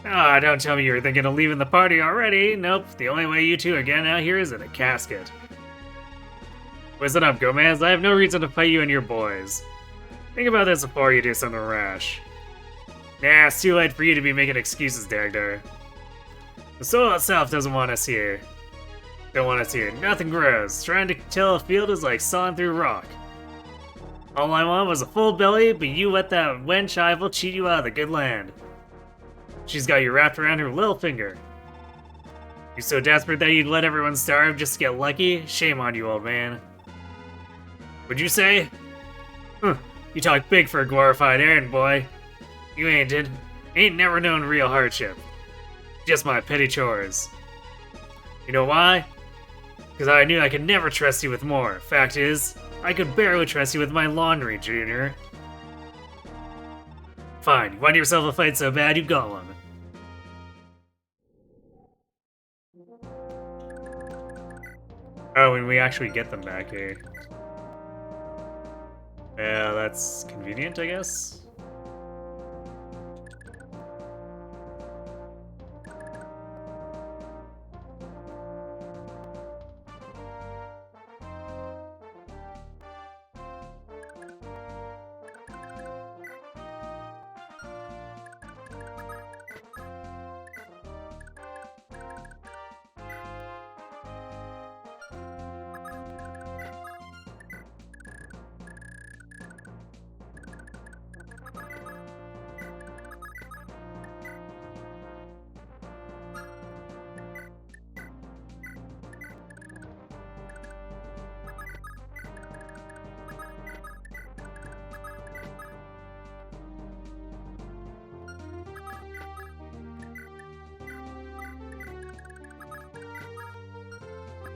Speaker 1: Ah, don't tell me you were thinking of leaving the party already. Nope, the only way you two are getting out here is in a casket. Listen up, Gomez. I have no reason to fight you and your boys. Think about this before you do something rash. Nah, it's too late for you to be making excuses, Dagdar. The soil itself doesn't want us here. Don't want us here. Nothing grows. Trying to till a field is like sawing through rock. All I want was a full belly, but you let that wench Ivel cheat you out of the good land. She's got you wrapped around her little finger. You so desperate that you'd let everyone starve just to get lucky? Shame on you, old man. What'd you say? You talk big for a glorified errand boy. You ain't never known real hardship. Just my petty chores. You know why? Because I knew I could never trust you with more. Fact is, I could barely trust you with my laundry, Junior. Fine, you want yourself a fight so bad you got one. Oh, and we actually get them back here. Yeah, that's convenient, I guess.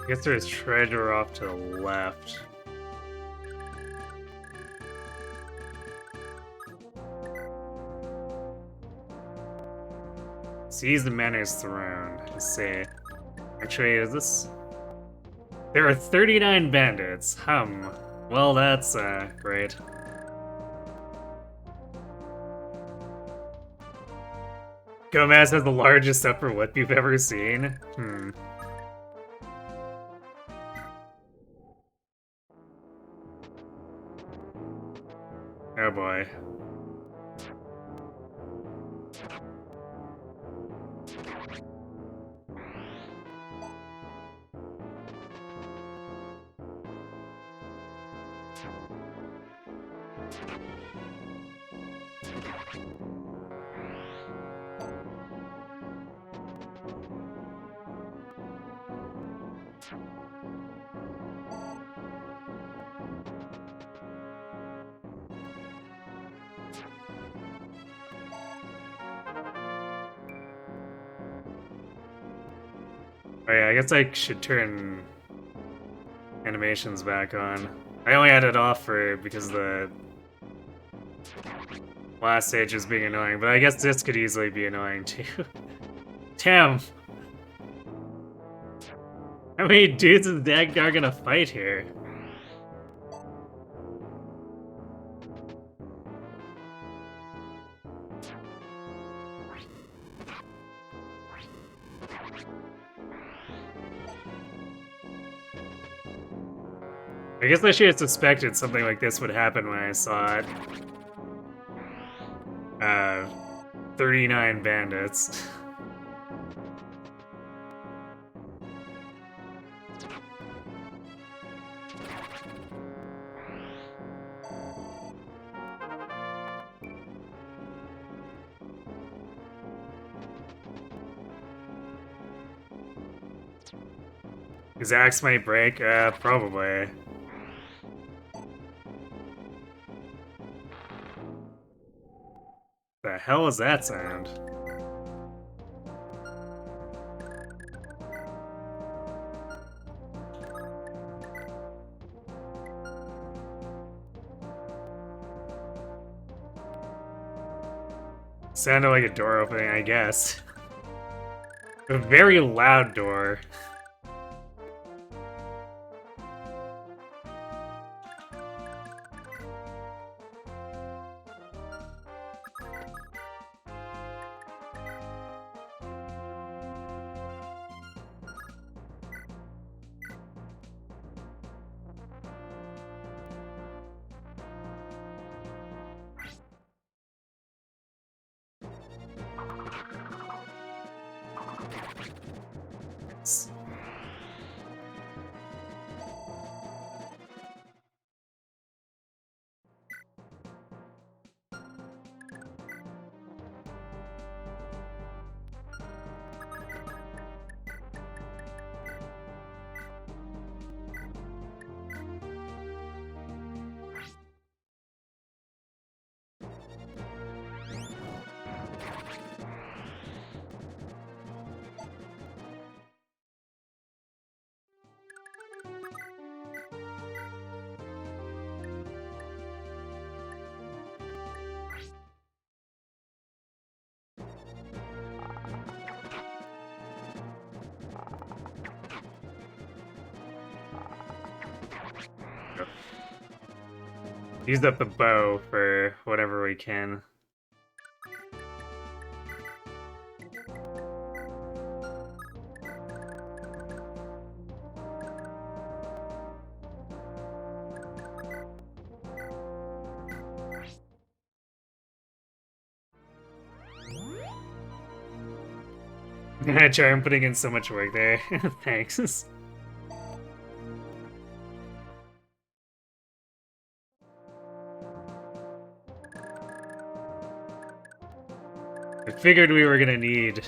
Speaker 1: I guess there's treasure off to the left. Seize the Manor's throne. Let's see. Actually, is this... There are 39 bandits. Well, that's, great. Gomez has the largest upper lip you've ever seen. Oh boy. Oh yeah, I guess I should turn animations back on. I only had it off because the last stage is being annoying, but I guess this could easily be annoying too. Damn! How many dudes is Daggar gonna fight here? I guess I should have suspected something like this would happen when I saw it. 39 bandits. His axe might break? Probably. The hell is that sound? Sounded like a door opening, I guess. A very loud door. Use up the bow for whatever we can. I'm putting in so much work there. Thanks. I figured we were gonna need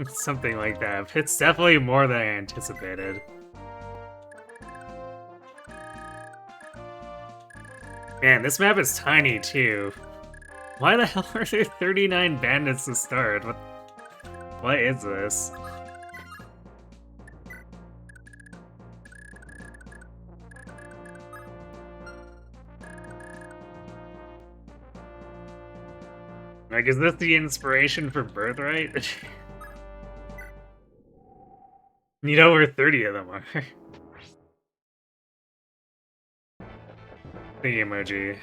Speaker 1: something like that. It's definitely more than I anticipated. Man, this map is tiny too. Why the hell are there 39 bandits to start? What is this? Like, is this the inspiration for Birthright? You know where 30 of them are. The emoji.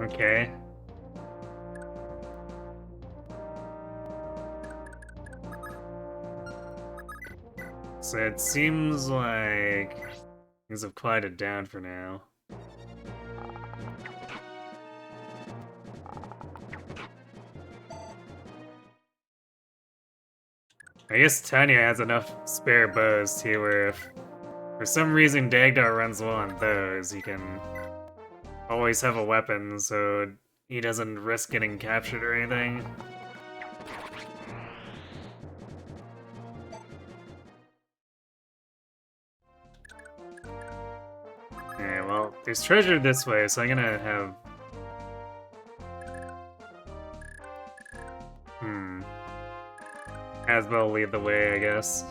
Speaker 1: Okay. So it seems like things have quieted down for now. I guess Tanya has enough spare bows too, where if for some reason Dagdar runs low on those, he can always have a weapon so he doesn't risk getting captured or anything. Okay, well, there's treasure this way, so I'm gonna have... Asbel lead the way, I guess.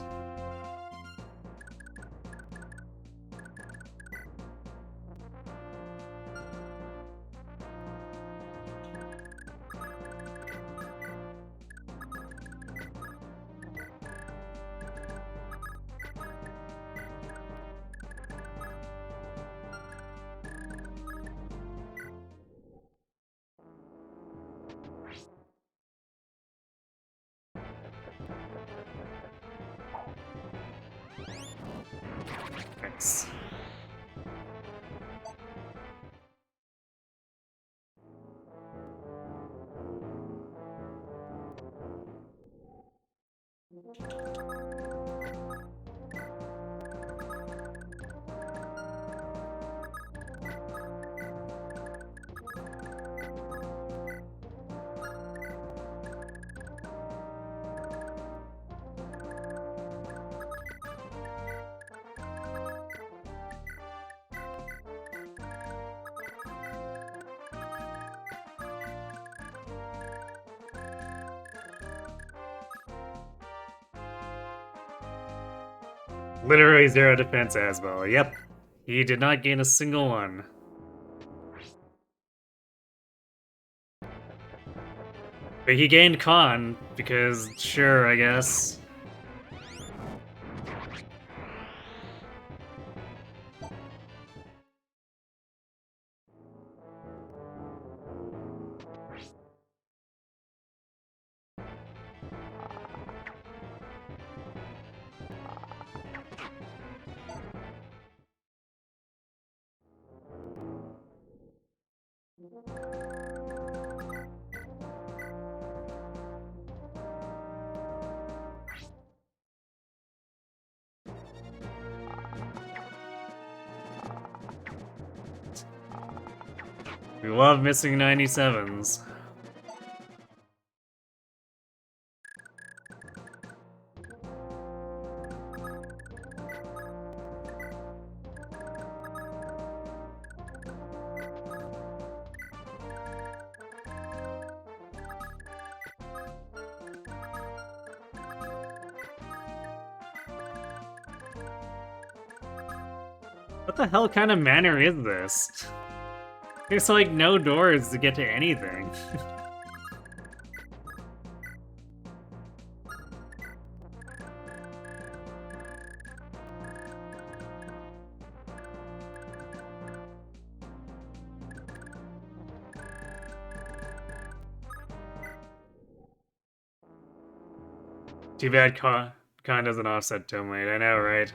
Speaker 1: Thanks. Literally zero defense, Asbel. Yep. He did not gain a single one. But he gained con, because sure, I guess. We love missing 97s. What the hell kind of manor is this? There's like no doors to get to anything. Too bad Con doesn't offset Tomblade, I know, right?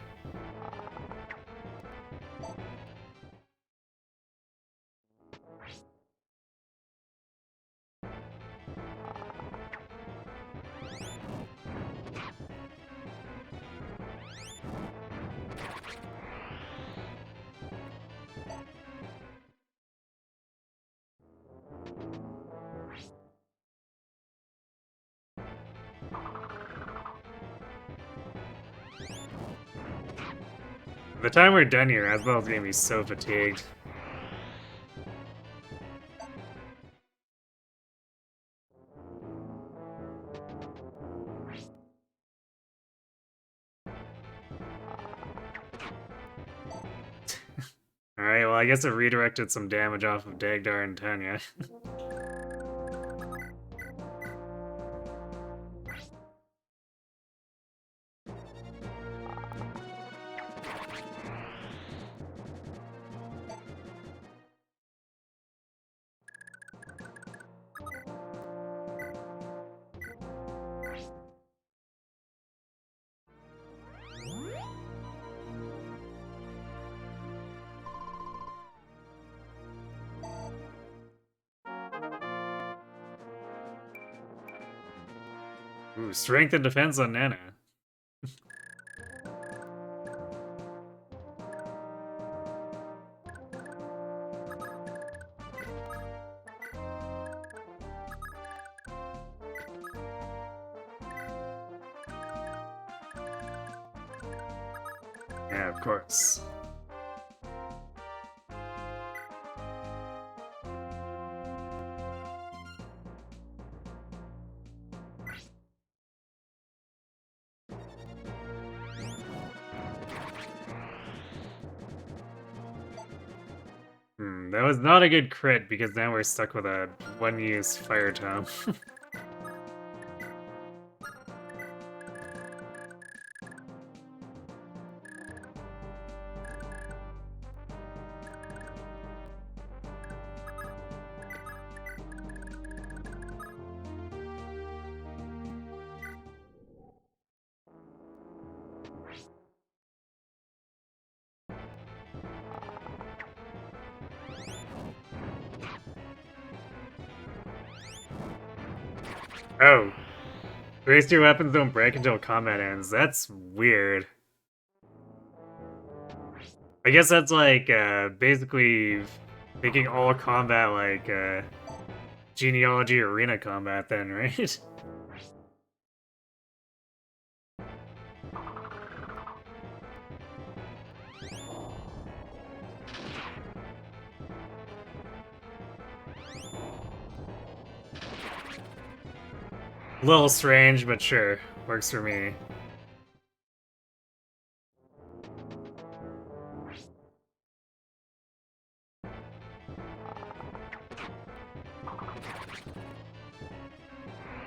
Speaker 1: By the time we're done here, Asbel's gonna be so fatigued. Alright, well I guess it redirected some damage off of Dagdar and Tanya. Ooh, strength and defense on Nana. Yeah, of course. That was not a good crit because now we're stuck with a one-use fire tome. Oh. Raise your weapons don't break until combat ends. That's weird. I guess that's like, basically making all combat like, genealogy arena combat then, right? Little strange, but sure. Works for me.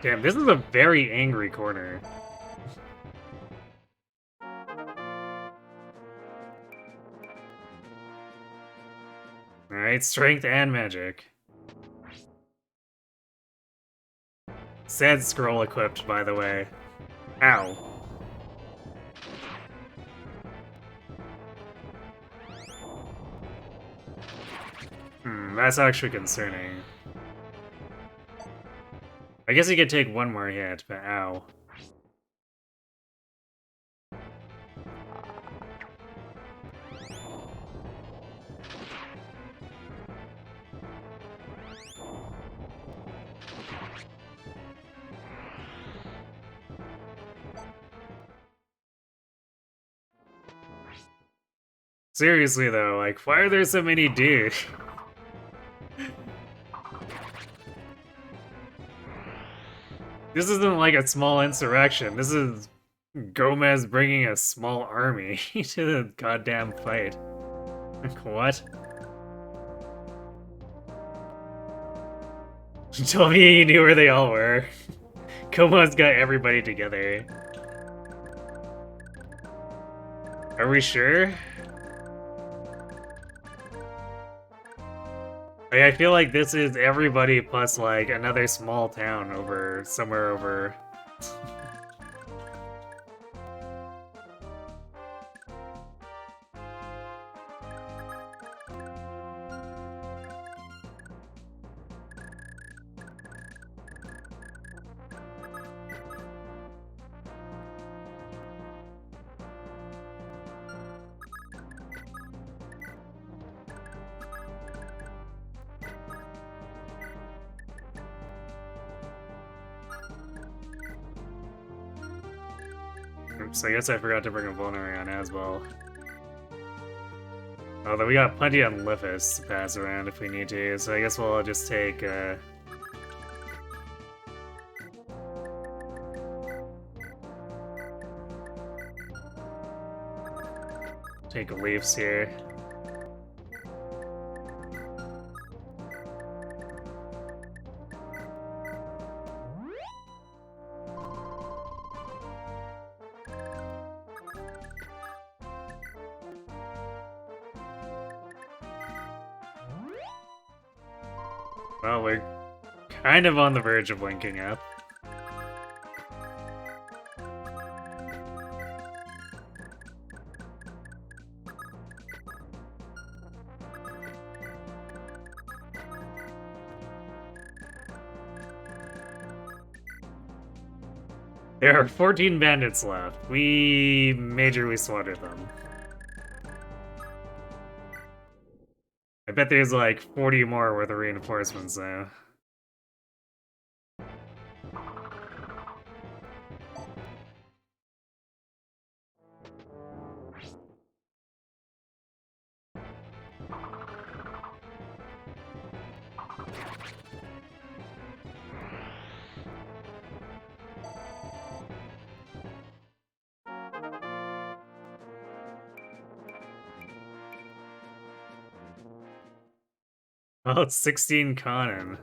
Speaker 1: Damn, this is a very angry corner. Alright, strength and magic. Sad scroll equipped, by the way. Ow. That's actually concerning. I guess he could take one more hit, but ow. Seriously though, like, why are there so many dudes? This isn't like a small insurrection. This is Gomez bringing a small army to the goddamn fight. Like, what? You told me you knew where they all were. Gomez got everybody together. Are we sure? Like, I feel like this is everybody plus, like, another small town over somewhere over... Oops, I guess I forgot to bring a vulnerary on as well. Although we got plenty on Lithus to pass around if we need to, so I guess we'll just take, take leaves here. Well, we're kind of on the verge of linking up. There are 14 bandits left. We majorly slaughtered them. I bet there's like 40 more worth of reinforcements though. Oh, it's 16 Conan.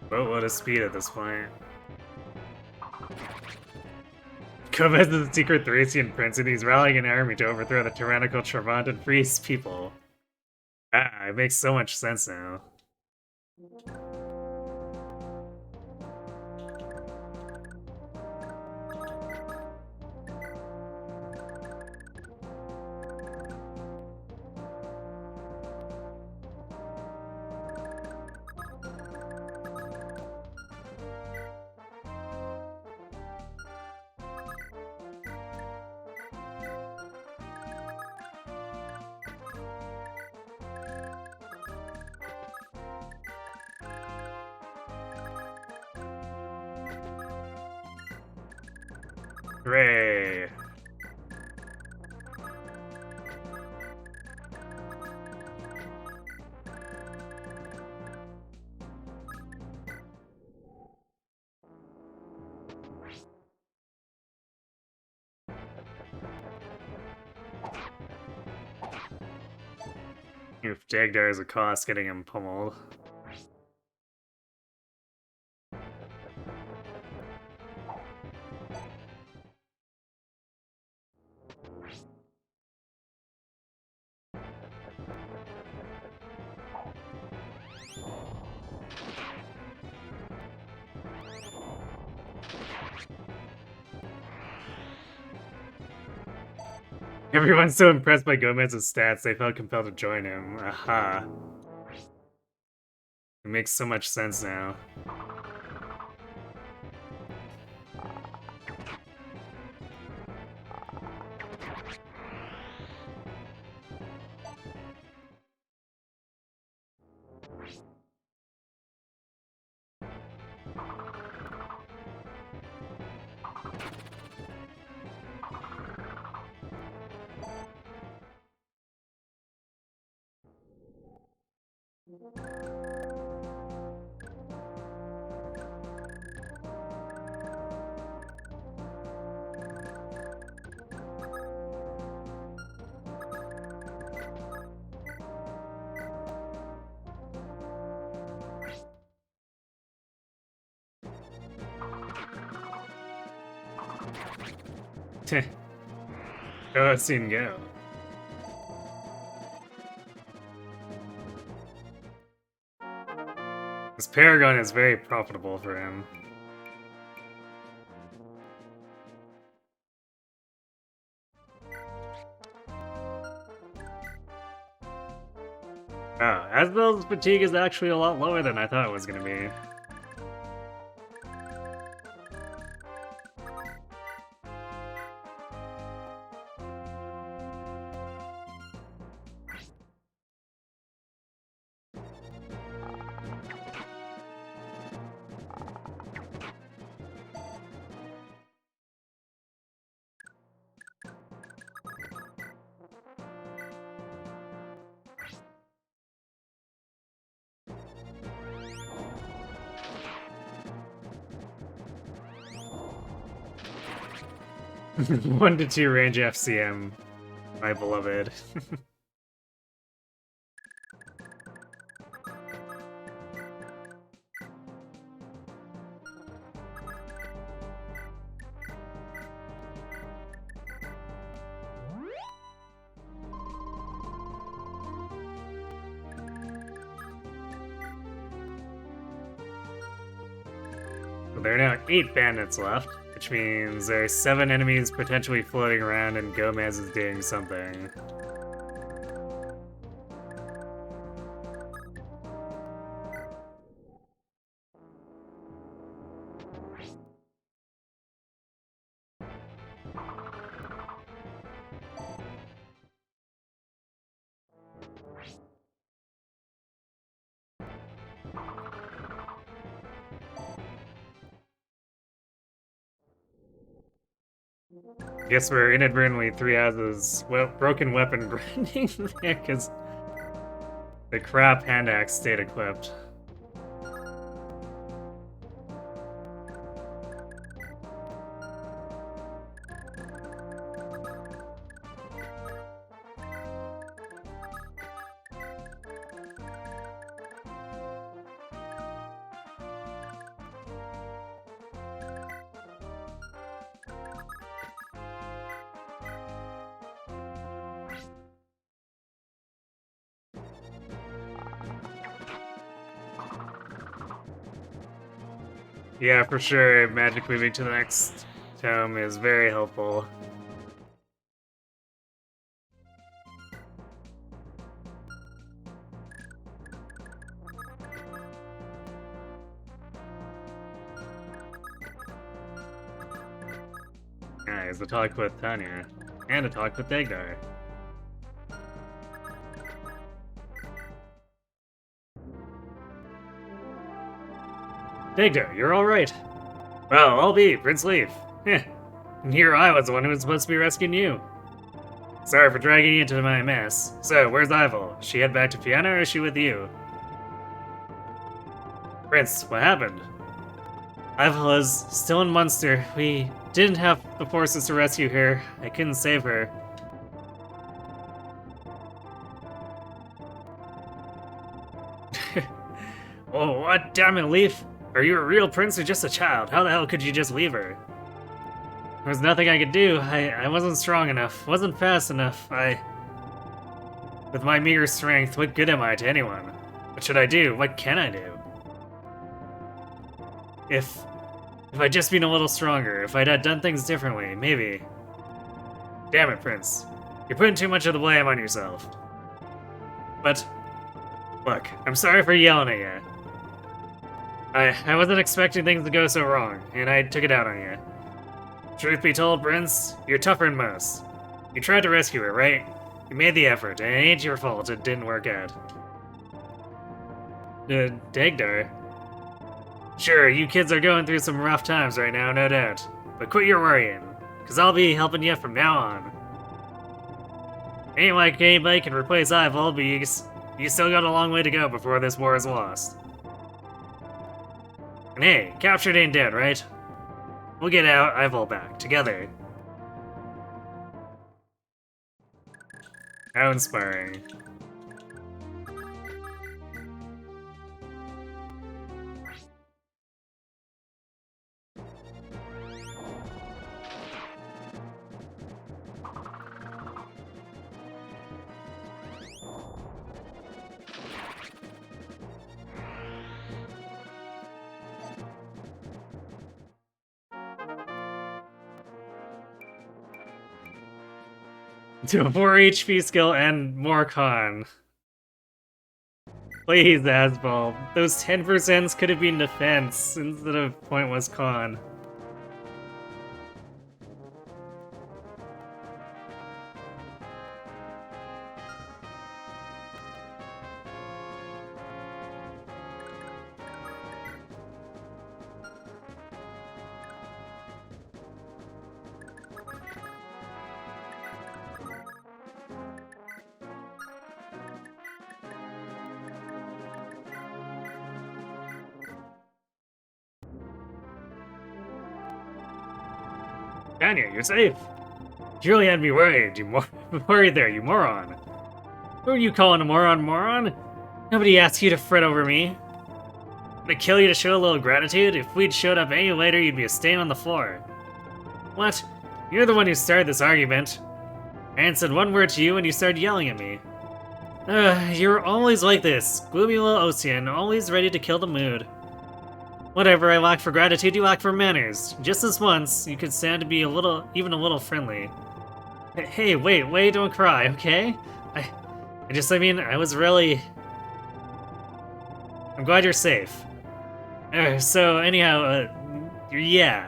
Speaker 1: Boatload of speed at this point. Gomez is a secret Thracian prince and he's rallying an army to overthrow the tyrannical Travant and free his people. Ah, it makes so much sense now. Hooray! If Dagdar is a cost, getting him pummeled. Everyone's so impressed by Gomez's stats, they felt compelled to join him. Aha. It makes so much sense now. Go, scene, go. This Paragon is very profitable for him. Oh, Asbel's fatigue is actually a lot lower than I thought it was gonna be. One to two range FCM, my beloved. So there are now 8 bandits left, which means there are 7 enemies potentially floating around and Gomez is doing something. Guess we're inadvertently 3 houses broken weapon grinding there because the crap hand axe stayed equipped. Yeah, for sure, magic moving to the next tome is very helpful. Nice, a talk with Tanya. And a talk with Dagdar. Dagdar, you're alright. Well, I'll be, Prince Leaf. Heh. And here I was the one who was supposed to be rescuing you. Sorry for dragging you into my mess. So, where's Ivel? She head back to Fianna or is she with you? Prince, what happened? Ivel is still in Munster. We didn't have the forces to rescue her. I couldn't save her. Oh, what? Damn it, Leaf. Are you a real prince or just a child? How the hell could you just leave her? There was nothing I could do. I wasn't strong enough. Wasn't fast enough. With my meager strength, what good am I to anyone? What should I do? What can I do? If I'd just been a little stronger, if I'd had done things differently, maybe. Damn it, Prince. You're putting too much of the blame on yourself. But, look, I'm sorry for yelling at you. I wasn't expecting things to go so wrong, and I took it out on you. Truth be told, Prince, you're tougher than most. You tried to rescue her, right? You made the effort, and it ain't your fault it didn't work out. Dagdar? Sure, you kids are going through some rough times right now, no doubt. But quit your worrying, because I'll be helping you from now on. Ain't like anybody can replace Ivel, but you still got a long way to go before this war is lost. And hey, captured ain't dead, right? We'll get out Ivel back, together. How inspiring. To a 4 HP skill and more con. Please, Asbal. Those 10% could have been defense instead of pointless con. Tanya, you're safe. You really had me worried, worried there, you moron. Who are you calling a moron? Nobody asked you to fret over me. I'm gonna kill you to show a little gratitude? If we'd showed up any later, you'd be a stain on the floor. What? You're the one who started this argument. I hadn't said one word to you and you started yelling at me. You're always like this. Gloomy little Ocean, always ready to kill the mood. Whatever I lack for gratitude, you lack for manners. Just this once, you could stand to be even a little friendly. Hey, wait, don't cry, okay? I mean, I was really... I'm glad you're safe. So, anyhow, yeah.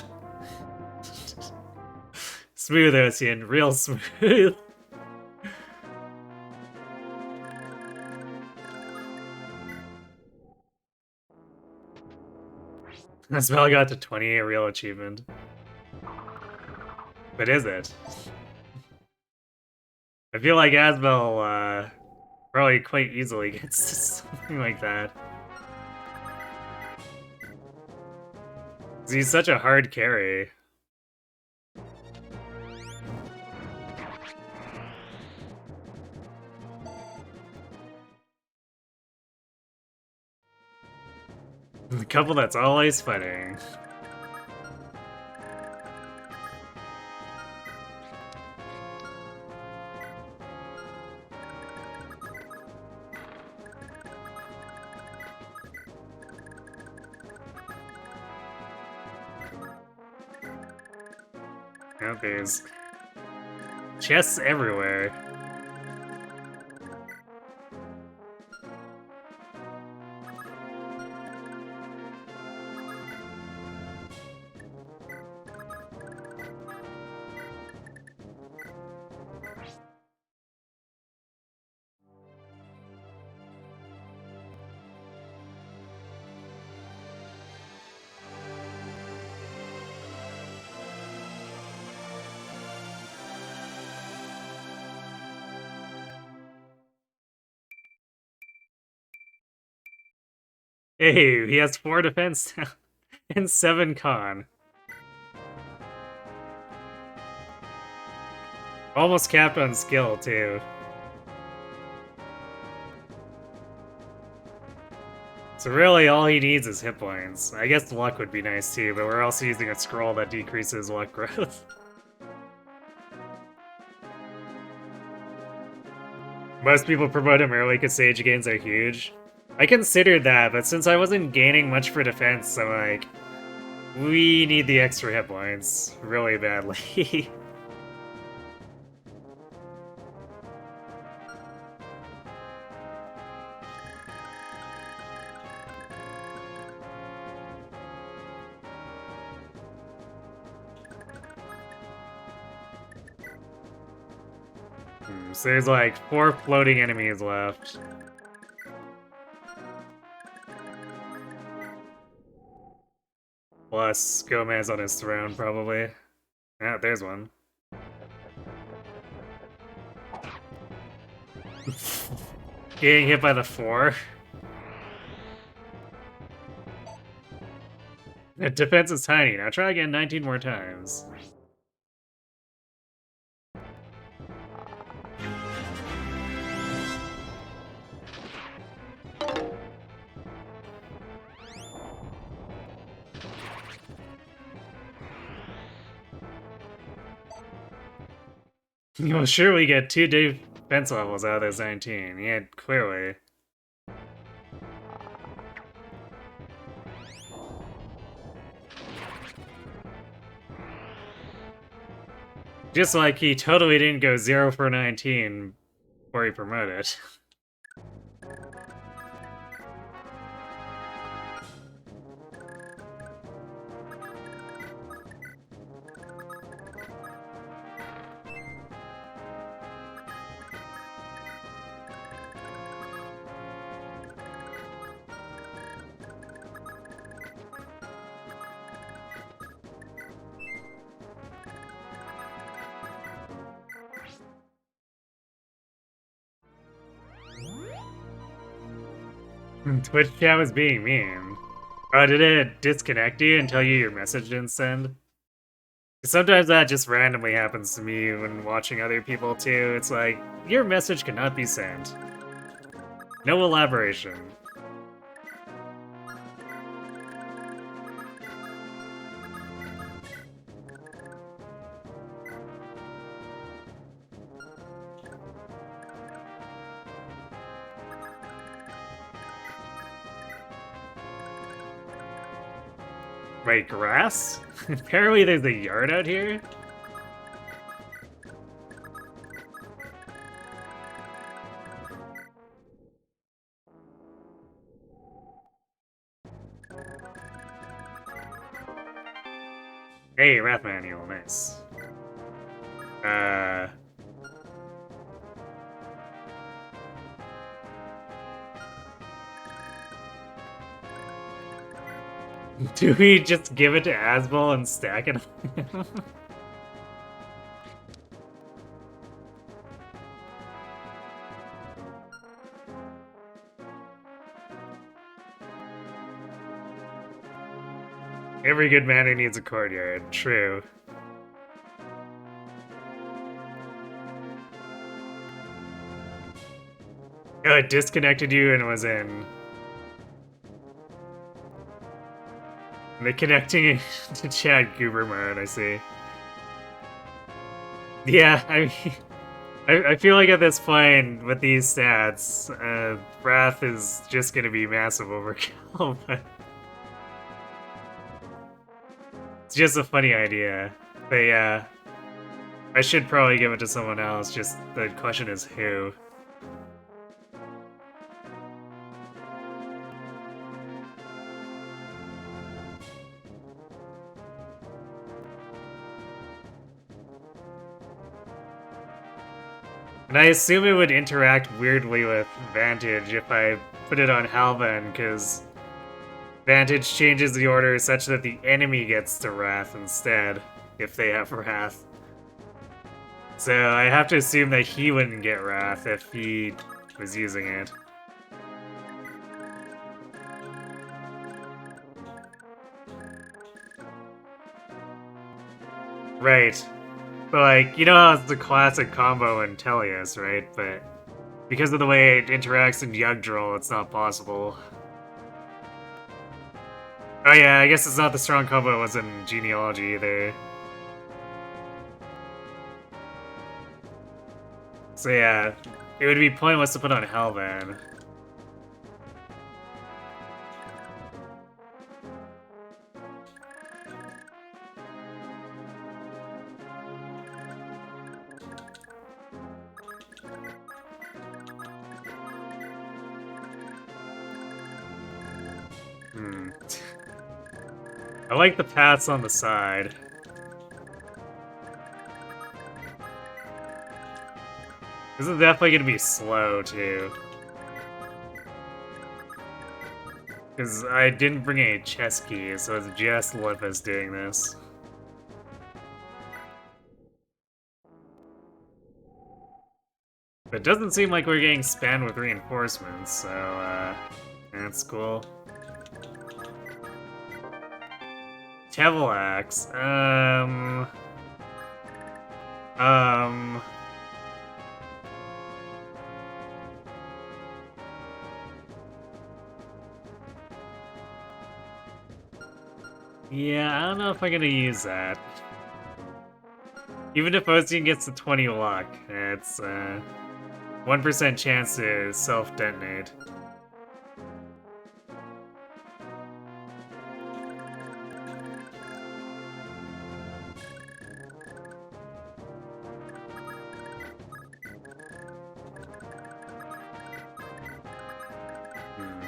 Speaker 1: Smooth, Ocean, real smooth. That spell got to 28 real achievement. But is it? I feel like Asbel, probably quite easily gets something like that. He's such a hard carry. The couple that's always fighting. Oh, there's chests everywhere. Hey, he has 4 defense now and 7 con. Almost capped on skill, too. So really, all he needs is hit points. I guess luck would be nice, too, but we're also using a scroll that decreases luck growth. Most people promote him early because Sage gains are huge. I considered that, but since I wasn't gaining much for defense, I'm like, we need the extra hit points really badly. So there's like 4 floating enemies left. Plus Gomez on his throne, probably. Ah, there's one. Getting hit by the 4. The defense is tiny. Now try again 19 more times. You'll surely get 2 defense levels out of those 19. Yeah, clearly. Just like he totally didn't go 0 for 19 before he promoted. Twitch chat was being mean. Oh, did it disconnect you and tell you your message didn't send? Sometimes that just randomly happens to me when watching other people too. It's like, your message cannot be sent. No elaboration. Wait, grass? Apparently there's a yard out here? Hey, Wrath Manual, nice. Do we just give it to Asbel and stack it on him? Every good manor needs a courtyard, true. Oh, it disconnected you and was in. They're connecting to Chad Goober mode, I see. Yeah, I mean, I feel like at this point, with these stats, Wrath is just gonna be massive overkill, but... It's just a funny idea. But yeah, I should probably give it to someone else, just the question is who. And I assume it would interact weirdly with Vantage if I put it on Halvan, because Vantage changes the order such that the enemy gets to Wrath instead, if they have Wrath. So I have to assume that he wouldn't get Wrath if he was using it. Right. But like, you know how it's the classic combo in Teleus, right? But because of the way it interacts in Yggdrasil, it's not possible. Oh yeah, I guess it's not the strong combo it was in Genealogy either. So yeah, it would be pointless to put on Halvan. I like the paths on the side. This is definitely gonna be slow, too. Because I didn't bring any chess keys, so it's just Lippus doing this. But it doesn't seem like we're getting spammed with reinforcements, so, that's cool. Tevelax, yeah, I don't know if I'm gonna use that. Even if Ocean gets the 20 luck, it's, 1% chance to self-detonate.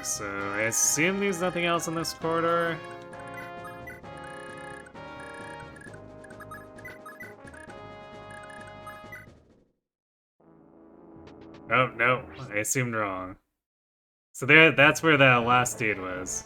Speaker 1: So I assume there's nothing else in this corridor. Oh, no, I assumed wrong. So that's where that last dude was.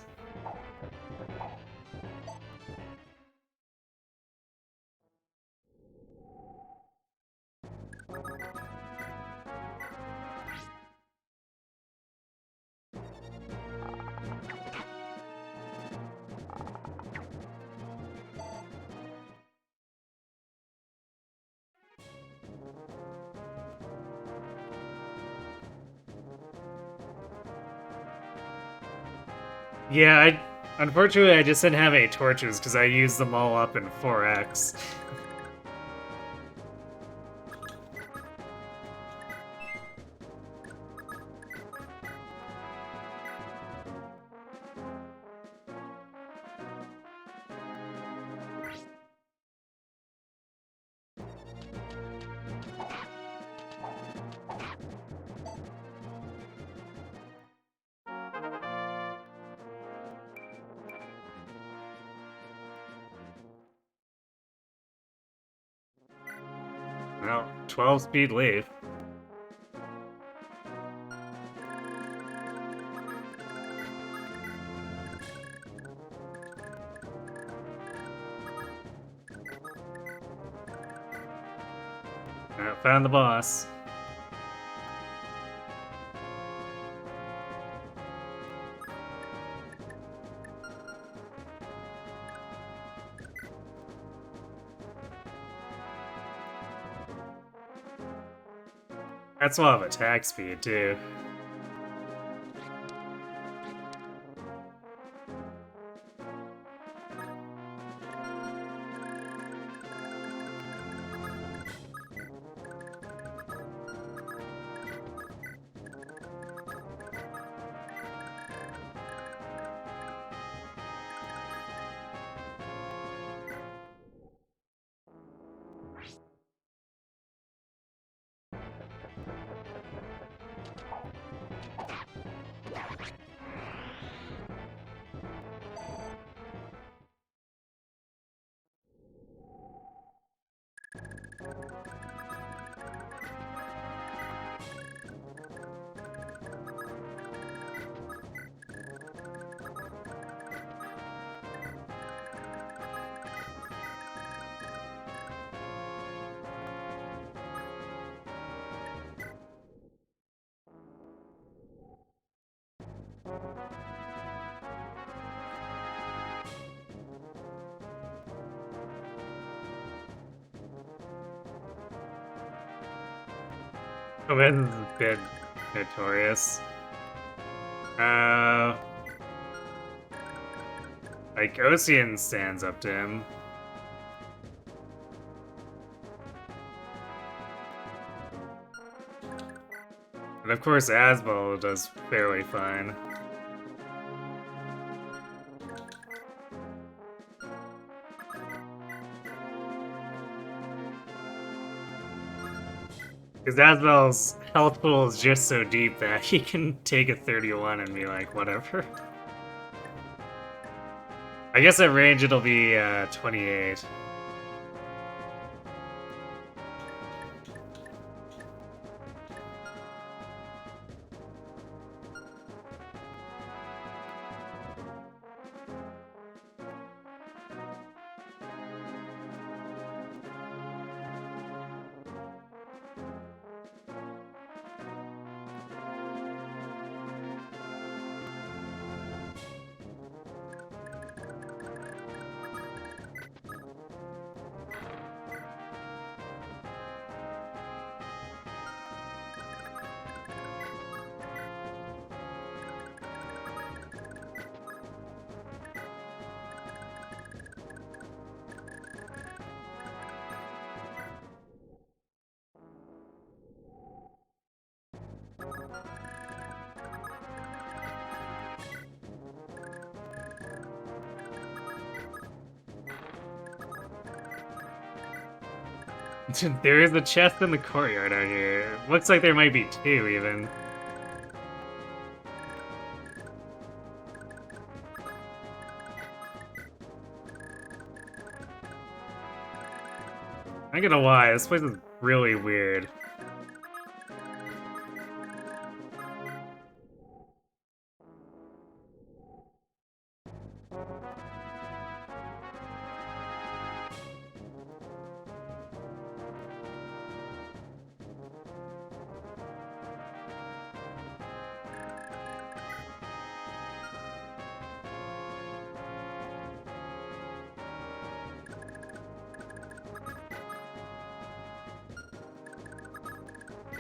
Speaker 1: Yeah, unfortunately I just didn't have any torches because I used them all up in 4x. Well, 12 speed leaf. Found the boss. That's a lot of attack speed, too. Oh, this is a bit notorious. Like, Ocean stands up to him. And of course, Asbel does fairly fine. Because Asbel's health pool is just so deep that he can take a 31 and be like, whatever. I guess at range it'll be 28. There is a chest in the courtyard out here. Looks like there might be two, even. I'm not gonna lie, this place is really weird.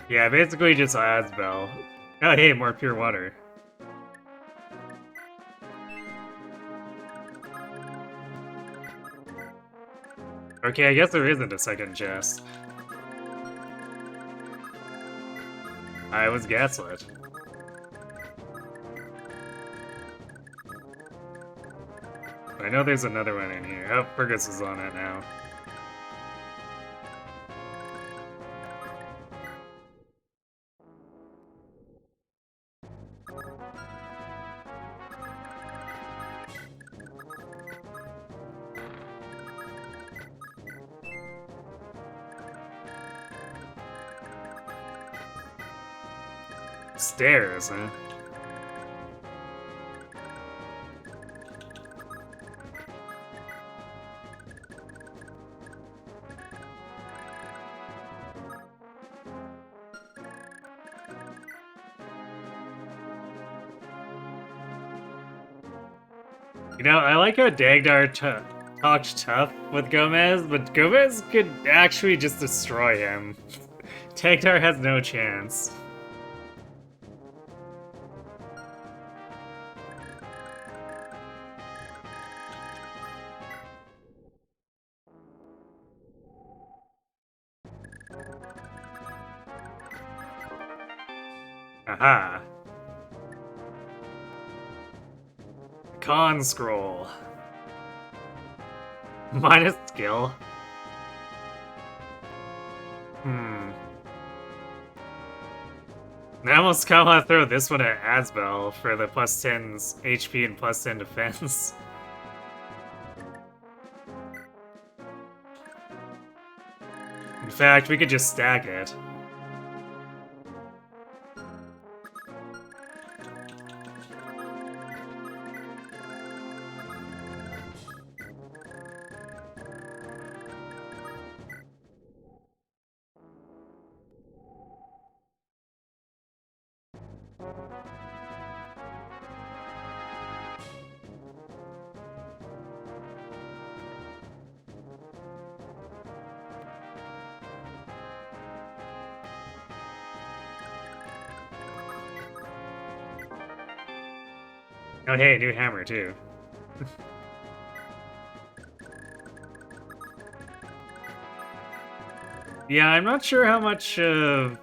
Speaker 1: Yeah, basically just Asbel. Oh hey, more pure water. Okay, I guess there isn't a second chest. I was gaslit. I know there's another one in here. Oh, Fergus is on it now. Stairs, huh? You know, I like how Dagdar talked tough with Gomez, but Gomez could actually just destroy him. Dagdar has no chance. Aha. Con scroll. Minus skill. I almost kind of want to throw this one at Asbel for the plus 10's HP and plus 10 defense. In fact, we could just stack it. Oh hey, new hammer too. Yeah, I'm not sure how much Fire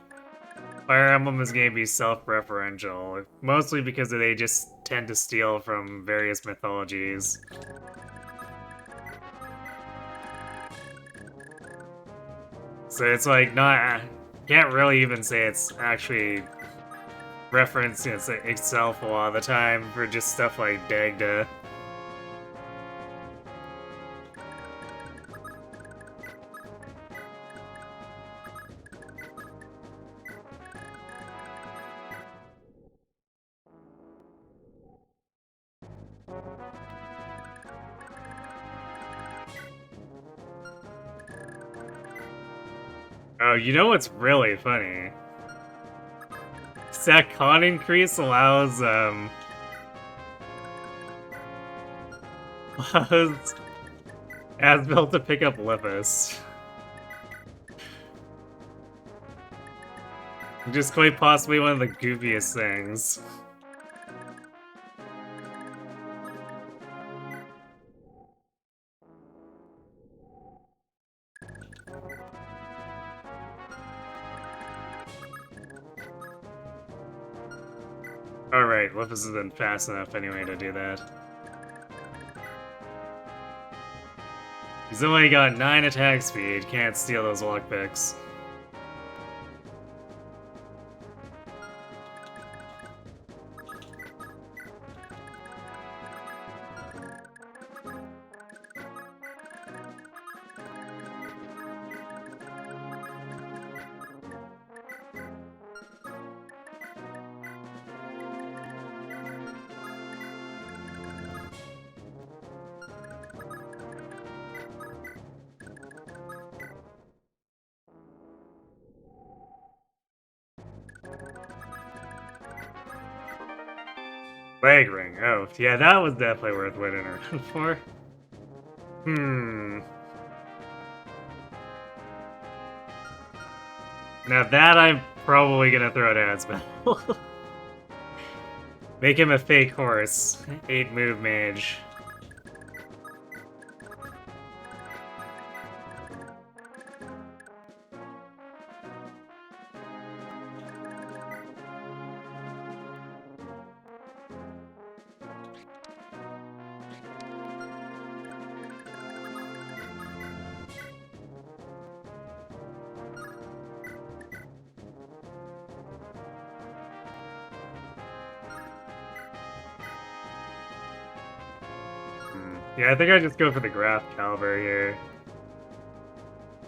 Speaker 1: Emblem is going to be self-referential, mostly because they just tend to steal from various mythologies. So it's like not, can't really even say it's actually referencing itself a lot of the time for just stuff like Dagda. Oh, you know what's really funny? That con increase allows Asbel to pick up Lepus. Just quite possibly one of the goofiest things. Alright, Lepus isn't fast enough anyway to do that. He's only got 9 attack speed, can't steal those lockpicks. Leg ring. Oh, yeah, that was definitely worth waiting around for. Now that I'm probably gonna throw at Asbel. Make him a fake horse. 8 move mage. Yeah, I think I just go for the Graph Caliber here.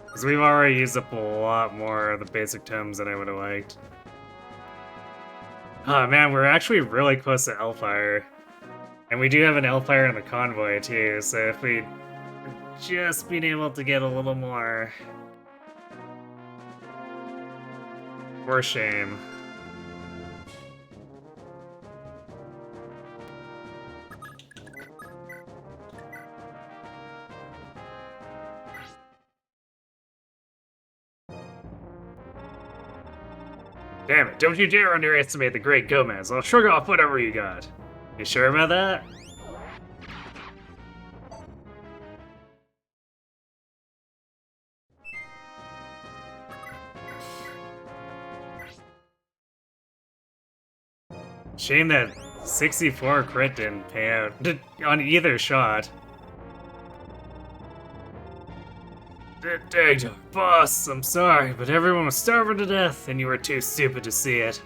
Speaker 1: Because we've already used up a lot more of the basic tomes than I would have liked. Oh man, we're actually really close to Elfire. And we do have an Elfire in the convoy too, so if we'd just been able to get a little more... For shame. Damn it, don't you dare underestimate the Great Gomez. I'll shrug off whatever you got. You sure about that? Shame that 64 crit didn't pay out on either shot. Dagdar, boss, I'm sorry, but everyone was starving to death and you were too stupid to see it.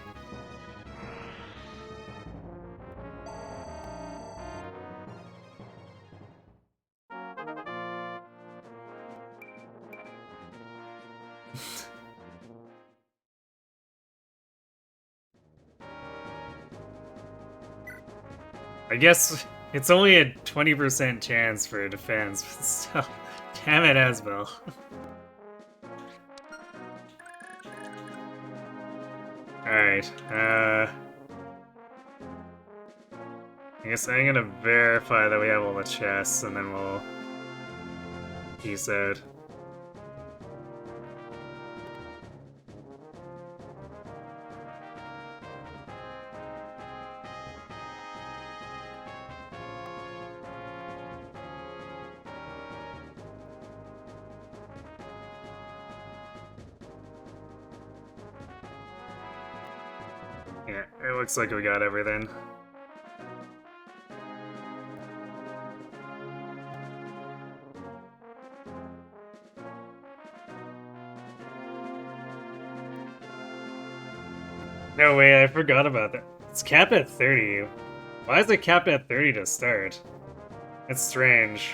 Speaker 1: I guess it's only a 20% chance for defense, but still. Damn it, Asbel. Alright, I guess I'm gonna verify that we have all the chests, and then we'll peace out. Yeah, it looks like we got everything. No way, I forgot about that. It's capped at 30. Why is it capped at 30 to start? It's strange.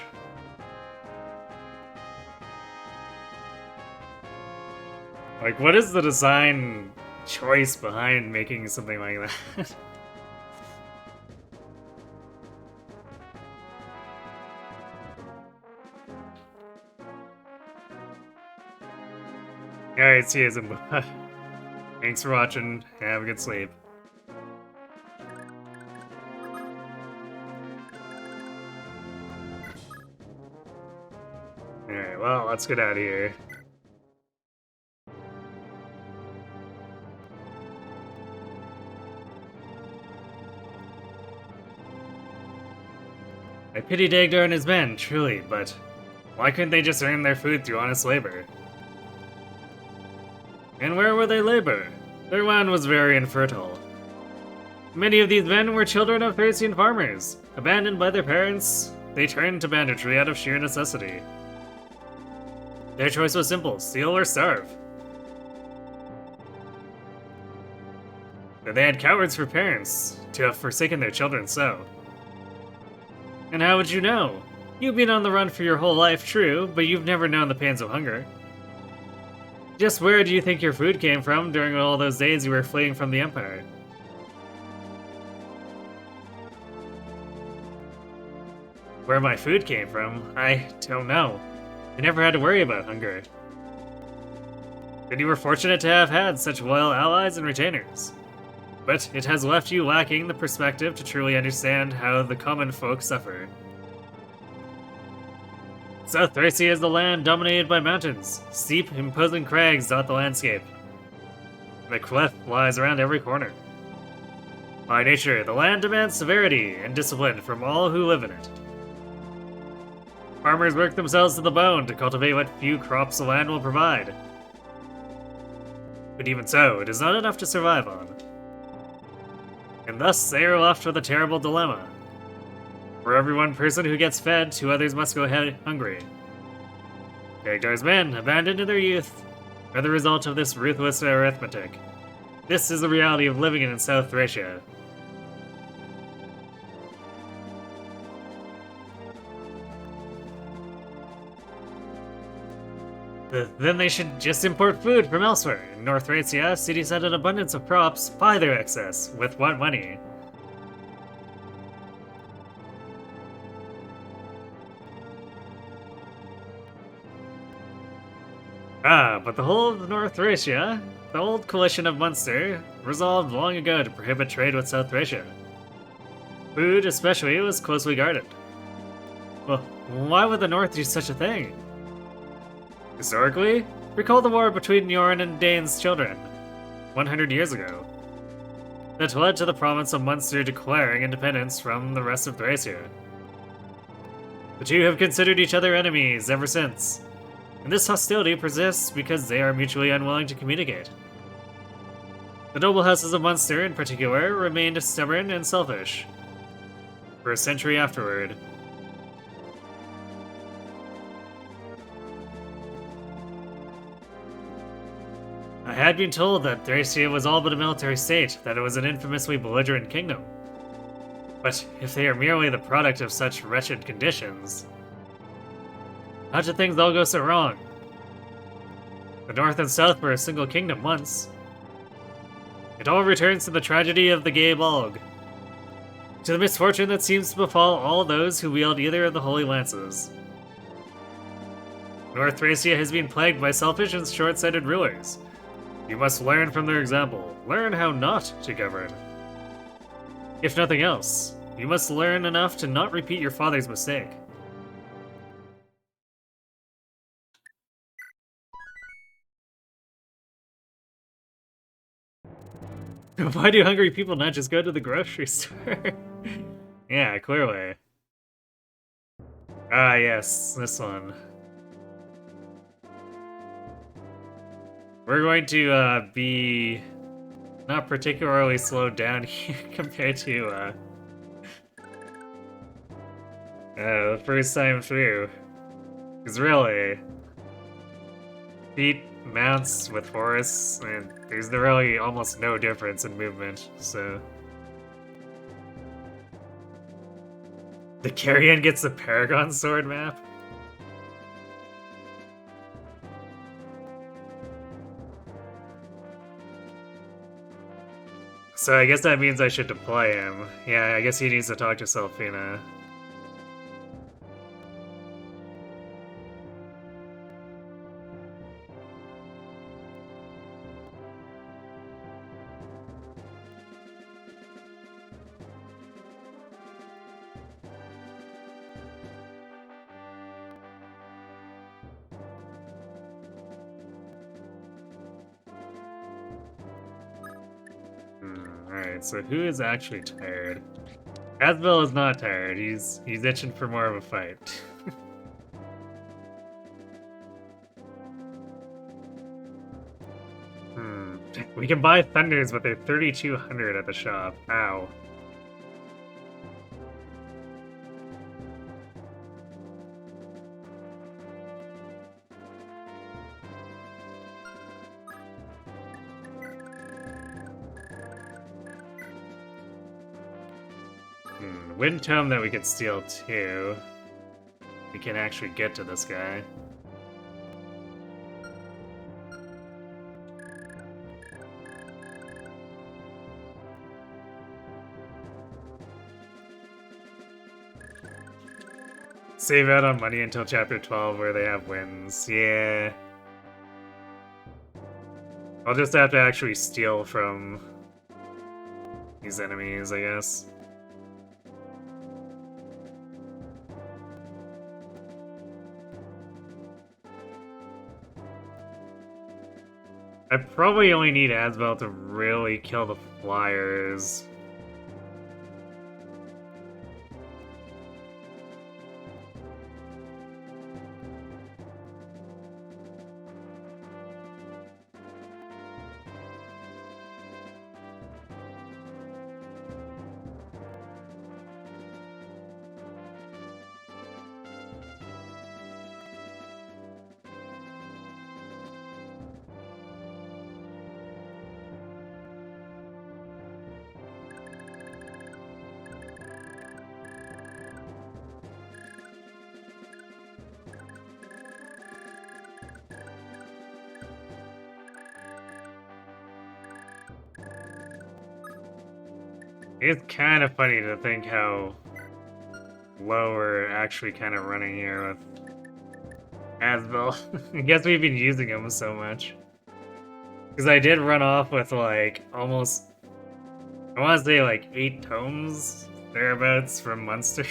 Speaker 1: Like, what is the design choice behind making something like that? Alright, see you, Zimba. Thanks for watching. Have a good sleep. Alright, well, let's get out of here. I pity Dagdar and his men, truly, but why couldn't they just earn their food through honest labor? And where would they labor? Their land was very infertile. Many of these men were children of Thracian farmers. Abandoned by their parents, they turned to banditry out of sheer necessity. Their choice was simple, steal or starve. But they had cowards for parents, to have forsaken their children so. And how would you know? You've been on the run for your whole life, true, but you've never known the pains of hunger. Just where do you think your food came from during all those days you were fleeing from the Empire? Where my food came from? I don't know. I never had to worry about hunger. But you were fortunate to have had such loyal allies and retainers. But it has left you lacking the perspective to truly understand how the common folk suffer. South Thracia is the land dominated by mountains. Steep, imposing crags dot the landscape. The cliff lies around every corner. By nature, the land demands severity and discipline from all who live in it. Farmers work themselves to the bone to cultivate what few crops the land will provide. But even so, it is not enough to survive on. And thus they are left with a terrible dilemma. For every one person who gets fed, 2 others must go hungry. Dagdar's men, abandoned in their youth, are the result of this ruthless arithmetic. This is the reality of living in South Thracia. Then they should just import food from elsewhere. In North Thracia, cities had an abundance of crops, buy their excess. With what money? Ah, but the whole of North Thracia, the old coalition of Munster, resolved long ago to prohibit trade with South Thracia. Food, especially, was closely guarded. Well, why would the North do such a thing? Historically, recall the war between Jorn and Dane's children, 100 years ago. That led to the province of Munster declaring independence from the rest of Thracia. The two have considered each other enemies ever since, and this hostility persists because they are mutually unwilling to communicate. The noble houses of Munster, in particular, remained stubborn and selfish. For a century afterward. I had been told that Thracia was all but a military state, that it was an infamously belligerent kingdom. But if they are merely the product of such wretched conditions, how did things all go so wrong? The North and South were a single kingdom once. It all returns to the tragedy of the Gay Balg, to the misfortune that seems to befall all those who wield either of the Holy Lances. North Thracia has been plagued by selfish and short-sighted rulers. You must learn from their example. Learn how not to govern. If nothing else, you must learn enough to not repeat your father's mistake. Why do hungry people not just go to the grocery store? Yeah, clearly. Ah, yes, this one. We're going to be not particularly slowed down here compared to the first time through. Because really, feet, mounts with forests, and there's really almost no difference in movement, so. The Carrion gets the Paragon Sword map? So I guess that means I should deploy him. Yeah, I guess he needs to talk to Selfina. Alright, so who is actually tired? Asbel is not tired. He's itching for more of a fight. We can buy Thunders, but they're 3,200 at the shop. Ow. Wind Tome that we could steal too. We can actually get to this guy. Save out on money until chapter 12 where they have wins. Yeah. I'll just have to actually steal from these enemies, I guess. I probably only need Asbel to really kill the flyers. It's kind of funny to think how low we're actually kind of running here with Asbel. I guess we've been using him so much. Because I did run off with like almost, I want to say like 8 tomes thereabouts from Munster.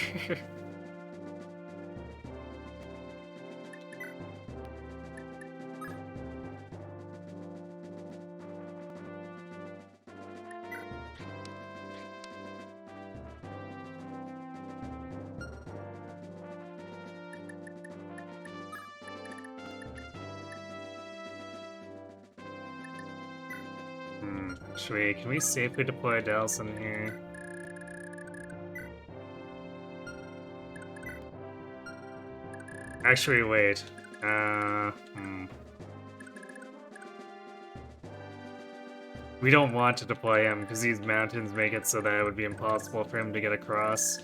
Speaker 1: Can we safely deploy Dalsin here? Actually, wait. We don't want to deploy him because these mountains make it so that it would be impossible for him to get across.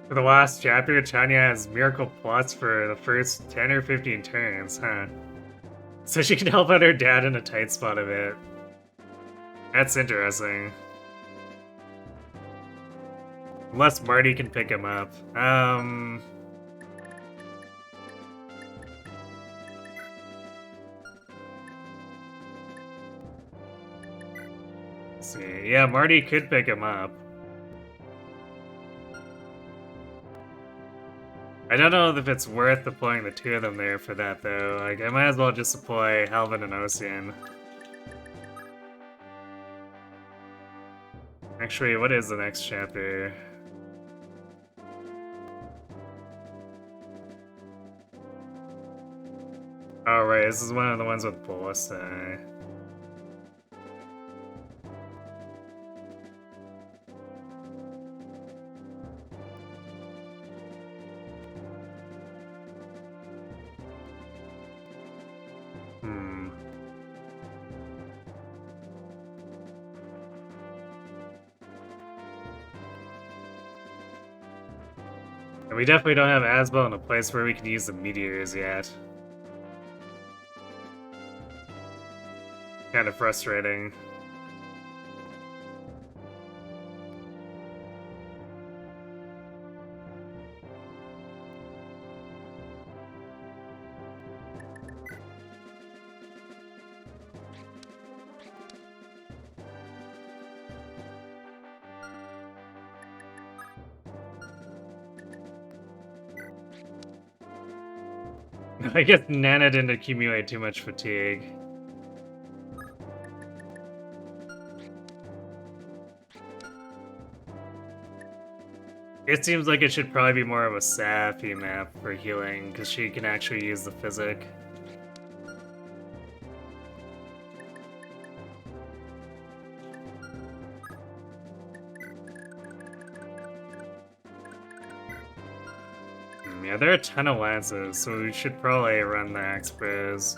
Speaker 1: For the last chapter, Tanya has miracle plots for the first 10 or 15 turns, huh? So she can help out her dad in a tight spot a bit. That's interesting. Unless Marty can pick him up. Let's see. Yeah, Marty could pick him up. I don't know if it's worth deploying the 2 of them there for that, though. Like, I might as well just deploy Halvin and Ocean. Actually, what is the next chapter? Oh, right, this is one of the ones with Ballista. And we definitely don't have Asbel in a place where we can use the meteors yet. Kind of frustrating. I guess Nana didn't accumulate too much fatigue. It seems like it should probably be more of a Sappy map for healing, because she can actually use the physic. Yeah, there are a ton of lances, so we should probably run the X-Bros.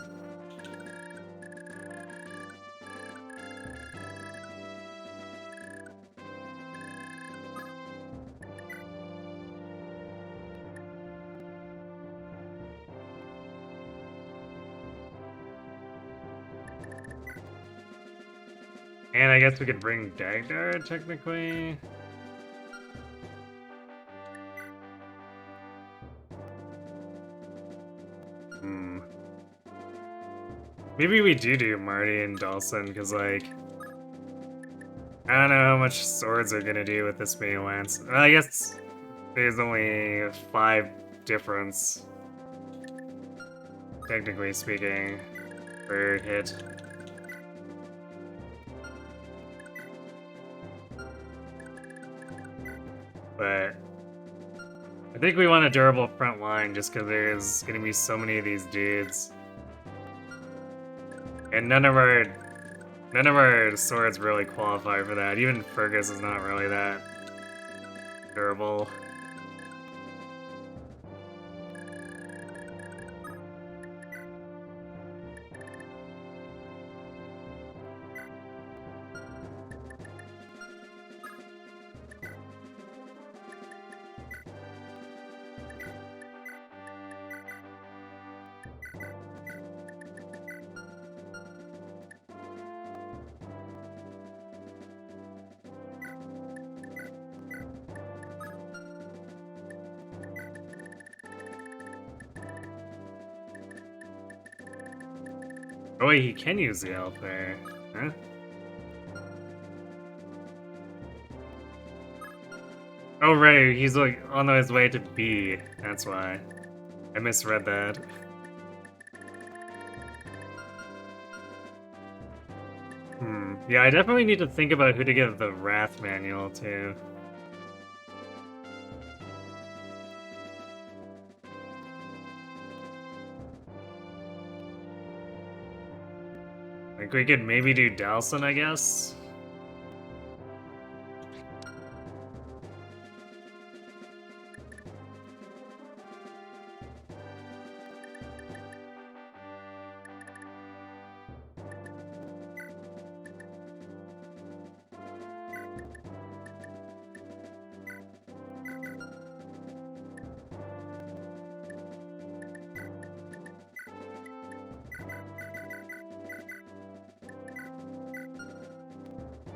Speaker 1: And I guess we could bring Dagdar, technically. Maybe we do Marty and Dalsin, because, like, I don't know how much swords are gonna do with this many lance. Well, I guess there's only 5 difference, technically speaking, per hit. But I think we want a durable front line just because there's gonna be so many of these dudes. And none of our swords really qualify for that. Even Fergus is not really that durable. Oh wait, he can use the elf there. Huh? Oh right, he's like on his way to B. That's why. I misread that. Yeah, I definitely need to think about who to give the Wrath manual to. Like, we could maybe do Dalsin, I guess?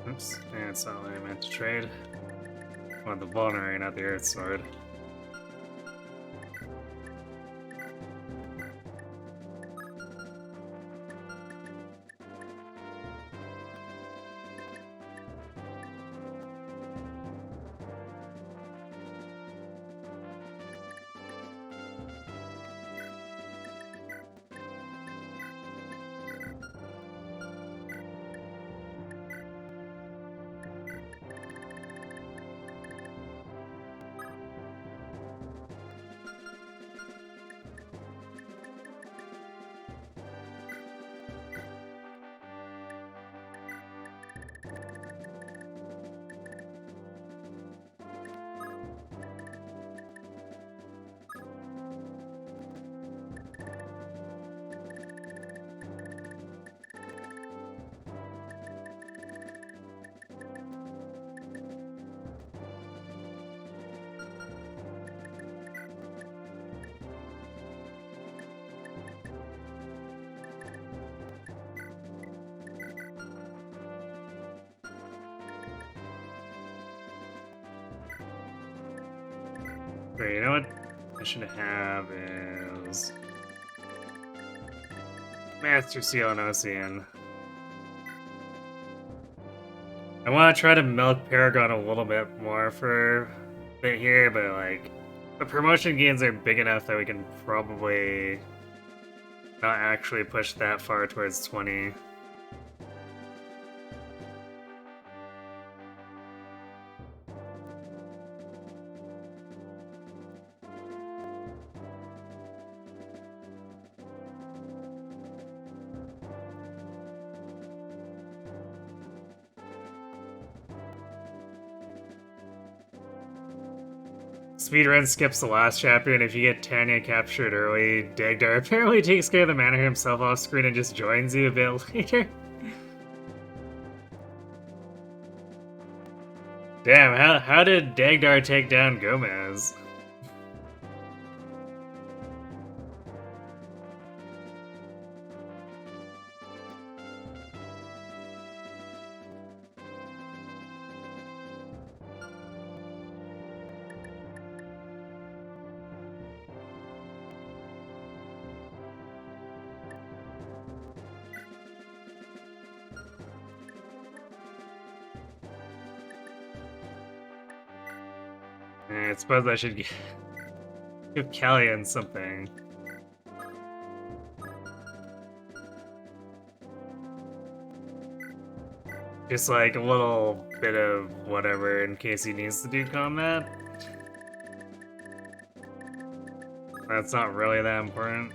Speaker 1: Oops, yeah, that's not what I meant to trade. I want the Vulnerary, not the Earth Sword. Wait, you know what I should have is Master Seal and Ocean. I want to try to milk Paragon a little bit more for a bit here, but like the promotion gains are big enough that we can probably not actually push that far towards 20. Speedrun skips the last chapter, and if you get Tanya captured early, Dagdar apparently takes care of the mana himself off screen and just joins you a bit later. Damn, how did Dagdar take down Gomez? I suppose I should give Callian something. Just like a little bit of whatever in case he needs to do combat. That's not really that important.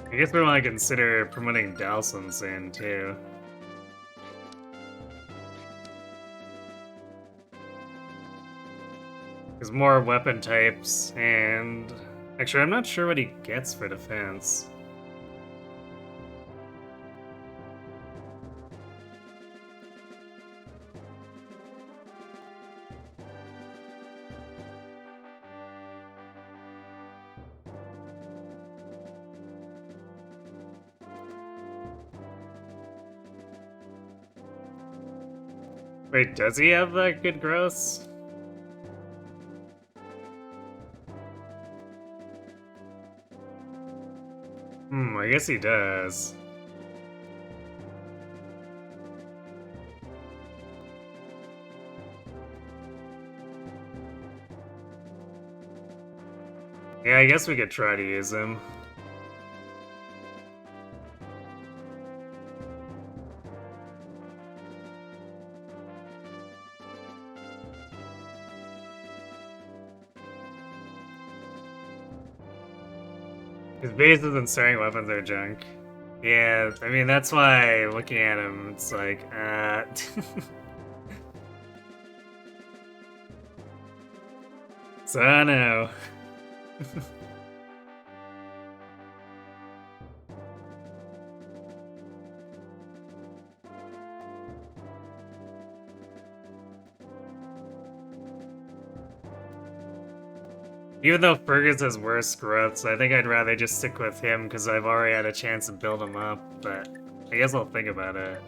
Speaker 1: I guess we want to consider promoting Dalsin soon, too. There's more weapon types, and... Actually, I'm not sure what he gets for defense. Wait, does he have that good gross? I guess he does. Yeah, I guess we could try to use him. His bases and starting weapons are junk. Yeah, I mean, that's why looking at him, it's like, So, I don't know. Even though Fergus has worse growths, I think I'd rather just stick with him because I've already had a chance to build him up, but I guess I'll think about it.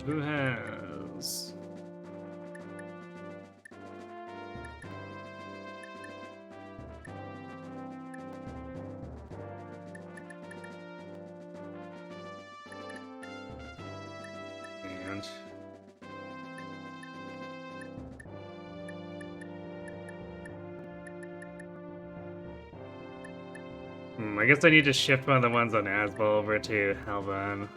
Speaker 1: Who has... And... I guess I need to shift one of the ones on Asbel over to Halvan.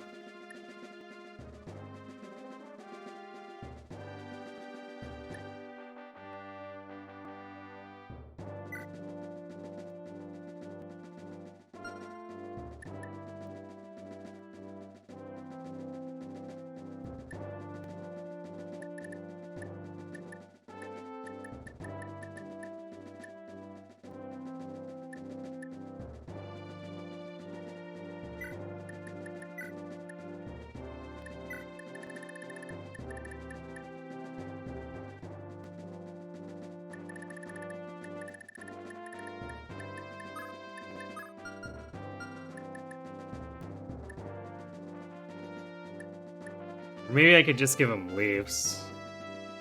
Speaker 1: Maybe I could just give him Leafs.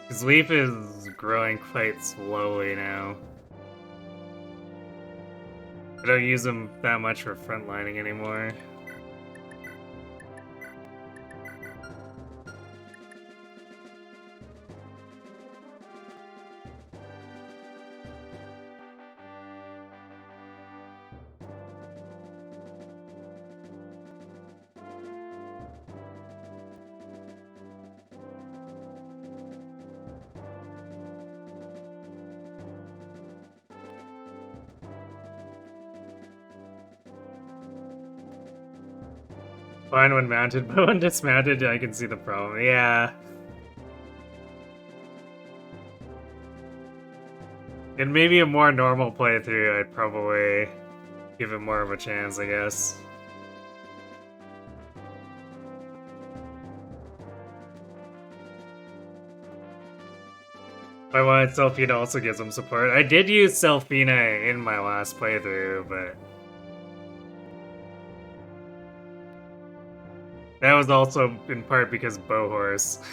Speaker 1: His Leaf is growing quite slowly now. I don't use him that much for frontlining anymore. Fine when mounted, but when dismounted, I can see the problem. Yeah. In maybe a more normal playthrough, I'd probably give him more of a chance, I guess. If I wanted Selfina also gives him support. I did use Selfina in my last playthrough, but... that was also in part because Bowhorse.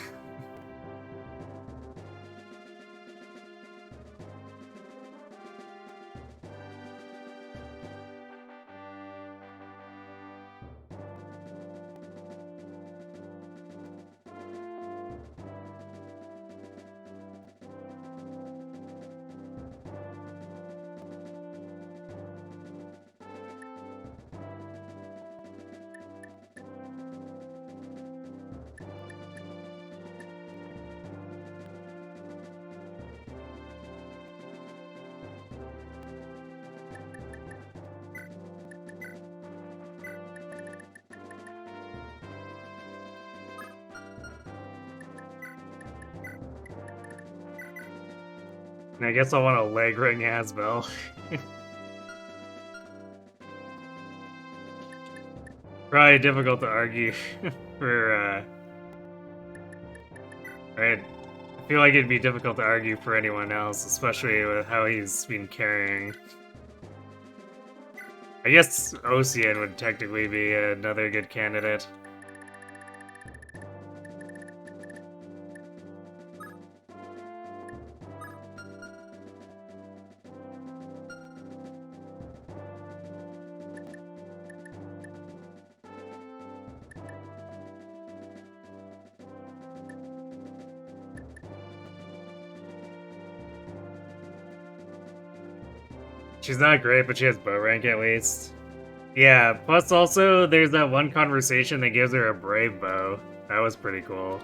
Speaker 1: And I guess I want a leg ring Asbel. Probably difficult to argue for, right? I feel like it'd be difficult to argue for anyone else, especially with how he's been carrying. I guess Ocean would technically be another good candidate. She's not great, but she has bow rank at least. Yeah, plus also there's that one conversation that gives her a brave bow. That was pretty cool.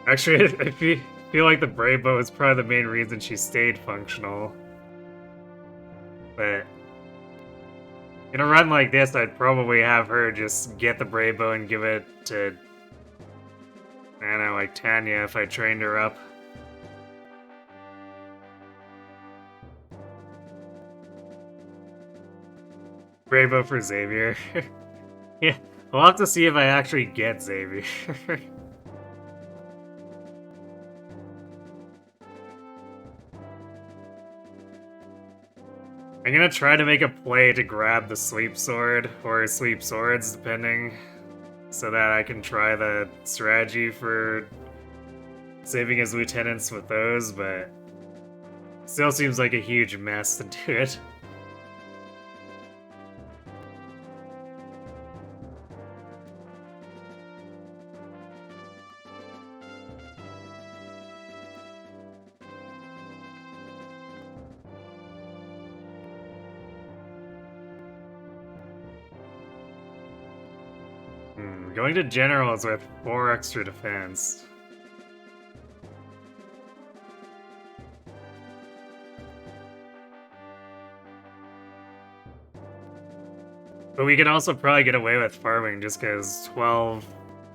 Speaker 1: Actually, I feel like the brave bow is probably the main reason she stayed functional. But in a run like this, I'd probably have her just get the brave bow and give it to, I don't know, like Tanya if I trained her up. Brave bow for Xavier. Yeah, we'll have to see if I actually get Xavier. I'm gonna try to make a play to grab the sleep sword, or sleep swords, depending, so that I can try the strategy for saving his lieutenants with those, but still seems like a huge mess to do it. Going to generals with 4 extra defense. But we can also probably get away with farming just because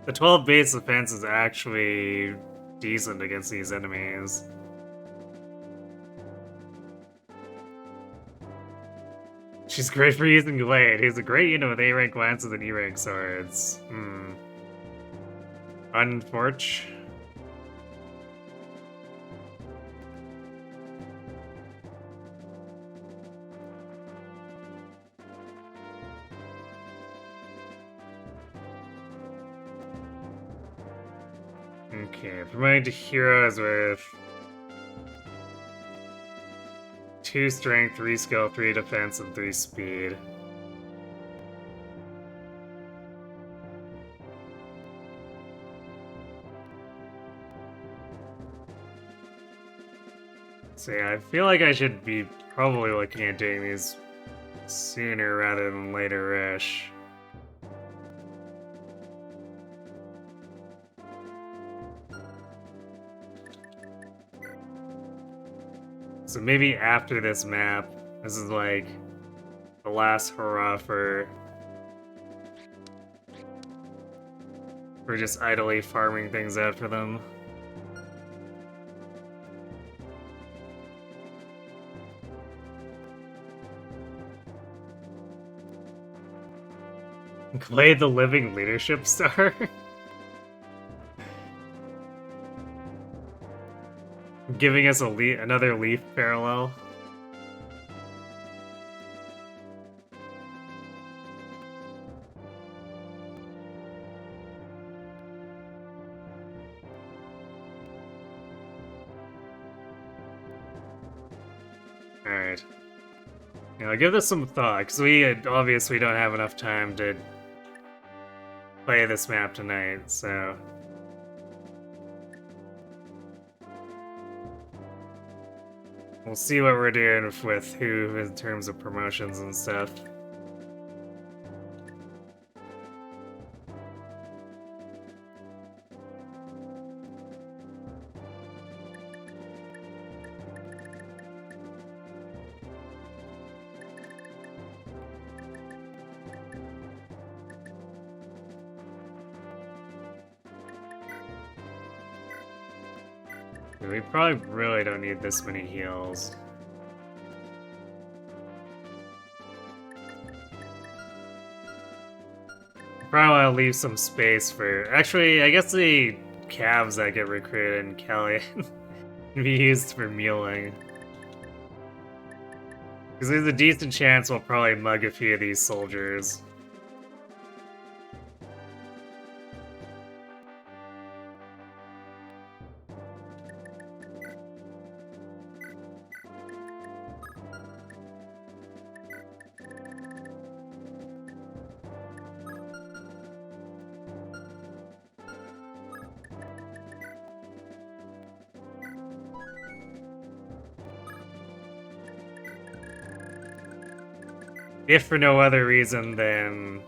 Speaker 1: the 12 base defense is actually decent against these enemies. She's great for using Glade. He's a great unit with A-rank lances and E-rank swords. Unforch. Okay, promoting to heroes with 2 strength, 3 skill, 3 defense, and 3 speed. So yeah, I feel like I should be probably looking at doing these sooner rather than later-ish. So maybe after this map, this is like the last hurrah for just idly farming things out for them. Play the living leadership star. Giving us another leaf parallel. Alright. Now, give this some thought, because we obviously don't have enough time to play this map tonight, so... We'll see what we're doing with who in terms of promotions and stuff. We probably really don't need this many heals. probably want to leave some space for... Actually, I guess the calves that get recruited in Kelly can be used for muling. Because there's a decent chance we'll probably mug a few of these soldiers. If for no other reason than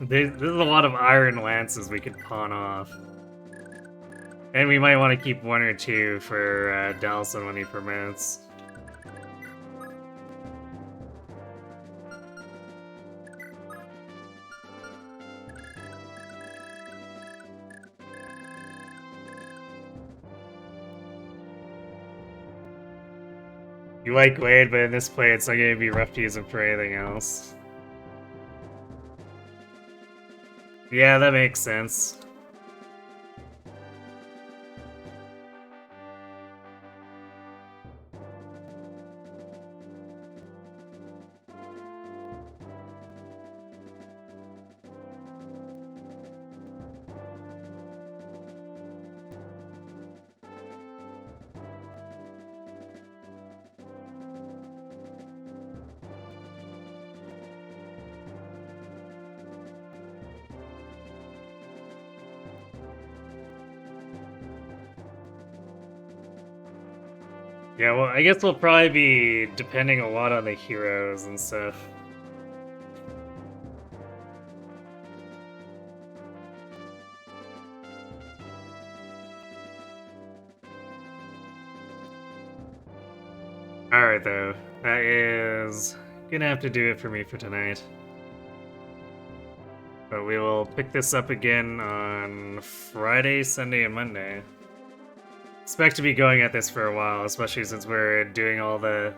Speaker 1: there's a lot of iron lances we could pawn off. And we might want to keep one or two for Dalsin when he permits. You like Wade, but in this play it's not going to be rough to use him for anything else. Yeah, that makes sense. Yeah, well, I guess we'll probably be depending a lot on the heroes and stuff. Alright, though. That is gonna have to do it for me for tonight. But we will pick this up again on Friday, Sunday, and Monday. Expect to be going at this for a while, especially since we're doing all the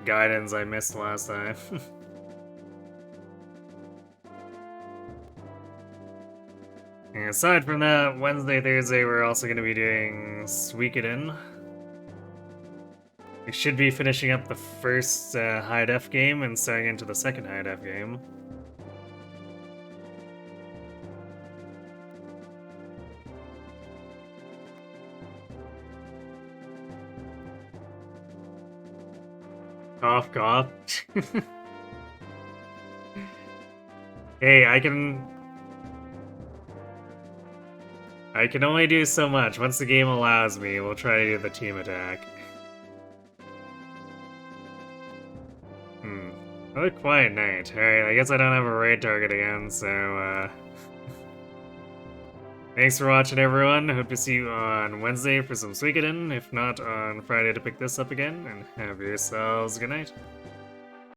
Speaker 1: guidance I missed last time. And aside from that, Wednesday, Thursday, we're also going to be doing Suikoden. We should be finishing up the first high def game and starting into the second high def game. Cough, cough. Hey, I can only do so much. Once the game allows me, we'll try to do the team attack. Another quiet night. Alright, I guess I don't have a raid target again, so, thanks for watching, everyone. Hope to see you on Wednesday for some Suikoden, if not on Friday to pick this up again, and have yourselves a good night.